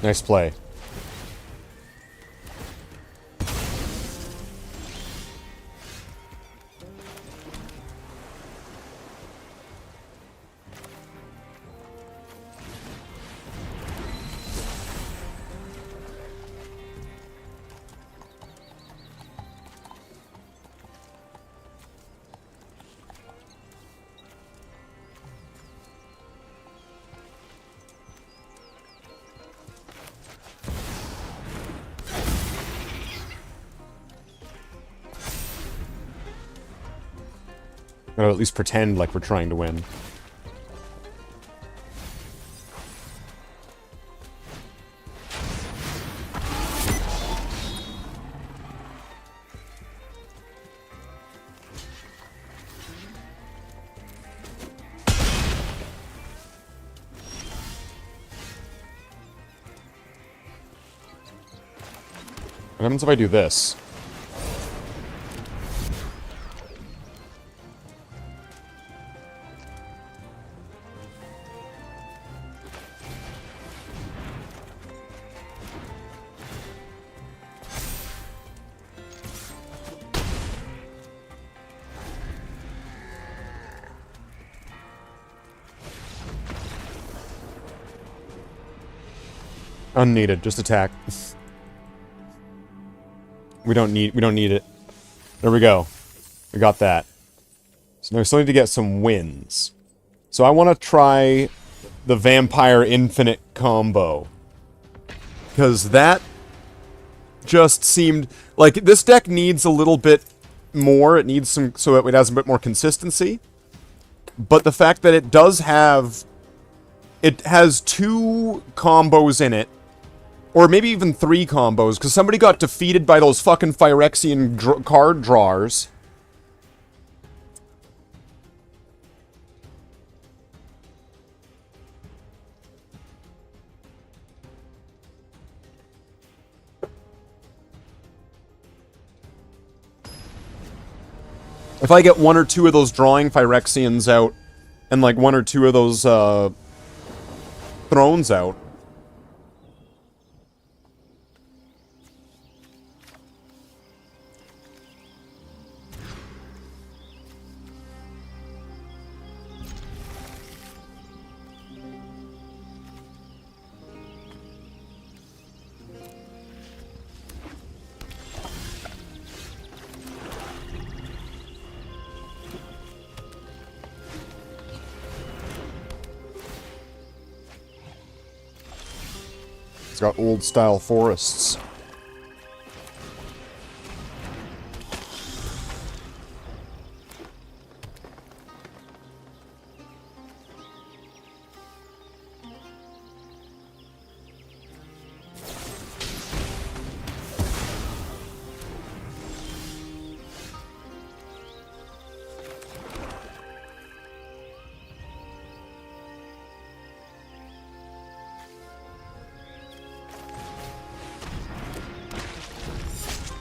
[SPEAKER 2] Nice play. Gotta at least pretend like we're trying to win. What happens if I do this? Unneeded. Just attack. We don't need it. There we go. We got that. So now we still need to get some wins. So I want to try the Vampire Infinite combo. Because that just seemed... Like, this deck needs a little bit more. It needs some... So it has a bit more consistency. But the fact that it does have... It has 2 combos in it. Or maybe even 3 combos. Because somebody got defeated by those fucking Phyrexian card drawers. If I get 1 or 2 of those drawing Phyrexians out, and like 1 or 2 of those, thrones out. It's got old-style forests.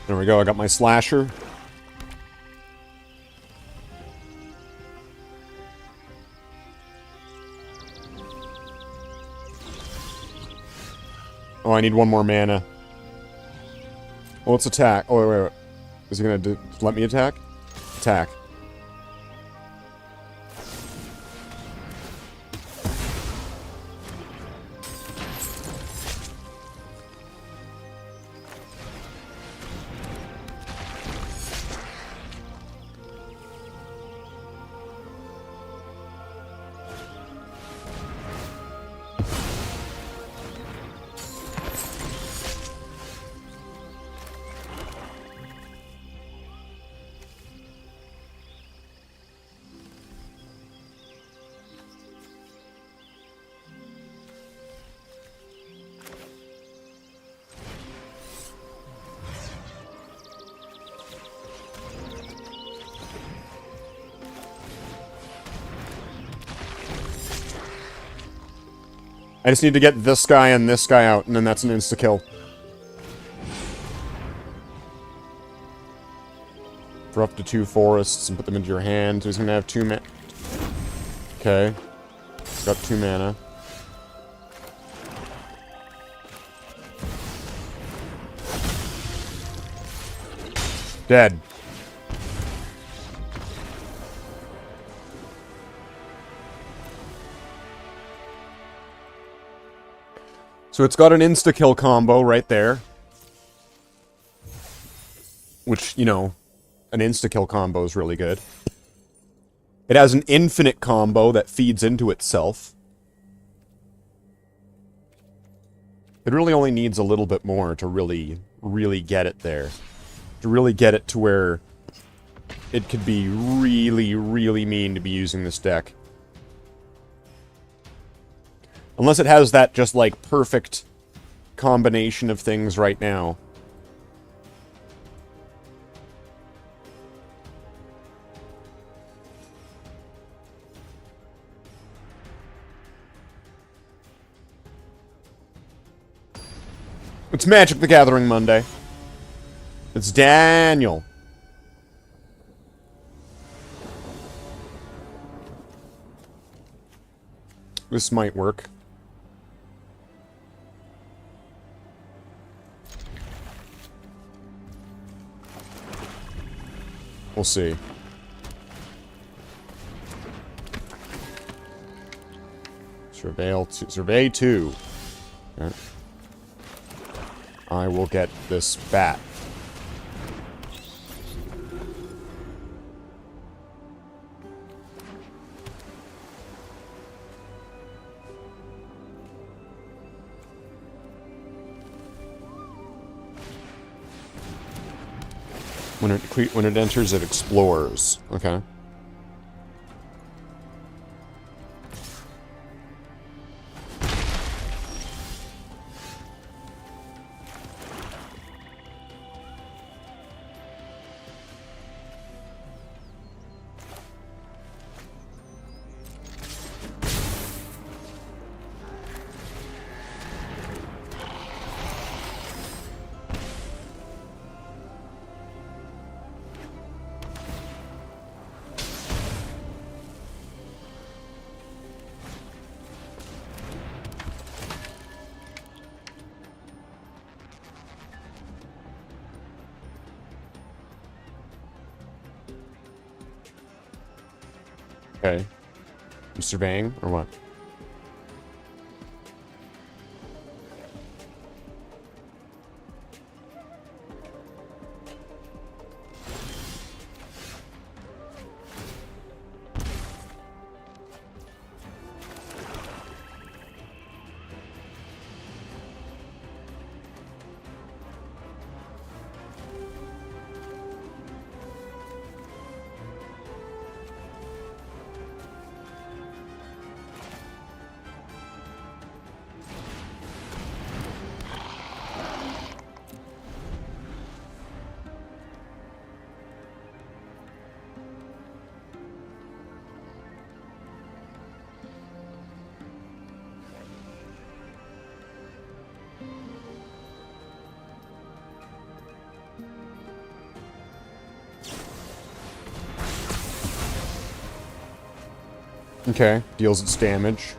[SPEAKER 2] There we go, I got my slasher. Oh, I need 1 more mana. Oh, let's attack. Oh, wait. Is he gonna let me attack? Attack. I just need to get this guy and this guy out, and then that's an insta-kill. For up to 2 forests and put them into your hand. So he's gonna have 2 mana. Okay. Got 2 mana. Dead. So it's got an insta-kill combo right there. Which, you know, an insta-kill combo is really good. It has an infinite combo that feeds into itself. It really only needs a little bit more to really get it there. To really get it to where it could be really mean to be using this deck. Unless it has that just, like, perfect combination of things right now. It's Magic the Gathering Monday. It's Daniel. This might work. We'll see. Survey 2. Okay. I will get this bat. When it enters, it explores. Okay. Okay. I'm surveying, or what? Okay, deals its damage.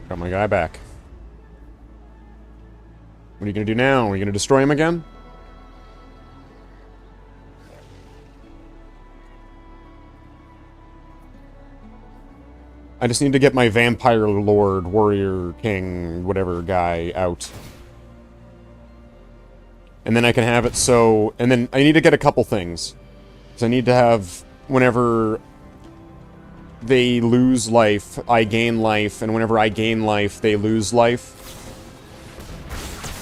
[SPEAKER 2] Got my guy back. What are you gonna do now? Are you gonna destroy him again? I just need to get my Vampire Lord, Warrior King, whatever guy out. And then I can have it so... And then I need to get a couple things. Because I need to have... Whenever they lose life, I gain life. And whenever I gain life, they lose life.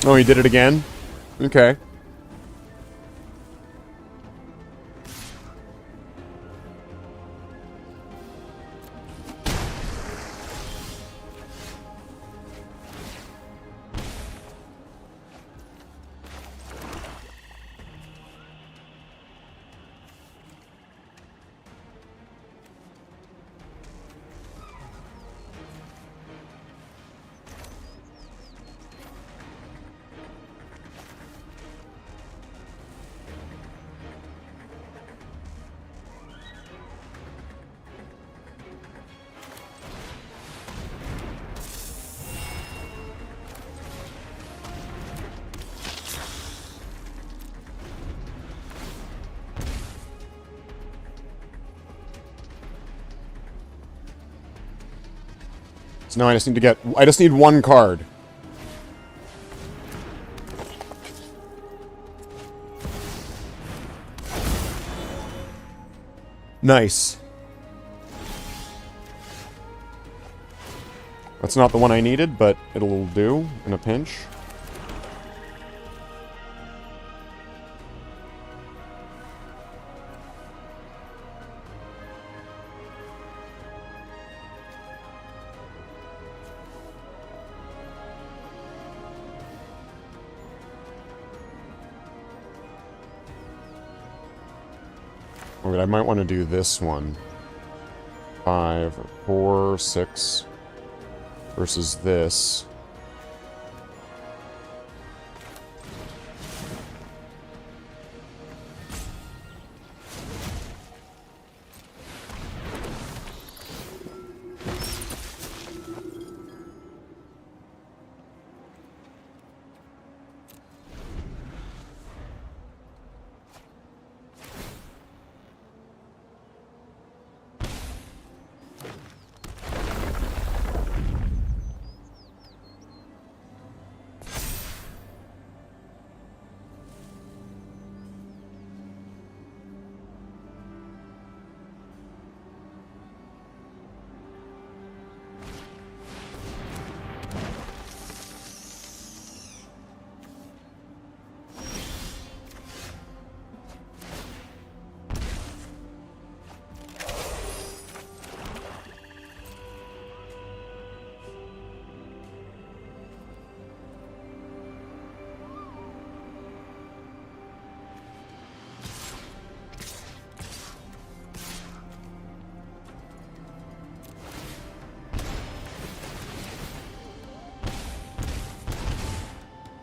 [SPEAKER 2] Oh, he did it again? Okay. So now I just need to get... I just need one card. Nice. That's not the one I needed, but it'll do in a pinch. Okay, I might want to do this one. 5, 4, 6 versus this.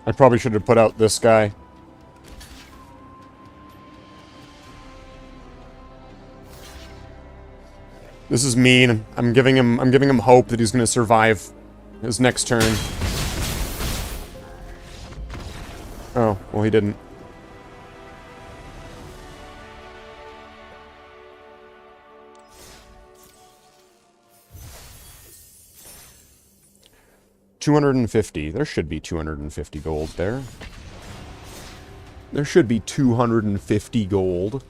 [SPEAKER 2] I probably should have put out this guy. This is mean. I'm giving him hope that he's going to survive his next turn. Oh, well he didn't. $250. There should be 250 gold there. There should be 250 gold.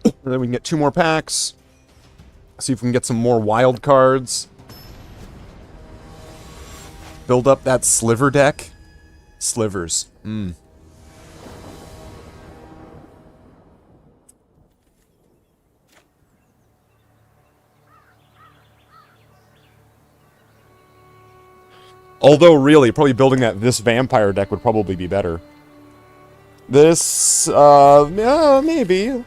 [SPEAKER 2] And then we can get 2 more packs. See if we can get some more wild cards. Build up that sliver deck. Slivers. Although, really, probably building this vampire deck would probably be better. This, yeah, maybe.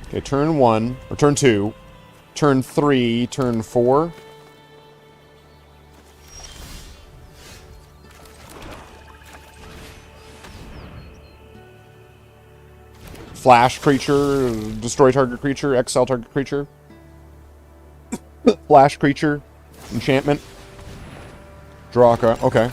[SPEAKER 2] Okay, turn 1, or turn 2, turn 3, turn 4. Flash creature, destroy target creature, exile target creature. Flash creature, enchantment. Draw a card, okay.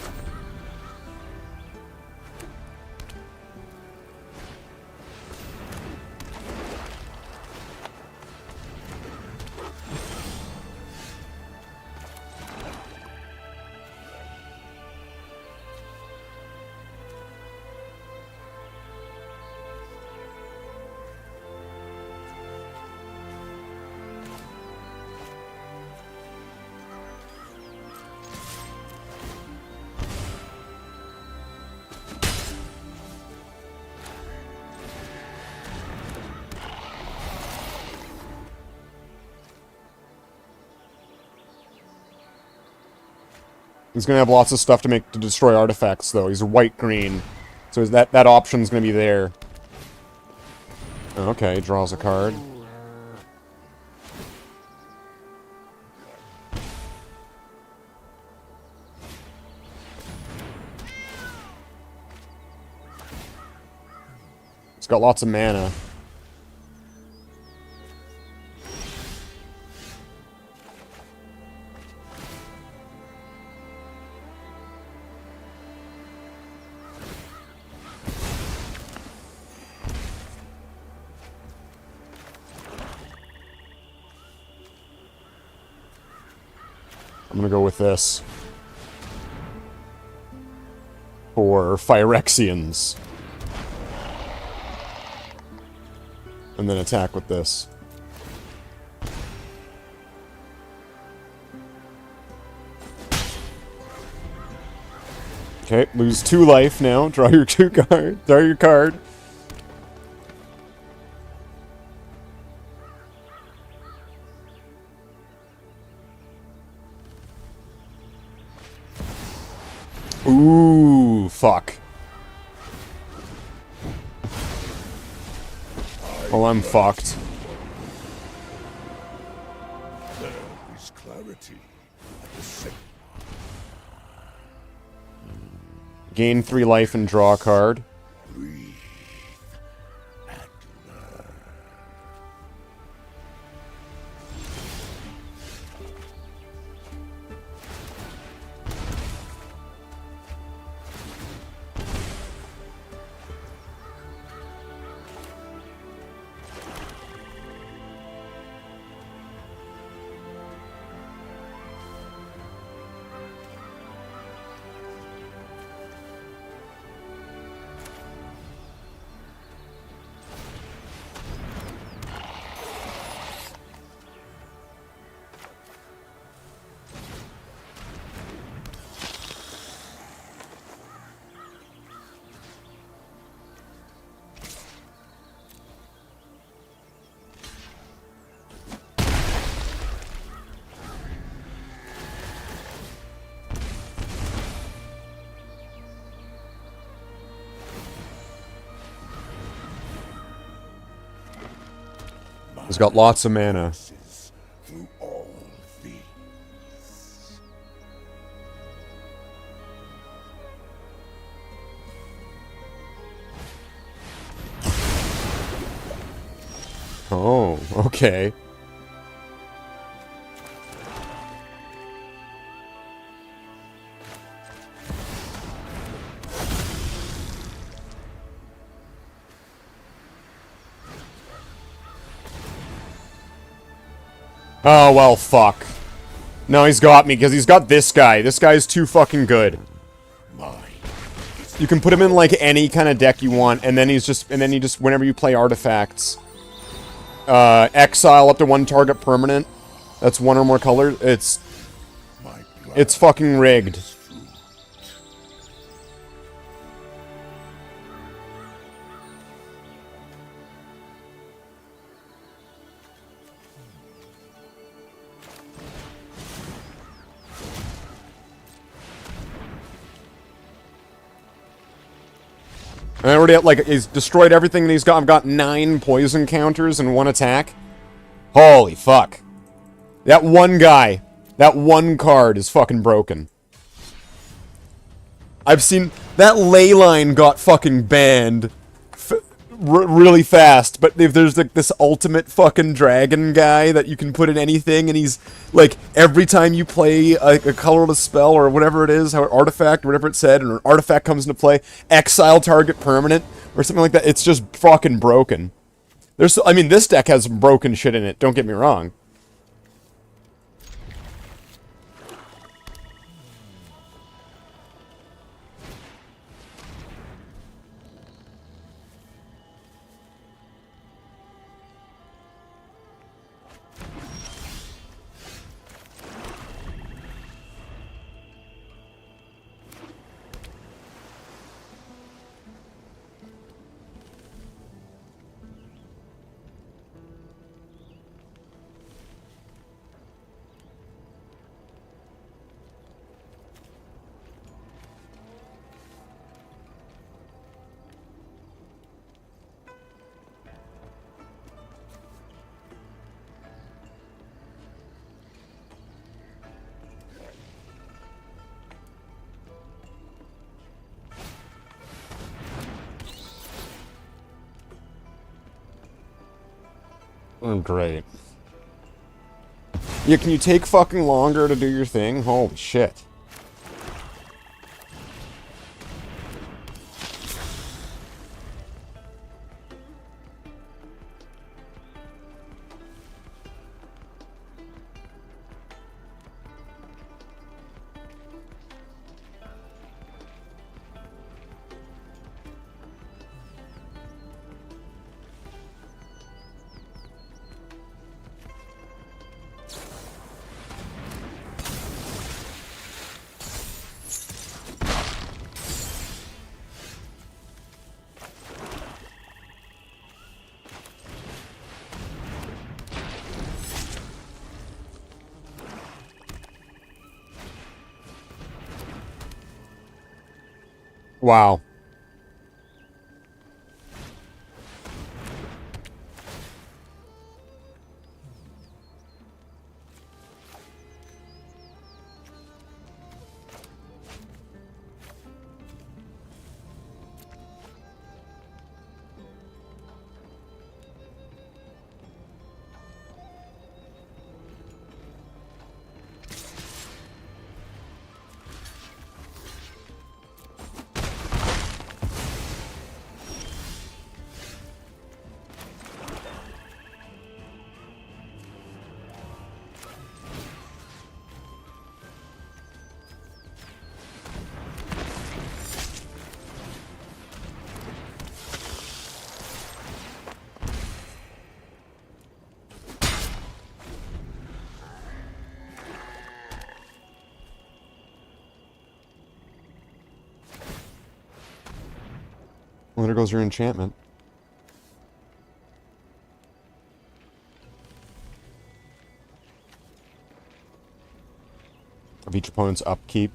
[SPEAKER 2] He's gonna have lots of stuff to destroy artifacts, though. He's a white-green, so that option's gonna be there. Okay, draws a card. He's got lots of mana. I'm gonna go with this. For Phyrexians. And then attack with this. Okay, lose 2 life now. Draw your 2 card. Draw your card. Ooh, fuck. Well, I'm fucked.
[SPEAKER 6] There is clarity at the same.
[SPEAKER 2] Gain 3 life and draw a card. He's got lots of mana.
[SPEAKER 6] Through all things.
[SPEAKER 2] Oh, okay. Oh, well, fuck. No, he's got me, because he's got this guy. This guy's too fucking good. You can put him in, like, any kind of deck you want, and then whenever you play artifacts, exile up to 1 target permanent. That's 1 or more colors. It's fucking rigged. I already, like, he's destroyed everything, and I've got 9 poison counters in 1 attack. Holy fuck. That one guy, that one card is fucking broken. I've seen, that ley line got fucking banned really fast, but if there's, like, this ultimate fucking dragon guy that you can put in anything, and he's, like, every time you play a colorless spell, or whatever it is, artifact, or whatever it said, and an artifact comes into play, exile target permanent, or something like that, it's just fucking broken. I mean, this deck has some broken shit in it, don't get me wrong. Oh, great. Yeah, can you take fucking longer to do your thing? Holy shit. Wow. Well, there goes your enchantment. Of each opponent's upkeep.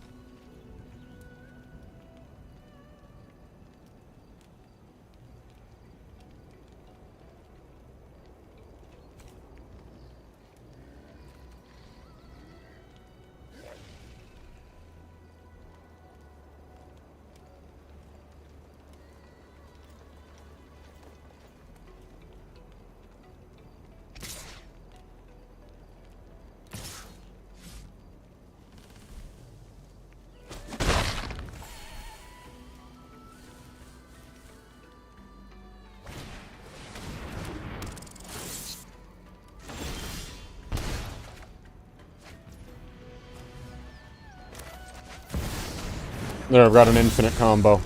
[SPEAKER 2] There, I've got an infinite combo.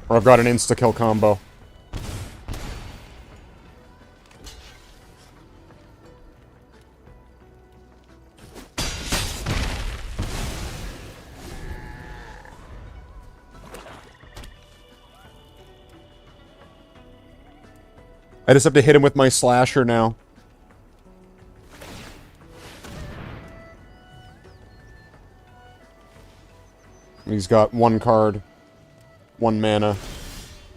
[SPEAKER 2] Or I've got an insta-kill combo. I just have to hit him with my slasher now. He's got 1 card, 1 mana.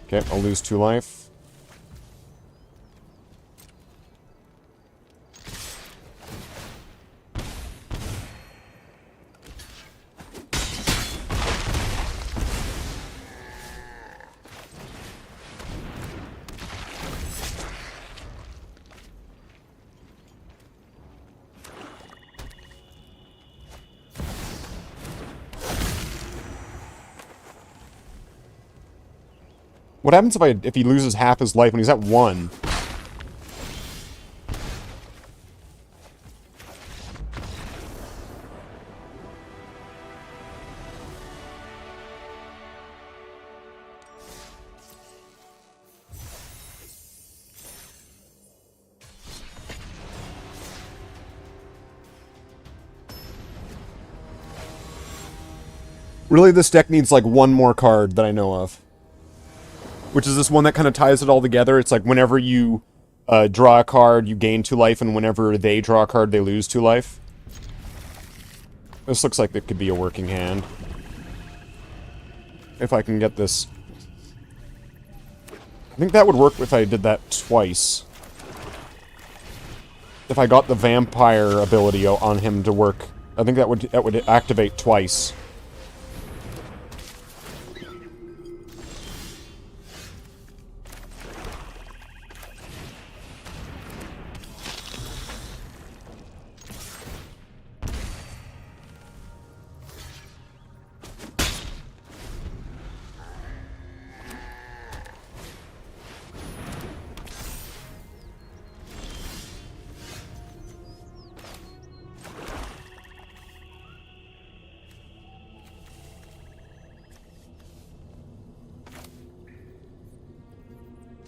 [SPEAKER 2] Okay, I'll lose 2 life. What happens if he loses half his life when he's at 1? Really, this deck needs like 1 more card that I know of. Which is this one that kind of ties it all together. It's like whenever you draw a card, you gain 2 life, and whenever they draw a card, they lose 2 life. This looks like it could be a working hand. If I can get this. I think that would work if I did that twice. If I got the vampire ability on him to work, I think that would activate twice.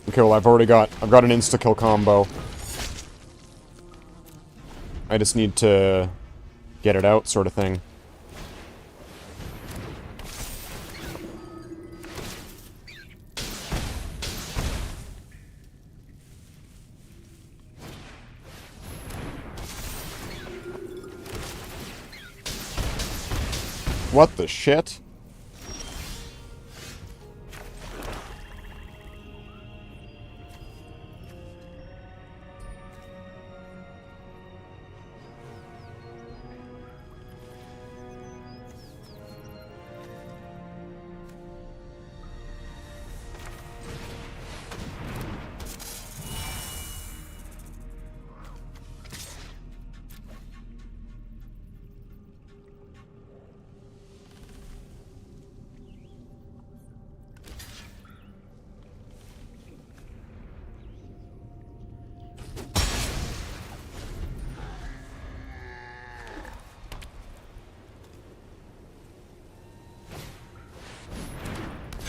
[SPEAKER 2] Okay, well, I've got an insta-kill combo. I just need to get it out, sort of thing. What the shit?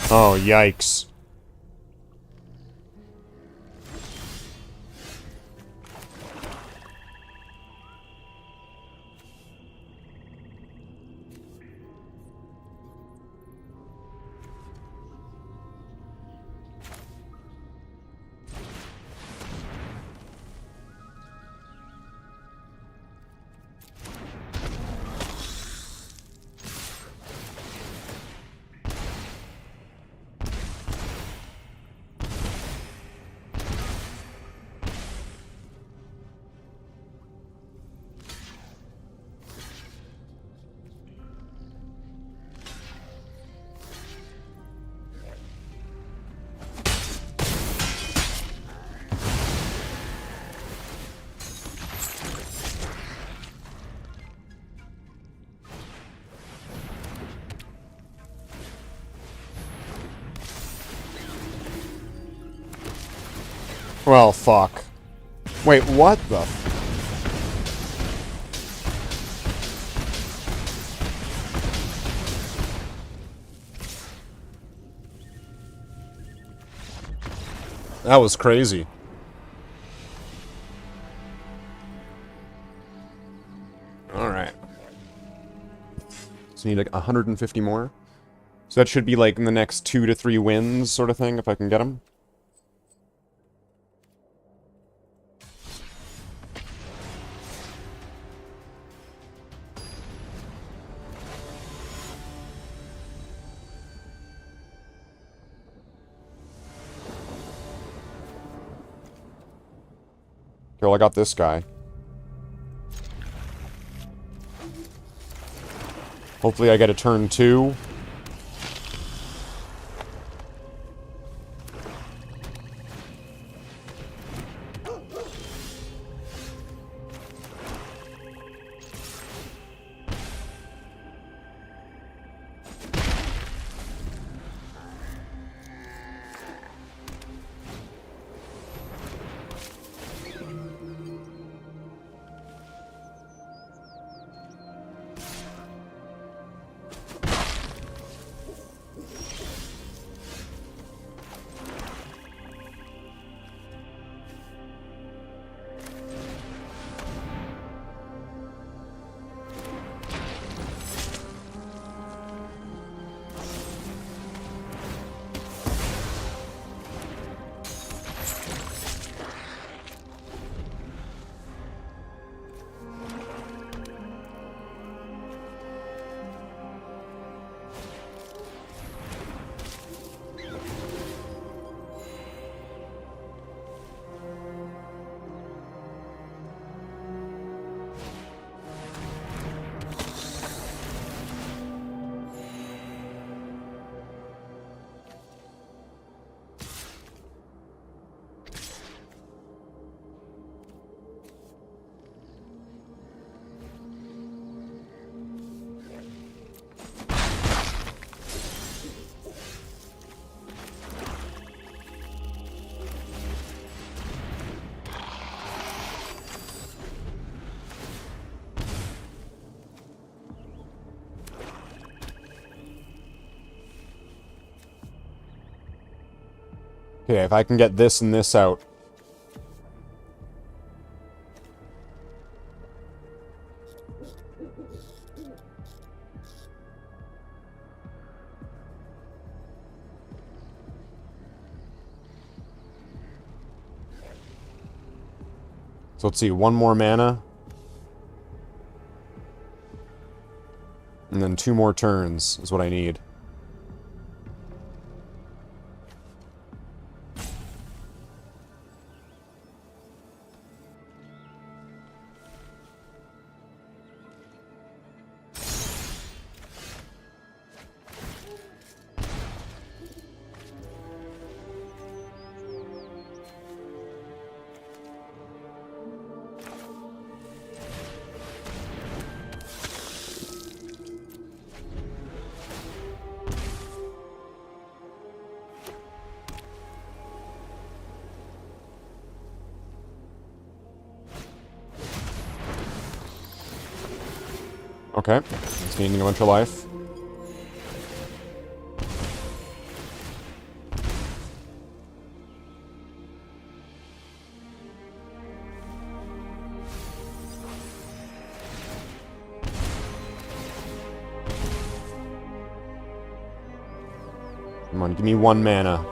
[SPEAKER 2] Oh, yikes. Well, fuck. Wait, what the That was crazy. Alright. So need like 150 more. So that should be like in the next 2 to 3 wins sort of thing, if I can get them. Well, I got this guy. Hopefully I get a turn 2. Okay, if I can get this and this out. So let's see, 1 more mana. And then 2 more turns is what I need. Okay, it's gaining a bunch of life. Come on, give me 1 mana.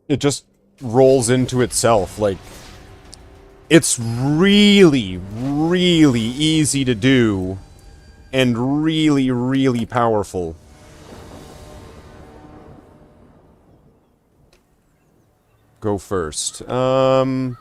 [SPEAKER 2] It just rolls into itself, like... It's really, really easy to do, and really, really powerful. Go first. Okay.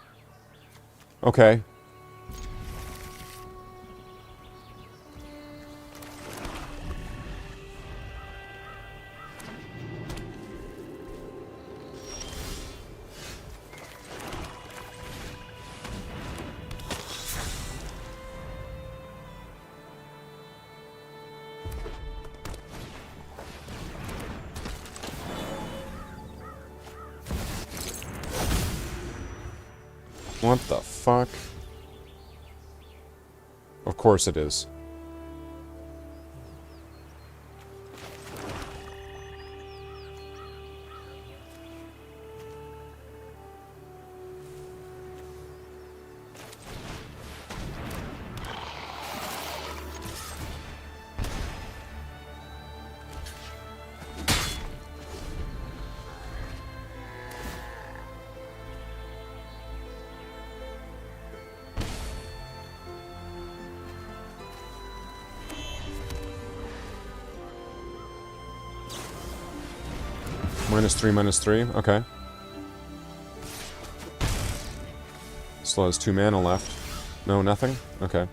[SPEAKER 2] What the fuck? Of course it is. -3, okay. Still has 2 mana left. No, nothing? Okay.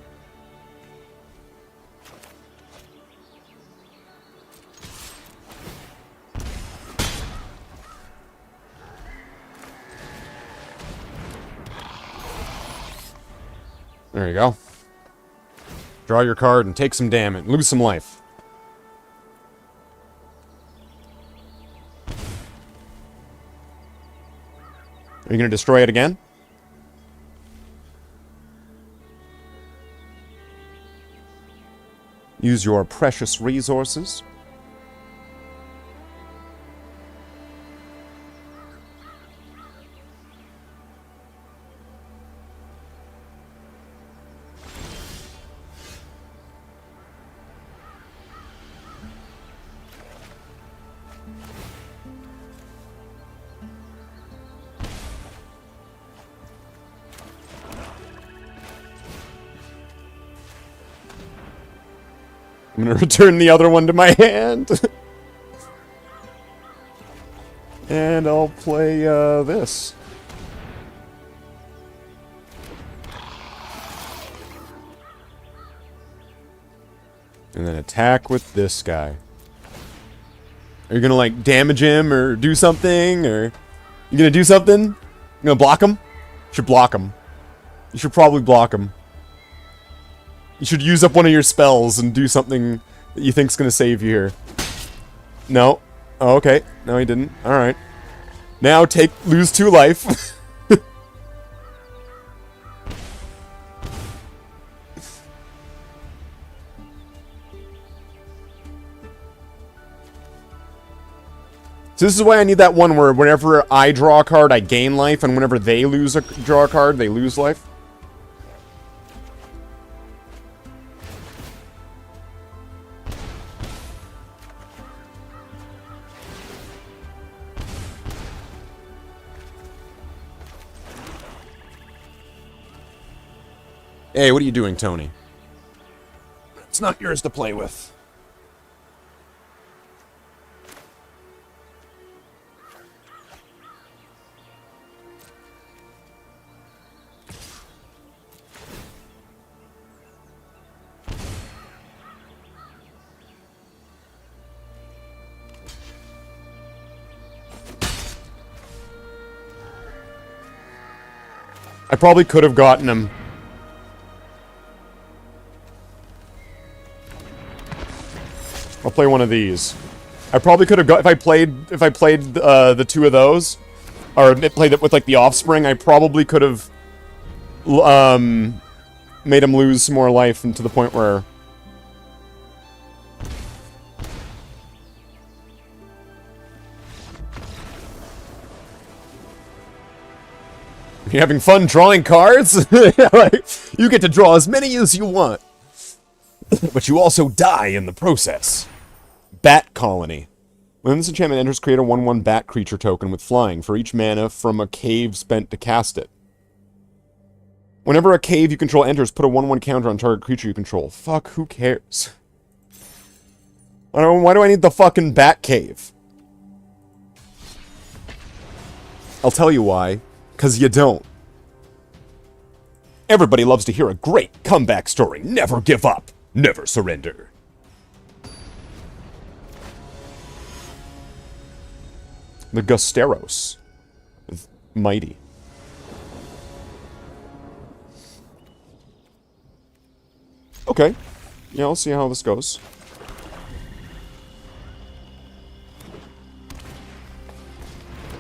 [SPEAKER 2] There you go. Draw your card and take some damage. Lose some life. Are you going to destroy it again? Use your precious resources. I'm gonna return the other one to my hand. And I'll play, this. And then attack with this guy. Are you gonna, like, damage him or do something? Or... You gonna do something? You gonna block him? You should block him. You should probably block him. You should use up one of your spells and do something that you think's gonna save you here. No. Oh, okay. No, he didn't. Alright. Now lose 2 life. So this is why I need that one where whenever I draw a card, I gain life, and whenever they draw a card, they lose life. Hey, what are you doing, Tony? It's not yours to play with. I probably could have gotten him. I'll play one of these. I probably could have got if I played the two of those, or played it with like the offspring. I probably could have made him lose some more life, and to the point where you having fun drawing cards? Like, you get to draw as many as you want, but you also die in the process. Bat Colony. When this enchantment enters, create a 1/1 bat creature token with flying for each mana from a cave spent to cast it. Whenever a cave you control enters, put a 1/1 counter on target creature you control. Fuck, who cares? Why do I need the fucking bat cave? I'll tell you why. 'Cause you don't. Everybody loves to hear a great comeback story. Never give up. Never surrender. The Gusteros. Mighty. Okay. Yeah, I'll see how this goes.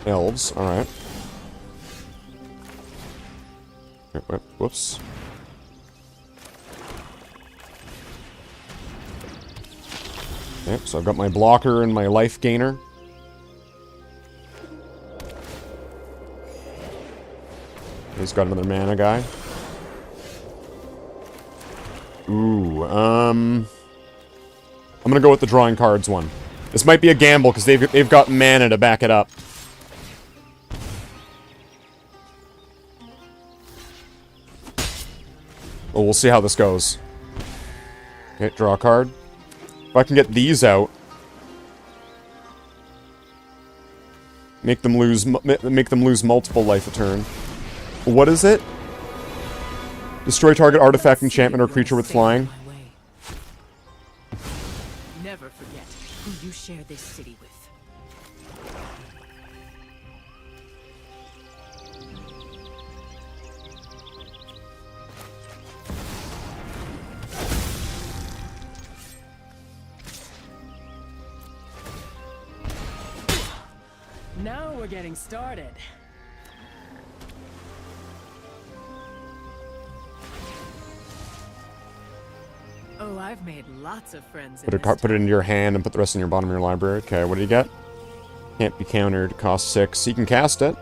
[SPEAKER 2] Elves, alright. Whoops. Okay, so I've got my blocker and my life gainer. He's got another mana guy. Ooh, I'm gonna go with the drawing cards one. This might be a gamble because they've got mana to back it up. Well, we'll see how this goes. Okay, draw a card. If I can get these out, make them lose multiple life a turn. What is it? Destroy target artifact, enchantment, or creature with flying.
[SPEAKER 14] Never forget who you share this city with. Now we're getting started. Oh, I've made lots of friends.
[SPEAKER 2] Put it in your hand and put the rest in your bottom of your library. Okay, what do you get? Can't be countered. Costs 6. You can cast it.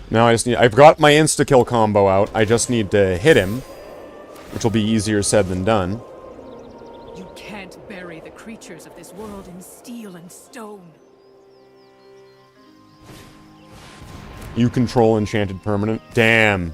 [SPEAKER 2] Now I've got my insta-kill combo out. I just need to hit him, which will be easier said than done.
[SPEAKER 14] You can't bury the creatures of this world in steel and stone.
[SPEAKER 2] You control enchanted permanent. Damn.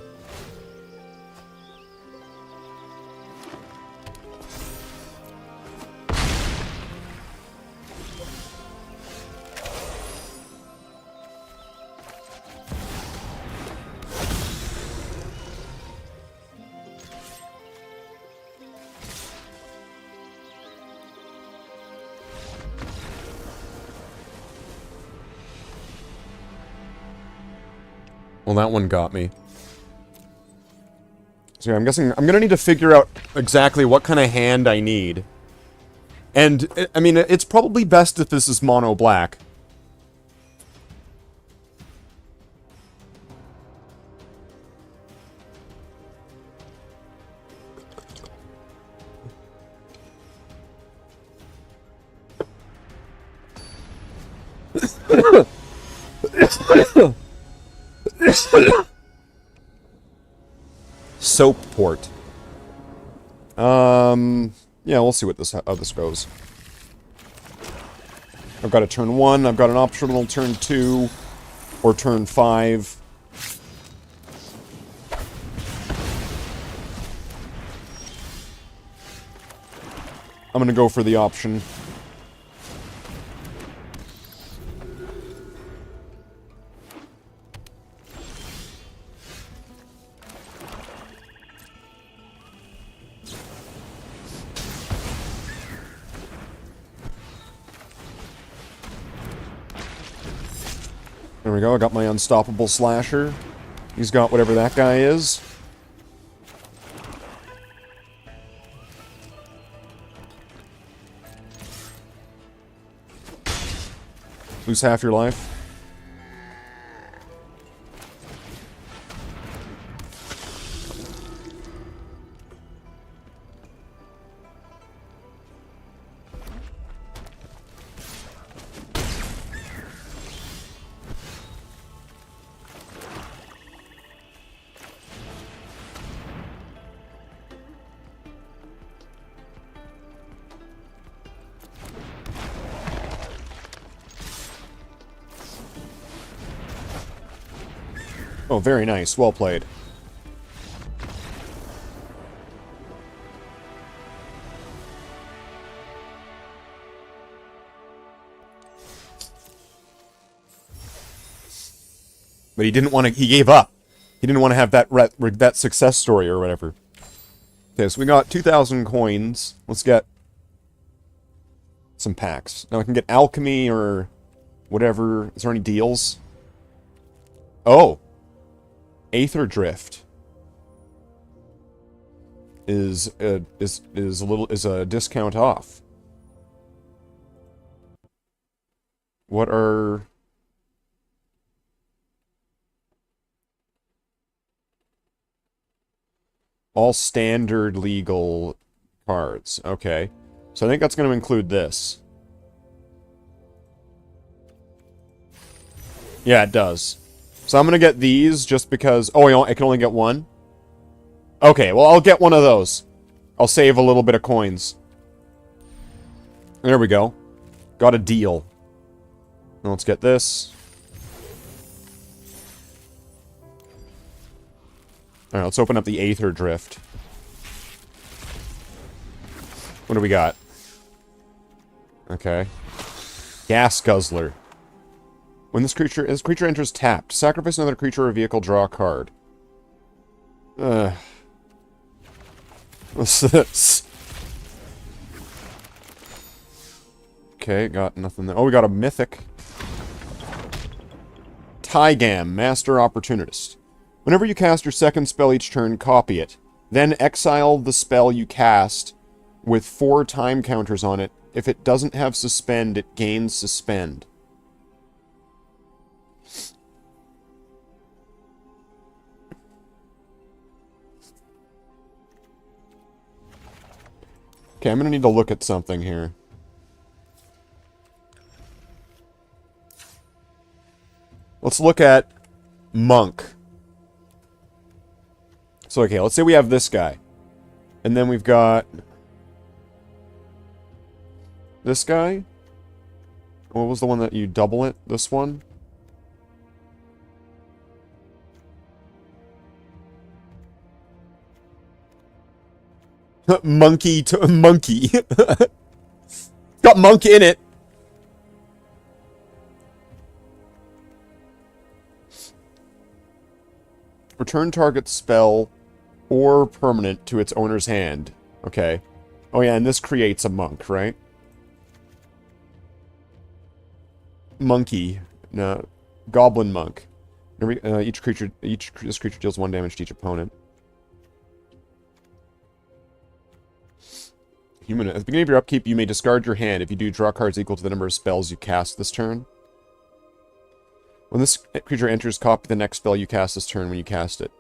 [SPEAKER 2] Well, that one got me. So yeah, I'm guessing I'm gonna need to figure out exactly what kind of hand I need. And, I mean, it's probably best if this is mono black. Soap port. Yeah, we'll see how this goes. I've got a turn 1, I've got an optional turn 2, or turn 5. I'm gonna go for the option. There we go, I got my unstoppable slasher. He's got whatever that guy is. Lose half your life. Oh, very nice. Well played. But he didn't want to... He gave up. He didn't want to have that success story or whatever. Okay, so we got 2,000 coins. Let's get some packs. Now I can get alchemy or whatever. Is there any deals? Oh! Aether Drift is a discount off. What are... All standard legal cards. Okay. So I think that's going to include this. Yeah, it does. So I'm going to get these just because... Oh, I can only get one? Okay, well, I'll get one of those. I'll save a little bit of coins. There we go. Got a deal. Now let's get this. Alright, let's open up the Aether Drift. What do we got? Okay. Gas Guzzler. When this creature enters tapped, sacrifice another creature or vehicle, draw a card. What's this? Okay, got nothing there. Oh, we got a mythic. Tygam, Master Opportunist. Whenever you cast your second spell each turn, copy it. Then exile the spell you cast with 4 time counters on it. If it doesn't have suspend, it gains suspend. Okay, I'm gonna need to look at something here. Let's look at Monk. So, okay, let's say we have this guy. And then we've got... this guy? What was the one that you double it? This one? Monkey to monkey. Got monk in it. Return target spell or permanent to its owner's hand. Okay. Oh yeah, and this creates a monk, right? Monkey. No. Goblin monk. This creature deals 1 damage to each opponent. Human. At the beginning of your upkeep, you may discard your hand. If you do, draw cards equal to the number of spells you cast this turn. When this creature enters, copy the next spell you cast this turn when you cast it.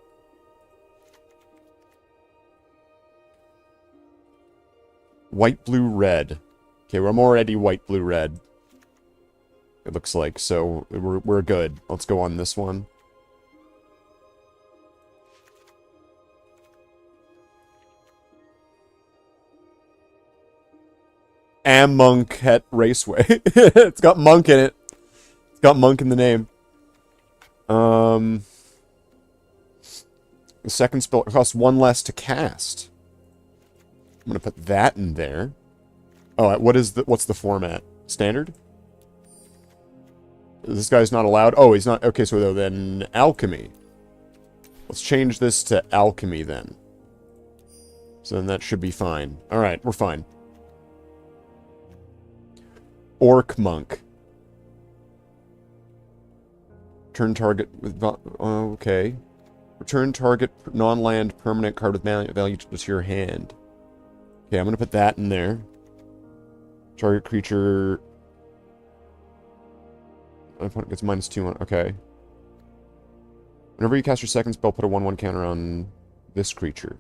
[SPEAKER 2] White, blue, red. Okay, I'm already white, blue, red. It looks like, so we're good. Let's go on this one. Monk at Raceway. It's got Monk in it. It's got Monk in the name. The second spell costs 1 less to cast. I'm gonna put that in there. Oh, what's the format? Standard? This guy's not allowed? Oh, he's not. Okay, so then alchemy. Let's change this to alchemy then. So then that should be fine. Alright, we're fine. Orc Monk. Return target with... okay. Return target non-land permanent card with value to your hand. Okay, I'm gonna put that in there. Target creature... opponent gets -2 on... okay. Whenever you cast your second spell, put a 1/1 counter on this creature.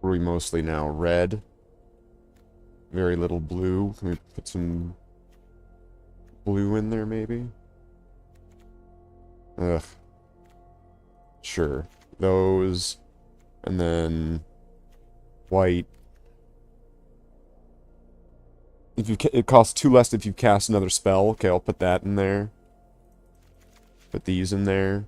[SPEAKER 2] Where are we mostly now? Red. Very little blue. Can we put some blue in there, maybe? Ugh. Sure. Those. And then... white. If you it costs 2 less if you cast another spell. Okay, I'll put that in there. Put these in there.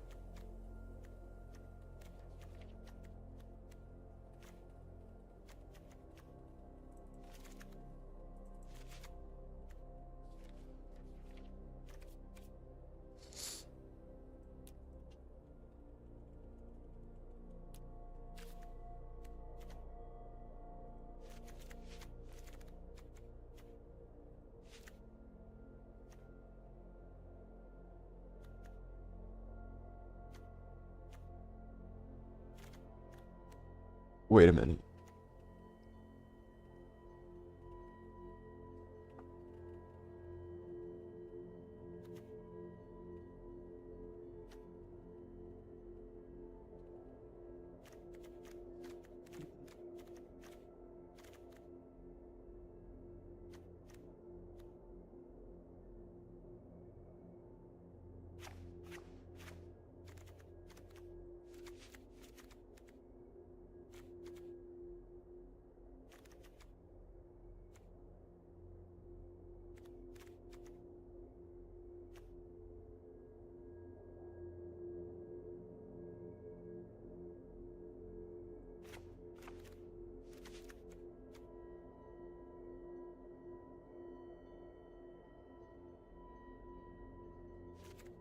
[SPEAKER 2] Wait a minute.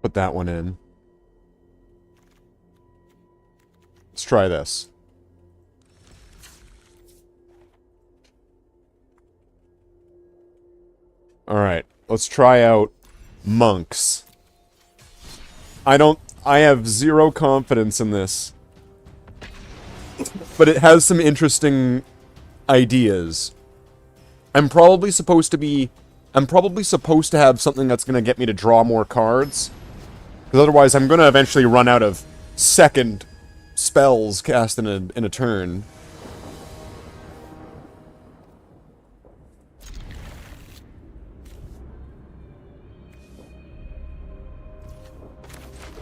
[SPEAKER 2] Put that one in. Let's try this. Alright, let's try out monks. I have zero confidence in this. But it has some interesting ideas. I'm probably supposed to have something that's gonna get me to draw more cards. Because otherwise I'm gonna eventually run out of second spells cast in a turn.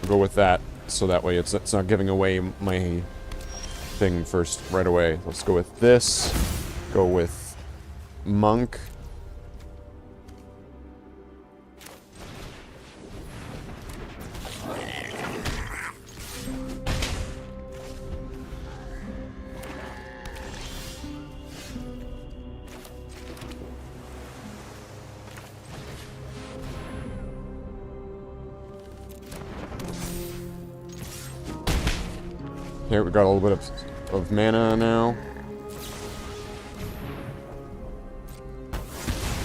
[SPEAKER 2] I'll go with that, so that way it's not giving away my thing first right away. Let's go with this. Go with monk. Here, we got a little bit of mana now.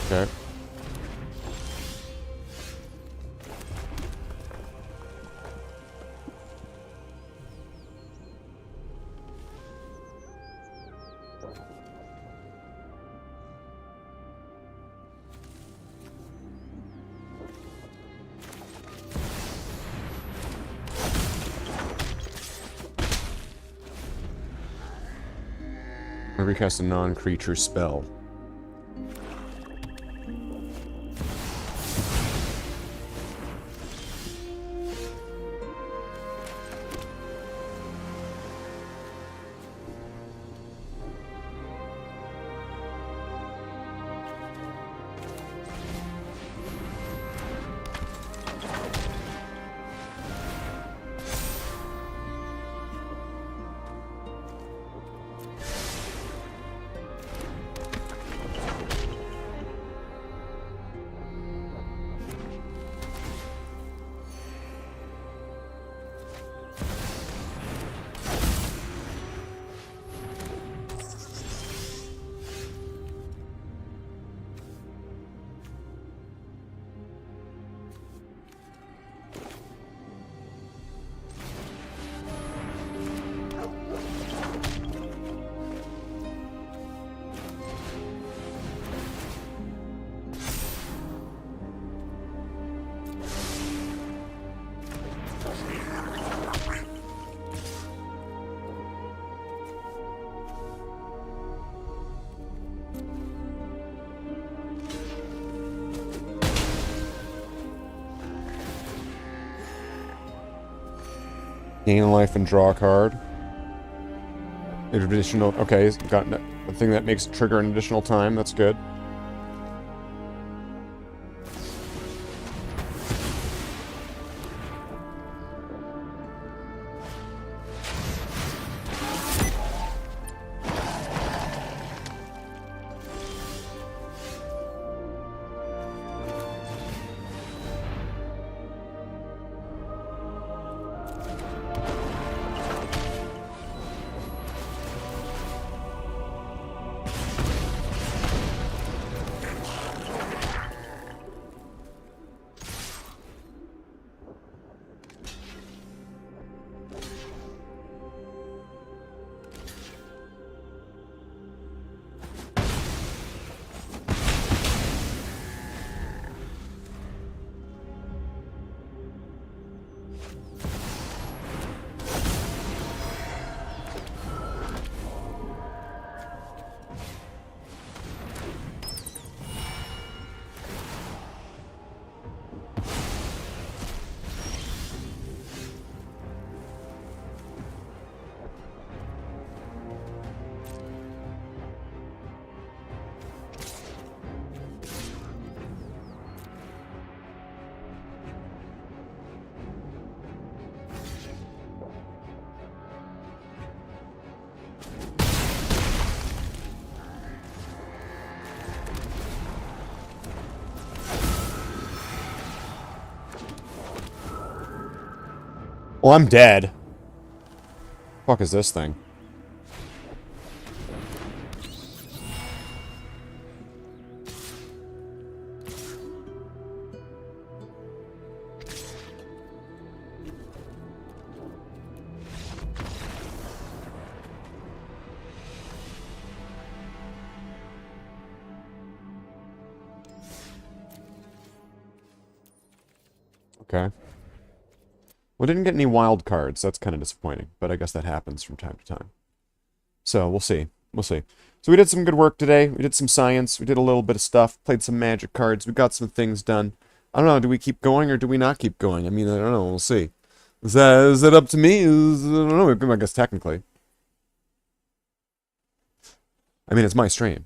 [SPEAKER 2] Okay. Whenever you cast a non-creature spell. Gain a life and draw a card. Additional. Okay, got a thing that makes it trigger an additional time. That's good. Well, I'm dead. Fuck is this thing? Okay. We didn't get any wild cards. That's kind of disappointing, but I guess that happens from time to time. So, we'll see. We'll see. So we did some good work today. We did some science. We did a little bit of stuff. Played some magic cards. We got some things done. I don't know. Do we keep going or do we not keep going? I mean, I don't know. We'll see. Is that up to me? I don't know. I guess technically. I mean, it's my stream.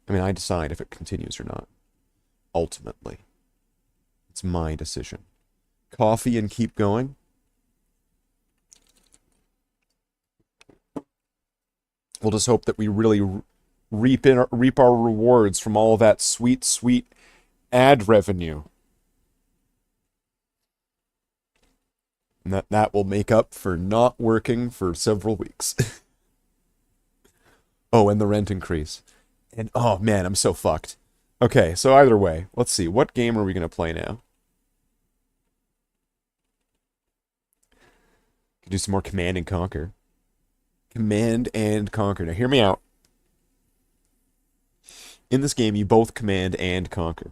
[SPEAKER 2] I mean, I decide if it continues or not. Ultimately. It's my decision. Coffee and keep going. We'll just hope that we really reap our rewards from all that sweet, sweet ad revenue. And that will make up for not working for several weeks. Oh, and the rent increase. And oh man, I'm so fucked. Okay, so either way, let's see. What game are we going to play now? Could do some more Command and Conquer. Command and Conquer. Now, hear me out. In this game, you both command and conquer.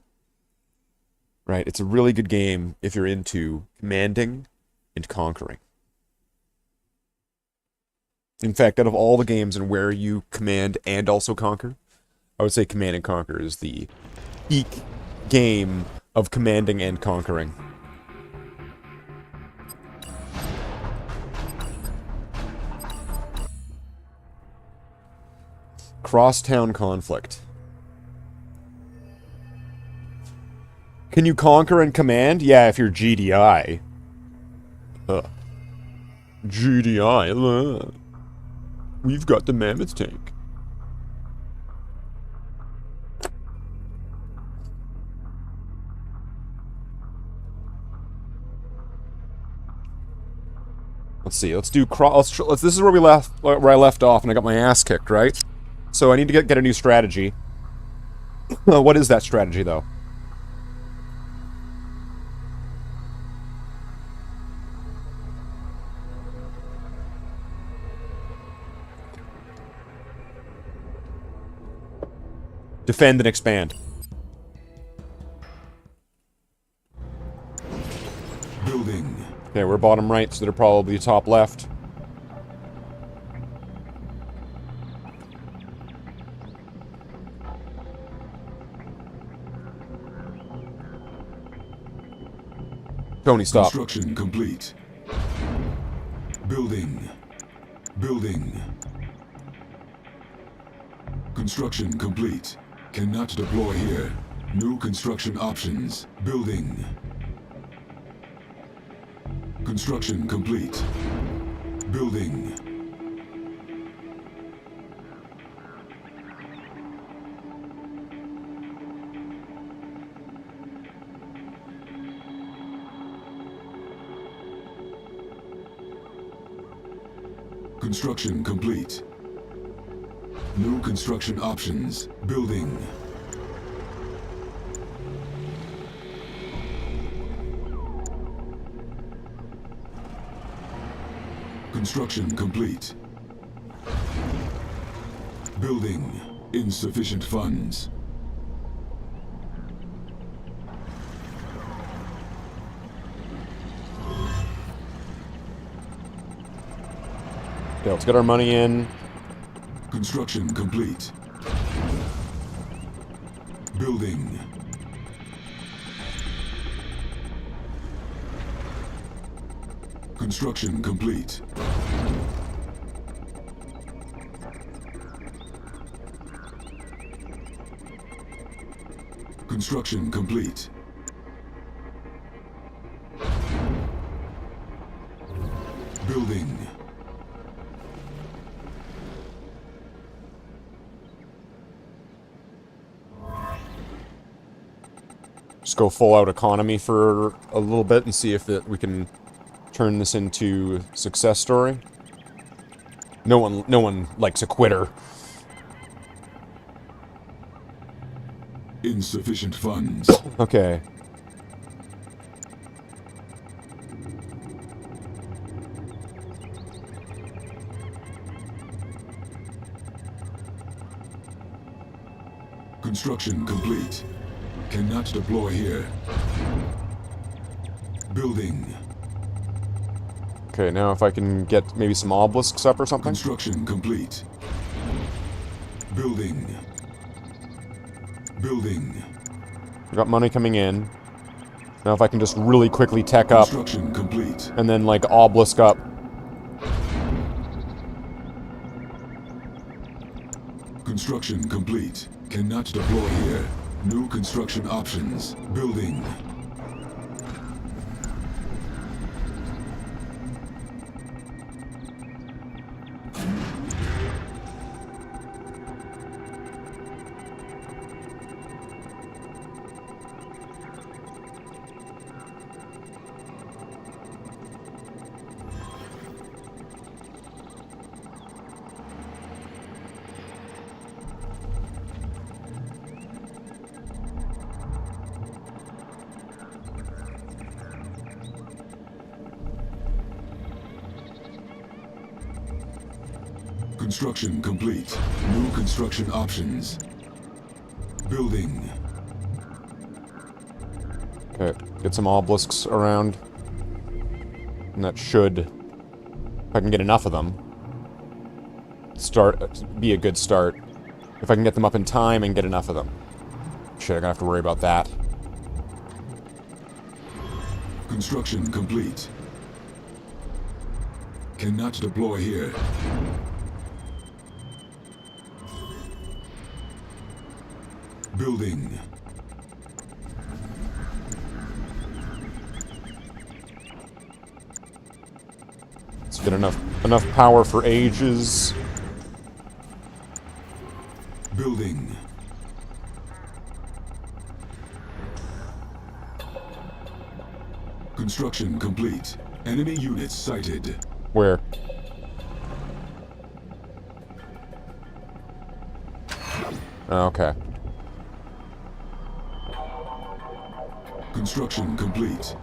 [SPEAKER 2] Right? It's a really good game if you're into commanding and conquering. In fact, out of all the games and where you command and also conquer, I would say Command and Conquer is the peak game of commanding and conquering. Crosstown conflict. Can you conquer and command? Yeah, if you're GDI. GDI. We've got the mammoth tank. Let's see. Let's do this is where I left off, and I got my ass kicked, right? So I need to get a new strategy. What is that strategy, though? Defend and expand.
[SPEAKER 6] Building.
[SPEAKER 2] Okay, we're bottom right, so they're probably top left. Tony, stop.
[SPEAKER 6] Construction complete. Building. Building. Construction complete. Cannot deploy here. New construction options. Building. Construction complete. Building. Construction complete. New construction options. Building. Construction complete. Building. Insufficient funds.
[SPEAKER 2] Okay, let's get our money in.
[SPEAKER 6] Construction complete. Building. Construction complete. Construction complete. Building.
[SPEAKER 2] Just go full out economy for a little bit and see if we can turn this into a success story. No one likes a quitter.
[SPEAKER 6] Insufficient funds.
[SPEAKER 2] Okay.
[SPEAKER 6] Construction complete. Cannot deploy here. Building.
[SPEAKER 2] Okay, now if I can get maybe some obelisks up or something.
[SPEAKER 6] Construction complete. Building. Building.
[SPEAKER 2] We got money coming in. Now if I can just really quickly tech up.
[SPEAKER 6] Construction complete.
[SPEAKER 2] And then like obelisk up.
[SPEAKER 6] Construction complete. Cannot deploy here. New construction options. Building. Construction complete. New construction options. Building.
[SPEAKER 2] Okay, get some obelisks around. And that should... if I can get enough of them. be a good start. If I can get them up in time and get enough of them. Shit, I'm gonna have to worry about that.
[SPEAKER 15] Construction complete. Cannot deploy here. Building.
[SPEAKER 2] It's been enough power for ages.
[SPEAKER 15] Building. Construction complete. Enemy units sighted.
[SPEAKER 2] Where? Okay.
[SPEAKER 15] Construction complete.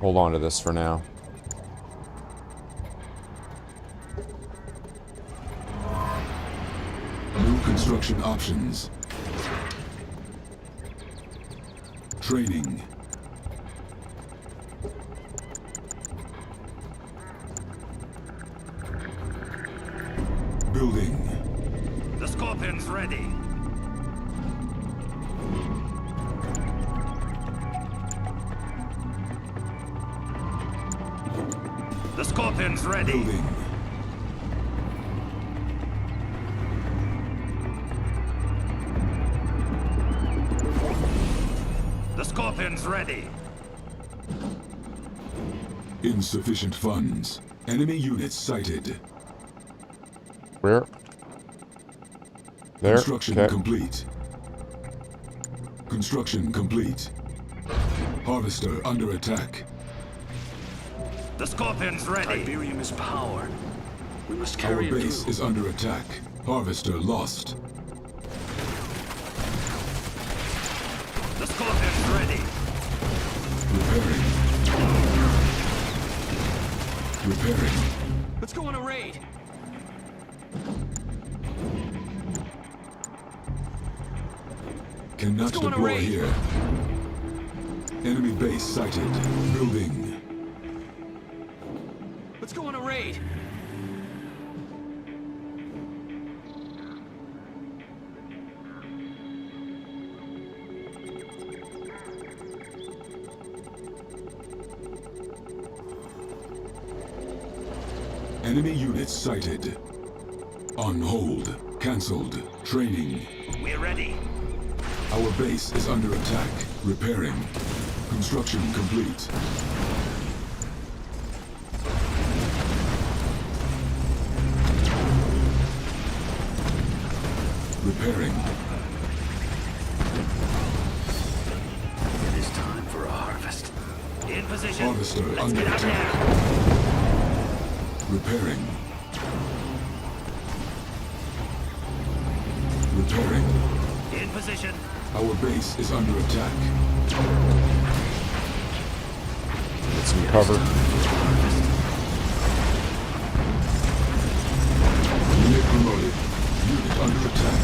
[SPEAKER 2] Hold on to this for now.
[SPEAKER 15] New construction options. Training. Building.
[SPEAKER 8] The Scorpion's ready. The Scorpion's ready.
[SPEAKER 15] Building.
[SPEAKER 8] The Scorpion's ready.
[SPEAKER 15] Insufficient funds. Enemy units sighted.
[SPEAKER 2] Where? There?
[SPEAKER 15] Construction
[SPEAKER 2] Okay.
[SPEAKER 15] complete. Construction complete. Harvester under attack.
[SPEAKER 8] The Scorpion's ready.
[SPEAKER 9] Tiberium is power. We must
[SPEAKER 15] Our
[SPEAKER 9] carry it
[SPEAKER 15] base
[SPEAKER 9] through.
[SPEAKER 15] is under attack. Harvester lost.
[SPEAKER 8] The Scorpion's ready.
[SPEAKER 15] Repairing. Repairing.
[SPEAKER 9] Let's go on a raid.
[SPEAKER 15] Cannot
[SPEAKER 9] go on a
[SPEAKER 15] deploy
[SPEAKER 9] raid.
[SPEAKER 15] here. Enemy base sighted. Building.
[SPEAKER 9] Let's go on a raid.
[SPEAKER 15] Enemy units sighted. On hold. Cancelled. Training.
[SPEAKER 8] We're ready.
[SPEAKER 15] Our base is under attack. Repairing. Construction complete. Repairing.
[SPEAKER 9] It is time for a harvest.
[SPEAKER 8] In position.
[SPEAKER 15] Harvester
[SPEAKER 8] Let's
[SPEAKER 15] under
[SPEAKER 8] get out
[SPEAKER 15] attack.
[SPEAKER 8] there.
[SPEAKER 15] Repairing. Repairing.
[SPEAKER 8] In position.
[SPEAKER 15] Our base is under attack.
[SPEAKER 2] Get some cover.
[SPEAKER 15] Unit promoted. Unit under attack.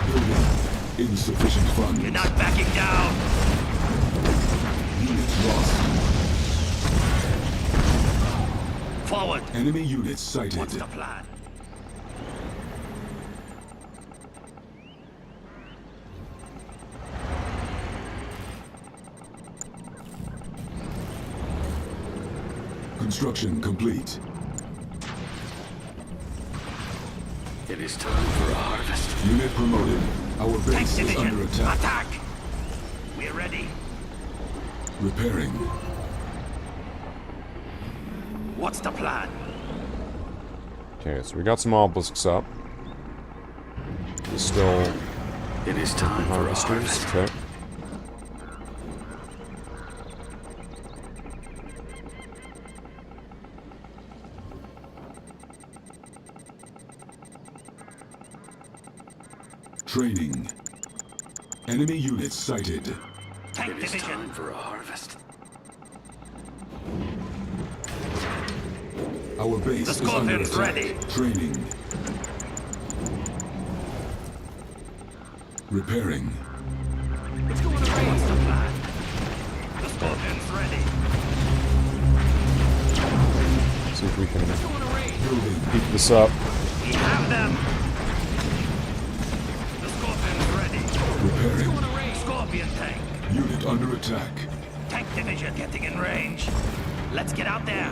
[SPEAKER 15] Building. Insufficient funds.
[SPEAKER 8] You're not backing down.
[SPEAKER 15] Unit lost.
[SPEAKER 8] Forward.
[SPEAKER 15] Enemy units sighted.
[SPEAKER 8] What's the plan?
[SPEAKER 15] Construction complete.
[SPEAKER 9] It is time for a harvest.
[SPEAKER 15] Unit promoted. Our
[SPEAKER 8] Tank
[SPEAKER 15] base is
[SPEAKER 8] division.
[SPEAKER 15] under attack.
[SPEAKER 8] Attack. We're ready.
[SPEAKER 15] Repairing.
[SPEAKER 8] What's the plan?
[SPEAKER 2] Okay, so we got some obelisks up. There's still
[SPEAKER 9] It is time for a
[SPEAKER 2] harvesters.
[SPEAKER 9] harvest.
[SPEAKER 2] Okay.
[SPEAKER 15] Training. Enemy units sighted.
[SPEAKER 8] Tank
[SPEAKER 9] It is
[SPEAKER 8] division.
[SPEAKER 9] time for a harvest.
[SPEAKER 15] Our base
[SPEAKER 8] The
[SPEAKER 15] is under
[SPEAKER 8] Scorpion's
[SPEAKER 15] attack.
[SPEAKER 8] ready.
[SPEAKER 15] Training. Repairing.
[SPEAKER 8] Let's go on a raid. What's the plan? The Scorpion's ready.
[SPEAKER 2] See if we can
[SPEAKER 8] Let's go on a raid.
[SPEAKER 15] Building.
[SPEAKER 2] Keep this up.
[SPEAKER 5] We have them. The Scorpion's ready.
[SPEAKER 15] Repairing.
[SPEAKER 5] Scorpion tank.
[SPEAKER 15] Unit under attack.
[SPEAKER 5] Tank division getting in range. Let's get out there.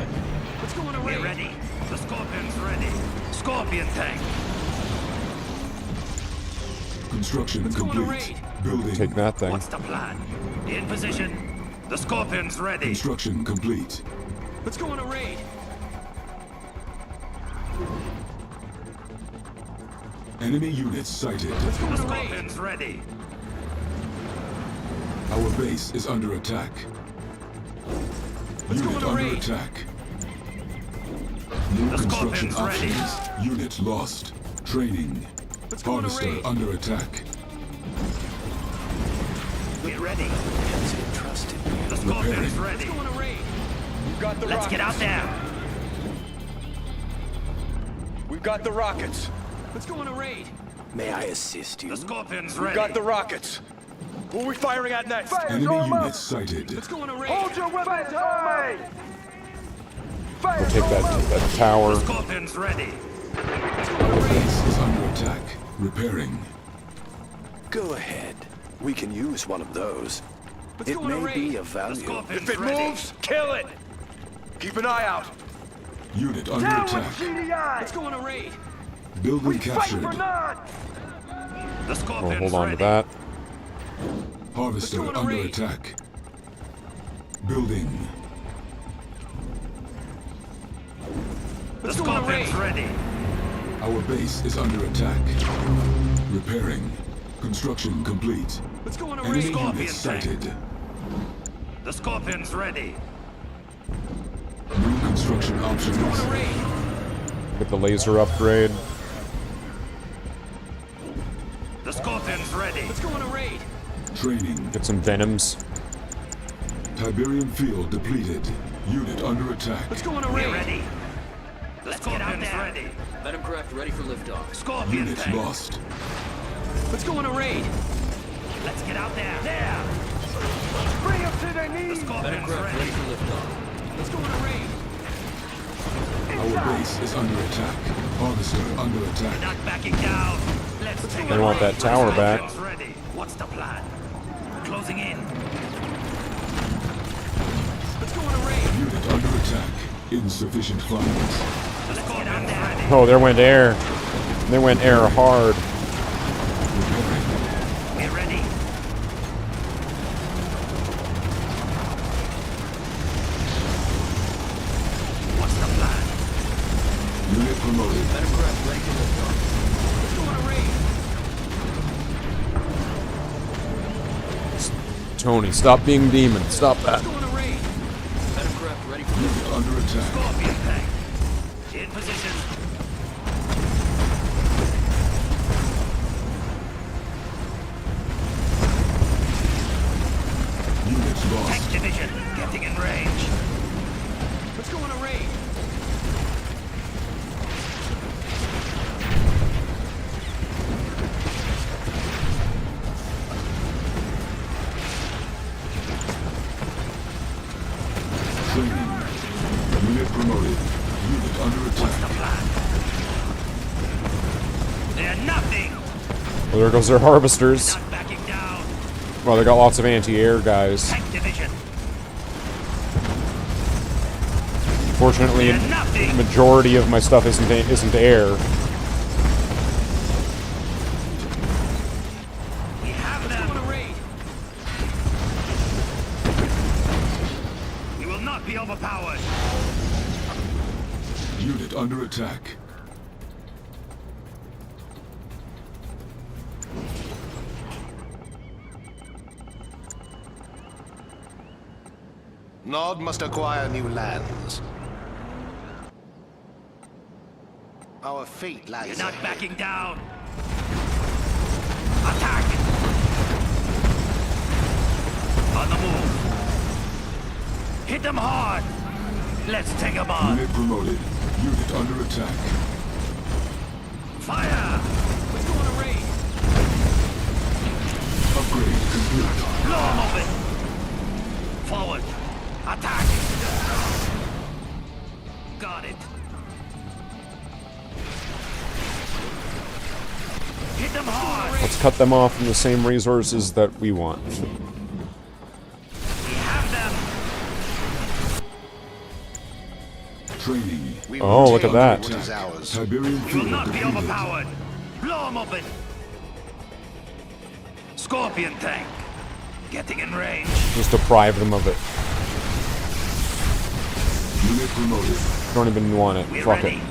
[SPEAKER 4] Let's go on a raid.
[SPEAKER 5] We're ready. The Scorpion's ready. Scorpion tank.
[SPEAKER 15] Construction complete. Building.
[SPEAKER 2] Take that thing.
[SPEAKER 5] What's the plan? In position. The Scorpion's ready.
[SPEAKER 15] Construction complete.
[SPEAKER 4] Let's go on a raid.
[SPEAKER 15] Enemy units sighted.
[SPEAKER 5] The Scorpion's ready.
[SPEAKER 15] Our base is under attack. Unit under attack. New
[SPEAKER 5] The
[SPEAKER 15] construction
[SPEAKER 5] Scorpion's ready.
[SPEAKER 15] options. Unit lost. Training. Harvester under attack.
[SPEAKER 5] We're ready. The Scorpion's ready.
[SPEAKER 4] Let's go on a raid.
[SPEAKER 16] We've got the
[SPEAKER 5] Let's
[SPEAKER 16] rockets.
[SPEAKER 5] get out there.
[SPEAKER 16] We've got the rockets.
[SPEAKER 4] Let's go on a raid.
[SPEAKER 9] May I assist you?
[SPEAKER 5] The Scorpion's
[SPEAKER 16] We've
[SPEAKER 5] ready.
[SPEAKER 16] got the rockets. Who are we firing at next?
[SPEAKER 15] Enemy units sighted.
[SPEAKER 4] Let's go on a raid.
[SPEAKER 16] Hold your weapons high!
[SPEAKER 2] We'll take that tower.
[SPEAKER 5] The Scorpion's ready.
[SPEAKER 15] Our base is under attack. Repairing.
[SPEAKER 9] Go ahead. We can use one of those.
[SPEAKER 4] Let's
[SPEAKER 9] It
[SPEAKER 4] go on a
[SPEAKER 9] may
[SPEAKER 4] raid.
[SPEAKER 9] be of
[SPEAKER 5] The
[SPEAKER 9] value.
[SPEAKER 5] Scorpion's
[SPEAKER 16] If it
[SPEAKER 5] ready.
[SPEAKER 16] moves, kill it! Keep an eye out.
[SPEAKER 15] Unit under
[SPEAKER 16] Down with
[SPEAKER 15] attack.
[SPEAKER 16] GDI!
[SPEAKER 4] Let's go on a raid.
[SPEAKER 15] Building
[SPEAKER 16] Fight
[SPEAKER 15] captured.
[SPEAKER 16] for naught!
[SPEAKER 5] The
[SPEAKER 2] We'll
[SPEAKER 5] Scorpion's
[SPEAKER 2] hold on
[SPEAKER 5] ready.
[SPEAKER 2] to that.
[SPEAKER 15] Harvester
[SPEAKER 4] Let's go on a
[SPEAKER 15] under
[SPEAKER 4] raid.
[SPEAKER 15] attack. Building.
[SPEAKER 5] The
[SPEAKER 4] Let's go on a
[SPEAKER 5] Scorpion's
[SPEAKER 4] raid.
[SPEAKER 5] ready.
[SPEAKER 15] Our base is under attack. Repairing. Construction complete.
[SPEAKER 4] Let's go on a
[SPEAKER 15] Enemy
[SPEAKER 4] raid.
[SPEAKER 5] Scorpion
[SPEAKER 15] units
[SPEAKER 5] tank.
[SPEAKER 15] sighted.
[SPEAKER 5] The Scorpion's ready.
[SPEAKER 15] New construction options.
[SPEAKER 4] Let's go on a raid.
[SPEAKER 2] Get the laser upgrade.
[SPEAKER 5] The Scorpion's ready.
[SPEAKER 4] Let's go on a raid.
[SPEAKER 15] Training.
[SPEAKER 2] Get some venoms.
[SPEAKER 15] Tiberium field depleted. Unit under attack.
[SPEAKER 4] Let's go on a
[SPEAKER 5] We're
[SPEAKER 4] raid.
[SPEAKER 5] ready. Let's get out there. Ready.
[SPEAKER 17] Venomcraft ready for liftoff.
[SPEAKER 5] Scorpion
[SPEAKER 15] Unit
[SPEAKER 5] tank.
[SPEAKER 15] lost.
[SPEAKER 4] Let's go on a raid.
[SPEAKER 5] Let's get out there. There.
[SPEAKER 16] Bring them to their
[SPEAKER 5] The
[SPEAKER 16] knees!
[SPEAKER 5] Scorpion's
[SPEAKER 17] Venomcraft ready
[SPEAKER 5] ready.
[SPEAKER 17] for liftoff.
[SPEAKER 4] Let's go on a raid.
[SPEAKER 15] Our base is under attack. Harvester under attack.
[SPEAKER 5] Not backing down. Let's take
[SPEAKER 2] They
[SPEAKER 5] a
[SPEAKER 2] want
[SPEAKER 5] raid.
[SPEAKER 2] that tower back.
[SPEAKER 5] Scorpion's ready. What's the plan? Closing in.
[SPEAKER 4] Let's go on a raid.
[SPEAKER 15] Unit under attack. Insufficient funds.
[SPEAKER 5] The Scorpion's ready.
[SPEAKER 2] Oh, there went air. They went air hard.
[SPEAKER 5] We're ready. What's the plan?
[SPEAKER 15] Unit promoted.
[SPEAKER 17] Venomcraft ready for liftoff.
[SPEAKER 4] Let's go on a raid.
[SPEAKER 2] Tony, stop being demon. Stop that.
[SPEAKER 4] Let's go on a raid.
[SPEAKER 17] Venomcraft ready for
[SPEAKER 15] Unit
[SPEAKER 17] liftoff.
[SPEAKER 15] under attack.
[SPEAKER 5] Scorpion tank. In position.
[SPEAKER 15] Units lost.
[SPEAKER 5] Tank division getting in range.
[SPEAKER 4] Let's go on a raid.
[SPEAKER 15] Training. Unit promoted. Unit under
[SPEAKER 5] What's the
[SPEAKER 15] attack.
[SPEAKER 5] plan? They're nothing.
[SPEAKER 2] Well, there goes their harvesters.
[SPEAKER 5] Not backing down.
[SPEAKER 2] Well, they got lots of anti-air guys.
[SPEAKER 5] Tank division.
[SPEAKER 2] Fortunately,
[SPEAKER 5] They're nothing.
[SPEAKER 2] majority of my stuff isn't air.
[SPEAKER 5] We have
[SPEAKER 4] Let's go on
[SPEAKER 5] them.
[SPEAKER 4] a raid.
[SPEAKER 5] We will not be overpowered.
[SPEAKER 15] Unit under attack.
[SPEAKER 18] Nod must acquire new lands. Our fate lies
[SPEAKER 5] You're not
[SPEAKER 18] ahead.
[SPEAKER 5] backing down. Attack. On the move. Hit them hard. Let's take them on.
[SPEAKER 15] Unit promoted. Unit under attack.
[SPEAKER 5] Fire.
[SPEAKER 4] Let's go on a raid.
[SPEAKER 15] Upgrade complete.
[SPEAKER 5] Blow them open. Forward. Attack. Got it.
[SPEAKER 8] them hard.
[SPEAKER 2] Let's cut them off from the same resources that we want.
[SPEAKER 8] We have them.
[SPEAKER 15] Training.
[SPEAKER 2] Oh, look at that.
[SPEAKER 15] Tiberium
[SPEAKER 8] We will
[SPEAKER 15] field
[SPEAKER 8] not be
[SPEAKER 15] defeated.
[SPEAKER 8] overpowered. Blow them open. Scorpion tank. Getting in range.
[SPEAKER 2] Just deprive them of it.
[SPEAKER 15] Unit promoted.
[SPEAKER 2] Don't even want it.
[SPEAKER 8] We're
[SPEAKER 2] Fuck
[SPEAKER 8] ready.
[SPEAKER 2] it.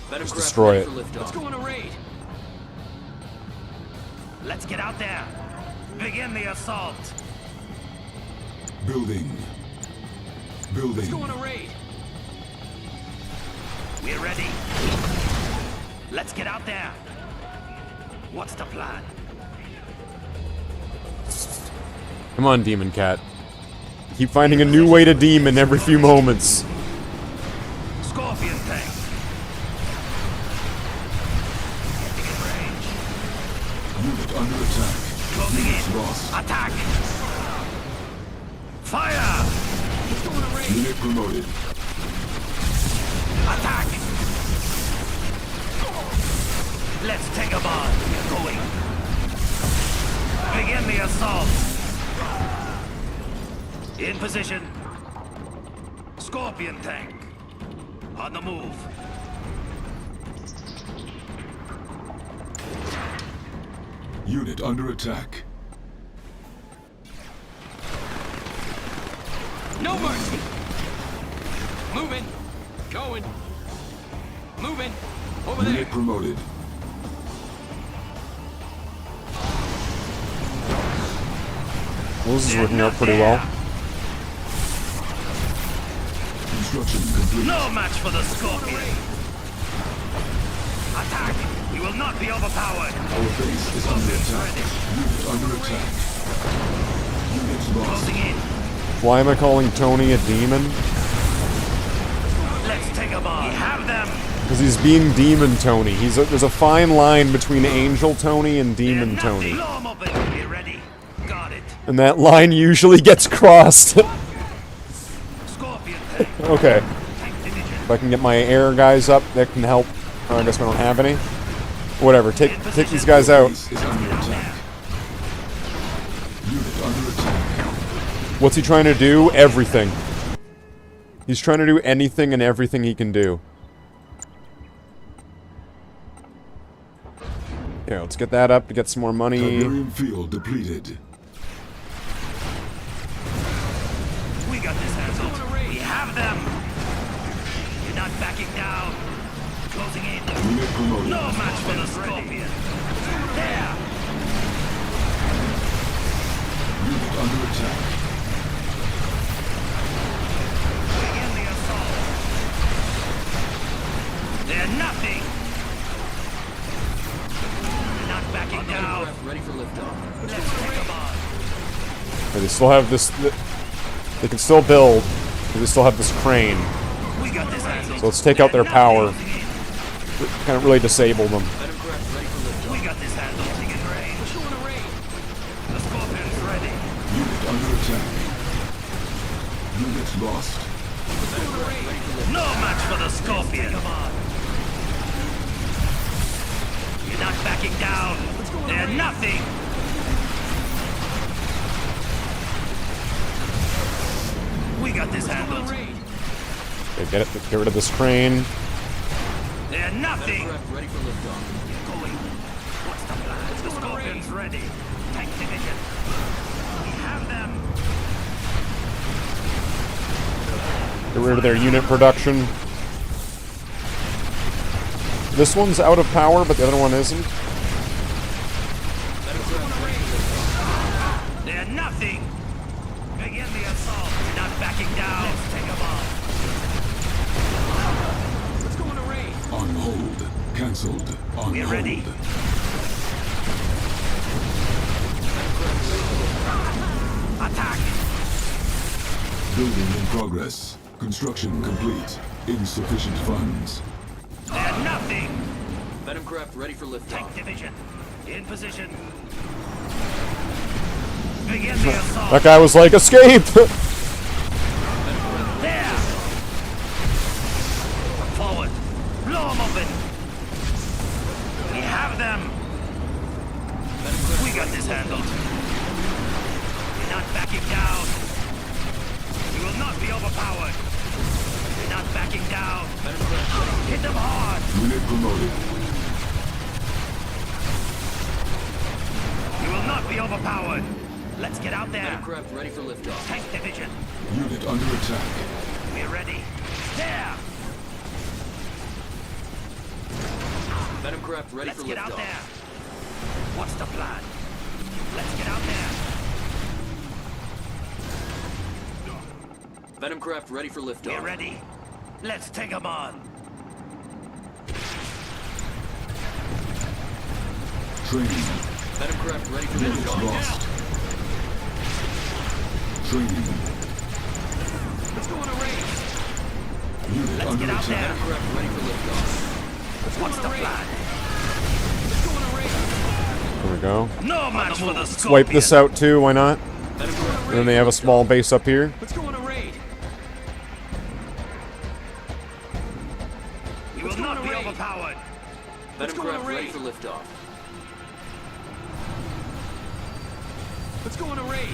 [SPEAKER 17] Venom
[SPEAKER 2] Just
[SPEAKER 17] craft
[SPEAKER 2] destroy
[SPEAKER 17] ready
[SPEAKER 2] it.
[SPEAKER 17] for liftoff.
[SPEAKER 4] Let's go on a raid.
[SPEAKER 8] Let's get out there. Begin the assault.
[SPEAKER 15] Building. Building.
[SPEAKER 4] Let's go on a raid.
[SPEAKER 8] We're ready. Let's get out there. What's the plan?
[SPEAKER 2] Come on, Demon Cat. Keep finding a new way to demon every few moments.
[SPEAKER 8] Scorpion tank. Getting in range.
[SPEAKER 15] Unit under attack.
[SPEAKER 8] Closing
[SPEAKER 15] Units
[SPEAKER 8] in.
[SPEAKER 15] lost.
[SPEAKER 8] Attack. Fire.
[SPEAKER 4] Let's go on a raid.
[SPEAKER 15] Unit promoted.
[SPEAKER 8] Attack. Let's take 'em on. We're going. Begin the assault. In position. Scorpion tank. On the move.
[SPEAKER 15] Unit under attack.
[SPEAKER 4] No mercy. Moving. Going. Moving. Over there.
[SPEAKER 15] Unit promoted.
[SPEAKER 2] Well, this is working out pretty well.
[SPEAKER 15] Construction complete.
[SPEAKER 8] No match for the Scorpion. Attack. We will not be overpowered.
[SPEAKER 15] Our base is under attack. Unit under attack. Units lost.
[SPEAKER 8] Closing in.
[SPEAKER 2] Why am I calling Tony a demon?
[SPEAKER 8] Let's take 'em on. We have them.
[SPEAKER 2] Because he's being Demon Tony. There's a fine line between Angel Tony and Demon Tony.
[SPEAKER 8] Blow 'em open. Get ready. Got it.
[SPEAKER 2] And that line usually gets crossed.
[SPEAKER 8] Scorpion tank.
[SPEAKER 2] Okay.
[SPEAKER 8] Tank division.
[SPEAKER 2] If I can get my air guys up, that can help. Oh, I guess we don't have any. Whatever, take these guys out.
[SPEAKER 15] Base is under attack. Unit under attack.
[SPEAKER 2] What's he trying to do? Everything. He's trying to do anything and everything he can do. Okay, let's get that up to get some more money.
[SPEAKER 15] Tiberium field depleted.
[SPEAKER 8] We got this handled. We have them. You're not backing down. Closing in.
[SPEAKER 15] Unit promoted.
[SPEAKER 8] No match for the Scorpion. There.
[SPEAKER 15] Unit under attack.
[SPEAKER 8] Begin the assault. They're nothing. You're not backing down.
[SPEAKER 17] Craft ready for liftoff.
[SPEAKER 8] Let's take 'em on.
[SPEAKER 2] They still have this... They can still build. They still have this crane.
[SPEAKER 8] We got this handled.
[SPEAKER 2] So let's take out their power. Kind of really disable them.
[SPEAKER 17] Venom craft ready for liftoff.
[SPEAKER 8] We got this handled. Take in range.
[SPEAKER 4] Let's go on a raid.
[SPEAKER 8] The Scorpion's ready.
[SPEAKER 15] Unit under attack. Units lost.
[SPEAKER 8] No match for the Scorpion. Come on. You're not backing down. They're nothing. We got this handled.
[SPEAKER 2] Okay, get rid of this crane.
[SPEAKER 8] They're nothing.
[SPEAKER 17] Craft ready for liftoff.
[SPEAKER 8] Going. What's the plan? The Scorpion's ready. Tank division. We have them.
[SPEAKER 2] Get rid of their unit production. This one's out of power, but the other one isn't.
[SPEAKER 17] Venom craft ready for liftoff.
[SPEAKER 8] They're nothing. Begin the assault. You're not backing down. Let's take 'em on.
[SPEAKER 4] Let's go on a raid.
[SPEAKER 15] On hold. Cancelled. On
[SPEAKER 8] We're
[SPEAKER 15] hold.
[SPEAKER 8] ready. Attack.
[SPEAKER 15] Building in progress. Construction complete. Insufficient funds.
[SPEAKER 8] They're nothing.
[SPEAKER 17] Venom craft ready for liftoff.
[SPEAKER 8] Tank division. In position. Begin the assault.
[SPEAKER 2] That guy was like, escape!
[SPEAKER 8] There. Forward. Blow them open. We have them.
[SPEAKER 5] We got this handled. You're not backing down. You will not be overpowered. You're not backing down. Hit them hard.
[SPEAKER 15] Unit promoted.
[SPEAKER 5] You will not be overpowered. Let's get out there.
[SPEAKER 17] Aircraft ready for liftoff.
[SPEAKER 5] Tank division.
[SPEAKER 15] Unit under attack.
[SPEAKER 5] We're ready. There.
[SPEAKER 17] Venomcraft ready
[SPEAKER 5] Let's
[SPEAKER 17] for
[SPEAKER 5] get
[SPEAKER 17] liftoff.
[SPEAKER 5] out there. What's the plan? Let's get out there.
[SPEAKER 17] Venomcraft ready for liftoff.
[SPEAKER 5] We're ready. Let's take them on.
[SPEAKER 15] Training.
[SPEAKER 17] Venomcraft ready for
[SPEAKER 15] Units
[SPEAKER 17] liftoff.
[SPEAKER 15] lost. Training.
[SPEAKER 4] Let's go on a raid.
[SPEAKER 15] Unit
[SPEAKER 5] Let's
[SPEAKER 15] under
[SPEAKER 5] get out
[SPEAKER 15] attack.
[SPEAKER 5] there.
[SPEAKER 17] Venomcraft ready for liftoff.
[SPEAKER 5] What's the plan?
[SPEAKER 4] Let's go on a raid.
[SPEAKER 2] There we go.
[SPEAKER 5] No match for the
[SPEAKER 2] Let's wipe this out too, why not?
[SPEAKER 17] Venomcraft
[SPEAKER 2] And then they have a small base up here.
[SPEAKER 4] Let's go on a raid.
[SPEAKER 5] You will not be overpowered.
[SPEAKER 4] Let's go on a
[SPEAKER 17] Venomcraft ready
[SPEAKER 4] raid.
[SPEAKER 17] for liftoff.
[SPEAKER 4] Let's go on a raid.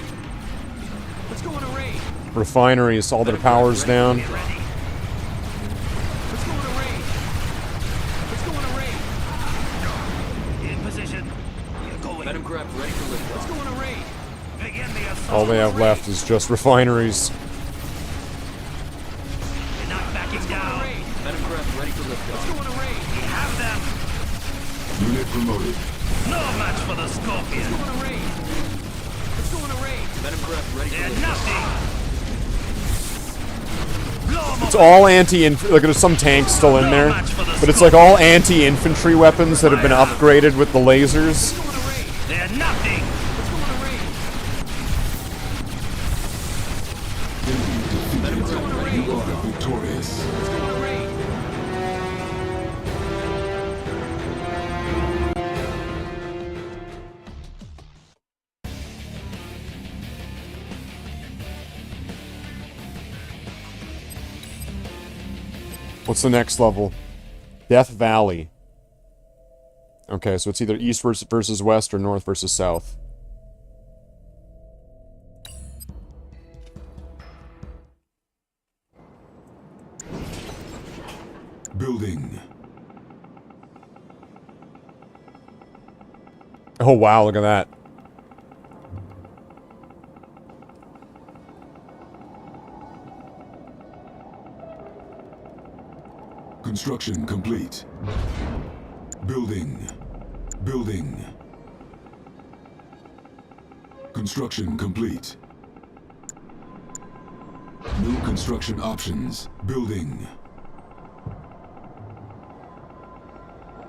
[SPEAKER 4] Let's go on a raid.
[SPEAKER 2] Refineries, all their power's down.
[SPEAKER 5] Get ready.
[SPEAKER 4] Let's go on a raid. Let's go on a raid.
[SPEAKER 5] In position. You're going.
[SPEAKER 17] Venomcraft ready for
[SPEAKER 4] Let's
[SPEAKER 17] liftoff.
[SPEAKER 4] go on a raid.
[SPEAKER 5] Begin the assault.
[SPEAKER 2] All they have left is just refineries.
[SPEAKER 5] You're not backing down.
[SPEAKER 17] Venomcraft ready for
[SPEAKER 4] Let's
[SPEAKER 17] liftoff.
[SPEAKER 4] go on a raid.
[SPEAKER 5] We have them.
[SPEAKER 15] Unit promoted.
[SPEAKER 5] No match for the
[SPEAKER 4] Let's
[SPEAKER 5] Scorpion.
[SPEAKER 4] go on a raid. Let's go on a raid.
[SPEAKER 17] Venomcraft ready
[SPEAKER 5] They're
[SPEAKER 17] for liftoff.
[SPEAKER 5] nothing. Blow 'em
[SPEAKER 2] It's
[SPEAKER 5] up.
[SPEAKER 2] all anti-infantry. Like, there's some tanks still in there, but it's like all anti-infantry weapons that have been upgraded with the lasers.
[SPEAKER 4] Let's go on a raid.
[SPEAKER 5] They're nothing.
[SPEAKER 4] Let's go on a raid.
[SPEAKER 15] Enemy defeated. You are victorious.
[SPEAKER 4] Let's go on a raid.
[SPEAKER 2] What's the next level? Death Valley. Okay, so it's either east versus west or north versus south.
[SPEAKER 15] Building.
[SPEAKER 2] Oh wow, look at that.
[SPEAKER 15] Construction complete. Building. Building. Construction complete. New construction options. Building.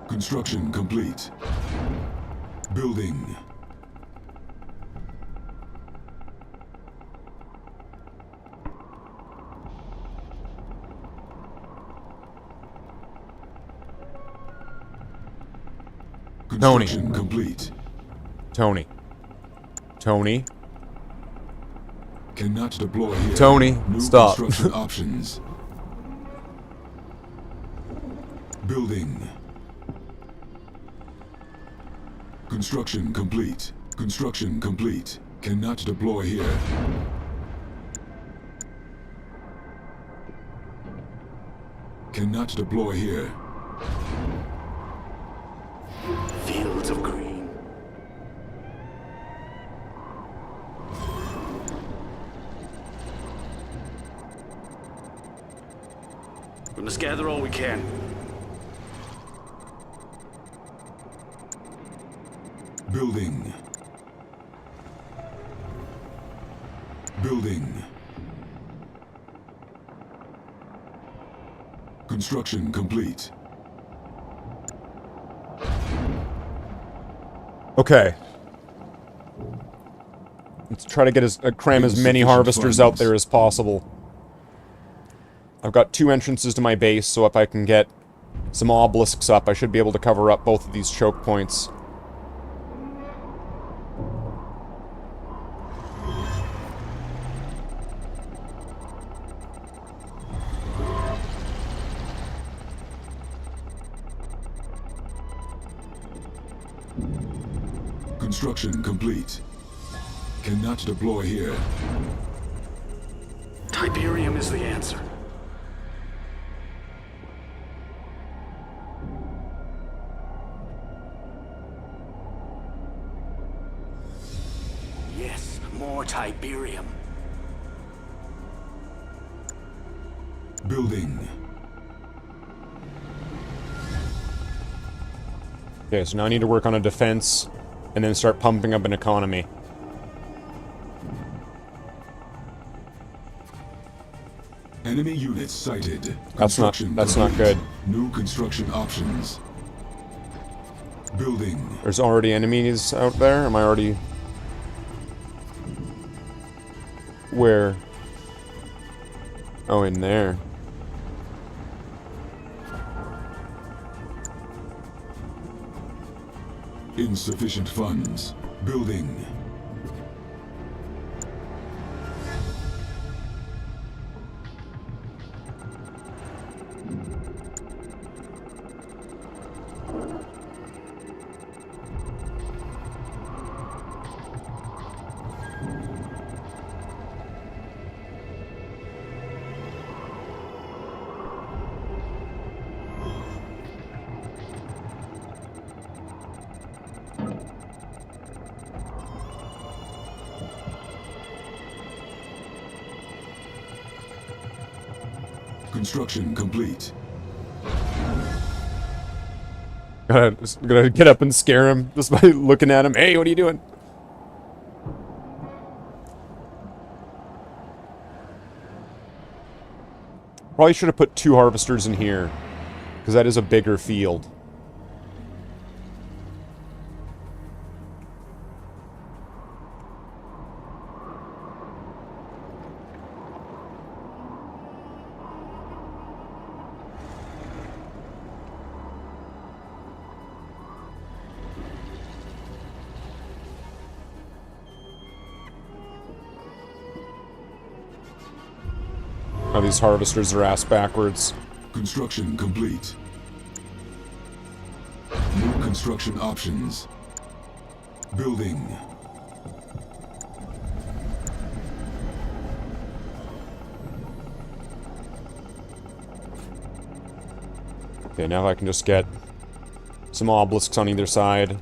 [SPEAKER 15] Construction complete. Building.
[SPEAKER 2] Tony.
[SPEAKER 15] Construction complete.
[SPEAKER 2] Tony. Tony.
[SPEAKER 15] Cannot deploy here.
[SPEAKER 2] Tony,
[SPEAKER 15] New
[SPEAKER 2] stop.
[SPEAKER 15] construction options. Building. Construction complete. Construction complete. Cannot deploy here. Cannot deploy here.
[SPEAKER 18] Fields of green. We must gather all we can.
[SPEAKER 15] Building. Building. Construction complete.
[SPEAKER 2] Okay. Let's try to get cram as many harvesters out there as possible. I've got 2 entrances to my base, so if I can get some obelisks up, I should be able to cover up both of these choke points.
[SPEAKER 15] Construction complete. Cannot deploy here.
[SPEAKER 18] Tiberium is the answer. Yes, more Tiberium.
[SPEAKER 15] Building.
[SPEAKER 2] Okay, so now I need to work on a defense, and then start pumping up an economy.
[SPEAKER 15] Enemy units sighted.
[SPEAKER 2] That's not good.
[SPEAKER 15] New construction options. Building.
[SPEAKER 2] There's already enemies out there? Am I already... Where? Oh, in there.
[SPEAKER 15] Insufficient funds. Building. Construction complete.
[SPEAKER 2] Gotta get up and scare him just by looking at him. Hey, what are you doing? Probably should have put 2 harvesters in here, because that is a bigger field. Oh, these harvesters are ass backwards.
[SPEAKER 15] Construction complete. New construction options. Building.
[SPEAKER 2] Okay, now I can just get some obelisks on either side.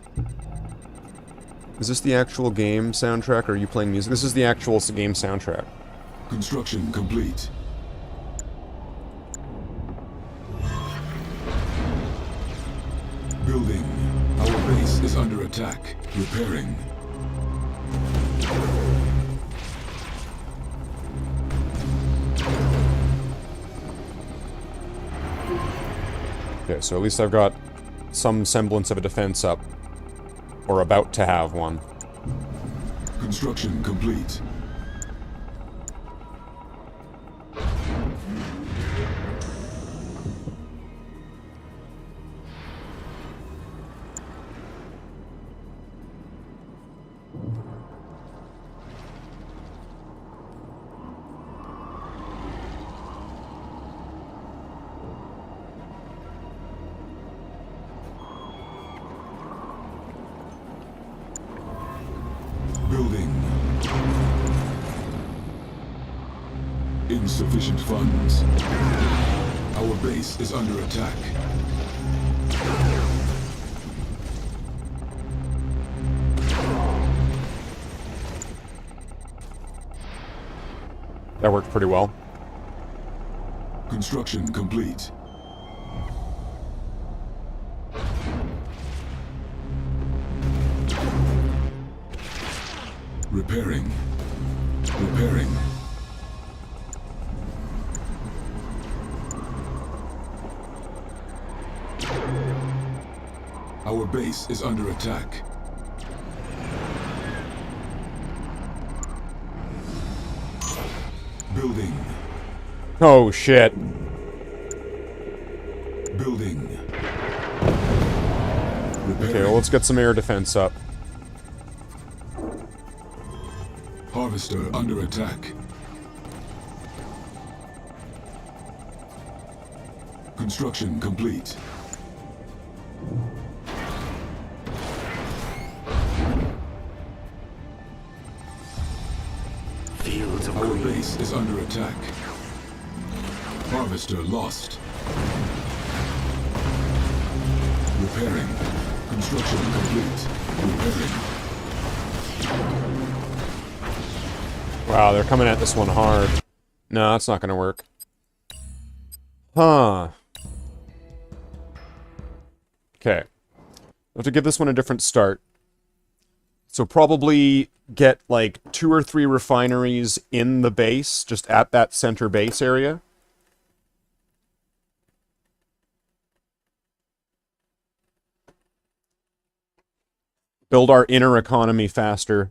[SPEAKER 2] Is this the actual game soundtrack, or are you playing music? This is the actual game soundtrack.
[SPEAKER 15] Construction complete. Building. Our base is under attack. Repairing.
[SPEAKER 2] Okay, so at least I've got some semblance of a defense up. Or about to have one.
[SPEAKER 15] Construction complete. Building. Insufficient funds. Our base is under attack.
[SPEAKER 2] That worked pretty well.
[SPEAKER 15] Construction complete. Repairing. Repairing. Our base is under attack. Building.
[SPEAKER 2] Oh, shit.
[SPEAKER 15] Building.
[SPEAKER 2] Okay, well, let's get some air defense up.
[SPEAKER 15] Harvester under attack. Construction complete. Our base is under attack. Harvester lost. Repairing. Construction complete. Repairing.
[SPEAKER 2] Wow, they're coming at this one hard. No, that's not gonna work. Huh. Okay. I have to give this one a different start. So probably get like 2 or 3 refineries in the base, just at that center base area. Build our inner economy faster.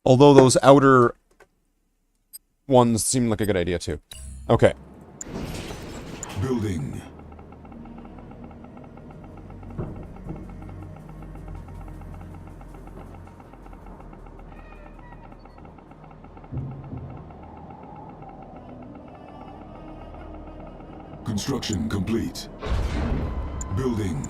[SPEAKER 2] Although those outer ones seem like a good idea too. Okay.
[SPEAKER 15] Building. Construction complete. Building.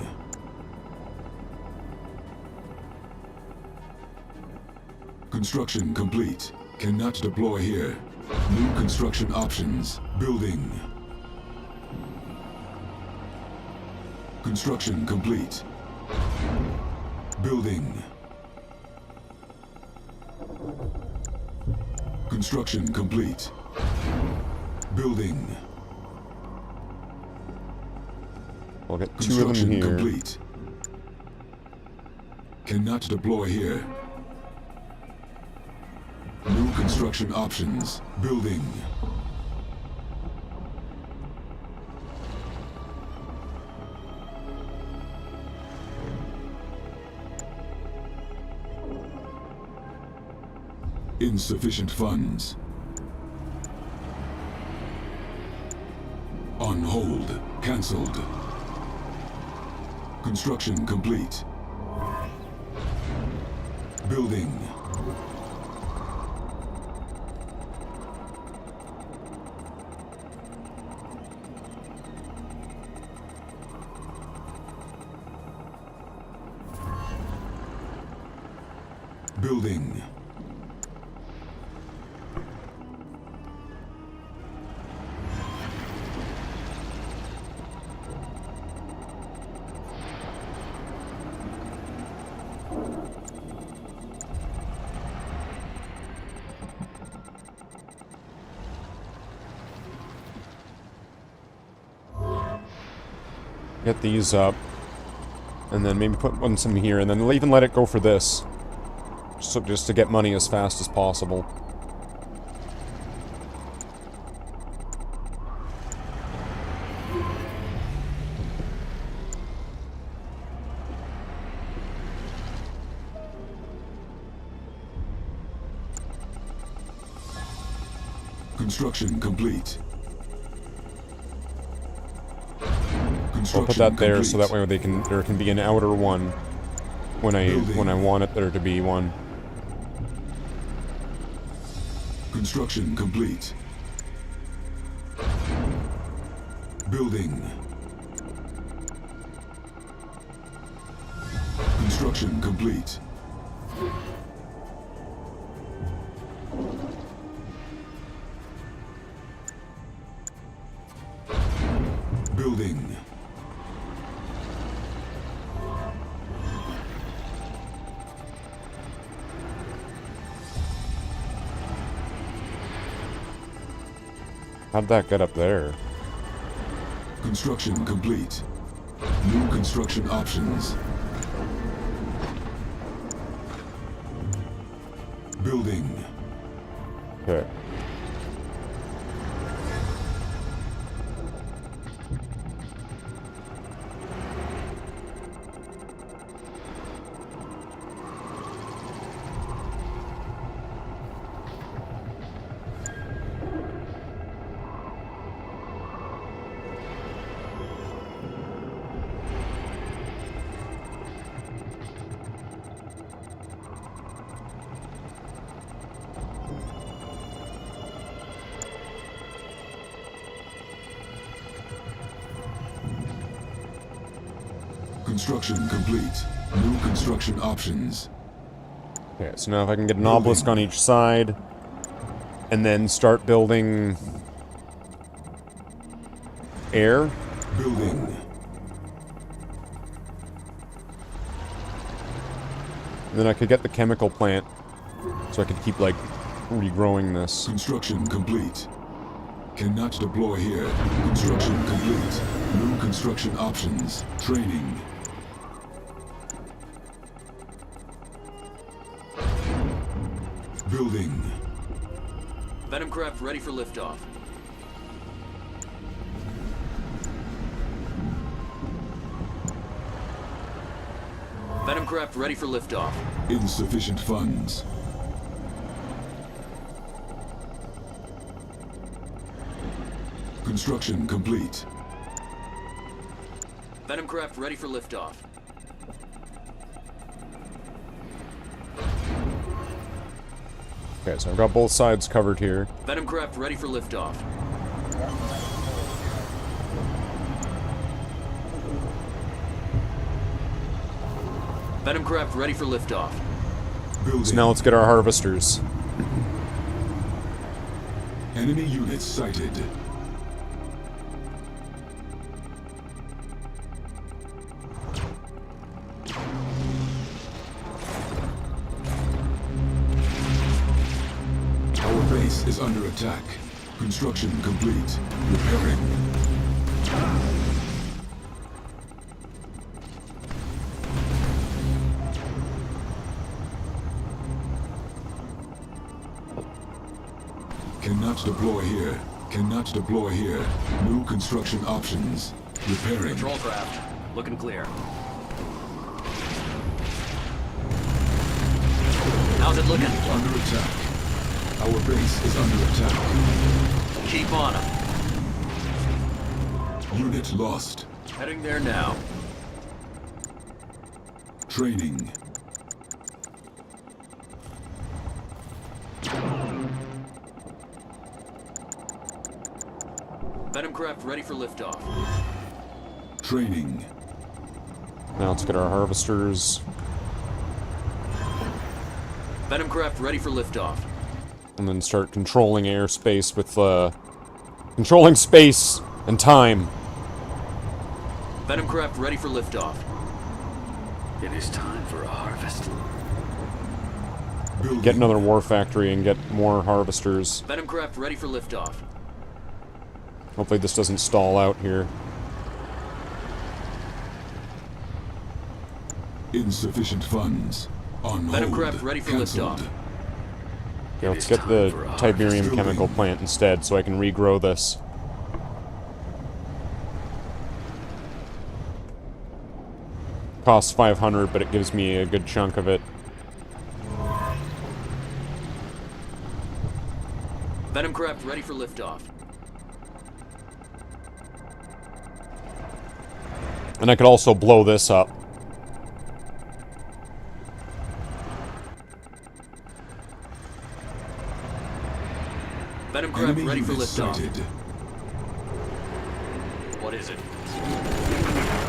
[SPEAKER 15] Construction complete. Cannot deploy here. New construction options. Building. Construction complete. Building. Construction complete. Building.
[SPEAKER 2] We'll get 2 of them here.
[SPEAKER 15] Complete. Cannot deploy here. New construction options. Building. Insufficient funds. On hold. Cancelled. Construction complete. Building. Building.
[SPEAKER 2] Get these up. And then maybe put one some here, and then even let it go for this. So just to get money as fast as possible.
[SPEAKER 15] Construction complete.
[SPEAKER 2] I'll put that there so that way there can be an outer one when I want it there to be one.
[SPEAKER 15] Construction complete. Building. Construction complete. Building.
[SPEAKER 2] How'd that get up there?
[SPEAKER 15] Construction complete. New construction options. Building.
[SPEAKER 2] Okay.
[SPEAKER 15] Construction complete. New construction options.
[SPEAKER 2] Okay, so now if I can get an obelisk on each side, and then start building air.
[SPEAKER 15] Building.
[SPEAKER 2] And then I could get the chemical plant, so I could keep, like, regrowing this.
[SPEAKER 15] Construction complete. Cannot deploy here. Construction complete. New construction options. Training. Building.
[SPEAKER 17] Venomcraft ready for liftoff. Venomcraft ready for liftoff.
[SPEAKER 15] Insufficient funds. Construction complete.
[SPEAKER 17] Venomcraft ready for liftoff.
[SPEAKER 2] Okay, so I've got both sides covered here.
[SPEAKER 17] Venomcraft ready for liftoff. Venomcraft ready for liftoff.
[SPEAKER 2] So now let's get our harvesters.
[SPEAKER 15] Enemy units sighted. Our base is under attack. Construction complete. Repairing. Cannot deploy here. Cannot deploy here. New construction options. Repairing.
[SPEAKER 17] Patrol craft. Looking clear. How's it looking?
[SPEAKER 15] Under attack. Our base is under attack.
[SPEAKER 17] Keep on him.
[SPEAKER 15] Unit lost.
[SPEAKER 17] Heading there now.
[SPEAKER 15] Training.
[SPEAKER 17] Venomcraft ready for liftoff.
[SPEAKER 15] Training.
[SPEAKER 2] Now let's get our harvesters.
[SPEAKER 17] Venomcraft ready for liftoff.
[SPEAKER 2] And then start controlling airspace with, controlling space and time.
[SPEAKER 17] Venomcraft ready for liftoff.
[SPEAKER 18] It is time for a harvest.
[SPEAKER 2] Get another war factory and get more harvesters.
[SPEAKER 17] Venomcraft ready for liftoff.
[SPEAKER 2] Hopefully this doesn't stall out here.
[SPEAKER 15] Insufficient funds. On hold.
[SPEAKER 17] Venomcraft ready for liftoff.
[SPEAKER 2] Okay, let's get the Tiberium chemical plant instead so I can regrow this. Costs 500, but it gives me a good chunk of it.
[SPEAKER 17] Venomcraft ready for liftoff.
[SPEAKER 2] And I could also blow this up.
[SPEAKER 17] Venomcraft ready for liftoff.
[SPEAKER 15] Sighted.
[SPEAKER 17] What is it?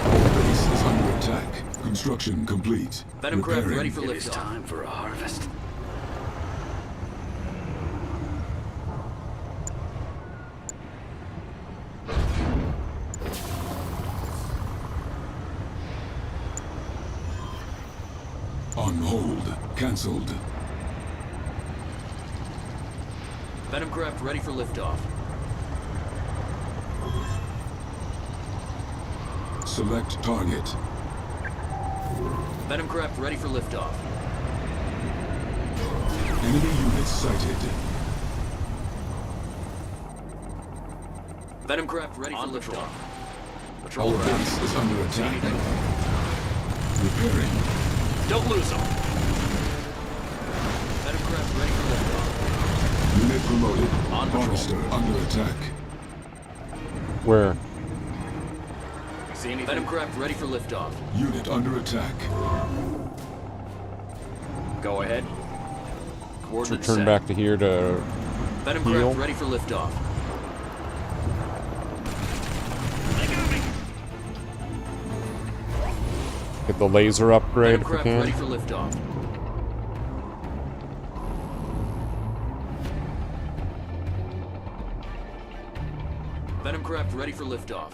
[SPEAKER 15] Our base is under attack. Construction complete.
[SPEAKER 17] Venomcraft
[SPEAKER 15] Repairing.
[SPEAKER 17] ready for liftoff.
[SPEAKER 18] It is time for a harvest.
[SPEAKER 15] On hold. Cancelled.
[SPEAKER 17] Venomcraft ready for liftoff.
[SPEAKER 15] Select target.
[SPEAKER 17] Venomcraft ready for liftoff.
[SPEAKER 15] Enemy units sighted.
[SPEAKER 17] Venomcraft ready for liftoff. Patrol
[SPEAKER 15] Our
[SPEAKER 17] craft.
[SPEAKER 15] base is under attack. Repairing.
[SPEAKER 17] Don't lose them. Venomcraft ready for liftoff.
[SPEAKER 15] Unit promoted.
[SPEAKER 17] On patrol.
[SPEAKER 15] Harvester under attack.
[SPEAKER 2] Where?
[SPEAKER 17] See anything? Venomcraft ready for liftoff.
[SPEAKER 15] Unit under attack.
[SPEAKER 17] Go ahead. Coordinates
[SPEAKER 2] Return
[SPEAKER 17] set.
[SPEAKER 2] back to here to
[SPEAKER 17] Venomcraft
[SPEAKER 2] heal.
[SPEAKER 17] ready for liftoff.
[SPEAKER 2] Get the laser upgrade if we
[SPEAKER 17] Venomcraft
[SPEAKER 2] can.
[SPEAKER 17] ready for liftoff. Venomcraft ready for liftoff.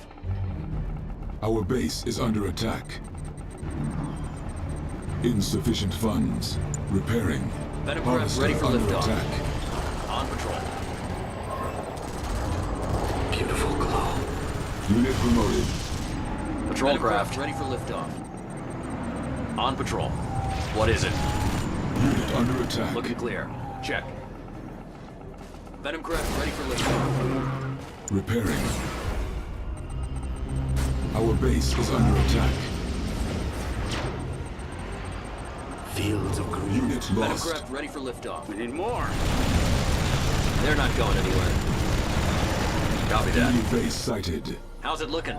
[SPEAKER 15] Our base is under attack. Insufficient funds. Repairing.
[SPEAKER 17] Venomcraft
[SPEAKER 15] Harvester
[SPEAKER 17] ready for
[SPEAKER 15] under
[SPEAKER 17] liftoff.
[SPEAKER 15] attack.
[SPEAKER 17] On patrol.
[SPEAKER 18] Beautiful glow.
[SPEAKER 15] Unit promoted.
[SPEAKER 17] Patrol craft ready for liftoff. On patrol. What is it?
[SPEAKER 15] Unit under attack.
[SPEAKER 17] Looking clear. Check. Venomcraft ready for liftoff.
[SPEAKER 15] Repairing. Our base is under attack.
[SPEAKER 18] Fields of green.
[SPEAKER 15] Unit lost.
[SPEAKER 17] Venomcraft ready for liftoff.
[SPEAKER 18] We need more.
[SPEAKER 17] They're not going anywhere. Copy that.
[SPEAKER 15] Enemy base sighted.
[SPEAKER 17] How's it looking?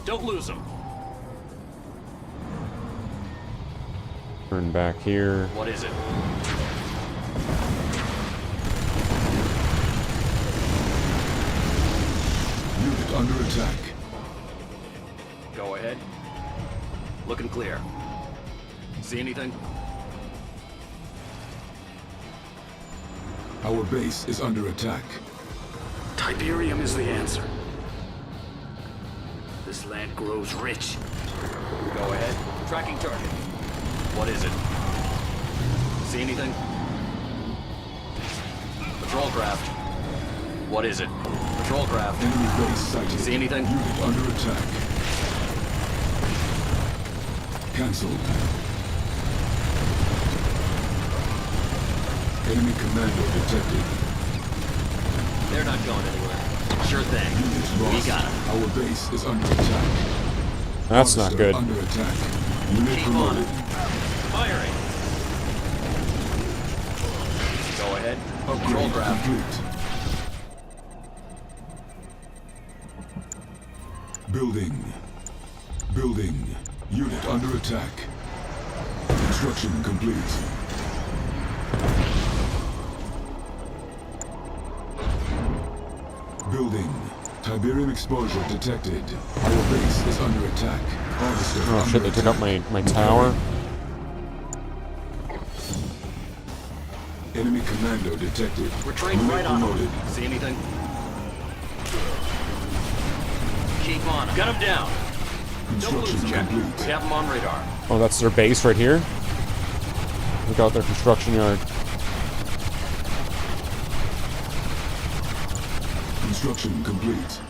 [SPEAKER 17] Don't lose them.
[SPEAKER 2] Turn back here.
[SPEAKER 17] What is it?
[SPEAKER 15] Unit under attack.
[SPEAKER 17] Go ahead. Looking clear. See anything?
[SPEAKER 15] Our base is under attack.
[SPEAKER 18] Tiberium is the answer. This land grows rich.
[SPEAKER 17] Go ahead. Tracking target. What is it? See anything? Patrol craft. What is it? Patrol craft.
[SPEAKER 15] Enemy base sighted.
[SPEAKER 17] See anything?
[SPEAKER 15] Unit under attack. Cancelled. Enemy commando detected.
[SPEAKER 17] They're not going anywhere. Sure thing.
[SPEAKER 15] Unit lost.
[SPEAKER 17] We got 'em.
[SPEAKER 15] Our base is under attack.
[SPEAKER 2] That's not
[SPEAKER 15] Officer
[SPEAKER 2] good.
[SPEAKER 15] Under attack. Unit
[SPEAKER 17] Keep on
[SPEAKER 15] promoted.
[SPEAKER 17] it. Firing. Go ahead. Patrol
[SPEAKER 15] Upgrade
[SPEAKER 17] craft.
[SPEAKER 15] complete. Building. Building. Unit under attack. Construction complete. Building. Tiberium exposure detected. Our base is under attack. Harvester
[SPEAKER 2] Oh
[SPEAKER 15] under
[SPEAKER 2] shit, they took out
[SPEAKER 15] attack.
[SPEAKER 2] my tower.
[SPEAKER 15] Enemy commando detected.
[SPEAKER 17] We're trained
[SPEAKER 15] Unit
[SPEAKER 17] right on
[SPEAKER 15] promoted.
[SPEAKER 17] them. See anything? Keep on 'em. Gun them down. Don't lose
[SPEAKER 15] Construction
[SPEAKER 17] them.
[SPEAKER 15] complete.
[SPEAKER 17] We have them on radar.
[SPEAKER 2] Oh, that's their base right here? Look out their construction yard.
[SPEAKER 15] Construction complete.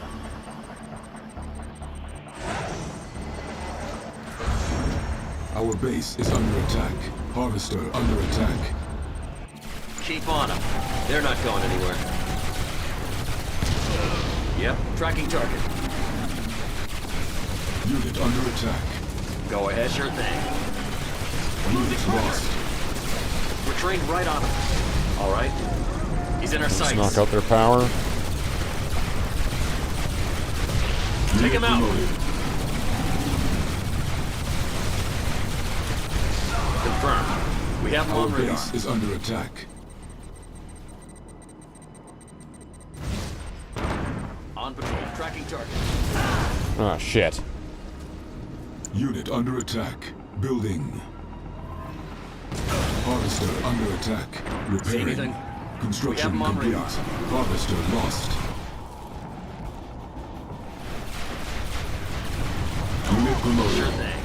[SPEAKER 15] Our base is under attack. Harvester under attack.
[SPEAKER 17] Keep on them. They're not going anywhere. Yep, tracking target.
[SPEAKER 15] Unit under attack.
[SPEAKER 17] Go ahead. Sure thing.
[SPEAKER 15] Unit lost.
[SPEAKER 17] We're trained right on him. All right. He's in our
[SPEAKER 2] Let's
[SPEAKER 17] sights.
[SPEAKER 2] knock out their power.
[SPEAKER 17] Take him out.
[SPEAKER 15] Promoted.
[SPEAKER 17] Confirmed. We have him
[SPEAKER 15] Our
[SPEAKER 17] on radar.
[SPEAKER 15] base is under attack.
[SPEAKER 17] On patrol. Tracking target.
[SPEAKER 2] Ah, shit.
[SPEAKER 15] Unit under attack. Building. Harvester under attack. Repairing.
[SPEAKER 17] anything?
[SPEAKER 15] Construction
[SPEAKER 17] We have 'em on
[SPEAKER 15] complete.
[SPEAKER 17] radar.
[SPEAKER 15] Harvester lost. Unit promoted.
[SPEAKER 17] Sure thing.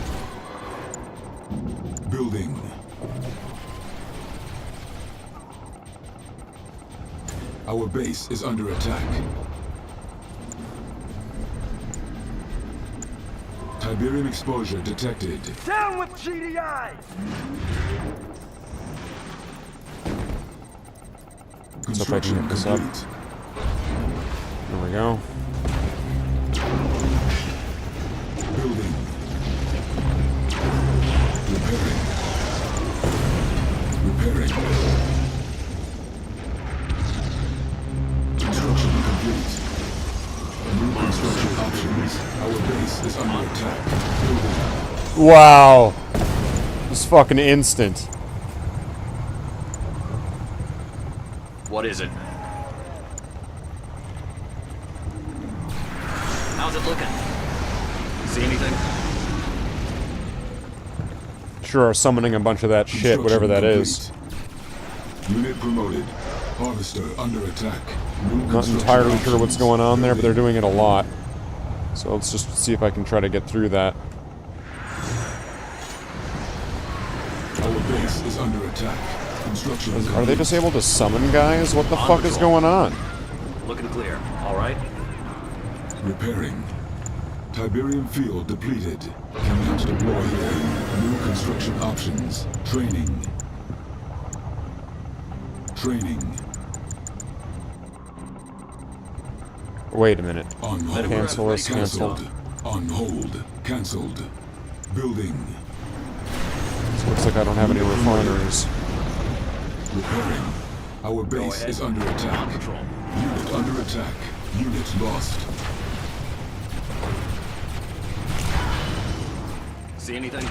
[SPEAKER 15] Building. Our base is under attack. Tiberium exposure detected.
[SPEAKER 16] Down with GDI!
[SPEAKER 2] So if I can get this up. There we go.
[SPEAKER 15] Building. Repairing. Repairing. Construction complete. New construction options. Our base is under attack. Building.
[SPEAKER 2] Wow. It's fucking instant.
[SPEAKER 17] What is it? How's it looking? See anything?
[SPEAKER 2] sure are summoning a bunch of that shit, whatever that is.
[SPEAKER 15] Unit promoted. Harvester under attack.
[SPEAKER 2] Not entirely sure what's going on there, but they're doing it a lot. So let's just see if I can try to get through that.
[SPEAKER 15] Our base is under attack. Construction.
[SPEAKER 2] Are they just able to summon guys? What the fuck is going on?
[SPEAKER 17] Looking clear. All right.
[SPEAKER 15] Repairing. Tiberium field depleted. Cannot deploy here. New construction options. Training. Training.
[SPEAKER 2] Wait a minute.
[SPEAKER 15] On hold.
[SPEAKER 2] Cancel is canceled.
[SPEAKER 15] On hold. Cancelled. Building.
[SPEAKER 2] So looks like I don't have any refineries.
[SPEAKER 15] Repairing. Our base is under attack. Unit under attack. Unit lost.
[SPEAKER 17] See anything?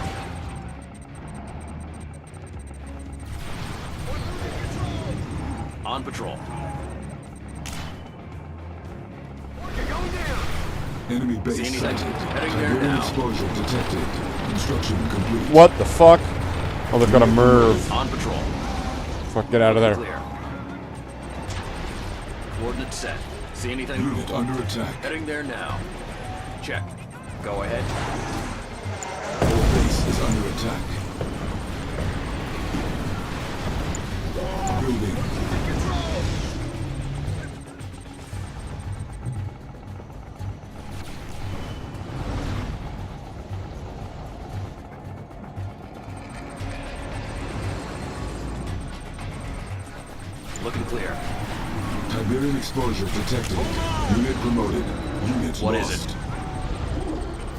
[SPEAKER 17] On patrol.
[SPEAKER 15] Enemy base sighted. Tiberium exposure detected. Construction complete.
[SPEAKER 2] What the fuck? Oh, they've got a MIRV.
[SPEAKER 17] On patrol.
[SPEAKER 2] Fuck, get out of there.
[SPEAKER 17] Clear. Coordinates set. See anything?
[SPEAKER 15] Unit under attack.
[SPEAKER 17] Heading there now. Check. Go ahead.
[SPEAKER 15] Our base is under attack. Building.
[SPEAKER 17] Looking clear.
[SPEAKER 15] Tiberium exposure detected. Unit promoted. Unit
[SPEAKER 17] What
[SPEAKER 15] lost.
[SPEAKER 17] is it?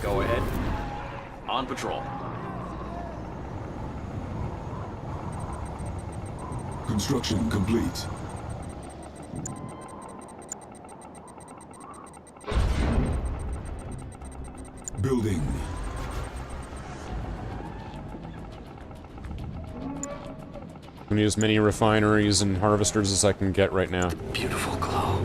[SPEAKER 17] Go ahead. On patrol.
[SPEAKER 15] Construction complete. Building.
[SPEAKER 2] I need as many refineries and harvesters as I can get right now.
[SPEAKER 18] Beautiful glow.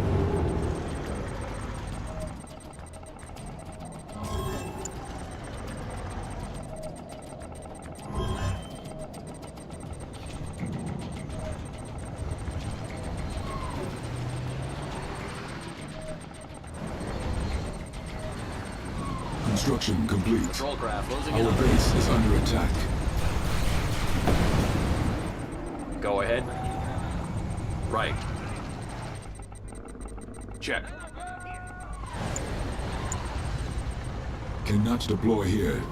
[SPEAKER 15] Construction complete.
[SPEAKER 17] Patrol craft closing
[SPEAKER 15] Our
[SPEAKER 17] in on
[SPEAKER 15] base is under attack.
[SPEAKER 17] Go ahead. Right. Check.
[SPEAKER 15] Cannot deploy here.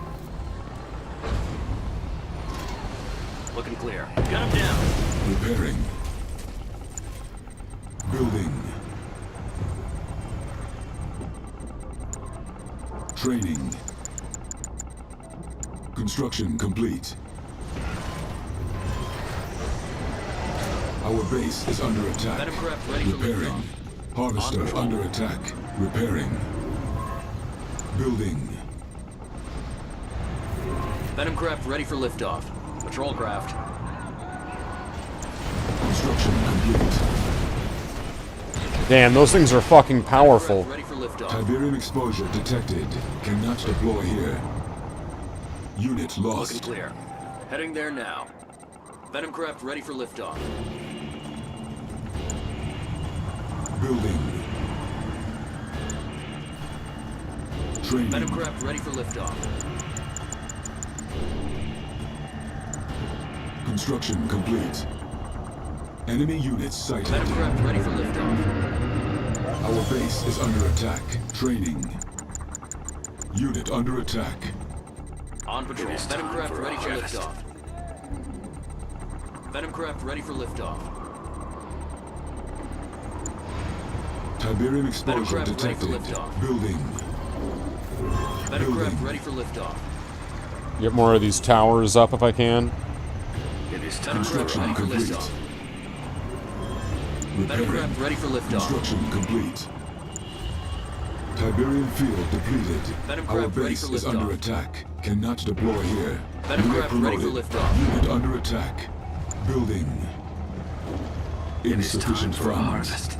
[SPEAKER 17] Looking clear. Got him down.
[SPEAKER 15] Repairing. Building. Training. Construction complete. Our base is under attack.
[SPEAKER 17] Venom craft ready for
[SPEAKER 15] Repairing. Harvester under attack. Repairing. Building.
[SPEAKER 17] Venom craft ready for liftoff. Patrol craft.
[SPEAKER 15] Construction complete.
[SPEAKER 2] Damn, those things are fucking powerful.
[SPEAKER 17] Ready for liftoff.
[SPEAKER 15] Tiberium exposure detected. Cannot deploy here. Unit
[SPEAKER 17] Looking
[SPEAKER 15] lost.
[SPEAKER 17] clear. Heading there now. Venom craft ready for liftoff.
[SPEAKER 15] Building. Training.
[SPEAKER 17] Venom craft ready for liftoff.
[SPEAKER 15] Construction complete. Enemy units sighted.
[SPEAKER 17] Venom craft ready for liftoff.
[SPEAKER 15] Our base is under attack. Training. Unit under attack.
[SPEAKER 17] On patrol. Venom craft ready for liftoff. Venom craft ready for liftoff.
[SPEAKER 15] Tiberium exposure
[SPEAKER 17] craft ready for
[SPEAKER 15] detected.
[SPEAKER 17] liftoff.
[SPEAKER 15] Building.
[SPEAKER 17] Venom craft
[SPEAKER 15] Building.
[SPEAKER 17] ready for liftoff.
[SPEAKER 2] Get more of these towers up if I can.
[SPEAKER 17] It is Venom craft
[SPEAKER 15] Construction
[SPEAKER 17] ready for
[SPEAKER 15] complete.
[SPEAKER 17] liftoff. Venom
[SPEAKER 15] Repairing.
[SPEAKER 17] craft ready for liftoff.
[SPEAKER 15] Construction complete. Tiberium field depleted.
[SPEAKER 17] Venom
[SPEAKER 15] Our
[SPEAKER 17] craft ready
[SPEAKER 15] base
[SPEAKER 17] for
[SPEAKER 15] is under
[SPEAKER 17] liftoff.
[SPEAKER 15] attack. Cannot deploy here.
[SPEAKER 17] Venom
[SPEAKER 15] Unit
[SPEAKER 17] craft ready for
[SPEAKER 15] promoted.
[SPEAKER 17] liftoff.
[SPEAKER 15] Unit under attack. Building.
[SPEAKER 18] It is time
[SPEAKER 15] Insufficient
[SPEAKER 18] for a
[SPEAKER 15] funds.
[SPEAKER 18] harvest.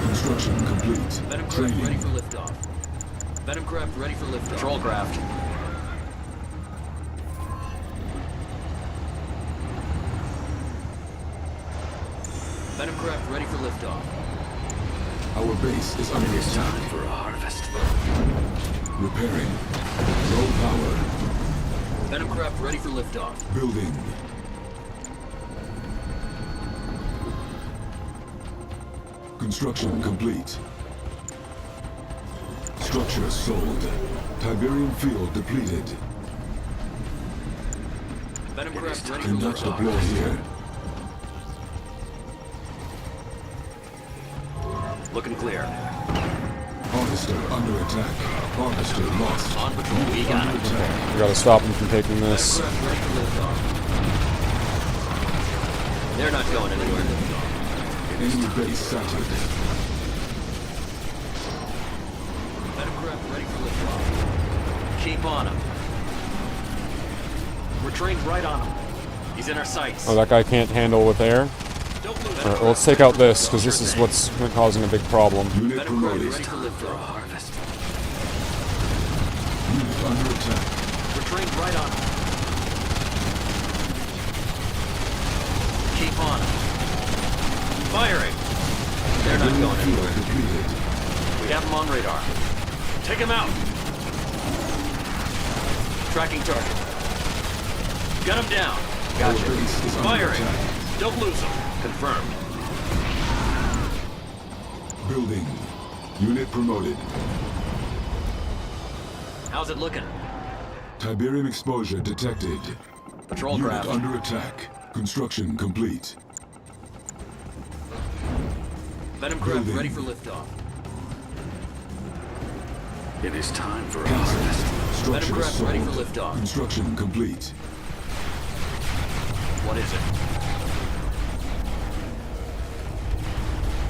[SPEAKER 15] Construction complete.
[SPEAKER 17] Venom craft ready
[SPEAKER 15] Training.
[SPEAKER 17] for liftoff. Venom craft ready for lift. Patrol craft. Venom craft ready for liftoff.
[SPEAKER 15] Our base is under attack.
[SPEAKER 18] Time for a harvest.
[SPEAKER 15] Repairing. Low power.
[SPEAKER 17] Venom craft ready for liftoff.
[SPEAKER 15] Building. Construction complete. Structure sold. Tiberium field depleted.
[SPEAKER 17] Venom craft ready for
[SPEAKER 15] Cannot
[SPEAKER 17] liftoff.
[SPEAKER 15] deploy here.
[SPEAKER 17] Looking clear.
[SPEAKER 15] Harvester under attack. Harvester lost.
[SPEAKER 17] On patrol. We got
[SPEAKER 15] Under
[SPEAKER 17] it.
[SPEAKER 15] attack.
[SPEAKER 2] We gotta stop him from taking this.
[SPEAKER 17] Venom craft ready for liftoff. They're not going anywhere.
[SPEAKER 15] Enemy base sighted.
[SPEAKER 17] Venom craft ready for liftoff. Keep on him. We're trained right on him. He's in our sights.
[SPEAKER 2] Oh, that guy can't handle with air? Alright, well, let's take out this, because this is what's causing a big problem.
[SPEAKER 15] Unit
[SPEAKER 17] Venom craft
[SPEAKER 15] promoted.
[SPEAKER 17] ready for liftoff.
[SPEAKER 18] Harvest.
[SPEAKER 15] Unit under attack.
[SPEAKER 17] We're trained right on him. Keep on him. Firing. They're not going anywhere.
[SPEAKER 15] Depleted.
[SPEAKER 17] We have him on radar. Take him out. Tracking target. Got him down.
[SPEAKER 15] Our
[SPEAKER 17] Gotcha.
[SPEAKER 15] base is under
[SPEAKER 17] Firing.
[SPEAKER 15] attack.
[SPEAKER 17] Don't lose him. Confirmed.
[SPEAKER 15] Building. Unit promoted.
[SPEAKER 17] How's it looking?
[SPEAKER 15] Tiberium exposure detected.
[SPEAKER 17] Patrol
[SPEAKER 15] Unit
[SPEAKER 17] craft.
[SPEAKER 15] under attack. Construction complete.
[SPEAKER 17] Venom craft
[SPEAKER 15] Building.
[SPEAKER 17] ready for liftoff.
[SPEAKER 18] It is time for a
[SPEAKER 15] Cancel.
[SPEAKER 18] harvest.
[SPEAKER 15] Structure
[SPEAKER 17] Venom craft
[SPEAKER 15] sold.
[SPEAKER 17] ready for liftoff.
[SPEAKER 15] Construction complete.
[SPEAKER 17] What is it?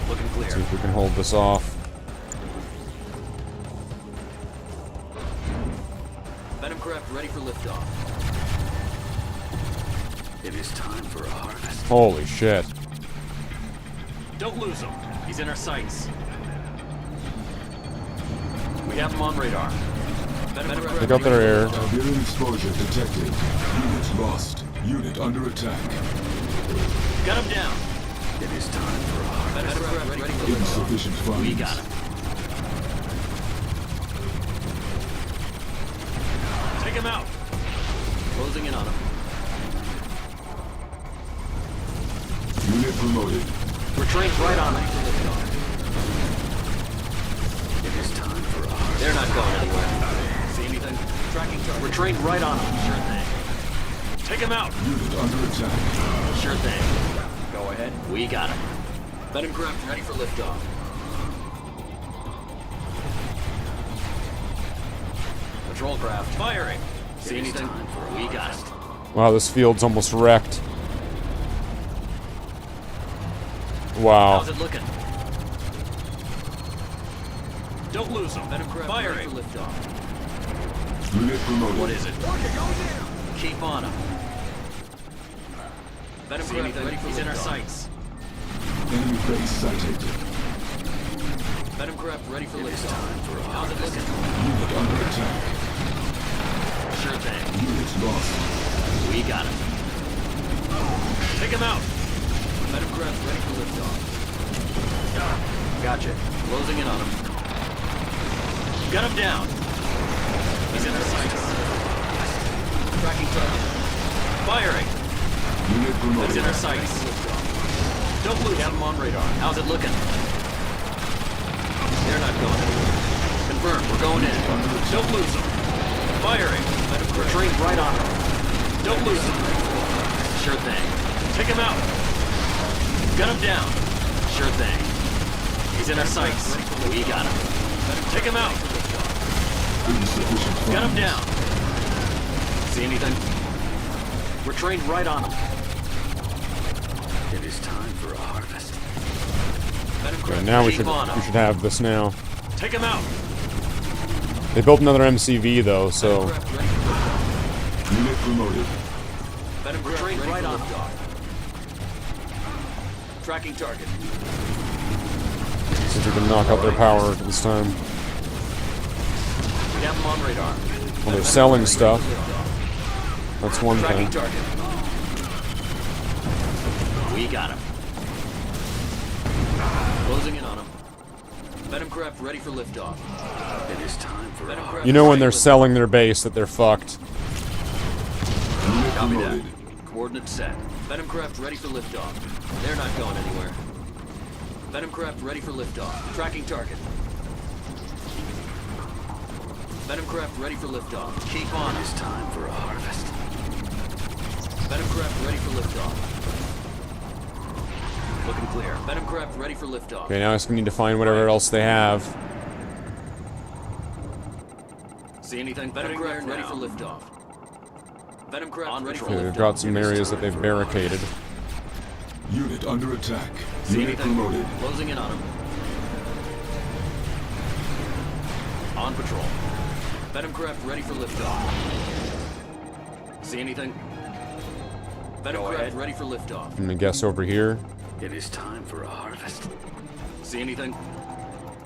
[SPEAKER 17] Looking clear.
[SPEAKER 2] See if we can hold this off.
[SPEAKER 17] Venom craft ready for liftoff.
[SPEAKER 18] It is time for a harvest.
[SPEAKER 2] Holy shit.
[SPEAKER 17] Don't lose him. He's in our sights. We have him on radar. Venom craft
[SPEAKER 2] Pick up
[SPEAKER 17] ready
[SPEAKER 2] their
[SPEAKER 17] for
[SPEAKER 2] air.
[SPEAKER 17] liftoff.
[SPEAKER 15] Tiberium exposure detected. Unit lost. Unit under attack.
[SPEAKER 17] Got him down.
[SPEAKER 18] It is time for a harvest.
[SPEAKER 17] Venom craft ready for liftoff.
[SPEAKER 15] Insufficient funds.
[SPEAKER 17] We got him. Take him out. Closing in on him.
[SPEAKER 15] Unit promoted.
[SPEAKER 17] We're trained right on him.
[SPEAKER 18] It is time for a harvest.
[SPEAKER 17] They're not going anywhere. See anything? Tracking target. We're trained right on him. Sure thing. Take him out.
[SPEAKER 15] Unit under attack.
[SPEAKER 17] Sure thing. Go ahead. We got him. Venom craft ready for liftoff. Patrol craft firing. See anything? We got it.
[SPEAKER 2] Wow, this field's almost wrecked. Wow.
[SPEAKER 17] How's it looking? Don't lose him. Venom craft firing. Ready for liftoff.
[SPEAKER 15] Unit promoted.
[SPEAKER 17] What is it? Keep on him. Venom craft ready for He's in our sights.
[SPEAKER 15] Enemy base sighted.
[SPEAKER 17] Venom craft ready for liftoff. How's it looking?
[SPEAKER 15] Unit under attack.
[SPEAKER 17] Sure thing.
[SPEAKER 15] Unit lost.
[SPEAKER 17] We got him. Take him out. Venom craft ready for liftoff. Gotcha. Closing in on him. Got him down. He's in our sights. Tracking target. Firing.
[SPEAKER 15] Unit promoted.
[SPEAKER 17] He's in our sights. Don't lose him. Have him on radar. How's it looking? They're not going anywhere. Confirmed. We're going in. Don't lose him. Firing. We're trained right on him. Don't lose him. Sure thing. Take him out. Got him down. Sure thing. He's in our sights. We got him. Take him out.
[SPEAKER 15] Insufficient funds.
[SPEAKER 17] Got him down. See anything? We're trained right on him.
[SPEAKER 18] It is time for a harvest.
[SPEAKER 2] Okay, now we
[SPEAKER 17] Keep on him.
[SPEAKER 2] should have this now.
[SPEAKER 17] Take him out.
[SPEAKER 2] They built another MCV though, so
[SPEAKER 15] Unit promoted.
[SPEAKER 17] We're trained right on him. Tracking target.
[SPEAKER 2] see if we can knock out their power this time.
[SPEAKER 17] We have them on radar.
[SPEAKER 2] Well, they're selling stuff. That's one
[SPEAKER 17] Tracking
[SPEAKER 2] thing.
[SPEAKER 17] target. We got him. Closing in on him. Venom craft ready for liftoff. It is time for Venom craft.
[SPEAKER 2] You know when they're selling their base that they're fucked.
[SPEAKER 17] Copy that. Coordinates set. Venom craft ready for liftoff. They're not going anywhere. Venom craft ready for liftoff. Tracking target. Venom craft ready for liftoff. Keep on. It's time for a harvest. Venom craft ready for liftoff. Looking clear. Venom craft ready for liftoff.
[SPEAKER 2] Okay, now I just need to find whatever else they have.
[SPEAKER 17] See anything? Venom craft ready for liftoff. Venom craft ready for
[SPEAKER 2] Okay,
[SPEAKER 17] liftoff.
[SPEAKER 2] they've got some areas that they've barricaded.
[SPEAKER 15] Unit under attack.
[SPEAKER 17] See
[SPEAKER 15] Unit
[SPEAKER 17] anything?
[SPEAKER 15] promoted.
[SPEAKER 17] Closing in on him. On patrol. Venom craft ready for liftoff. See anything? Venom craft ready for liftoff.
[SPEAKER 2] I'm gonna guess over here.
[SPEAKER 17] It is time for a harvest. See anything?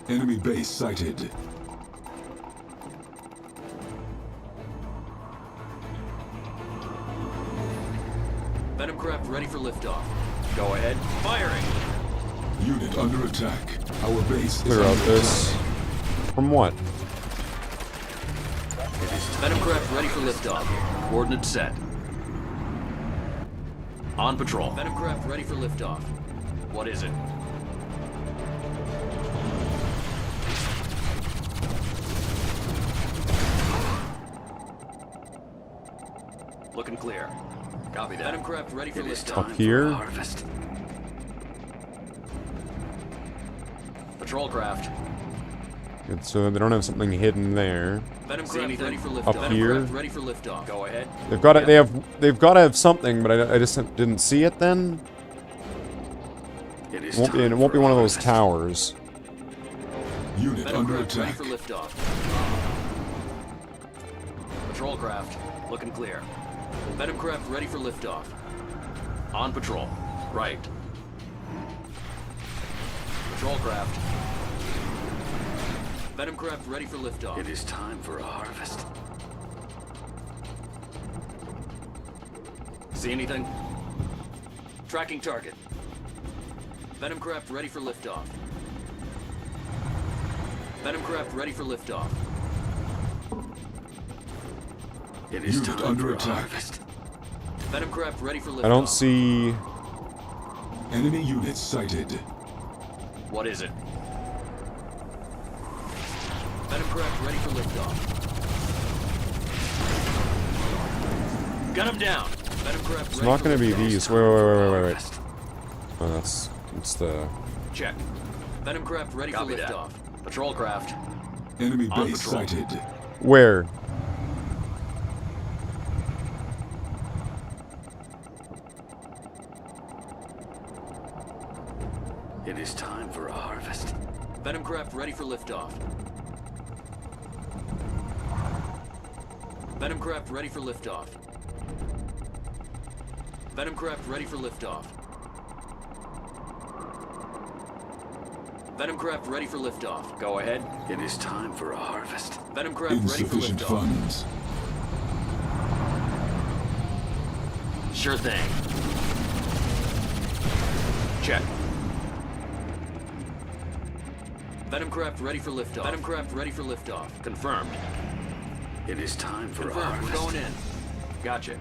[SPEAKER 15] Enemy base sighted.
[SPEAKER 17] Venom craft ready for liftoff. Go ahead. Firing.
[SPEAKER 15] Unit under attack. Our base
[SPEAKER 2] Clear
[SPEAKER 15] is
[SPEAKER 2] out
[SPEAKER 15] under
[SPEAKER 2] this. From what?
[SPEAKER 17] It is Venom craft ready for liftoff. Coordinates set. On patrol. Venom craft ready for liftoff. What is it? Looking clear. Copy that. Venom craft ready for liftoff.
[SPEAKER 2] Up here?
[SPEAKER 17] Harvest. Patrol craft.
[SPEAKER 2] Good, so they don't have something hidden there.
[SPEAKER 17] Venom craft ready for liftoff.
[SPEAKER 2] Up
[SPEAKER 17] Venom
[SPEAKER 2] here?
[SPEAKER 17] craft ready for liftoff. Go ahead.
[SPEAKER 2] They've got it. They've got to have something, but I just didn't see it then. It won't be one of those towers.
[SPEAKER 15] Unit
[SPEAKER 17] Venom
[SPEAKER 15] under
[SPEAKER 17] craft ready
[SPEAKER 15] attack.
[SPEAKER 17] for liftoff. Patrol craft looking clear. Venom craft ready for liftoff. On patrol. Right. Patrol craft. Venom craft ready for liftoff. It is time for a harvest. See anything? Tracking target. Venom craft ready for liftoff. Venom craft ready for liftoff. It is
[SPEAKER 15] Unit
[SPEAKER 17] time
[SPEAKER 15] under
[SPEAKER 17] for a
[SPEAKER 15] attack.
[SPEAKER 17] harvest. Venom craft ready for liftoff.
[SPEAKER 2] I don't see.
[SPEAKER 15] Enemy units sighted.
[SPEAKER 17] What is it? Venom craft ready for liftoff. Gun him down. Venom craft
[SPEAKER 2] It's
[SPEAKER 17] ready
[SPEAKER 2] not
[SPEAKER 17] for
[SPEAKER 2] going to be
[SPEAKER 17] liftoff.
[SPEAKER 2] these. Wait. Oh, it's the.
[SPEAKER 17] Check. Venom craft ready for liftoff. Patrol craft.
[SPEAKER 15] Enemy
[SPEAKER 17] On
[SPEAKER 15] base
[SPEAKER 17] patrol.
[SPEAKER 15] sighted.
[SPEAKER 2] Where?
[SPEAKER 17] It is time for a harvest. Venom craft ready for liftoff. Venom craft ready for liftoff. Venom craft ready for liftoff. Venom craft ready for liftoff. Go ahead. It is time for a harvest. Venom craft ready for
[SPEAKER 15] Insufficient
[SPEAKER 17] liftoff.
[SPEAKER 15] funds.
[SPEAKER 17] Sure thing. Check. Venom craft ready for liftoff. Venom craft ready for liftoff. Confirmed. It is time for a harvest. We're going in. Gotcha.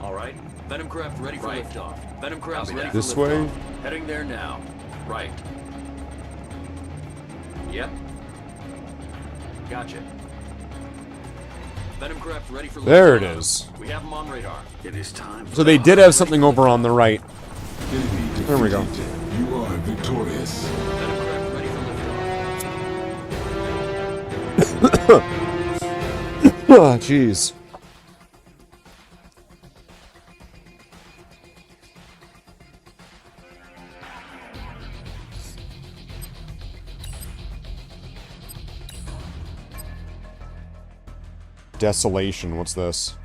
[SPEAKER 17] All right. Venom craft ready for liftoff. Venom craft ready for
[SPEAKER 2] This
[SPEAKER 17] liftoff.
[SPEAKER 2] way?
[SPEAKER 17] Heading there now. Right. Yep. Gotcha. Venom craft ready for liftoff.
[SPEAKER 2] There it is.
[SPEAKER 17] We have them on radar. It is time.
[SPEAKER 2] So they did have something over on the right. There we go.
[SPEAKER 15] You are victorious.
[SPEAKER 17] Venom craft ready for
[SPEAKER 2] Oh, jeez. Desolation, what's this?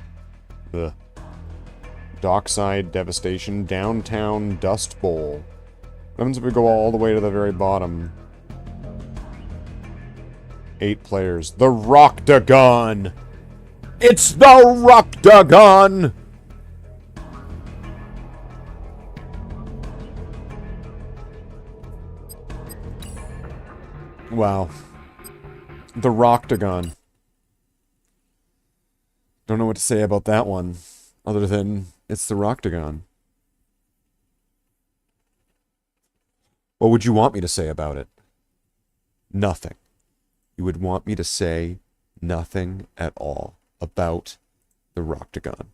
[SPEAKER 2] The Dockside Devastation, Downtown Dust Bowl. What happens if we go all the way to the very bottom? 8 players. The Rocktagon! It's the Rocktagon! Wow. The Rocktagon. Don't know what to say about that one, other than it's the Rocktagon. What would you want me to say about it? Nothing. You would want me to say nothing at all about the Rocktagon.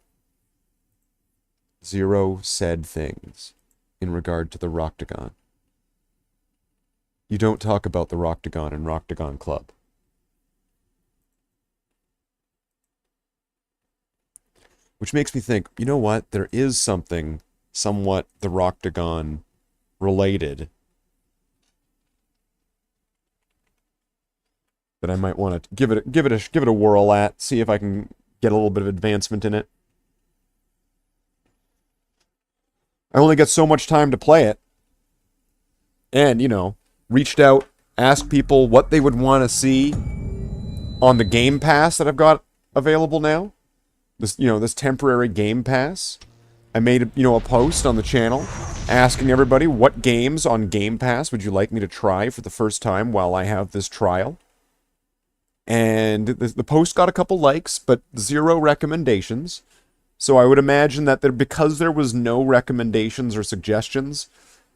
[SPEAKER 2] Zero said things in regard to the Rocktagon. You don't talk about the Rocktagon in Rocktagon Club. Which makes me think, you know what? There is something somewhat the Rocktagon related that I might want to give it a whirl at, see if I can get a little bit of advancement in it. I only get so much time to play it. And, you know, reached out, asked people what they would want to see on the Game Pass that I've got available now. This, you know, this temporary Game Pass. I made, you know, a post on the channel asking everybody what games on Game Pass would you like me to try for the first time while I have this trial. And the post got a couple likes, but 0 recommendations. So I would imagine that because there was no recommendations or suggestions,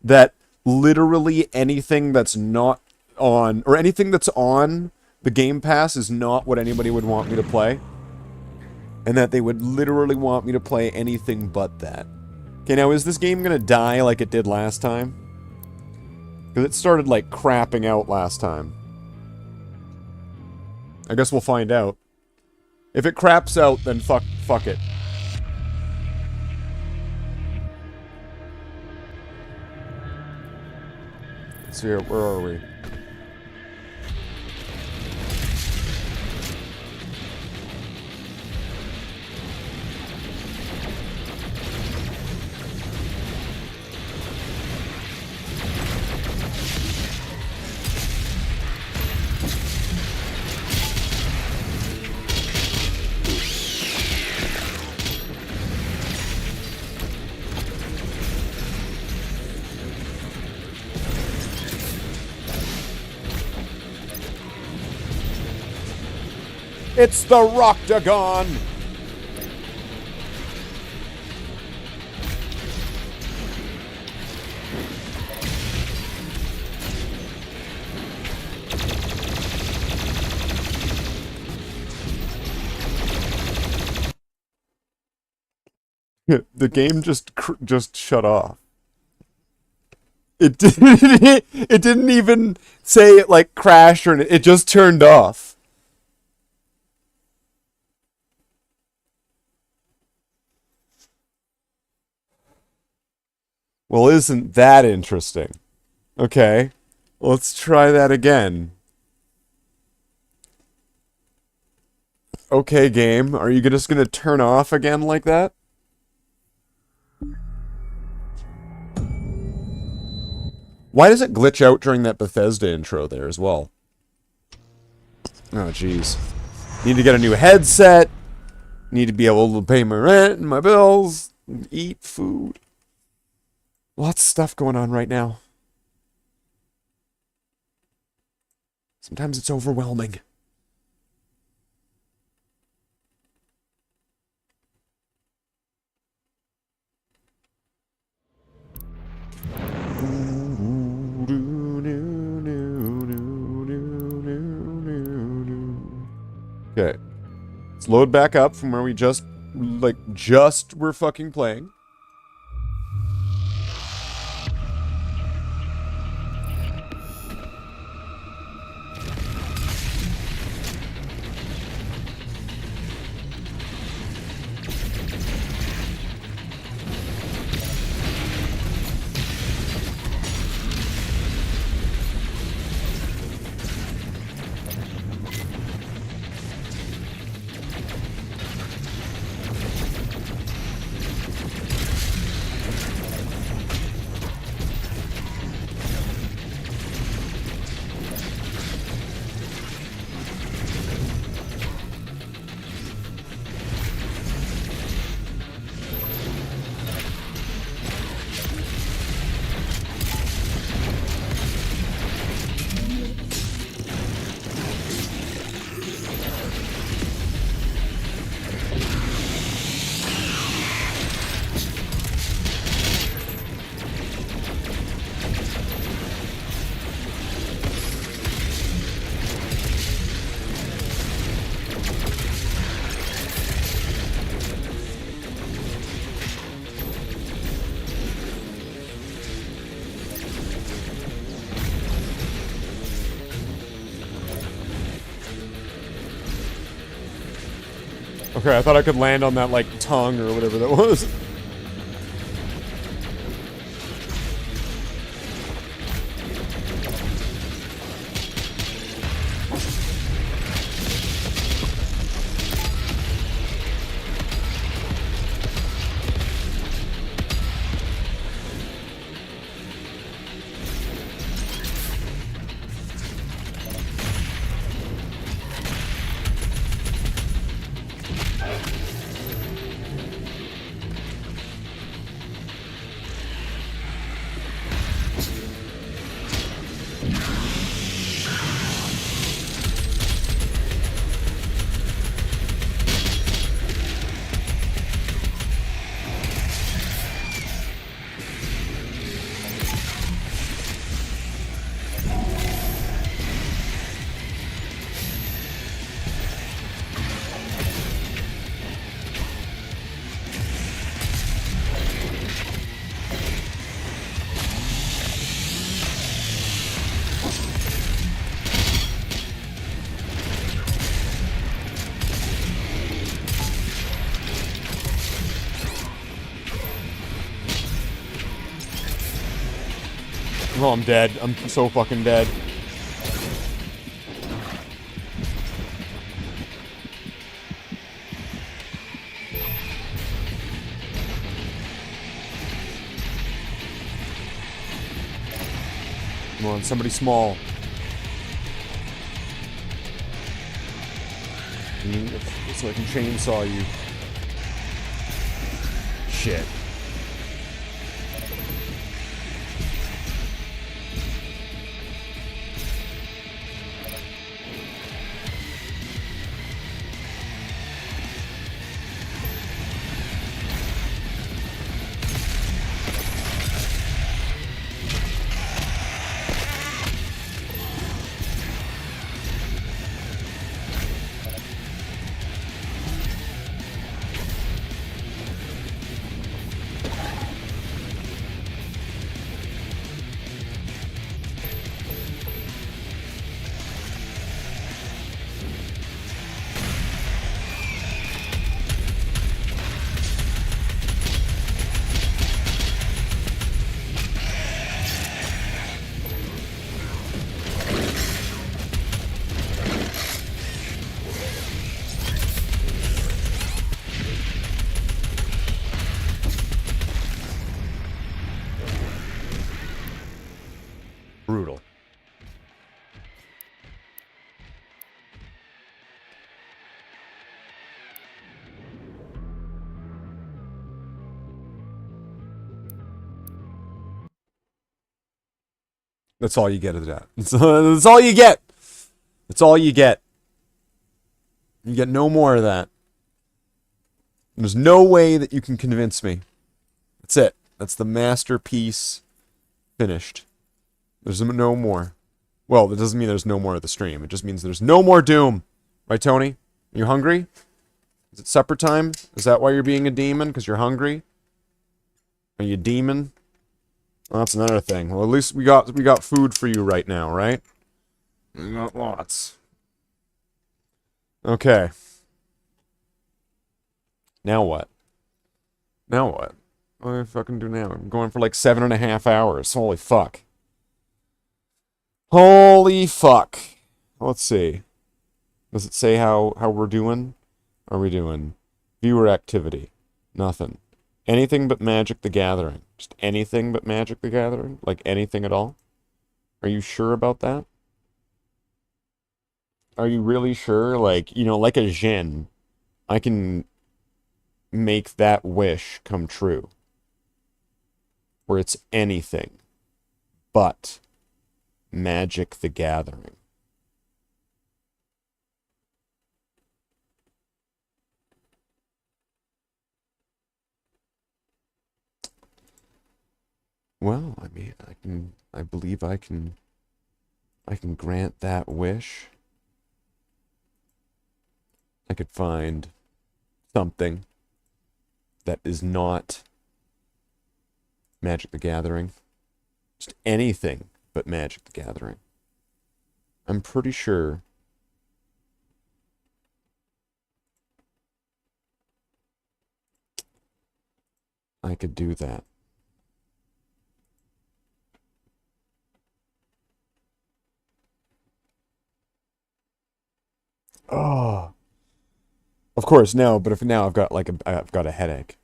[SPEAKER 2] that literally anything that's not on, or anything that's on the Game Pass is not what anybody would want me to play. And that they would literally want me to play anything but that. Okay, now is this game gonna die like it did last time? Because it started, like, crapping out last time. I guess we'll find out. If it craps out, then fuck it. Let's see here, where are we? It's the Rocktagon! The game just shut off. It didn't even say it like crashed or it just turned off. Well, isn't that interesting? Okay, let's try that again. Okay, game, are you just gonna turn off again like that? Why does it glitch out during that Bethesda intro there as well? Oh, jeez. Need to get a new headset. Need to be able to pay my rent and my bills. And eat food. Lots of stuff going on right now. Sometimes it's overwhelming. Okay. Let's load back up from where we just were fucking playing. Okay, I thought I could land on that, like, tongue or whatever that was. Oh, I'm dead. I'm so fucking dead. Come on, somebody small. So I can chainsaw you. Shit. Brutal. That's all you get of that. That's all you get. That's all you get. You get no more of that. There's no way that you can convince me. That's it. That's the masterpiece finished. There's no more. Well, that doesn't mean there's no more of the stream. It just means there's no more Doom. Right, Tony? Are you hungry? Is it supper time? Is that why you're being a demon? Because you're hungry? Are you a demon? Well, that's another thing. Well, at least we got food for you right now, right? We got lots. Okay. Now what? Now what? What do I fucking do now? I'm going for like 7.5 hours. Holy fuck. Holy fuck. Let's see. Does it say how we're doing? Are we doing viewer activity? Nothing. Anything but Magic the Gathering. Just anything but Magic the Gathering? Like anything at all? Are you sure about that? Are you really sure? Like, you know, like a Jin, I can make that wish come true. Where it's anything but Magic the Gathering. Well, I mean, I believe I can grant that wish. I could find something that is not Magic the Gathering. Just anything but Magic the Gathering. I'm pretty sure I could do that. Oh. Of course, no, but if now I've got like I've got a headache.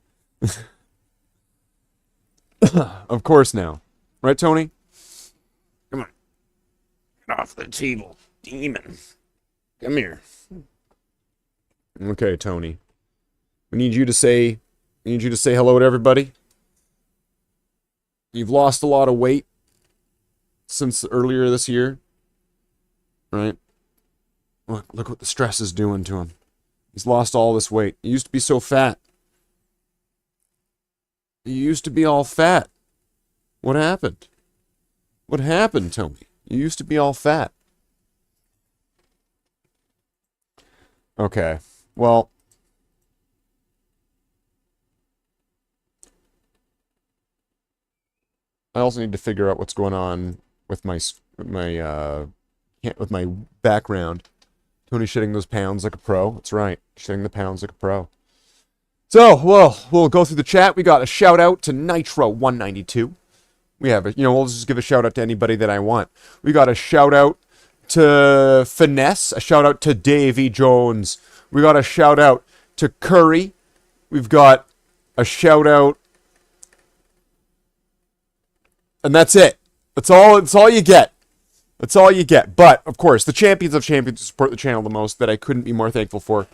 [SPEAKER 2] Of course now. Right, Tony? Come on. Get off the table, demon. Come here. Okay, Tony. We need you to say hello to everybody. You've lost a lot of weight since earlier this year. Right? Look what the stress is doing to him. He's lost all this weight. He used to be so fat. He used to be all fat. What happened? What happened, Tony? You used to be all fat. Okay. Well, I also need to figure out what's going on with my background. Tony shedding those pounds like a pro. That's right. Shedding the pounds like a pro. So, well, we'll go through the chat. We got a shout out to Nitro192. We have a, we'll just give a shout out to anybody that I want. We got a shout out to Finesse. A shout out to Davy Jones. We got a shout out to Curry. We've got a shout out. And that's it. That's all you get. That's all you get. But, of course, the champions of champions support the channel the most that I couldn't be more thankful for.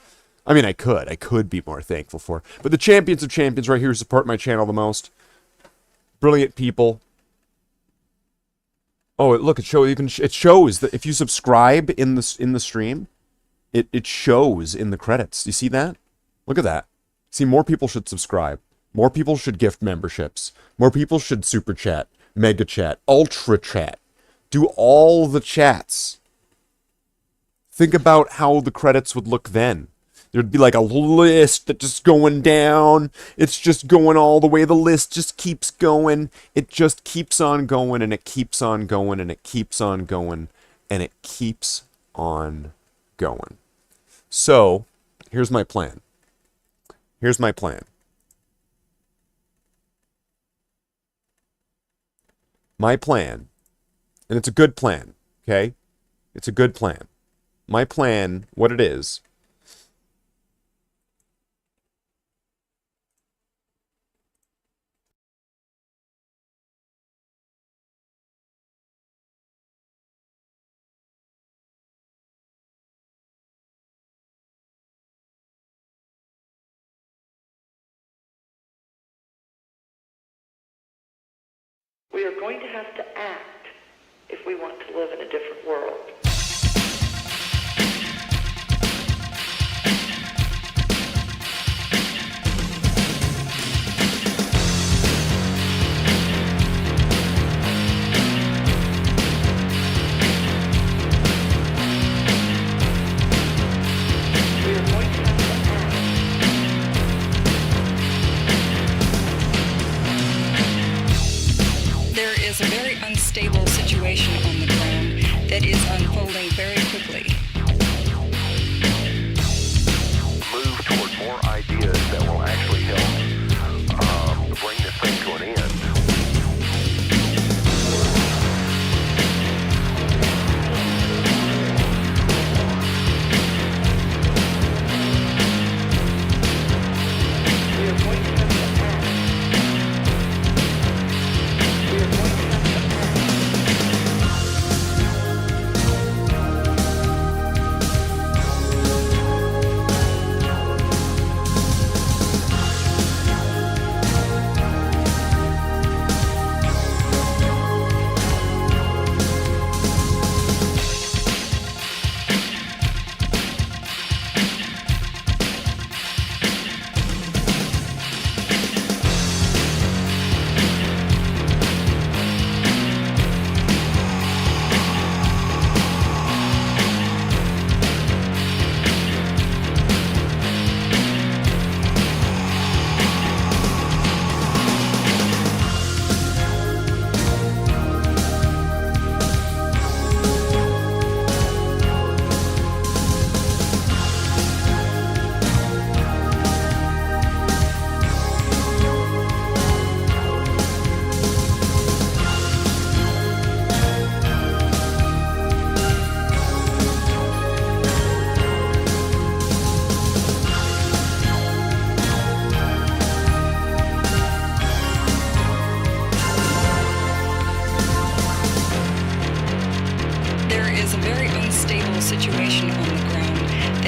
[SPEAKER 2] I mean, I could be more thankful for. But the champions of champions right here support my channel the most. Brilliant people. Oh, look, it shows that if you subscribe in the stream, it shows in the credits. You see that? Look at that. See, more people should subscribe. More people should gift memberships. More people should super chat, mega chat, ultra chat. Do all the chats. Think about how the credits would look then. There'd be like a list that just going down. It's just going all the way. The list just keeps going. It just keeps on going, and it keeps on going, and it keeps on going, and it keeps on going. So, here's my plan. Here's my plan. My plan, and it's a good plan, okay? It's a good plan. My plan, what it is,
[SPEAKER 19] we are going to have to act if we want to live in a different world.
[SPEAKER 20] Is a very unstable situation on the ground that is unfolding very quickly.
[SPEAKER 21] Move toward more ideas that will actually help bring this thing to an end.
[SPEAKER 19] We are going to have to act. We are going to have to act.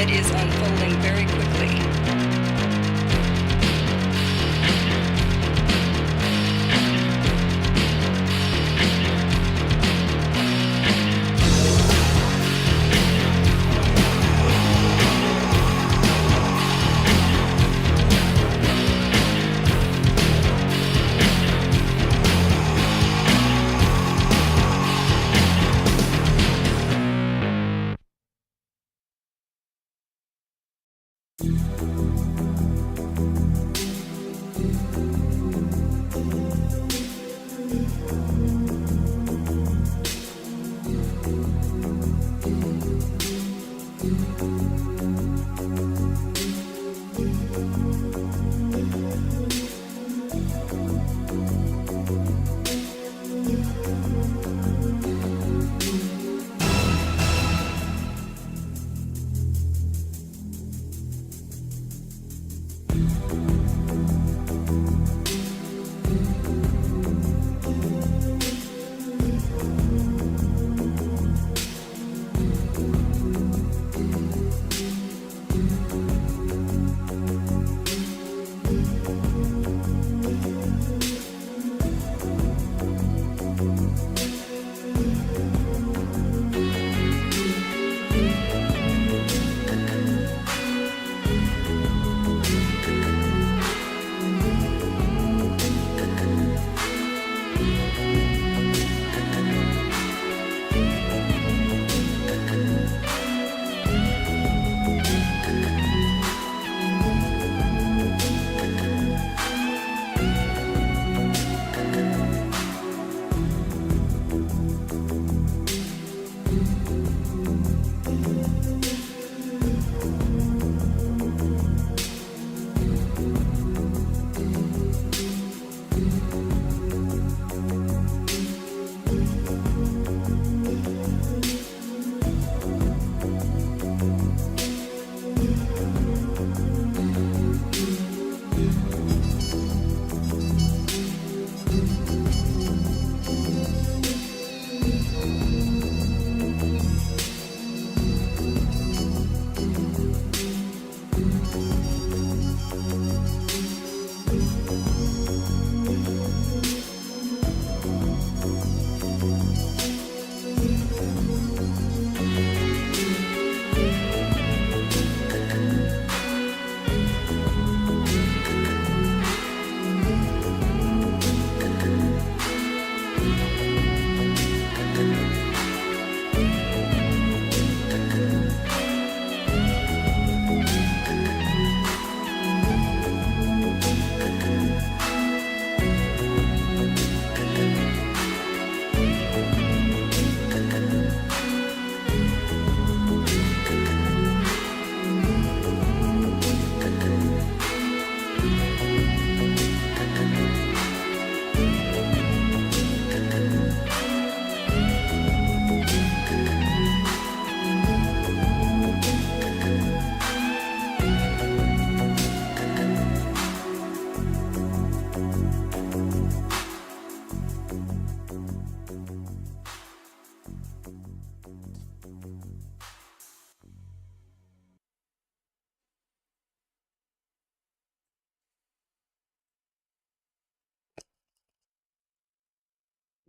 [SPEAKER 20] that is unfolding very quickly.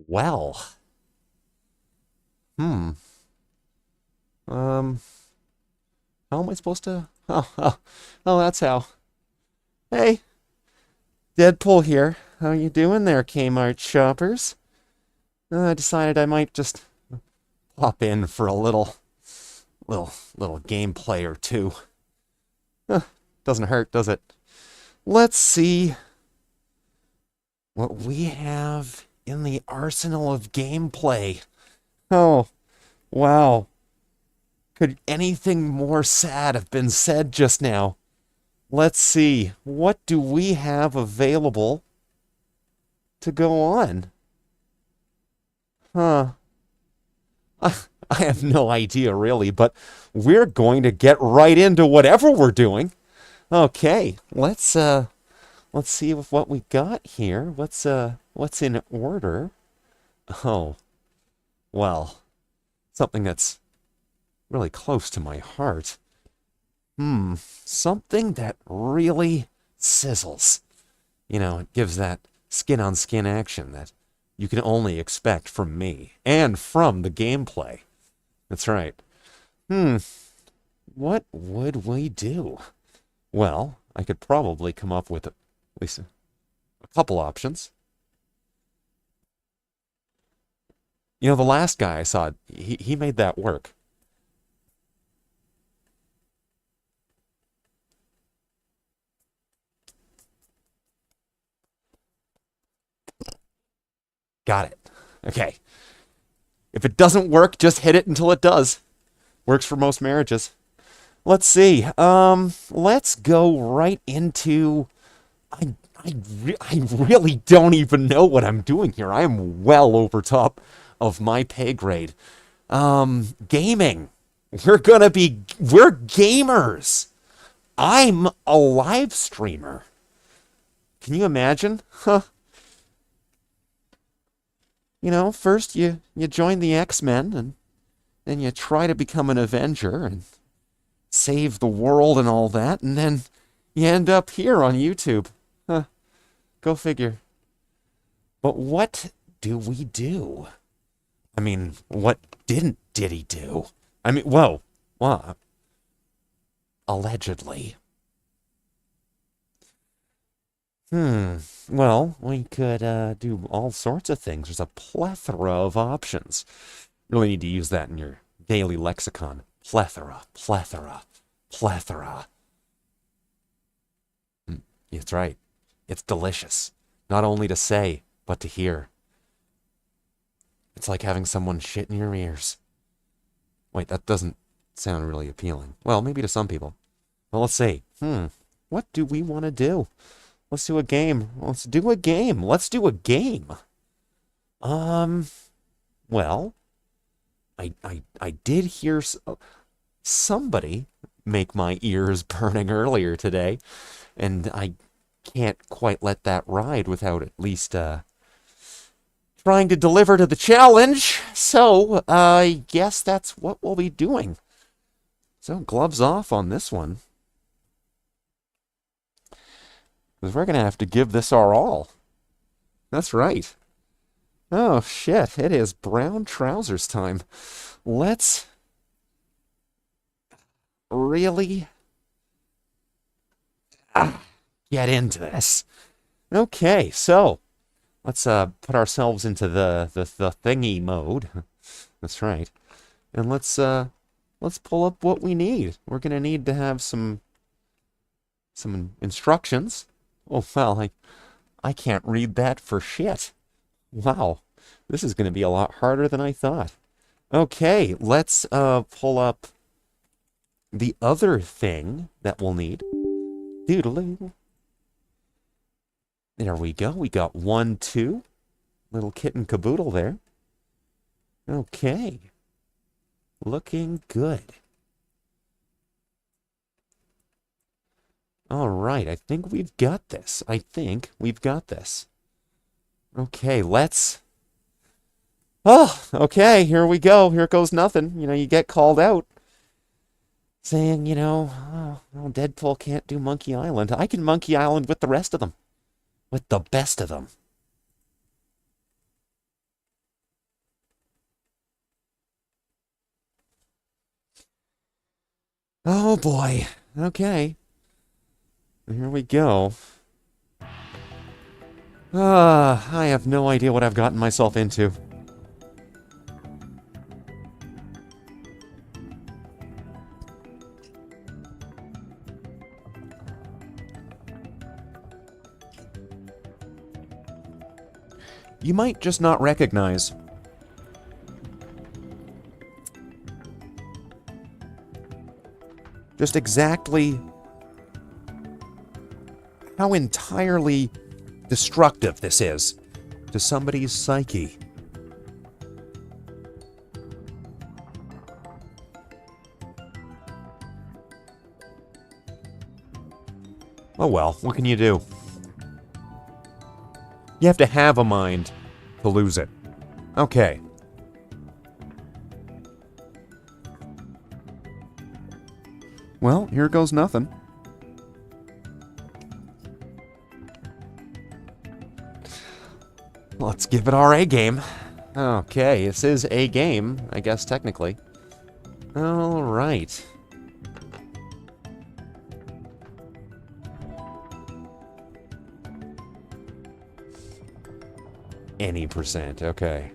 [SPEAKER 2] Well. How am I supposed to... Oh, that's how. Hey, Deadpool here. How you doing there, Kmart shoppers? I decided I might just pop in for a little gameplay or two. Doesn't hurt, does it? Let's see what we have in the arsenal of gameplay. Oh, wow. Could anything more sad have been said just now? Let's see. What do we have available to go on? I have no idea, really, but we're going to get right into whatever we're doing. Okay, let's see what we got here. What's in order? Oh, well, something that's really close to my heart. Something that really sizzles. You know, it gives that skin-on-skin action that you can only expect from me and from the gameplay. That's right. What would we do? Well, I could probably come up with at least a couple options. You know, the last guy I saw, he made that work. Got it. Okay. If it doesn't work, just hit it until it does. Works for most marriages. Let's see. Let's go right into... I really don't even know what I'm doing here. I am well over top of my pay grade. Gaming. We're gamers. I'm a live streamer. Can you imagine? Huh. You know, first you join the X-Men, and then you try to become an Avenger and save the world and all that, and then you end up here on YouTube. Huh. Go figure. But what do we do? I mean, what didn't Diddy do? I mean, whoa. What? Allegedly. Well, we could do all sorts of things. There's a plethora of options. Really need to use that in your daily lexicon. Plethora, plethora, plethora. That's right. It's delicious. Not only to say, but to hear. It's like having someone shit in your ears. Wait, that doesn't sound really appealing. Well, maybe to some people. Well, let's see. What do we want to do? Let's do a game. Let's do a game. Let's do a game. Well, I did hear somebody make my ears burning earlier today, and I can't quite let that ride without at least trying to deliver to the challenge. So I guess that's what we'll be doing. So gloves off on this one. Because we're going to have to give this our all. That's right. Oh, shit. It is brown trousers time. Let's really get into this. Okay, so let's put ourselves into the thingy mode. That's right. And let's pull up what we need. We're going to need to have some instructions. Oh, well, I can't read that for shit. Wow, this is going to be a lot harder than I thought. Okay, let's pull up the other thing that we'll need. Doodaloo. There we go. We got 1, 2. Little kitten caboodle there. Okay. Looking good. All right, I think we've got this. Okay, let's... Oh, okay, here we go. Here goes nothing. You know, you get called out. Saying, you know, oh, well, Deadpool can't do Monkey Island. I can Monkey Island with the rest of them. With the best of them. Oh, boy. Okay. Here we go. I have no idea what I've gotten myself into. You might just not recognize just exactly how entirely destructive this is to somebody's psyche. Oh well, what can you do? You have to have a mind to lose it. Okay. Well, here goes nothing. Let's give it our A game. Okay, this is a game, I guess, technically. Alright. Any percent, okay.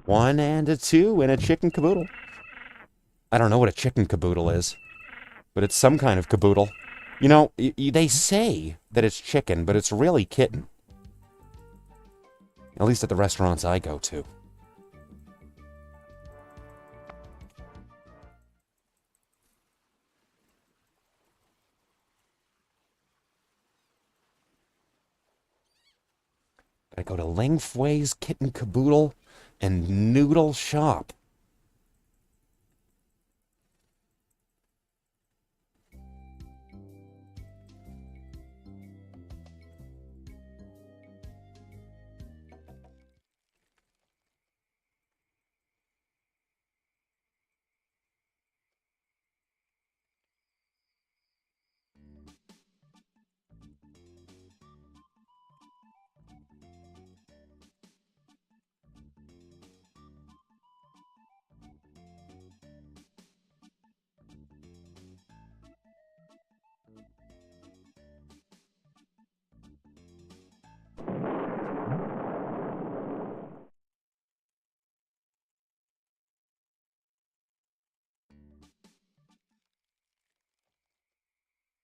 [SPEAKER 2] One and a two and a chicken caboodle. I don't know what a chicken caboodle is, but it's some kind of caboodle. You know, they say that it's chicken, but it's really kitten. At least at the restaurants I go to. I go to Lengthways, Kitten Caboodle, and Noodle Shop.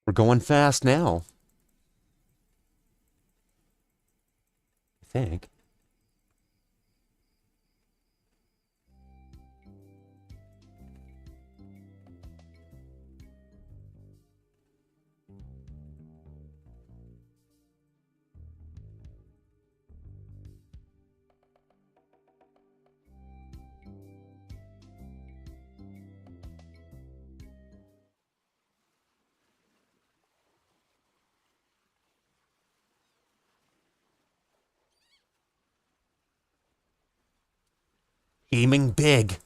[SPEAKER 2] We're going fast now. I think. Aiming big.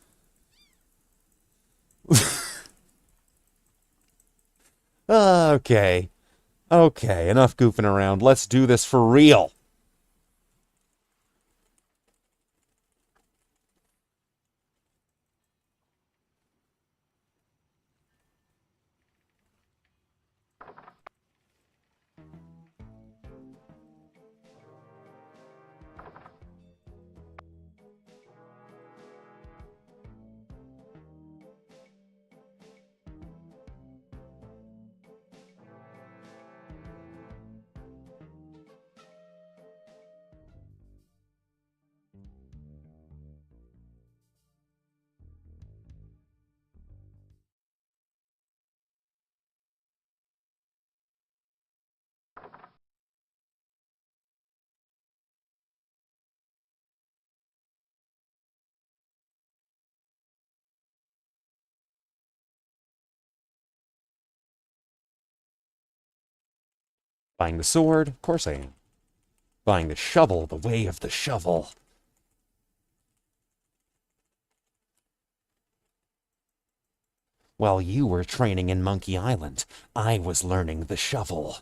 [SPEAKER 2] Okay. Okay, enough goofing around. Let's do this for real. Buying the sword, of course I am. Buying the shovel, the way of the shovel. While you were training in Monkey Island, I was learning the shovel.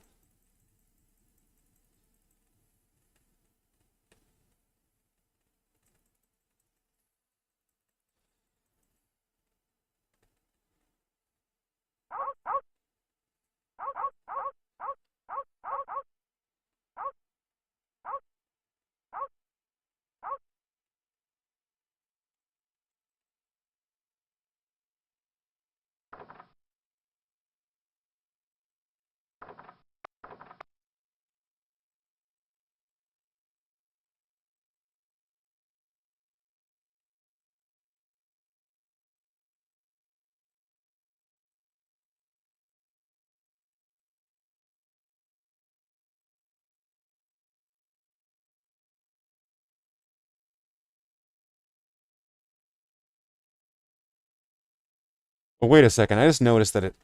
[SPEAKER 2] But wait a second, I just noticed that it...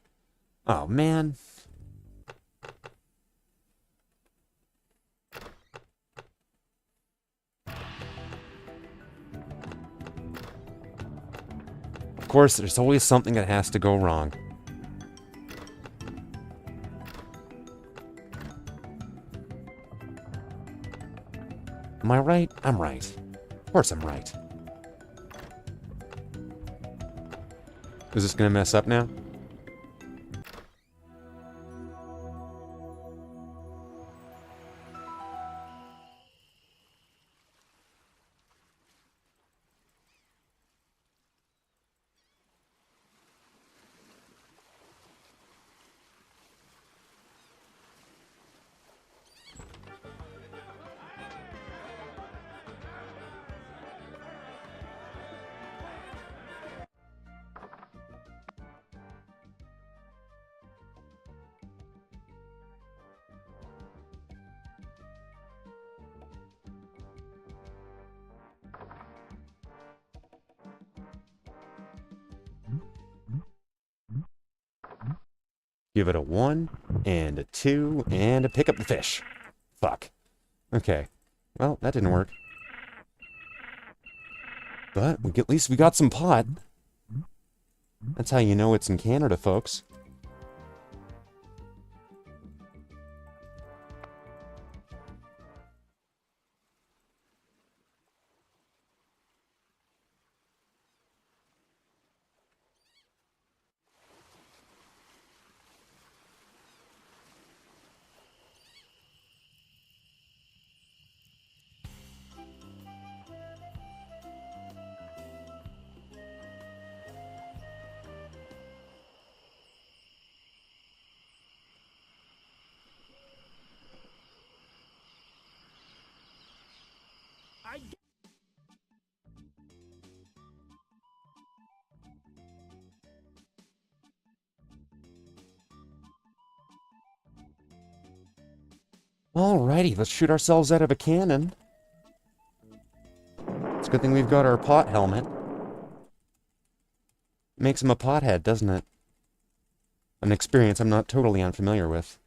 [SPEAKER 2] Oh, man. Of course, there's always something that has to go wrong. Am I right? I'm right. Of course I'm right. Is this gonna mess up now? Give it a 1, and a 2, and a pick up the fish. Fuck. Okay. Well, that didn't work. But at least we got some pot. That's how you know it's in Canada, folks. Alrighty, let's shoot ourselves out of a cannon. It's a good thing we've got our pot helmet. Makes him a pothead, doesn't it? An experience I'm not totally unfamiliar with.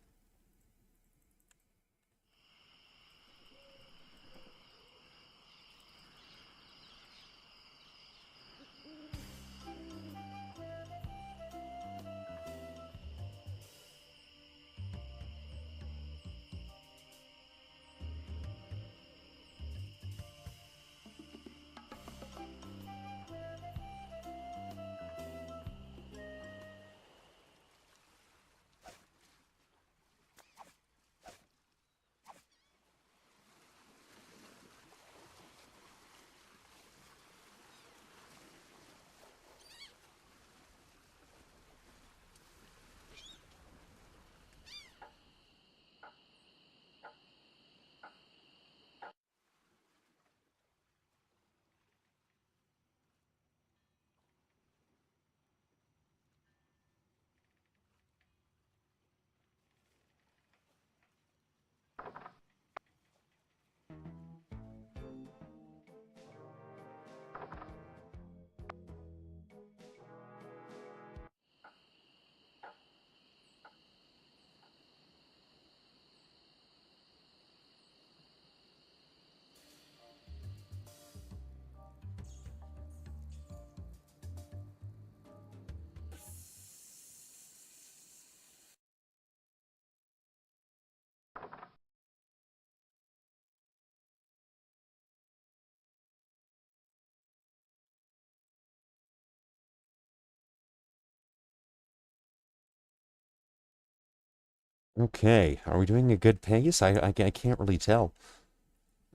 [SPEAKER 2] Okay, are we doing a good pace? I can't really tell.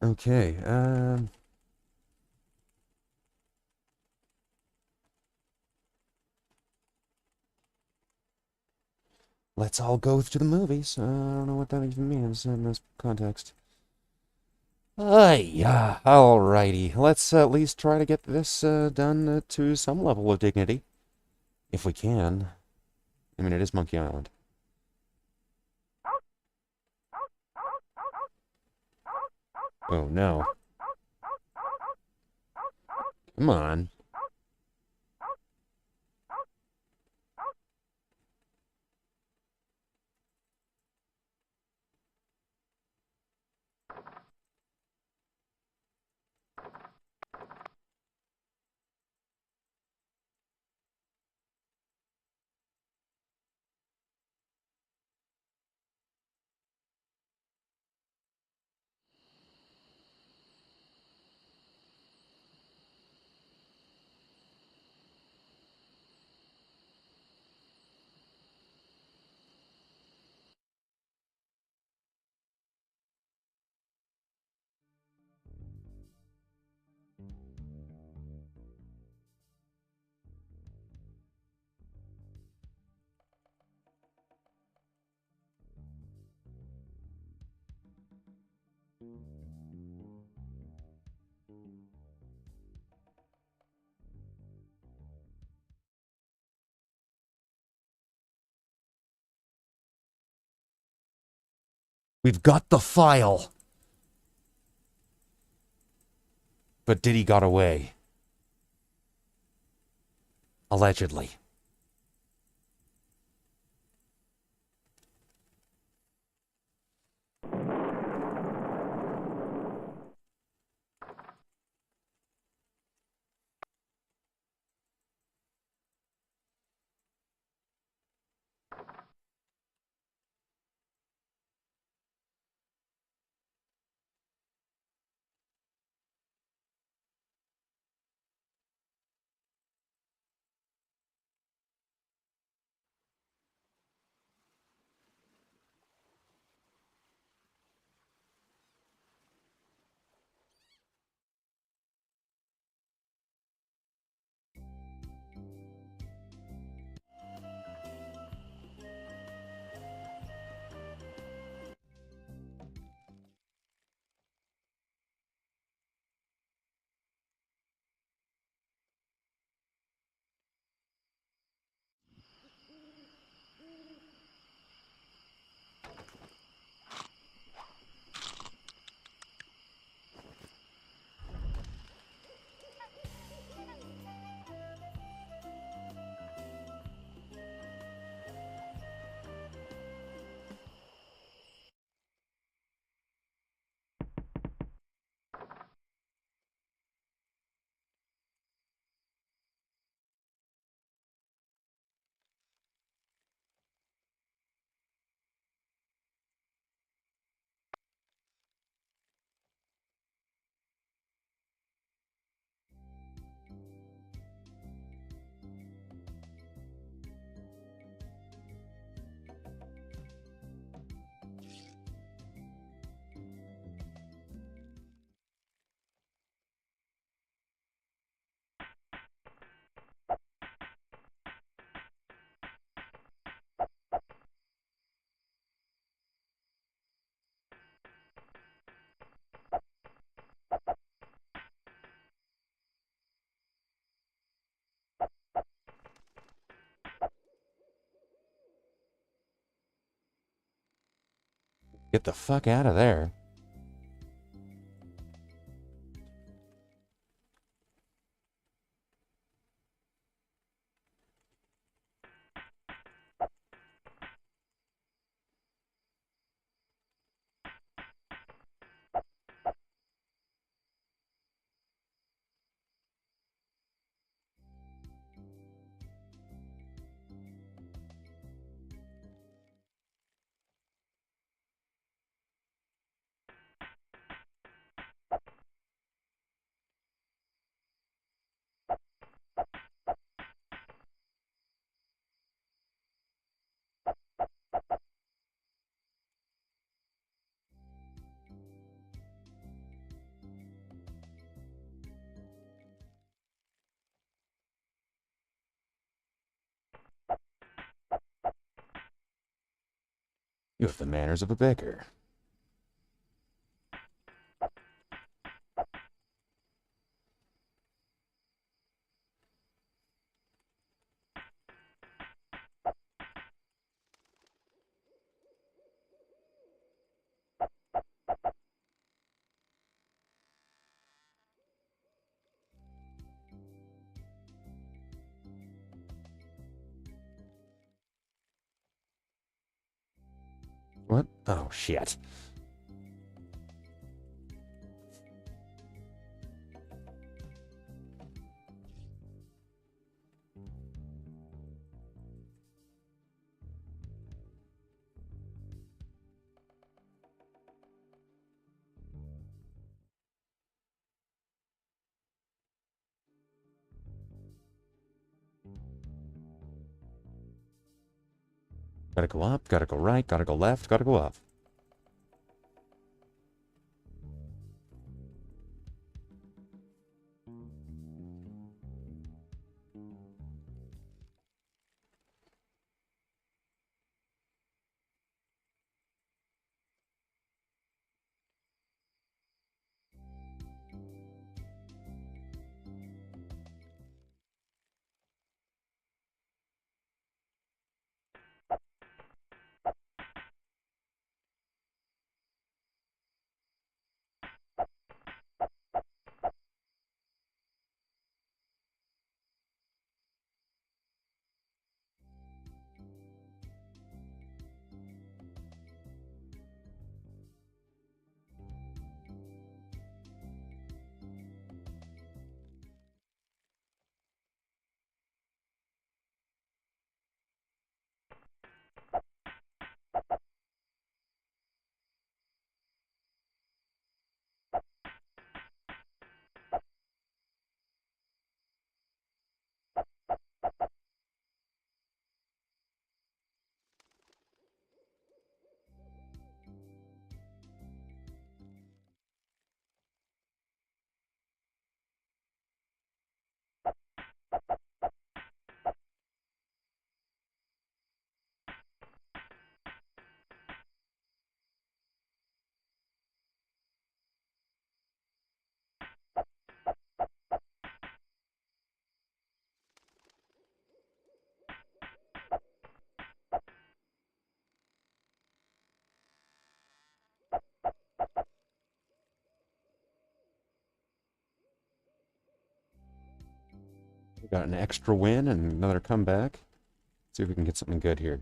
[SPEAKER 2] Okay, let's all go to the movies. I don't know what that even means in this context. Yeah, alrighty. Let's at least try to get this done to some level of dignity. If we can. I mean, it is Monkey Island. Oh, no. Come on. We've got the file. But Diddy got away. Allegedly. Get the fuck out of there. You have the manners of a beggar. What? Oh, shit. Gotta go up, gotta go right, gotta go left, gotta go up. Got an extra win and another comeback. See if we can get something good here.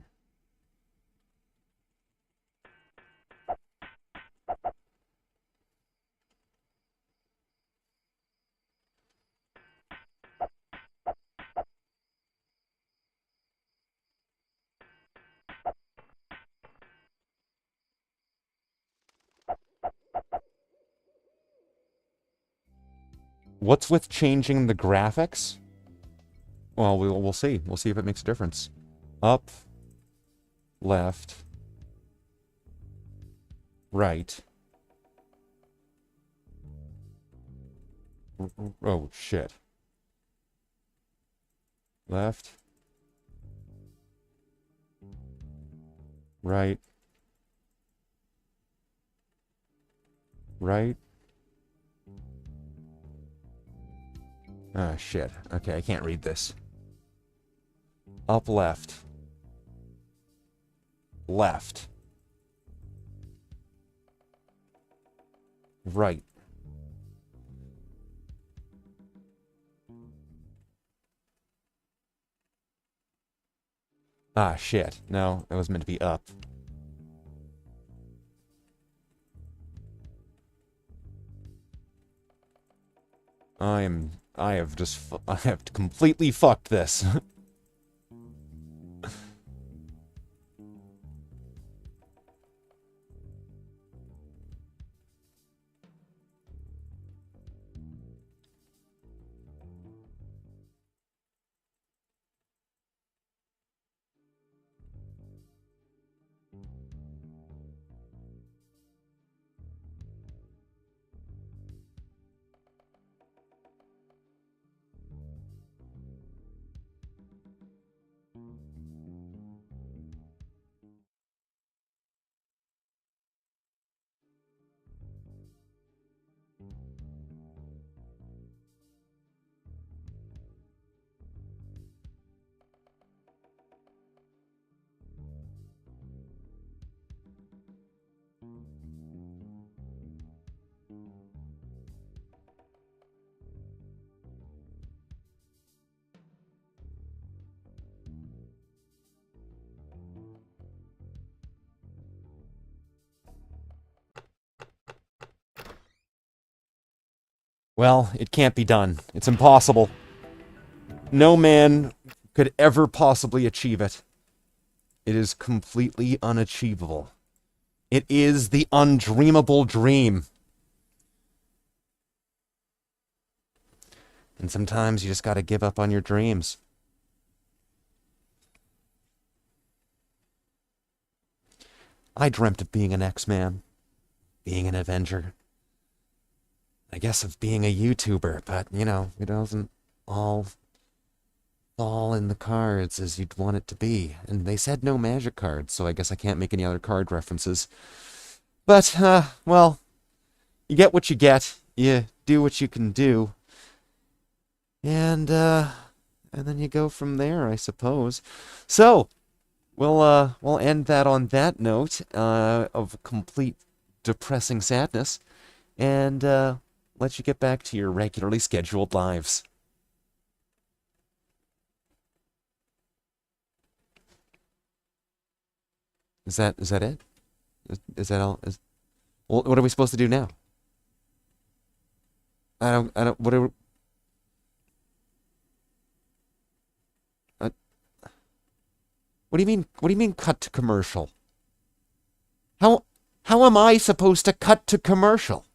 [SPEAKER 2] What's with changing the graphics? Well, we'll see. We'll see if it makes a difference. Up, left, right. Oh, shit. Left, right, right. Ah, shit. Okay, I can't read this. Up, left. Left. Right. Ah, shit. No, it was meant to be up. I have completely fucked this. Well, it can't be done. It's impossible. No man could ever possibly achieve it. It is completely unachievable. It is the undreamable dream. And sometimes you just gotta give up on your dreams. I dreamt of being an X-Man, being an Avenger. I guess of being a YouTuber, but, you know, it doesn't all fall in the cards as you'd want it to be. And they said no magic cards, so I guess I can't make any other card references. But, well, you get what you get. You do what you can do. And then you go from there, I suppose. So, we'll end that on that note of complete depressing sadness. And, let you get back to your regularly scheduled lives. Is that it? Is that all? Well, what are we supposed to do now? What are what do you mean cut to commercial? How am I supposed to cut to commercial?